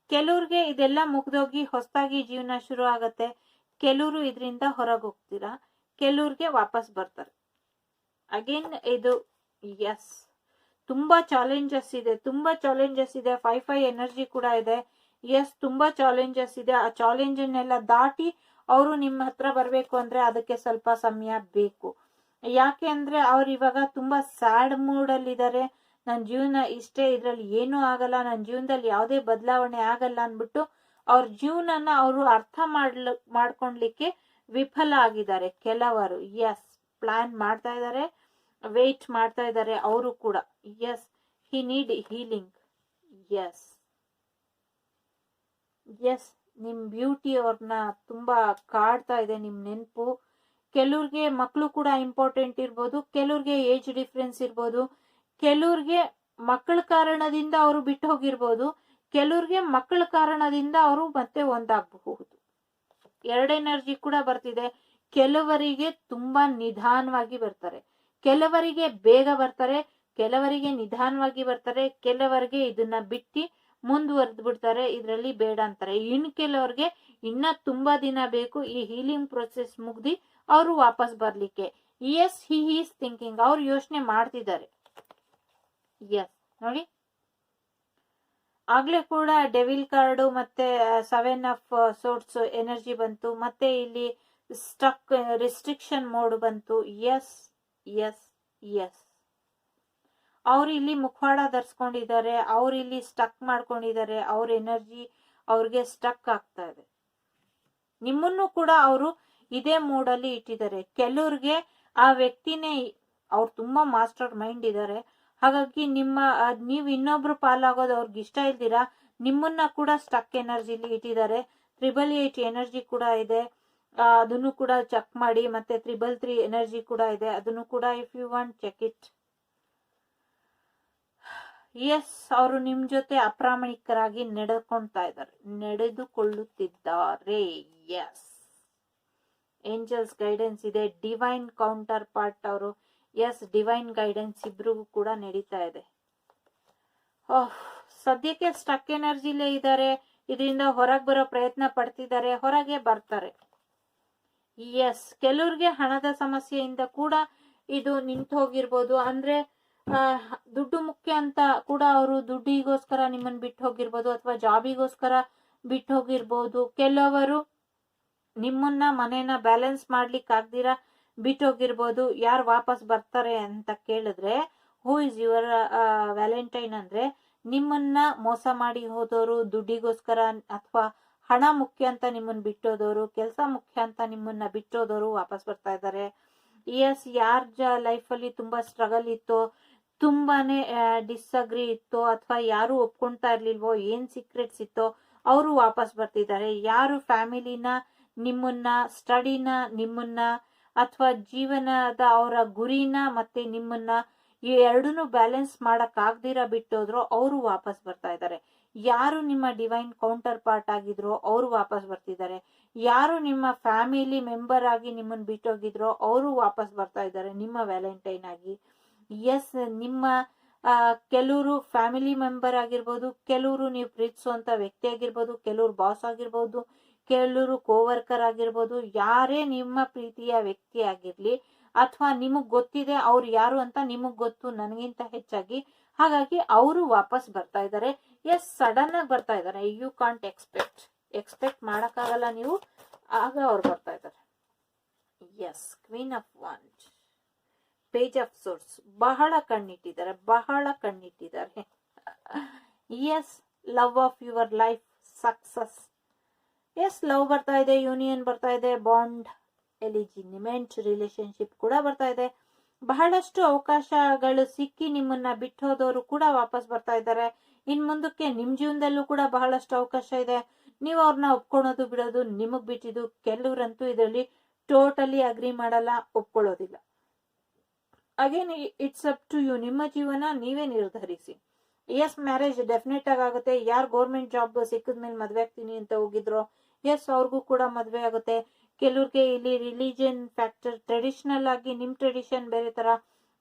A: ಕೆಲವ್ರಿಗೆ ಇದೆಲ್ಲ ಮುಗ್ದೋಗಿ ಹೊಸದಾಗಿ ಜೀವನ ಶುರು ಆಗತ್ತೆ. ಕೆಲವರು ಇದರಿಂದ ಹೊರಗೆ ಹೋಗ್ತೀರಾ, ಕೆಲವ್ರಿಗೆ ವಾಪಸ್ ಬರ್ತಾರೆ. ಅಗೇನ್ ಇದು ಎಸ್, ತುಂಬಾ ಚಾಲೆಂಜಸ್ ಇದೆ, ತುಂಬಾ ಚಾಲೆಂಜಸ್ ಇದೆ. 5 ಎನರ್ಜಿ ಕೂಡ ಇದೆ. ಎಸ್, ತುಂಬಾ ಚಾಲೆಂಜಸ್ ಇದೆ. ಆ ಚಾಲೆಂಜ್ ಅನ್ನೆಲ್ಲ ದಾಟಿ ಅವರು ನಿಮ್ಮ ಹತ್ರ ಬರ್ಬೇಕು ಅಂದ್ರೆ ಅದಕ್ಕೆ ಸ್ವಲ್ಪ ಸಮಯ ಬೇಕು. ಯಾಕೆ ಅಂದ್ರೆ ಅವ್ರು ಇವಾಗ ತುಂಬಾ ಸ್ಯಾಡ್ ಮೂಡ್ ಅಲ್ಲಿ ಇದಾರೆ. ನನ್ನ ಜೀವನ ಇಷ್ಟೇ, ಇದ್ರಲ್ಲಿ ಏನೂ ಆಗಲ್ಲ, ನನ್ನ ಜೀವನದಲ್ಲಿ ಯಾವುದೇ ಬದಲಾವಣೆ ಆಗಲ್ಲ ಅನ್ಬಿಟ್ಟು ಅವ್ರ ಜೀವನನ ಅವರು ಅರ್ಥ ಮಾಡ್ಕೊಂಡ್ಲಿಕ್ಕೆ ವಿಫಲ ಆಗಿದ್ದಾರೆ ಕೆಲವರು. ಎಸ್, ಪ್ಲಾನ್ ಮಾಡ್ತಾ ಇದ್ದಾರೆ, ವೇಟ್ ಮಾಡ್ತಾ ಇದ್ದಾರೆ ಅವರು ಕೂಡ. S, he need healing. S S, ನಿಮ್ ಬ್ಯೂಟಿ ಅವ್ರನ್ನ ತುಂಬಾ ಕಾಡ್ತಾ ಇದೆ, ನಿಮ್ ನೆನಪು. ಕೆಲವ್ರಿಗೆ ಮಕ್ಕಳು ಕೂಡ ಇಂಪಾರ್ಟೆಂಟ್ ಇರ್ಬೋದು, ಕೆಲವ್ರಿಗೆ ಏಜ್ ಡಿಫ್ರೆನ್ಸ್ ಇರ್ಬೋದು, ಕೆಲವ್ರಿಗೆ ಮಕ್ಕಳ ಕಾರಣದಿಂದ ಅವರು ಬಿಟ್ಟು ಹೋಗಿರ್ಬೋದು, ಕೆಲವ್ರಿಗೆ ಮಕ್ಕಳ ಕಾರಣದಿಂದ ಅವರು ಮತ್ತೆ ಒಂದಾಗಬಹುದು. 2 ಎನರ್ಜಿ ಕೂಡ ಬರ್ತಿದೆ. ಕೆಲವರಿಗೆ ತುಂಬಾ ನಿಧಾನವಾಗಿ ಬರ್ತಾರೆ, ಕೆಲವರಿಗೆ ಬೇಗ ಬರ್ತಾರೆ, ಕೆಲವರಿಗೆ ನಿಧಾನವಾಗಿ ಬರ್ತಾರೆ, ಕೆಲವರಿಗೆ ಇದನ್ನ ಬಿಟ್ಟು ಮುಂದುವರೆದು ಬಿಡ್ತಾರೆ, ಇದ್ರಲ್ಲಿ ಬೇಡ ಅಂತಾರೆ. ಇನ್ ಕೆಲವ್ರಿಗೆ ಇನ್ನ ತುಂಬಾ ದಿನ ಬೇಕು ಈ ಹೀಲಿಂಗ್ ಪ್ರೊಸೆಸ್ ಮುಗ್ದಿ ಅವರು ವಾಪಸ್ ಬರ್ಲಿಕ್ಕೆ. ಎಸ್ ಹಿ ಈಸ್ ಥಿಂಕಿಂಗ್, ಅವ್ರು ಯೋಚನೆ ಮಾಡ್ತಿದ್ದಾರೆ. ಎಸ್ ನೋಡಿ, ಆಗ್ಲೇ ಕೂಡ ಡೆವಿಲ್ ಕಾರ್ಡು ಮತ್ತೆ 7 ಆಫ್ ಸೋರ್ಟ್ಸ್ ಎನರ್ಜಿ ಬಂತು, ಮತ್ತೆ ಇಲ್ಲಿ ಸ್ಟಕ್ ರಿಸ್ಟ್ರಿಕ್ಷನ್ ಮೋಡ್ ಬಂತು. ಎಸ್ ಎಸ್ ಎಸ್ ಅವ್ರು ಇಲ್ಲಿ ಮುಖವಾಡ ಧರಿಸ್ಕೊಂಡಿದ್ದಾರೆ, ಅವ್ರು ಇಲ್ಲಿ ಸ್ಟಕ್ ಮಾಡ್ಕೊಂಡಿದ್ದಾರೆ, ಅವ್ರ ಎನರ್ಜಿ ಅವ್ರಿಗೆ ಸ್ಟಕ್ ಆಗ್ತಾ ಇದೆ. ನಿಮ್ಮನ್ನು ಕೂಡ ಅವರು ಇದೇ ಮೂಡಲ್ಲಿ ಇಟ್ಟಿದ್ದಾರೆ. ಕೆಲವ್ರಿಗೆ ಆ ವ್ಯಕ್ತಿನೇ, ಅವ್ರು ತುಂಬಾ ಮಾಸ್ಟರ್ ಮೈಂಡ್ ಇದ್ದಾರೆ, ಹಾಗಾಗಿ ನೀವು ಇನ್ನೊಬ್ರು ಪಾಲಾಗೋದು ಅವ್ರಿಗೆ ಇಷ್ಟ ಇಲ್ದಿರಾ ನಿಮ್ಮನ್ನ ಕೂಡ ಸ್ಟಕ್ ಎನರ್ಜಿಲಿ ಇಟ್ಟಿದ್ದಾರೆ. 888 ಎನರ್ಜಿ ಕೂಡ ಇದೆ, ಅದನ್ನು ಕೂಡ ಚೆಕ್ ಮಾಡಿ. ಮತ್ತೆ 333 ಎನರ್ಜಿ ಕೂಡ ಇದೆ, ಅದನ್ನು ಕೂಡ if you want check it. Yes ಅವರು ನಿಮ್ ಜೊತೆ ಅಪ್ರಾಮಾಣಿಕರಾಗಿ ನಡೆದುಕೊಳ್ಳುತ್ತಿದ್ದಾರೆ. ಎಸ್ ಏಂಜಲ್ಸ್ ಗೈಡೆನ್ಸ್ ಇದೆ, ಡಿವೈನ್ ಕೌಂಟರ್ ಪಾರ್ಟ್ ಅವರು. ಎಸ್ ಡಿವೈನ್ ಗೈಡೆನ್ಸ್ ಇಬ್ರಿಗೂ ಕೂಡ ನಡೀತಾ ಇದೆ. ಸದ್ಯಕ್ಕೆ ಸ್ಟಕ್ ಎನರ್ಜಿಲೇ ಇದ್ದಾರೆ, ಇದರಿಂದ ಹೊರಗೆ ಬರೋ ಪ್ರಯತ್ನ ಪಡ್ತಿದ್ದಾರೆ, ಹೊರಗೆ ಬರ್ತಾರೆ. ಎಸ್ ಕೆಲವ್ರಿಗೆ ಹಣದ ಸಮಸ್ಯೆಯಿಂದ ಕೂಡ ಇದು ನಿಂತು ಹೋಗಿರ್ಬೋದು. ಅಂದ್ರೆ ದುಡ್ಡು ಮುಖ್ಯ ಅಂತ ಕೂಡ ಅವರು ದುಡ್ಡಿಗೋಸ್ಕರ ನಿಮ್ಮನ್ನ ಬಿಟ್ಟು ಹೋಗಿರ್ಬೋದು, ಅಥವಾ ಜಾಬಿಗೋಸ್ಕರ ಬಿಟ್ಟು ಹೋಗಿರ್ಬೋದು. ಕೆಲವರು ನಿಮ್ಮನ್ನ ಮನೇನ ಬ್ಯಾಲೆನ್ಸ್ ಮಾಡ್ಲಿಕ್ಕೆ ಆಗ್ದಿರ ಬಿಟ್ಟೋಗಿರ್ಬೋದು. ಯಾರು ವಾಪಸ್ ಬರ್ತಾರೆ ಅಂತ ಕೇಳಿದ್ರೆ, ಹೂ ಇಸ್ ಯುವರ್ ವ್ಯಾಲೆಂಟೈನ್ ಅಂದ್ರೆ ನಿಮ್ಮನ್ನ ಮೋಸ ಮಾಡಿ ಹೋದವರು, ದುಡ್ಡಿಗೋಸ್ಕರ ಅಥವಾ ಹಣ ಮುಖ್ಯ ಅಂತ ನಿಮ್ಮನ್ನ ಬಿಟ್ಟೋದವರು, ಕೆಲಸ ಮುಖ್ಯ ಅಂತ ನಿಮ್ಮನ್ನ ಬಿಟ್ಟೋದವರು ವಾಪಸ್ ಬರ್ತಾ ಇದ್ದಾರೆ. ಎಸ್ ಯಾರ ಲೈಫಲ್ಲಿ ತುಂಬಾ ಸ್ಟ್ರಗಲ್ ಇತ್ತೋ, ತುಂಬಾನೇ ಡಿಸ್ಅಗ್ರಿ ಇತ್ತೋ, ಅಥವಾ ಯಾರು ಒಪ್ಕೊಂತಾ ಇರ್ಲಿಲ್ವೋ, ಏನ್ ಸೀಕ್ರೆಟ್ಸ್ ಇತ್ತೋ ಅವರು ವಾಪಸ್ ಬರ್ತಿದ್ದಾರೆ. ಯಾರು ಫ್ಯಾಮಿಲಿನ, ನಿಮ್ಮನ್ನ, ಸ್ಟಡಿನ, ನಿಮ್ಮನ್ನ ಅಥವಾ ಜೀವನದ ಅವರ ಗುರಿನ ಮತ್ತೆ ನಿಮ್ಮನ್ನ ಈ ಎರಡನ್ನೂ ಬ್ಯಾಲೆನ್ಸ್ ಮಾಡಕ್ ಆಗ್ದಿರ ಬಿಟ್ಟೋದ್ರು ಅವರು ವಾಪಸ್ ಬರ್ತಾ ಇದ್ದಾರೆ. ಯಾರು ನಿಮ್ಮ ಡಿವೈನ್ ಕೌಂಟರ್ ಪಾರ್ಟ್ ಆಗಿದ್ರೋ ಅವರು ವಾಪಸ್ ಬರ್ತಿದ್ದಾರೆ. ಯಾರು ನಿಮ್ಮ ಫ್ಯಾಮಿಲಿ ಮೆಂಬರ್ ಆಗಿ ನಿಮ್ಮನ್ನ ಬಿಟ್ಟೋಗಿದ್ರೋ ಅವರು ವಾಪಸ್ ಬರ್ತಾ ಇದ್ದಾರೆ ನಿಮ್ಮ ವ್ಯಾಲೆಂಟೈನ್ ಆಗಿ. ಎಸ್ ನಿಮ್ಮ ಕೆಲವರು ಫ್ಯಾಮಿಲಿ ಮೆಂಬರ್ ಆಗಿರ್ಬೋದು, ಕೆಲವರು ನೀವು ಪ್ರೀತಿಸುವಂತ ವ್ಯಕ್ತಿ ಆಗಿರ್ಬೋದು, ಕೆಲವರು ಬಾಸ್ ಆಗಿರ್ಬೋದು, ಕೆಲವರು ಕೋವರ್ಕರ್ ಆಗಿರ್ಬೋದು. ಯಾರೇ ನಿಮ್ಮ ಪ್ರೀತಿಯ ವ್ಯಕ್ತಿ ಆಗಿರ್ಲಿ, ಅಥವಾ ನಿಮಗ್ ಗೊತ್ತಿದೆ ಅವ್ರು ಯಾರು ಅಂತ ನಿಮಗ್ ಗೊತ್ತು ನನಗಿಂತ ಹೆಚ್ಚಾಗಿ, ಹಾಗಾಗಿ ಅವರು ವಾಪಸ್ ಬರ್ತಾ ಇದ್ದಾರೆ. ಎಸ್ ಸಡನ್ ಆಗಿ ಬರ್ತಾ ಇದ್ದಾರೆ. ಯು ಕಾಂಟ್ ಎಕ್ಸ್ಪೆಕ್ಟ್ ಮಾಡಕ್ಕಾಗಲ್ಲ ನೀವು, ಆಗ ಅವ್ರು ಬರ್ತಾ ಇದ್ದಾರೆ. Yes queen of wands, page of swords, ಬಹಳ ಕಣ್ಣಿಟ್ಟಿದ್ದಾರೆ. Yes love of your life success. Yes love ಬರ್ತಾ ಇದೆ, ಯೂನಿಯನ್ ಬರ್ತಾ ಇದೆ, ಬಾಂಡ್, ಎಲಿಜಿಮೆಂಟ್, ರಿಲೇಶನ್ಶಿಪ್ ಕೂಡ ಬರ್ತಾ ಇದೆ. ಬಹಳಷ್ಟು ಅವಕಾಶಗಳು ಸಿಕ್ಕಿ ನಿಮ್ಮನ್ನ ಬಿಟ್ಟೋದವರು ಕೂಡ ವಾಪಸ್ ಬರ್ತಾ ಇದ್ದಾರೆ. ಇನ್ ಮುಂದಕ್ಕೆ ನಿಮ್ ಜೀವನದಲ್ಲೂ ಕೂಡ ಬಹಳಷ್ಟು ಅವಕಾಶ ಇದೆ. ನೀವು ಅವ್ರನ್ನ ಒಪ್ಕೊಳೋದು ಬಿಡೋದು ನಿಮಗ್ ಬಿಟ್ಟಿದ್ದು. ಕೆಲವ್ರಂತೂ ಇದರಲ್ಲಿ ಟೋಟಲಿ ಅಗ್ರಿ ಮಾಡಲ್ಲ, ಒಪ್ಕೊಳ್ಳೋದಿಲ್ಲ. Again it's up to you, ನಿಮ್ಮ ಜೀವನ ನೀವೇ ನಿರ್ಧರಿಸಿ. ಎಸ್ ಮ್ಯಾರೇಜ್ ಡೆಫಿನೆಟ್ ಆಗುತ್ತೆ. ಯಾರು ಗೌರ್ಮೆಂಟ್ ಜಾಬ್ ಸಿಕ್ಕಿದ್ಮೇಲೆ ಮದ್ವೆ ಆಗ್ತೀನಿ ಅಂತ ಹೋಗಿದ್ರು, ಎಸ್ ಅವ್ರಿಗೂ ಕೂಡ ಮದ್ವೆ ಆಗುತ್ತೆ. ಕೆಲವ್ರಿಗೆ ಇಲ್ಲಿ ರಿಲಿಜನ್ ಫ್ಯಾಕ್ಟರ್, ಟ್ರೆಡಿಷನಲ್ ಆಗಿ ನಿಮ್ ಟ್ರೆಡಿಷನ್ ಬೇರೆ ತರ,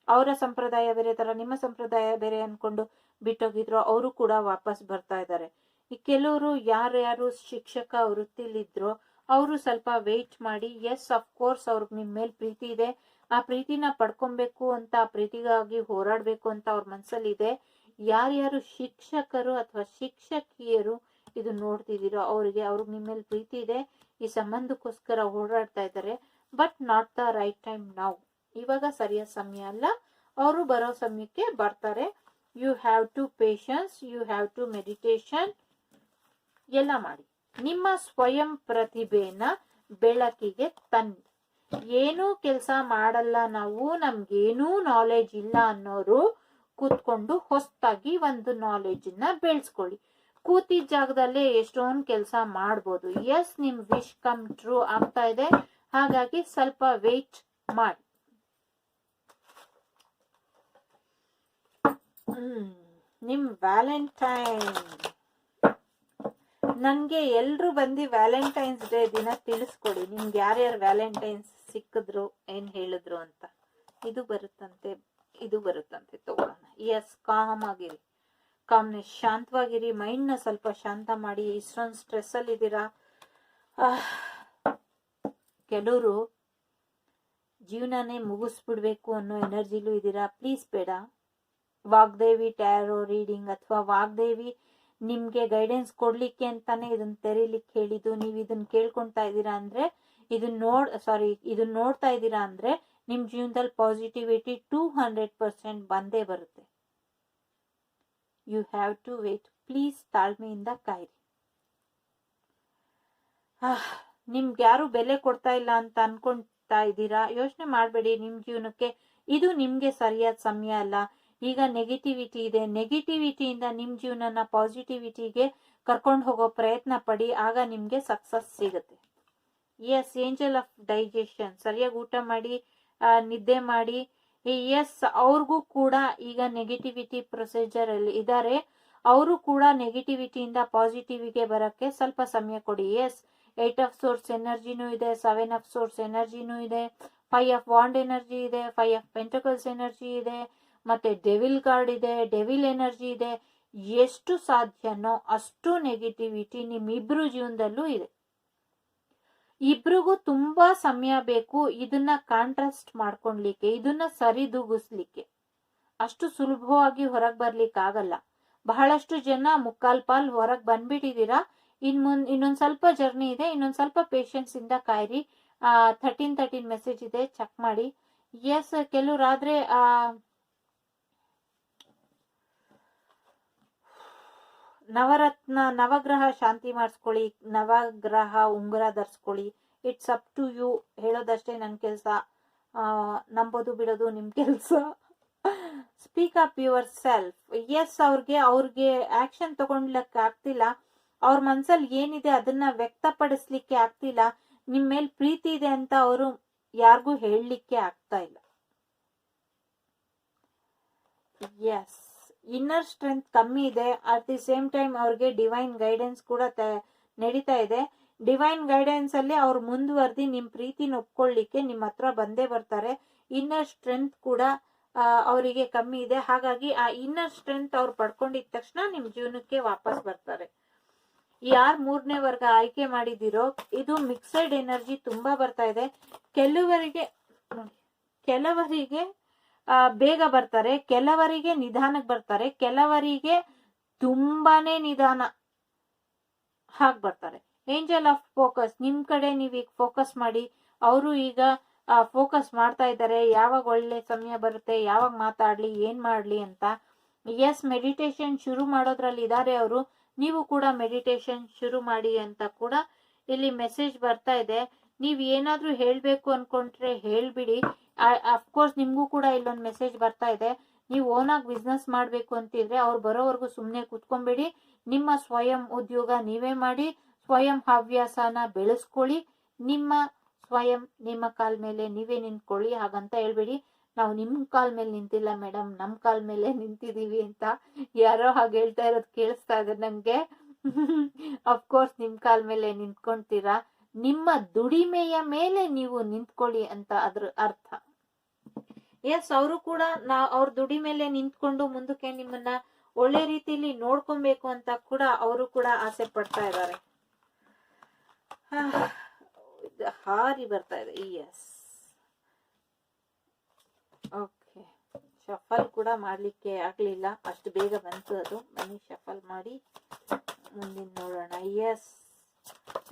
A: ಅವರ ಸಂಪ್ರದಾಯ ಬೇರೆ ತರ, ನಿಮ್ಮ ಸಂಪ್ರದಾಯ ಬೇರೆ ಅನ್ಕೊಂಡು ಬಿಟ್ಟೋಗಿದ್ರು, ಅವರು ಕೂಡ ವಾಪಸ್ ಬರ್ತಾ ಇದ್ದಾರೆ. ಈ ಕೆಲವರು ಯಾರ್ಯಾರು ಶಿಕ್ಷಕ ವೃತ್ತಿಲಿದ್ರು ಅವರು ಸ್ವಲ್ಪ ವೇಟ್ ಮಾಡಿ. ಎಸ್ ಅಫ್ ಕೋರ್ಸ್ ಅವ್ರಿಗೆ ನಿಮ್ ಮೇಲೆ ಪ್ರೀತಿ ಇದೆ, ಆ ಪ್ರೀತಿನ ಪಡ್ಕೊಬೇಕು ಅಂತ, ಆ ಪ್ರೀತಿಗಾಗಿ ಹೋರಾಡ್ಬೇಕು ಅಂತ ಅವ್ರ ಮನ್ಸಲ್ಲಿ ಇದೆ. ಯಾರ್ಯಾರು ಶಿಕ್ಷಕರು ಅಥವಾ ಶಿಕ್ಷಕಿಯರು ಇದು ನೋಡ್ತಿದ್ದೀರೋ ಅವ್ರಿಗೆ ನಿಮ್ ಮೇಲೆ ಪ್ರೀತಿ ಇದೆ, ಈ ಸಂಬಂಧಕ್ಕೋಸ್ಕರ ಓಡಾಡ್ತಾ ಇದ್ದಾರೆ. But not the right time now, ಇವಾಗ ಸರಿಯಾದ ಸಮಯ ಅಲ್ಲ. ಅವರು ಬರೋ ಸಮಯಕ್ಕೆ ಬರ್ತಾರೆ. You have to patience, you have to meditation ಎಲ್ಲ ಮಾಡಿ. ನಿಮ್ಮ ಸ್ವಯಂ ಪ್ರತಿಭೆನ ಬೆಳಕಿಗೆ ತನ್ನಿ. ಏನೂ ಕೆಲಸ ಮಾಡಲ್ಲ ನಾವು, ನಮ್ಗೇನೂ ನಾಲೆಜ್ ಇಲ್ಲ ಅನ್ನೋರು ಕೂತ್ಕೊಂಡು ಹೊಸದಾಗಿ ಒಂದು ನಾಲೆಜ್ ನ ಬೆಳೆಸ್ಕೊಳ್ಳಿ. ಕೂತಿದ್ದ ಜಾಗದಲ್ಲೇ ಎಷ್ಟೊಂದು ಕೆಲಸ ಮಾಡ್ಬೋದು. ಎಸ್ ನಿಮ್ ವಿಶ್ ಕಮ್ ಟ್ರೂ ಆಗ್ತಾ ಇದೆ, ಹಾಗಾಗಿ ಸ್ವಲ್ಪ ವೇಟ್ ಮಾಡಿ. ನಿಮ್ ವ್ಯಾಲೆಂಟೈನ್, ನನ್ಗೆ ಎಲ್ರು ಬಂದು ವ್ಯಾಲೆಂಟೈನ್ಸ್ ಡೇ ದಿನ ತಿಳಿಸ್ಕೊಡಿ ನಿಮ್ಗೆ ಯಾರ್ಯಾರು ವ್ಯಾಲೆಂಟೈನ್ಸ್ ಸಿಕ್ಕಿದ್ರು, ಏನ್ ಹೇಳಿದ್ರು ಅಂತ. ಇದು ಬರುತ್ತಂತೆ ತಗೊಳ್ಳೋಣ. ಎಸ್ ಕಾಮ್ ಆಗಿರಿ, ಕಾಮ್ನೆಸ್, ಶಾಂತವಾಗಿರಿ. ಮೈಂಡ್ ನ ಸ್ವಲ್ಪ ಶಾಂತ ಮಾಡಿ. ಇಷ್ಟೊಂದು ಸ್ಟ್ರೆಸ್ ಅಲ್ಲಿ ಇದ್ದೀರಾ. ಕೆಲವರು ಜೀವನನೇ ಮುಗಿಸ್ಬಿಡ್ಬೇಕು ಅನ್ನೋ ಎನರ್ಜಿಲೂ ಇದ್ದೀರಾ. ಪ್ಲೀಸ್ ಬೇಡ. ವಾಗ್ದೇವಿ ಟ್ಯಾರೋ ರೀಡಿಂಗ್ ಅಥವಾ ವಾಗ್ದೇವಿ ನಿಮ್ಗೆ ಗೈಡೆನ್ಸ್ ಕೊಡ್ಲಿಕ್ಕೆ ಅಂತಾನೆ ಇದನ್ನ ತೆರೀಲಿಕ್ಕೆ ಹೇಳಿದ್ದು. ನೀವು ಇದನ್ನ ಕೇಳ್ಕೊಂತಾ ಇದ್ದೀರಾ ಅಂದ್ರೆ ಇದನ್ನ ನೋಡ್ತಾ ಇದ್ದೀರಾ ಅಂದ್ರೆ ನಿಮ್ ಜೀವನದಲ್ಲಿ ಪಾಸಿಟಿವಿಟಿ 200% ಬಂದೇ ಬರುತ್ತೆ. You have to wait. Please ತಾಳ್ಮೆಯಿಂದ ಕಾಯಿರಿ. ನಿಮ್ಗೆ ಯಾರು ಬೆಲೆ ಕೊಡ್ತಾ ಇಲ್ಲ ಅಂತ ಅನ್ಕೊಂತಾ ಇದ್ದೀರಾ, ಯೋಚನೆ ಮಾಡ್ಬೇಡಿ. ನಿಮ್ ಜೀವನಕ್ಕೆ ಇದು ನಿಮ್ಗೆ ಸರಿಯಾದ ಸಮಯ ಅಲ್ಲ. ಈಗ ನೆಗೆಟಿವಿಟಿ ಇದೆ, ನೆಗೆಟಿವಿಟಿಯಿಂದ ನಿಮ್ ಜೀವನನ ಪಾಸಿಟಿವಿಟಿಗೆ ಕರ್ಕೊಂಡು ಹೋಗೋ ಪ್ರಯತ್ನ ಪಡಿ, ಆಗ ನಿಮ್ಗೆ ಸಕ್ಸಸ್ ಸಿಗುತ್ತೆ. Yes, angel of digestion. ಸರಿಯಾಗಿ ಊಟ ಮಾಡಿ, ನಿದ್ದೆ ಮಾಡಿ. ಎಸ್, ಅವ್ರಿಗೂ ಕೂಡ ಈಗ ನೆಗೆಟಿವಿಟಿ ಪ್ರೊಸೀಜರ್ ಅಲ್ಲಿ ಇದ್ದಾರೆ. ಅವರು ಕೂಡ ನೆಗೆಟಿವಿಟಿಯಿಂದ ಪಾಸಿಟಿವಿಗೆ ಬರಕ್ಕೆ ಸ್ವಲ್ಪ ಸಮಯ ಕೊಡಿ. ಎಸ್, 8 ಆಫ್ ಸೋರ್ಸ್ ಎನರ್ಜಿನೂ ಇದೆ, 7 ಆಫ್ ಸೋರ್ಸ್ ಎನರ್ಜಿನೂ ಇದೆ, 5 ಆಫ್ ವಾಂಡ್ ಎನರ್ಜಿ ಇದೆ, 5 ಆಫ್ ಪೆಂಟಕಲ್ಸ್ ಎನರ್ಜಿ ಇದೆ, ಮತ್ತೆ ಡೆವಿಲ್ ಕಾರ್ಡ್ ಇದೆ, ಡೆವಿಲ್ ಎನರ್ಜಿ ಇದೆ. ಎಷ್ಟು ಸಾಧ್ಯನೋ ಅಷ್ಟು ನೆಗೆಟಿವಿಟಿ ನಿಮ್ಮಿಬ್ರು ಜೀವನದಲ್ಲೂ ಇದೆ. ಇಬ್ರಿಗೂ ತುಂಬಾ ಸಮಯ ಬೇಕು ಇದನ್ನ ಕಾಂಟ್ರಾಸ್ಟ್ ಮಾಡ್ಕೊಳ್ಲಿಕ್ಕೆ, ಇದನ್ನ ಸರಿದೂಗಿಸ್ಲಿಕ್ಕೆ. ಅಷ್ಟು ಸುಲಭವಾಗಿ ಹೊರಗೆ ಬರ್ಲಿಕ್ಕೆ ಆಗಲ್ಲ. ಬಹಳಷ್ಟು ಜನ ಮುಕ್ಕಾಲ್ ಪಾಲ್ ಹೊರಗೆ ಬಂದ್ಬಿಟ್ಟಿದ್ದೀರಾ. ಇನ್ನೊಂದ್ ಸ್ವಲ್ಪ ಜರ್ನಿ ಇದೆ, ಇನ್ನೊಂದ್ ಸ್ವಲ್ಪ ಪೇಶನ್ಸ್ ಇಂದ ಕಾಯಿರಿ. 13 ಮೆಸೇಜ್ ಇದೆ, ಚೆಕ್ ಮಾಡಿ. ಎಸ್, ಕೆಲವರಾದ್ರೆ ನವಗ್ರಹ ಶಾಂತಿ ಮಾಡಿಸ್ಕೊಳ್ಳಿ, ನವಗ್ರಹ ಉಂಗುರ ಧರಿಸ್ಕೊಳ್ಳಿ. It's up to you. ಹೇಳೋದಷ್ಟೇ ನನ್ ಕೆಲ್ಸ, ನಂಬೋದು ಬಿಡೋದು ನಿಮ್ ಕೆಲ್ಸ. Speak up yourself. Yes, ಅವ್ರಿಗೆ ಆಕ್ಷನ್ ತಗೊಂಡ್ಲಕ್ಕೆ ಆಗ್ತಿಲ್ಲ. ಅವ್ರ ಮನ್ಸಲ್ಲಿ ಏನಿದೆ ಅದನ್ನ ವ್ಯಕ್ತಪಡಿಸ್ಲಿಕ್ಕೆ ಆಗ್ತಿಲ್ಲ. ನಿಮ್ ಮೇಲ್ ಪ್ರೀತಿ ಇದೆ ಅಂತ ಅವರು ಯಾರಿಗೂ ಹೇಳಲಿಕ್ಕೆ ಆಗ್ತಾ ಇಲ್ಲ. ಎಸ್, ಇನ್ನರ್ ಸ್ಟ್ರೆಂತ್ ಕಮ್ಮಿ ಇದೆ. ಅಟ್ ದಿ ಸೇಮ್ ಟೈಮ್ ಅವ್ರಿಗೆ ಡಿವೈನ್ ಗೈಡೆನ್ಸ್ ಕೂಡ ನಡೀತಾ ಇದೆ. ಡಿವೈನ್ ಗೈಡೆನ್ಸ್ ಅಲ್ಲಿ ಅವ್ರು ಮುಂದುವರೆದಿ ನಿಮ್ ಪ್ರೀತಿನ ಒಪ್ಕೊಳ್ಳಿಕ್ಕೆ ನಿಮ್ಮ ಹತ್ರ ಬಂದೇ ಬರ್ತಾರೆ. ಇನ್ನರ್ ಸ್ಟ್ರೆಂತ್ ಕೂಡ ಅವರಿಗೆ ಕಮ್ಮಿ ಇದೆ. ಹಾಗಾಗಿ ಆ ಇನ್ನರ್ ಸ್ಟ್ರೆಂತ್ ಅವ್ರು ಪಡ್ಕೊಂಡಿದ ತಕ್ಷಣ ನಿಮ್ ಜೀವನಕ್ಕೆ ವಾಪಸ್ ಬರ್ತಾರೆ. ಯಾರ್ 3ನೇ ವರ್ಗ ಆಯ್ಕೆ ಮಾಡಿದಿರೋ, ಇದು ಮಿಕ್ಸೆಡ್ ಎನರ್ಜಿ ತುಂಬಾ ಬರ್ತಾ ಇದೆ. ಕೆಲವರಿಗೆ ಬೇಗ ಬರ್ತಾರೆ, ಕೆಲವರಿಗೆ ನಿಧಾನಕ್ಕೆ ಬರ್ತಾರೆ, ಕೆಲವರಿಗೆ ತುಂಬಾನೇ ನಿಧಾನ ಹಾಗೆ ಬರ್ತಾರೆ. Angel of focus. ನಿಮ್ ಕಡೆ ನೀವೀಗ ಫೋಕಸ್ ಮಾಡಿ. ಅವರು ಈಗ ಫೋಕಸ್ ಮಾಡ್ತಾ ಇದ್ದಾರೆ, ಯಾವಾಗ ಒಳ್ಳೆ ಸಮಯ ಬರುತ್ತೆ, ಯಾವಾಗ ಮಾತಾಡ್ಲಿ, ಏನ್ ಮಾಡ್ಲಿ ಅಂತ. ಎಸ್, ಮೆಡಿಟೇಷನ್ ಶುರು ಮಾಡೋದ್ರಲ್ಲಿ ಇದ್ದಾರೆ ಅವರು. ನೀವು ಕೂಡ ಮೆಡಿಟೇಷನ್ ಶುರು ಮಾಡಿ ಅಂತ ಕೂಡ ಇಲ್ಲಿ ಮೆಸೇಜ್ ಬರ್ತಾ ಇದೆ. ನೀವ್ ಏನಾದ್ರೂ ಹೇಳ್ಬೇಕು ಅನ್ಕೊಂಡ್ರೆ ಹೇಳ್ಬಿಡಿ. ಅಫ್ಕೋರ್ಸ್ ನಿಮ್ಗೂ ಕೂಡ ಇಲ್ಲೊಂದು ಮೆಸೇಜ್ ಬರ್ತಾ ಇದೆ. ನೀವು ಓನಾಗಿ ಬಿಸ್ನೆಸ್ ಮಾಡ್ಬೇಕು ಅಂತಿದ್ರೆ ಅವ್ರು ಬರೋವರೆಗೂ ಸುಮ್ನೆ ಕುತ್ಕೊಂಡ್ಬೇಡಿ. ನಿಮ್ಮ ಸ್ವಯಂ ಉದ್ಯೋಗ ನೀವೇ ಮಾಡಿ, ಸ್ವಯಂ ಹವ್ಯಾಸನ ಬೆಳೆಸ್ಕೊಳ್ಳಿ. ನಿಮ್ಮ ಕಾಲ್ ಮೇಲೆ ನೀವೇ ನಿಂತ್ಕೊಳ್ಳಿ. ಹಾಗಂತ ಹೇಳ್ಬೇಡಿ ನಾವು ನಿಮ್ ಕಾಲ್ ಮೇಲೆ ನಿಂತಿಲ್ಲ ಮೇಡಮ್, ನಮ್ ಕಾಲ್ ಮೇಲೆ ನಿಂತಿದೀವಿ ಅಂತ. ಯಾರೋ ಹಾಗೆ ಹೇಳ್ತಾ ಇರೋದು ಕೇಳಿಸ್ತಾ ಇದೆ ನಂಗೆ. ಅಫ್ಕೋರ್ಸ್ ನಿಮ್ ಕಾಲ್ ಮೇಲೆ ನಿಂತ್ಕೊಂತೀರಾ. ನಿಮ್ಮ ದುಡಿಮೆಯ ಮೇಲೆ ನೀವು ನಿಂತ್ಕೊಳ್ಳಿ ಅಂತ ಅದ್ರ ಅರ್ಥ. ಎಸ್, ಅವರು ಕೂಡ ಅವ್ರ ದುಡಿ ಮೇಲೆ ನಿಂತ್ಕೊಂಡು ಮುಂದಕ್ಕೆ ನಿಮ್ಮನ್ನ ಒಳ್ಳೆ ರೀತಿಯಲ್ಲಿ ನೋಡ್ಕೊಬೇಕು ಅಂತ ಕೂಡ ಅವರು ಕೂಡ ಆಸೆ ಪಡ್ತಾ ಇದ್ದಾರೆ. ಹಾರಿ ಬರ್ತಾ ಇದೆ. S, okay. ಶಫಲ್ ಕೂಡ ಮಾಡ್ಲಿಕ್ಕೆ ಆಗ್ಲಿಲ್ಲ, ಅಷ್ಟು ಬೇಗ ಬಂತು ಅದು. ಬನ್ನಿ ಶಫಲ್ ಮಾಡಿ ಮುಂದಿನ ನೋಡೋಣ. ಎಸ್,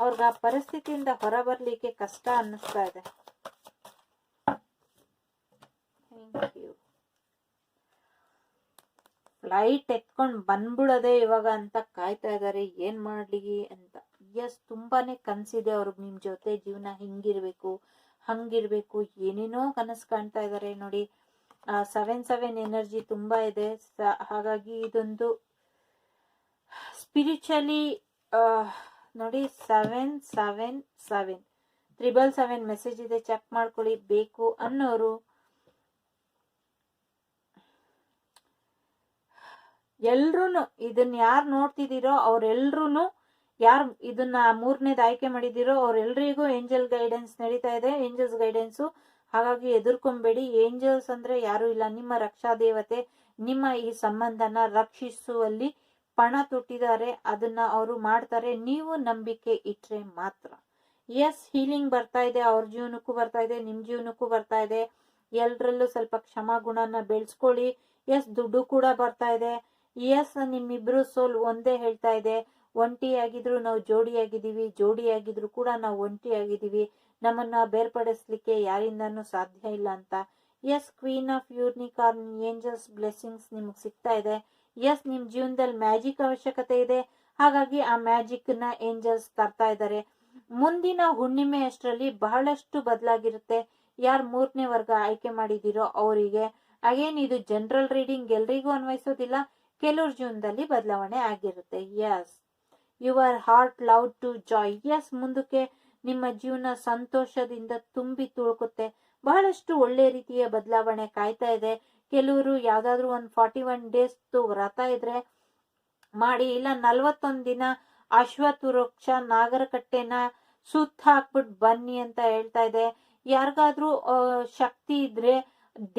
A: ಅವ್ರಿಗೆ ಆ ಪರಿಸ್ಥಿತಿಯಿಂದ ಹೊರ ಬರ್ಲಿಕ್ಕೆ ಕಷ್ಟ ಅನ್ನಿಸ್ತಾ ಇದೆ. Thank you. ಫ್ಲೈಟ್ ಎತ್ಕೊಂಡ್ ಬಂದ್ಬಿಡೋದೆ ಇವಾಗ ಅಂತ ಕಾಯ್ತಾ ಇದಾರೆ, ಏನ್ ಮಾಡ್ಲಿ ಅಂತ. ಎಸ್, ತುಂಬಾನೇ ಕನ್ಸಿದೆ ಅವ್ರಿಗೆ ನಿಮ್ ಜೊತೆ ಜೀವನ ಹಿಂಗಿರ್ಬೇಕು ಹಂಗಿರ್ಬೇಕು, ಏನೇನೋ ಕನಸು ಕಾಣ್ತಾ ಇದಾರೆ ನೋಡಿ. 7 ಎನರ್ಜಿ ತುಂಬಾ ಇದೆ. ಹಾಗಾಗಿ ಇದೊಂದು ಸ್ಪಿರಿಚುವಲಿ ನೋಡಿ. 777 ಮೆಸೇಜ್ ಇದೆ, ಚೆಕ್ ಮಾಡ್ಕೊಳ್ಳಿ. ಬೇಕು ಅನ್ನೋರು ಎಲ್ರೂನು ಇದನ್ನ ಯಾರು ನೋಡ್ತಿದ್ದೀರೋ ಅವ್ರೆಲ್ರೂನು, ಯಾರು ಇದನ್ನ 3ನೇದು ಆಯ್ಕೆ ಮಾಡಿದಿರೋ ಅವ್ರೆಲ್ರಿಗೂ ಏಂಜಲ್ ಗೈಡೆನ್ಸ್ ನಡೀತಾ ಇದೆ, ಏಂಜಲ್ಸ್ ಗೈಡೆನ್ಸು. ಹಾಗಾಗಿ ಎದುರ್ಕೊಂಬೇಡಿ. ಏಂಜಲ್ಸ್ ಅಂದ್ರೆ ಯಾರು ಇಲ್ಲ, ನಿಮ್ಮ ರಕ್ಷಾ ದೇವತೆ. ನಿಮ್ಮ ಈ ಸಂಬಂಧನ ರಕ್ಷಿಸುವಲ್ಲಿ ಪಣ ತೊಟ್ಟಿದ್ದಾರೆ, ಅದನ್ನ ಅವರು ಮಾಡ್ತಾರೆ, ನೀವು ನಂಬಿಕೆ ಇಟ್ರೆ ಮಾತ್ರ. ಎಸ್, ಹೀಲಿಂಗ್ ಬರ್ತಾ ಇದೆ, ಅವ್ರ ಜೀವನಕ್ಕೂ ಬರ್ತಾ ಇದೆ, ನಿಮ್ ಜೀವನಕ್ಕೂ ಬರ್ತಾ ಇದೆ. ಎಲ್ರಲ್ಲೂ ಸ್ವಲ್ಪ ಕ್ಷಮಾ ಗುಣನ ಬೆಳೆಸ್ಕೊಳ್ಳಿ. ಎಸ್, ದುಡ್ಡು ಕೂಡ ಬರ್ತಾ ಇದೆ. ಎಸ್, ನಿಮ್ಮಿಬ್ರು ಸೋಲ್ ಒಂದೇ ಹೇಳ್ತಾ ಇದೆ. ಒಂಟಿಯಾಗಿದ್ರು ನಾವು ಜೋಡಿಯಾಗಿದ್ದೀವಿ, ಜೋಡಿಯಾಗಿದ್ರು ಕೂಡ ನಾವು ಒಂಟಿಯಾಗಿದ್ದೀವಿ, ನಮ್ಮನ್ನ ಬೇರ್ಪಡಿಸ್ಲಿಕ್ಕೆ ಯಾರಿಂದಾನು ಸಾಧ್ಯ ಇಲ್ಲ ಅಂತ. Yes, queen of unicorn angels blessings ನಿಮ್ಗೆ ಸಿಗ್ತಾ ಇದೆ. ಎಸ್, ನಿಮ್ ಜೀವನದಲ್ಲಿ ಮ್ಯಾಜಿಕ್ ಅವಶ್ಯಕತೆ ಇದೆ, ಹಾಗಾಗಿ ಆ ಮ್ಯಾಜಿಕ್ ನ ಏಂಜಲ್ಸ್ ತರ್ತಾ ಇದ್ದಾರೆ. ಮುಂದಿನ ಹುಣ್ಣಿಮೆ ಅಷ್ಟರಲ್ಲಿ ಬಹಳಷ್ಟು ಬದಲಾಗಿರುತ್ತೆ. ಯಾರು 3ನೇ ವರ್ಗ ಆಯ್ಕೆ ಮಾಡಿದಿರೋ ಅವರಿಗೆ. ಅಗೇನ್ ಇದು ಜನರಲ್ ರೀಡಿಂಗ್, ಎಲ್ರಿಗೂ ಅನ್ವಯಿಸೋದಿಲ್ಲ, ಕೆಲವ್ರ ಜೀವನದಲ್ಲಿ ಬದಲಾವಣೆ ಆಗಿರುತ್ತೆ. Yes, your heart love to joy. Yes, ಮುಂದಕ್ಕೆ ನಿಮ್ಮ ಜೀವನ ಸಂತೋಷದಿಂದ ತುಂಬಿ ತುಳುಕುತ್ತೆ. ಬಹಳಷ್ಟು ಒಳ್ಳೆ ರೀತಿಯ ಬದಲಾವಣೆ ಕಾಯ್ತಾ ಇದೆ. ಕೆಲವರು ಯಾವ್ದಾದ್ರು ಒಂದು 41 ಡೇಸ್ ವ್ರತ ಇದ್ರೆ ಮಾಡಿ, ಇಲ್ಲ 41 ದಿನ ಅಶ್ವತ್ಥ ವೃಕ್ಷ ನಾಗರಕಟ್ಟೆನ ಸುತ್ತ ಹಾಕ್ಬಿಟ್ಟು ಬನ್ನಿ ಅಂತ ಹೇಳ್ತಾ ಇದೆ. ಯಾರಿಗಾದ್ರೂ ಶಕ್ತಿ ಇದ್ರೆ,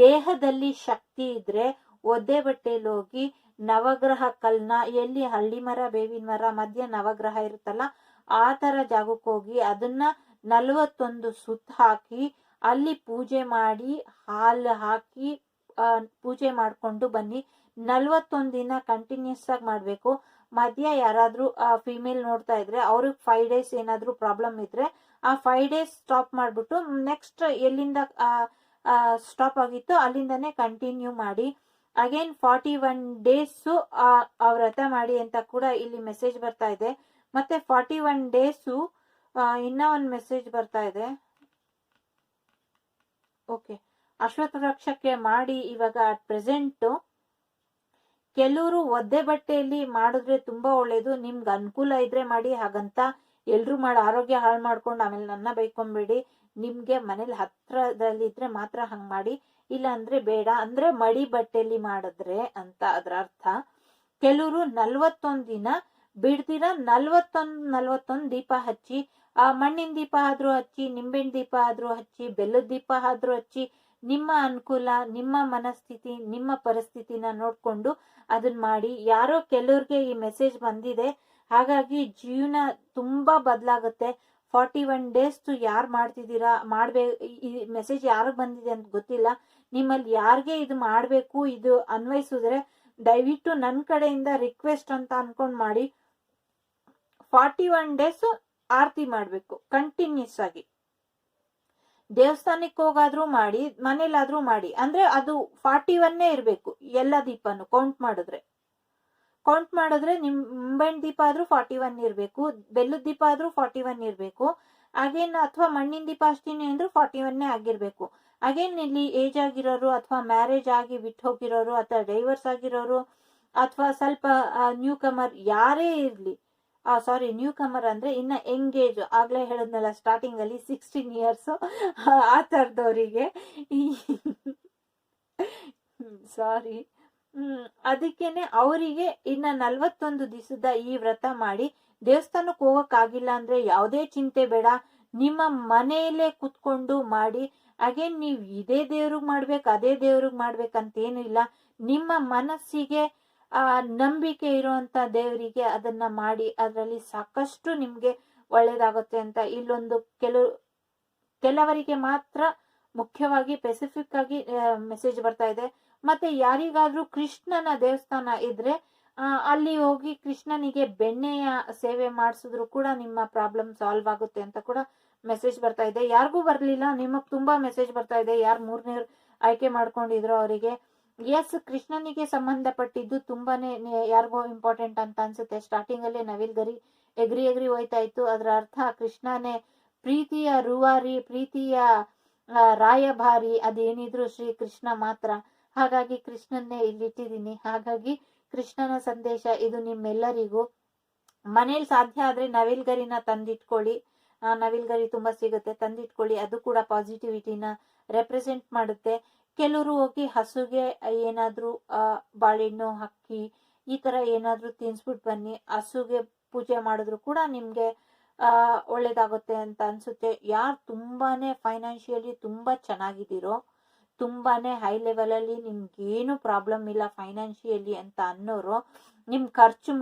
A: ದೇಹದಲ್ಲಿ ಶಕ್ತಿ ಇದ್ರೆ, ಒದ್ದೆ ಬಟ್ಟೆಯಲ್ಲಿ ಹೋಗಿ ನವಗ್ರಹ ಕಲ್ನ, ಎಲ್ಲಿ ಹಳ್ಳಿ ಮರ ಬೇವಿನ ಮರ ಮಧ್ಯ ನವಗ್ರಹ ಇರುತ್ತಲ್ಲ ಆ ತರ ಜಾಗಕ್ಕೆ ಹೋಗಿ ಅದನ್ನ 41 ಸುತ್ತ ಹಾಕಿ ಅಲ್ಲಿ ಪೂಜೆ ಮಾಡಿ ಹಾಲು ಹಾಕಿ ಪೂಜೆ ಮಾಡ್ಕೊಂಡು ಬನ್ನಿ. 41 ದಿನ ಕಂಟಿನ್ಯೂಸ್ ಆಗಿ ಮಾಡ್ಬೇಕು. ಮಧ್ಯ ಯಾರಾದ್ರೂ ಫಿಮೇಲ್ ನೋಡ್ತಾ ಇದ್ರೆ ಅವ್ರಿಗೆ 5 ಡೇಸ್ ಏನಾದ್ರೂ ಪ್ರಾಬ್ಲಮ್ ಇದ್ರೆ ಆ 5 ಡೇಸ್ ಸ್ಟಾಪ್ ಮಾಡ್ಬಿಟ್ಟು ನೆಕ್ಸ್ಟ್ ಎಲ್ಲಿಂದ ಸ್ಟಾಪ್ ಆಗಿತ್ತು ಅಲ್ಲಿಂದಾನೇ ಕಂಟಿನ್ಯೂ ಮಾಡಿ. ಅಗೇನ್ 41 ಡೇಸ್ ವ್ರತ ಮಾಡಿ ಅಂತ ಕೂಡ ಇಲ್ಲಿ ಮೆಸೇಜ್ ಬರ್ತಾ ಇದೆ. ಮತ್ತೆ 41 ಡೇಸು ಇನ್ನ ಒಂದು ಮೆಸೇಜ್ ಬರ್ತಾ ಇದೆ. ಓಕೆ, ಅಶ್ವತ್ಥ ವೃಕ್ಷಕ್ಕೆ ಮಾಡಿ. ಇವಾಗ ಅಟ್ ಪ್ರೆಸೆಂಟ್ ಕೆಲವರು ಒದ್ದೆ ಬಟ್ಟೆಯಲ್ಲಿ ಮಾಡಿದ್ರೆ ತುಂಬಾ ಒಳ್ಳೇದು. ನಿಮ್ಗೆ ಅನುಕೂಲ ಇದ್ರೆ ಮಾಡಿ, ಹಾಗಂತ ಎಲ್ರು ಮಾಡಿ ಆರೋಗ್ಯ ಹಾಳು ಮಾಡ್ಕೊಂಡು ಆಮೇಲೆ ನನ್ನ ಬೈಕೊಂಬೇಡಿ. ನಿಮ್ಗೆ ಮನೇಲಿ ಹತ್ರದಲ್ಲಿ ಇದ್ರೆ ಮಾತ್ರ ಹಂಗ್ ಮಾಡಿ, ಇಲ್ಲ ಅಂದ್ರೆ ಬೇಡ. ಅಂದ್ರೆ ಮಡಿ ಬಟ್ಟೆಯಲ್ಲಿ ಮಾಡಿದ್ರೆ ಅಂತ ಅದ್ರ ಅರ್ಥ. ಕೆಲವರು 41 ದಿನ ಬಿಡ್ದಿರ 41 ದೀಪ ಹಚ್ಚಿ, ಮಣ್ಣಿನ ದೀಪ ಆದ್ರೂ ಹಚ್ಚಿ, ನಿಂಬೆಹಣ್ಣು ದೀಪ ಆದ್ರೂ ಹಚ್ಚಿ, ಬೆಲ್ಲದ ದೀಪ ಆದ್ರೂ ಹಚ್ಚಿ, ನಿಮ್ಮ ಅನುಕೂಲ, ನಿಮ್ಮ ಮನಸ್ಥಿತಿ, ನಿಮ್ಮ ಪರಿಸ್ಥಿತಿನ ನೋಡ್ಕೊಂಡು ಅದನ್ನ ಮಾಡಿ. ಯಾರೋ ಕೆಲವ್ರಿಗೆ ಈ ಮೆಸೇಜ್ ಬಂದಿದೆ, ಹಾಗಾಗಿ ಜೀವನ ತುಂಬಾ ಬದಲಾಗುತ್ತೆ. 41 ಡೇಸ್ ಯಾರು ಮಾಡ್ತಿದ್ದೀರಾ, ಈ ಮೆಸೇಜ್ ಯಾರಿಗೆ ಬಂದಿದೆ ಅಂತ ಗೊತ್ತಿಲ್ಲ. ನಿಮ್ಮಲ್ಲಿ ಯಾರಿಗೆ ಇದು ಮಾಡ್ಬೇಕು, ಇದು ಅನ್ವಯಿಸಿದ್ರೆ ದಯವಿಟ್ಟು ನನ್ನ ಕಡೆಯಿಂದ ರಿಕ್ವೆಸ್ಟ್ ಅಂತ ಅನ್ಕೊಂಡ್ ಮಾಡಿ. 41 ಡೇಸ್ ಆರತಿ ಮಾಡ್ಬೇಕು ಕಂಟಿನ್ಯೂಸ್ ಆಗಿ. ದೇವಸ್ಥಾನಕ್ಕೆ ಹೋಗಾದ್ರೂ ಮಾಡಿ, ಮನೇಲಾದ್ರೂ ಮಾಡಿ. ಅಂದ್ರೆ ಅದು 41 ಇರ್ಬೇಕು. ಎಲ್ಲ ದೀಪನು ಕೌಂಟ್ ಮಾಡಿದ್ರೆ ನಿಂಬೆಹಣ್ಣು ದೀಪ ಆದ್ರೂ 41 ಇರ್ಬೇಕು, ಬೆಲ್ಲದ ದೀಪ ಆದ್ರೂ 41 ಇರ್ಬೇಕು. ಅಗೇನ್ ಅಥವಾ ಮಣ್ಣಿನ ದೀಪ ಅಷ್ಟೇನೆ ಅಂದ್ರೂ 41 ಆಗಿರ್ಬೇಕು. ಅಗೇನ್ ಇಲ್ಲಿ ಏಜ್ ಆಗಿರೋರು, ಅಥವಾ ಮ್ಯಾರೇಜ್ ಆಗಿ ಬಿಟ್ಟು ಹೋಗಿರೋರು, ಅಥವಾ ಡೈವರ್ಸ್ ಆಗಿರೋರು, ಅಥವಾ ಸ್ವಲ್ಪ ನ್ಯೂ ಕಮರ್ ಯಾರೇ ಇರ್ಲಿ, ಸಾರಿ ನ್ಯೂ ಕಮರ್ ಅಂದ್ರೆ ಇನ್ನ ಎಂಗೇಜ್, ಆಗ್ಲೇ ಹೇಳದ್ನಲ್ಲ ಸ್ಟಾರ್ಟಿಂಗ್ ಅಲ್ಲಿ 16 ಇಯರ್ಸ್ ಆ ತರದವರಿಗೆ ಸಾರಿ, ಅದಕ್ಕೇನೆ ಅವರಿಗೆ ಇನ್ನ 41 ದಿವಸದ ಈ ವ್ರತ ಮಾಡಿ. ದೇವಸ್ಥಾನಕ್ಕೆ ಹೋಗಕ್ ಆಗಿಲ್ಲ ಅಂದ್ರೆ ಯಾವುದೇ ಚಿಂತೆ ಬೇಡ, ನಿಮ್ಮ ಮನೆಯಲ್ಲೇ ಕುತ್ಕೊಂಡು ಮಾಡಿ. ಅಗೇನ್ ನೀವ್ ಇದೇ ದೇವ್ರಿಗೆ ಮಾಡ್ಬೇಕು, ಅದೇ ದೇವ್ರಿಗೆ ಮಾಡ್ಬೇಕಂತೇನು ಇಲ್ಲ. ನಿಮ್ಮ ಮನಸ್ಸಿಗೆ ನಂಬಿಕೆ ಇರುವಂತ ದೇವರಿಗೆ ಅದನ್ನ ಮಾಡಿ. ಅದರಲ್ಲಿ ಸಾಕಷ್ಟು ನಿಮ್ಗೆ ಒಳ್ಳೇದಾಗುತ್ತೆ ಅಂತ ಇಲ್ಲೊಂದು ಕೆಲವರಿಗೆ ಮಾತ್ರ ಮುಖ್ಯವಾಗಿ ಸ್ಪೆಸಿಫಿಕ್ ಆಗಿ ಮೆಸೇಜ್ ಬರ್ತಾ ಇದೆ. ಮತ್ತೆ ಯಾರಿಗಾದ್ರೂ ಕೃಷ್ಣನ ದೇವಸ್ಥಾನ ಇದ್ರೆ ಅಲ್ಲಿ ಹೋಗಿ ಕೃಷ್ಣನಿಗೆ ಬೆಣ್ಣೆಯ ಸೇವೆ ಮಾಡಿಸಿದ್ರು ಕೂಡ ನಿಮ್ಮ ಪ್ರಾಬ್ಲಮ್ ಸಾಲ್ವ್ ಆಗುತ್ತೆ ಅಂತ ಕೂಡ ಮೆಸೇಜ್ ಬರ್ತಾ ಇದೆ. ಯಾರಿಗೂ ಬರ್ಲಿಲ್ಲ, ನಿಮಗ್ ತುಂಬಾ ಮೆಸೇಜ್ ಬರ್ತಾ ಇದೆ. ಯಾರು 3ನೇ ಆಯ್ಕೆ ಮಾಡ್ಕೊಂಡಿದ್ರು ಅವರಿಗೆ. ಎಸ್, ಕೃಷ್ಣನಿಗೆ ಸಂಬಂಧಪಟ್ಟಿದ್ದು ತುಂಬಾನೇ ಯಾರಿಗೋ ಇಂಪಾರ್ಟೆಂಟ್ ಅಂತ ಅನ್ಸುತ್ತೆ. ಸ್ಟಾರ್ಟಿಂಗ್ ಅಲ್ಲೇ ನವಿಲ್ ಗರಿ ಎಗ್ರಿ ಹೋಯ್ತಾ ಇತ್ತು. ಅದರ ಅರ್ಥ ಕೃಷ್ಣನೇ ಪ್ರೀತಿಯ ರೂವಾರಿ, ಪ್ರೀತಿಯ ರಾಯಭಾರಿ, ಅದೇನಿದ್ರು ಶ್ರೀ ಕೃಷ್ಣ ಮಾತ್ರ. ಹಾಗಾಗಿ ಕೃಷ್ಣನ್ನೇ ಇಲ್ಲಿಟ್ಟಿದ್ದೀನಿ. ಹಾಗಾಗಿ ಕೃಷ್ಣನ ಸಂದೇಶ ಇದು ನಿಮ್ಮೆಲ್ಲರಿಗೂ. ಮನೇಲಿ ಸಾಧ್ಯ ಆದ್ರೆ ನವಿಲ್ ಗರಿನ ತಂದಿಟ್ಕೊಳ್ಳಿ. ನವಿಲ್ ಗರಿ ತುಂಬಾ ಸಿಗುತ್ತೆ, ತಂದಿಟ್ಕೊಳ್ಳಿ. ಅದು ಕೂಡ ಪಾಸಿಟಿವಿಟಿನ ರೆಪ್ರೆಸೆಂಟ್ ಮಾಡುತ್ತೆ. ಕೆಲವರು ಹೋಗಿ ಹಸುಗೆ ಏನಾದ್ರೂ ಬಾಳೆಹಣ್ಣು ಅಕ್ಕಿ ಈ ತರ ಏನಾದ್ರೂ ತಿನ್ಸ್ಬಿಟ್ಟು ಬನ್ನಿ. ಹಸುಗೆ ಪೂಜೆ ಮಾಡಿದ್ರು ಕೂಡ ನಿಮ್ಗೆ ಒಳ್ಳೇದಾಗುತ್ತೆ ಅಂತ ಅನ್ಸುತ್ತೆ. ಯಾರು ತುಂಬಾನೇ ಫೈನಾನ್ಷಿಯಲಿ ತುಂಬಾ ಚೆನ್ನಾಗಿದ್ದೀರೋ, ತುಂಬಾನೇ ಹೈ ಲೆವೆಲ್ ಅಲ್ಲಿ ನಿಮ್ಗೇನು ಪ್ರಾಬ್ಲಮ್ ಇಲ್ಲ ಫೈನಾನ್ಷಿಯಲಿ ಅಂತ ಅನ್ನೋರು, ನಿಮ್ ಖರ್ಚು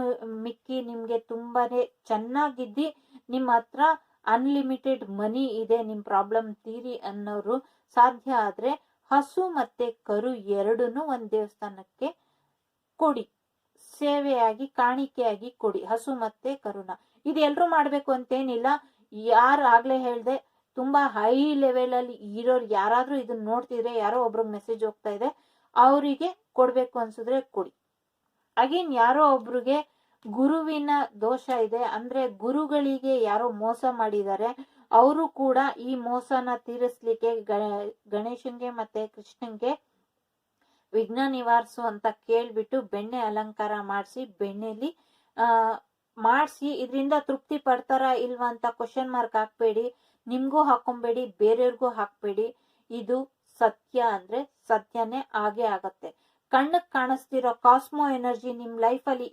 A: ಮಿಕ್ಕಿ ನಿಮ್ಗೆ ತುಂಬಾನೇ ಚೆನ್ನಾಗಿದ್ದಿ ನಿಮ್ಮ ಹತ್ರ ಅನ್ಲಿಮಿಟೆಡ್ ಮನಿ ಇದೆ, ನಿಮ್ ಪ್ರಾಬ್ಲಮ್ ತೀರಿ ಅನ್ನೋರು ಸಾಧ್ಯ ಆದ್ರೆ ಹಸು ಮತ್ತೆ ಕರು ಎರಡನ್ನೂ ಒಂದ್ ದೇವಸ್ಥಾನಕ್ಕೆ ಕೊಡಿ, ಸೇವೆಯಾಗಿ ಕಾಣಿಕೆಯಾಗಿ ಕೊಡಿ, ಹಸು ಮತ್ತೆ ಕರುನ. ಇದು ಎಲ್ರು ಮಾಡ್ಬೇಕು ಅಂತೇನಿಲ್ಲ. ಯಾರು ಆಗ್ಲೇ ಹೇಳ್ದೆ, ತುಂಬಾ ಹೈ ಲೆವೆಲ್ ಅಲ್ಲಿ ಇರೋರು ಯಾರಾದ್ರೂ ಇದನ್ನ ನೋಡ್ತಿದ್ರೆ, ಯಾರೋ ಒಬ್ರಿಗೆ ಮೆಸೇಜ್ ಹೋಗ್ತಾ ಇದೆ, ಅವರಿಗೆ ಕೊಡ್ಬೇಕು ಅನ್ಸಿದ್ರೆ ಕೊಡಿ. ಅಗೇನ್ ಯಾರೋ ಒಬ್ರಿಗೆ ಗುರುವಿನ ದೋಷ ಇದೆ ಅಂದ್ರೆ ಗುರುಗಳಿಗೆ ಯಾರೋ ಮೋಸ ಮಾಡಿದ್ದಾರೆ, ಅವರು ಕೂಡ ಈ ಮೋಸನ ತೀರಿಸ್ಲಿಕ್ಕೆ ಗಣೇಶನ್ಗೆ ಮತ್ತೆ ಕೃಷ್ಣನ್ಗೆ ವಿಘ್ನ ನಿವಾರಿಸು ಅಂತ ಕೇಳ್ಬಿಟ್ಟು ಬೆಣ್ಣೆ ಅಲಂಕಾರ ಮಾಡಿಸಿ, ಬೆಣ್ಣೆಲಿ ಮಾಡಿಸಿ ಇದರಿಂದ ತೃಪ್ತಿ ಪಡ್ತಾರ ಇಲ್ವಾ ಅಂತ ಕ್ವಶನ್ ಮಾರ್ಕ್ ಹಾಕ್ಬೇಡಿ. ನಿಮ್ಗೂ ಹಾಕೊಂಬೇಡಿ, ಬೇರೆಯವ್ರಿಗೂ ಹಾಕ್ಬೇಡಿ. ಇದು ಸತ್ಯ ಅಂದ್ರೆ ಸತ್ಯನೇ ಆಗೇ ಆಗತ್ತೆ. ಕಣ್ಣಕ್ ಕಾಣಿಸ್ತಿರೋ ಕಾಸ್ಮೋ ಎನರ್ಜಿ ನಿಮ್ ಲೈಫ್ ಅಲ್ಲಿ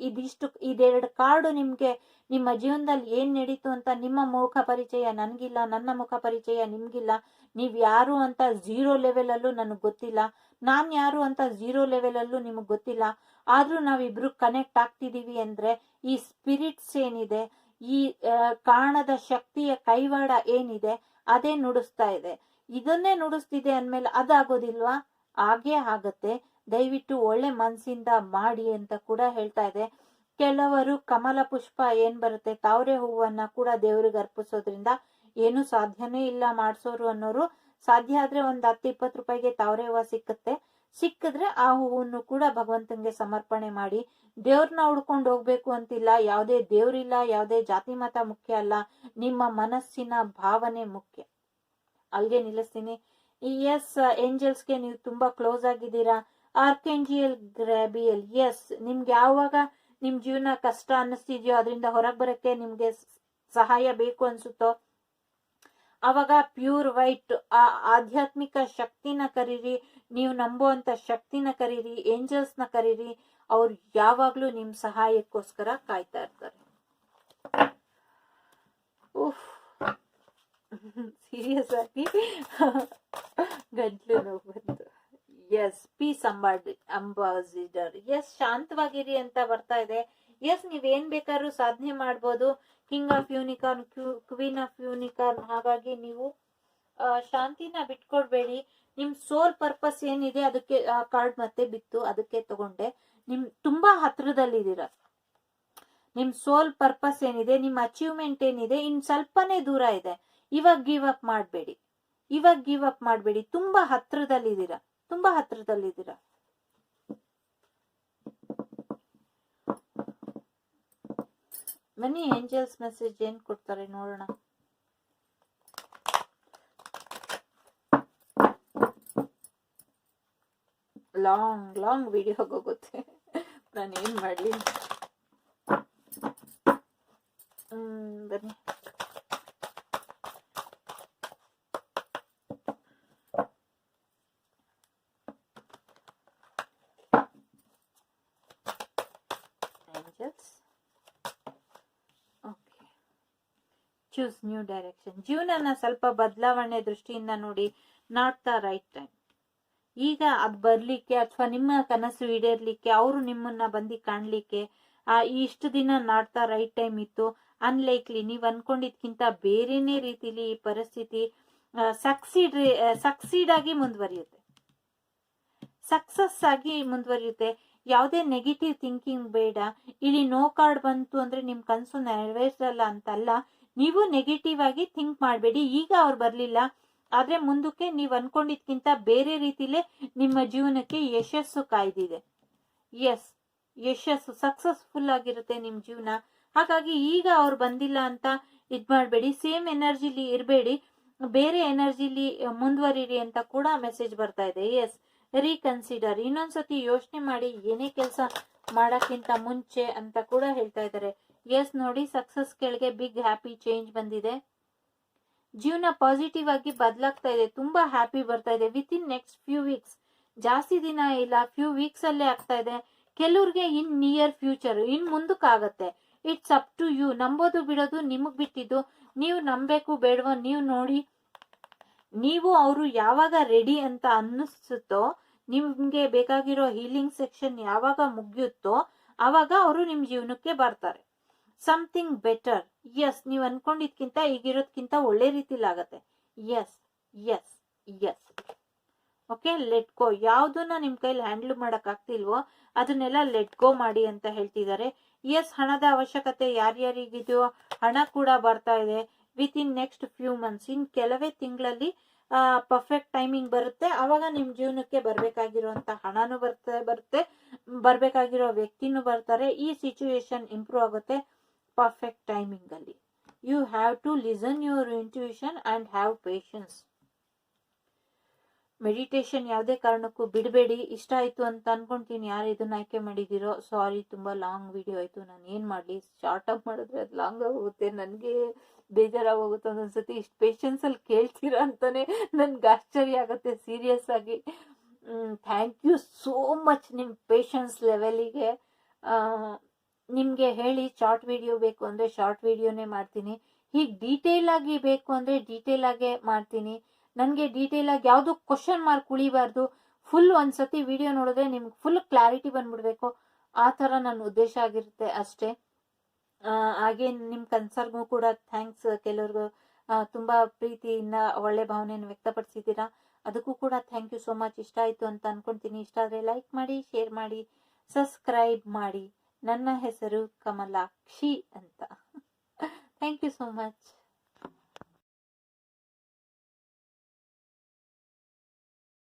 A: ಇದೆರಡು ಕಾರ್ಡು ನಿಮ್ಗೆ ನಿಮ್ಮ ಜೀವನದಲ್ಲಿ ಏನ್ ನಡೀತು ಅಂತ ನಿಮ್ಮ ಮುಖ ಪರಿಚಯ ನನ್ಗಿಲ್ಲ, ನನ್ನ ಮುಖ ಪರಿಚಯ ನಿಮ್ಗಿಲ್ಲ. ನೀವ್ ಯಾರು ಅಂತ 0 ಲೆವೆಲ್ ಅಲ್ಲೂ ನನಗ್ ಗೊತ್ತಿಲ್ಲ, ನಾನ್ ಯಾರು ಅಂತ 0 ಲೆವೆಲ್ ಅಲ್ಲೂ ನಿಮಗ್ ಗೊತ್ತಿಲ್ಲ. ಆದ್ರೂ ನಾವಿಬ್ರು ಕನೆಕ್ಟ್ ಆಗ್ತಿದೀವಿ ಅಂದ್ರೆ ಈ ಸ್ಪಿರಿಟ್ಸ್ ಏನಿದೆ, ಈ ಕಾಣದ ಶಕ್ತಿಯ ಕೈವಾಡ ಏನಿದೆ ಅದೇ ನುಡಿಸ್ತಾ ಇದೆ. ಇದನ್ನೇ ನುಡಿಸ್ತಿದೆ ಅಂದ್ಮೇಲೆ ಅದಾಗೋದಿಲ್ವಾ? ಹಾಗೇ ಆಗತ್ತೆ. ದಯವಿಟ್ಟು ಒಳ್ಳೆ ಮನ್ಸಿಂದ ಮಾಡಿ ಅಂತ ಕೂಡ ಹೇಳ್ತಾ ಇದೆ. ಕೆಲವರು ಕಮಲ ಪುಷ್ಪ ಏನ್ ಬರುತ್ತೆ, ತಾವರೆ ಹೂವನ್ನ ಕೂಡ ದೇವ್ರಿಗೆ ಅರ್ಪಿಸೋದ್ರಿಂದ ಏನು ಸಾಧ್ಯನೇ ಇಲ್ಲ ಮಾಡ್ಸೋರು ಅನ್ನೋರು, ಸಾಧ್ಯ ಆದ್ರೆ ಒಂದ್ 10-20 ರೂಪಾಯಿಗೆ ತಾವರೆ ಹೂವ ಸಿಕ್ಕಿದ್ರೆ ಆ ಹೂವನ್ನು ಕೂಡ ಭಗವಂತನ್ಗೆ ಸಮರ್ಪಣೆ ಮಾಡಿ. ದೇವ್ರನ್ನ ಹುಡ್ಕೊಂಡು ಹೋಗ್ಬೇಕು ಅಂತಿಲ್ಲ, ಯಾವುದೇ ದೇವ್ರಿಲ್ಲ, ಯಾವುದೇ ಜಾತಿ ಮತ ಮುಖ್ಯ ಅಲ್ಲ, ನಿಮ್ಮ ಮನಸ್ಸಿನ ಭಾವನೆ ಮುಖ್ಯ. ಅಲ್ಗೆ ನಿಲ್ಲಿಸ್ತೀನಿ. ಎಸ್ ಏಂಜಲ್ಸ್ಗೆ ನೀವು ತುಂಬಾ ಕ್ಲೋಸ್ ಆಗಿದ್ದೀರಾ. ಆರ್ಕೇಂಜಿಯಲ್ ಗ್ರಾಬಿಯಲ್, ಎಸ್ ನಿಮ್ಗೆ ಯಾವಾಗ ನಿಮ್ ಜೀವನ ಕಷ್ಟ ಅನ್ನಿಸ್ತಿದ್ಯೋ, ಅದರಿಂದ ಹೊರಗೆ ಬರಕ್ಕೆ ನಿಮ್ಗೆ ಸಹಾಯ ಬೇಕು ಅನ್ಸುತ್ತೋ, ಅವಾಗ ಪ್ಯೂರ್ ವೈಟ್ ಆಧ್ಯಾತ್ಮಿಕ ಶಕ್ತಿನ ಕರೀರಿ, ನೀವು ನಂಬುವಂತ ಶಕ್ತಿನ ಕರೀರಿ, ಏಂಜಲ್ಸ್ ನ ಕರೀರಿ. ಅವ್ರು ಯಾವಾಗ್ಲೂ ನಿಮ್ ಸಹಾಯಕ್ಕೋಸ್ಕರ ಕಾಯ್ತಾ ಇರ್ತಾರೆ. ಸೀರಿಯಸ್ ಆಗಿ ಗಂಟ್ಲು ನೋವು ಬಂತು. ಎಸ್ ಪೀಸ್ ಅಂಬಾಸಿಡರ್, ಎಸ್ ಶಾಂತವಾಗಿರಿ ಅಂತ ಬರ್ತಾ ಇದೆ. ಎಸ್ ನೀವೇನ್ ಬೇಕಾದ್ರೂ ಸಾಧನೆ ಮಾಡ್ಬೋದು. King of unicorn, queen of unicorn. ಹಾಗಾಗಿ ನೀವು ಶಾಂತಿನ ಬಿಟ್ಕೊಡ್ಬೇಡಿ. ನಿಮ್ ಸೋಲ್ ಪರ್ಪಸ್ ಏನಿದೆ ಅದಕ್ಕೆ ಕಾರ್ಡ್ ಮತ್ತೆ ಬಿತ್ತು, ಅದಕ್ಕೆ ತಗೊಂಡೆ. ನಿಮ್ ತುಂಬಾ ಹತ್ರದಲ್ಲಿದ್ದೀರಾ. ನಿಮ್ ಸೋಲ್ ಪರ್ಪಸ್ ಏನಿದೆ, ನಿಮ್ ಅಚೀವ್ಮೆಂಟ್ ಏನಿದೆ, ಇನ್ ಸ್ವಲ್ಪನೇ ದೂರ ಇದೆ. ಇವಾಗ ಗಿವ್ ಅಪ್ ಮಾಡ್ಬೇಡಿ. ತುಂಬಾ ಹತ್ರದಲ್ಲಿದ್ದೀರಾ. ಬನ್ನಿ ಏಂಜಲ್ಸ್ ಮೆಸೇಜ್ ಏನ್ ಕೊಡ್ತಾರೆ ನೋಡೋಣ. ಲಾಂಗ್ ವಿಡಿಯೋ ಹೋಗುತ್ತೆ, ನಾನು ಏನ್ ಮಾಡ್ಲಿ. ಬನ್ನಿ. Choose new direction. ಜೀವನನ ಸ್ವಲ್ಪ ಬದಲಾವಣೆ ದೃಷ್ಟಿಯಿಂದ ನೋಡಿ. Not the right time. ಈಗ ಅದ್ ಬರ್ಲಿಕ್ಕೆ ಅಥವಾ ನಿಮ್ಮ ಕನಸು ಈಡೇರ್ಲಿಕ್ಕೆ, ಅವರು ನಿಮ್ಮನ್ನ ಬಂದು ಕಾಣ್ಲಿಕ್ಕೆ ಇಷ್ಟು ದಿನ ನಾಟ್ ದ ರೈಟ್ ಟೈಮ್ ಇತ್ತು. ಅನ್ಲೈಕ್ಲಿ, ನೀವ್ ಅನ್ಕೊಂಡಿದ್ಕಿಂತ ಬೇರೆನೇ ರೀತಿಲಿ ಈ ಪರಿಸ್ಥಿತಿ ಸಕ್ಸೀಡ್ ಆಗಿ ಮುಂದುವರಿಯುತ್ತೆ, ಸಕ್ಸಸ್ ಆಗಿ ಮುಂದುವರಿಯುತ್ತೆ. ಯಾವುದೇ ನೆಗೆಟಿವ್ ಥಿಂಕಿಂಗ್ ಬೇಡ. ಇಲ್ಲಿ ನೋ ಕಾರ್ಡ್ ಬಂತು ಅಂದ್ರೆ ನಿಮ್ ಕನಸು ನೆರವೇರಿಸಲ್ಲ ಅಂತಲ್ಲ, ನೀವು ನೆಗೆಟಿವ್ ಆಗಿ ಥಿಂಕ್ ಮಾಡಬೇಡಿ. ಈಗ ಅವ್ರು ಬರ್ಲಿಲ್ಲ, ಆದ್ರೆ ಮುಂದಕ್ಕೆ ನೀವ್ ಅನ್ಕೊಂಡಿದ್ಕಿಂತ ಬೇರೆ ರೀತಿಲೇ ನಿಮ್ಮ ಜೀವನಕ್ಕೆ ಯಶಸ್ಸು ಕಾಯ್ದಿದೆ. ಎಸ್, ಯಶಸ್ಸು ಸಕ್ಸಸ್ಫುಲ್ ಆಗಿರುತ್ತೆ ನಿಮ್ ಜೀವನ. ಹಾಗಾಗಿ ಈಗ ಅವ್ರು ಬಂದಿಲ್ಲ ಅಂತ ಇದ್ ಮಾಡ್ಬೇಡಿ. ಸೇಮ್ ಎನರ್ಜಿಲಿ ಇರ್ಬೇಡಿ, ಬೇರೆ ಎನರ್ಜಿಲಿ ಮುಂದುವರಿರಿ ಅಂತ ಕೂಡ ಮೆಸೇಜ್ ಬರ್ತಾ ಇದೆ. ಎಸ್, ರೀಕನ್ಸಿಡರ್, ಇನ್ನೊಂದ್ಸತಿ ಯೋಚನೆ ಮಾಡಿ ಏನೇ ಕೆಲಸ ಮಾಡಕ್ಕಿಂತ ಮುಂಚೆ ಅಂತ ಕೂಡ ಹೇಳ್ತಾ ಇದ್ದಾರೆ. ಎಸ್ ನೋಡಿ, ಸಕ್ಸಸ್ ಕೆಳಗೆ ಬಿಗ್ ಹ್ಯಾಪಿ ಚೇಂಜ್ ಬಂದಿದೆ. ಜೀವನ ಪಾಸಿಟಿವ್ ಆಗಿ ಬದಲಾಗ್ತಾ ಇದೆ. ತುಂಬಾ ಹ್ಯಾಪಿ ಬರ್ತಾ ಇದೆ. Within next few weeks, ಜಾಸ್ತಿ ದಿನ ಇಲ್ಲ, ಫ್ಯೂ ವೀಕ್ಸ್ ಅಲ್ಲೇ ಆಗ್ತಾ ಇದೆ. ಕೆಲವ್ರಿಗೆ ಇನ್ ನಿಯರ್ ಫ್ಯೂಚರ್, ಇನ್ ಮುಂದಕ್ಕಾಗತ್ತೆ. It's up to you. ನಂಬೋದು ಬಿಡೋದು ನಿಮಗ್ ಬಿಟ್ಟಿದ್ದು. ನೀವು ನಂಬೇಕು ಬೇಡವೋ ನೀವು ನೋಡಿ. ನೀವು ಅವರು ಯಾವಾಗ ರೆಡಿ ಅಂತ ಅನ್ನಿಸುತ್ತೋ, ನಿಮ್ಗೆ ಬೇಕಾಗಿರೋ ಹೀಲಿಂಗ್ ಸೆಕ್ಷನ್ ಯಾವಾಗ ಮುಗಿಯುತ್ತೋ, ಅವಾಗ ಅವರು ನಿಮ್ ಜೀವನಕ್ಕೆ ಬರ್ತಾರೆ. Something better. ಎಸ್, ನೀವು ಅನ್ಕೊಂಡಿದ್ಕಿಂತ ಈಗಿರೋದ್ಕಿಂತ ಒಳ್ಳೆ ರೀತಿಲಿ ಆಗತ್ತೆ. Yes yes yes. Okay, let go. ಯಾವ್ದನ್ನ ನಿಮ್ ಕೈಲಿ ಹ್ಯಾಂಡಲ್ ಮಾಡಕ್ ಆಗ್ತಿಲ್ವೋ ಅದನ್ನೆಲ್ಲ ಲೆಟ್ ಗೋ ಮಾಡಿ ಅಂತ ಹೇಳ್ತಿದ್ದಾರೆ. ಎಸ್, ಹಣದ ಅವಶ್ಯಕತೆ ಯಾರ್ಯಾರಿಗಿದೆಯೋ ಹಣ ಕೂಡ ಬರ್ತಾ ಇದೆ. Within next few months, ಇನ್ ಕೆಲವೇ ತಿಂಗಳಲ್ಲಿ ಪರ್ಫೆಕ್ಟ್ ಟೈಮಿಂಗ್ ಬರುತ್ತೆ. ಅವಾಗ ನಿಮ್ ಜೀವನಕ್ಕೆ ಬರ್ಬೇಕಾಗಿರುವಂತ ಹಣನೂ ಬರುತ್ತೆ, ಬರ್ಬೇಕಾಗಿರೋ ವ್ಯಕ್ತಿನೂ ಬರ್ತಾರೆ. ಈ ಸಿಚುವೇಶನ್ ಇಂಪ್ರೂವ್ ಆಗುತ್ತೆ ಪರ್ಫೆಕ್ಟ್ ಟೈಮಿಂಗ್ ಅಲ್ಲಿ. You have to listen your intuition and have patience. Meditation ಯಾವುದೇ ಕಾರಣಕ್ಕೂ ಬಿಡಬೇಡಿ. ಇಷ್ಟ ಆಯ್ತು ಅಂತ ಅನ್ಕೊಂತೀನಿ ಯಾರು ಇದನ್ನ ಆಯ್ಕೆ ಮಾಡಿದಿರೋ. ಸಾರಿ, ತುಂಬಾ ಲಾಂಗ್ ವಿಡಿಯೋ ಆಯ್ತು. ನಾನು ಏನ್ ಮಾಡ್ಲಿ, ಶಾರ್ಟ್ ಅಪ್ ಮಾಡಿದ್ರೆ ಅದು ಲಾಂಗ್ ಆಗೋಗುತ್ತೆ, ನನ್ಗೆ ಬೇಜಾರಾಗೋಗುತ್ತೆ ಒಂದೊಂದ್ಸತಿ. ಇಷ್ಟು ಪೇಷನ್ಸ್ ಅಲ್ಲಿ ಕೇಳ್ತೀರಾ ಅಂತಾನೆ ನನ್ಗೆ ಆಶ್ಚರ್ಯ ಆಗುತ್ತೆ, ಸೀರಿಯಸ್ ಆಗಿ. ಥ್ಯಾಂಕ್ ಯು ಸೋ ಮಚ್ ನಿಮ್ ಪೇಷನ್ಸ್ ಲೆವೆಲಿಗೆ. ನಿಮ್ಗೆ ಹೇಳಿ ಶಾರ್ಟ್ ವಿಡಿಯೋ ಬೇಕು ಅಂದ್ರೆ ಶಾರ್ಟ್ ವಿಡಿಯೋನೇ ಮಾಡ್ತೀನಿ. ಹೀಗೆ ಡೀಟೇಲ್ ಆಗಿ ಬೇಕು ಅಂದ್ರೆ ಡೀಟೇಲ್ ಆಗೇ ಮಾಡ್ತೀನಿ. ನನಗೆ ಡೀಟೇಲ್ ಆಗಿ ಯಾವುದು ಕ್ವಶನ್ ಮಾರ್ಕ್ ಉಳಿಬಾರ್ದು. ಫುಲ್ ಒಂದ್ಸತಿ ವಿಡಿಯೋ ನೋಡಿದ್ರೆ ನಿಮ್ಗೆ ಫುಲ್ ಕ್ಲಾರಿಟಿ ಬಂದ್ಬಿಡ್ಬೇಕು, ಆ ಥರ ನನ್ನ ಉದ್ದೇಶ ಆಗಿರುತ್ತೆ ಅಷ್ಟೇ. ಹಾಗೆ ನಿಮ್ಮ ಕನ್ಸರ್ಗೂ ಕೂಡ ಥ್ಯಾಂಕ್ಸ್. ಕೆಲವ್ರಿಗೂ ತುಂಬಾ ಪ್ರೀತಿಯಿಂದ ಒಳ್ಳೆ ಭಾವನೆಯನ್ನು ವ್ಯಕ್ತಪಡಿಸಿದ್ದೀರಾ, ಅದಕ್ಕೂ ಕೂಡ ಥ್ಯಾಂಕ್ ಯು ಸೋ ಮಚ್. ಇಷ್ಟ ಆಯ್ತು ಅಂತ ಅನ್ಕೊಂತೀನಿ. ಇಷ್ಟ ಆದರೆ ಲೈಕ್ ಮಾಡಿ, ಶೇರ್ ಮಾಡಿ, ಸಬ್ಸ್ಕ್ರೈಬ್ ಮಾಡಿ. ನನ್ನ ಹೆಸರು ಕಮಲಾಕ್ಷಿ ಅಂತ. Thank you so much.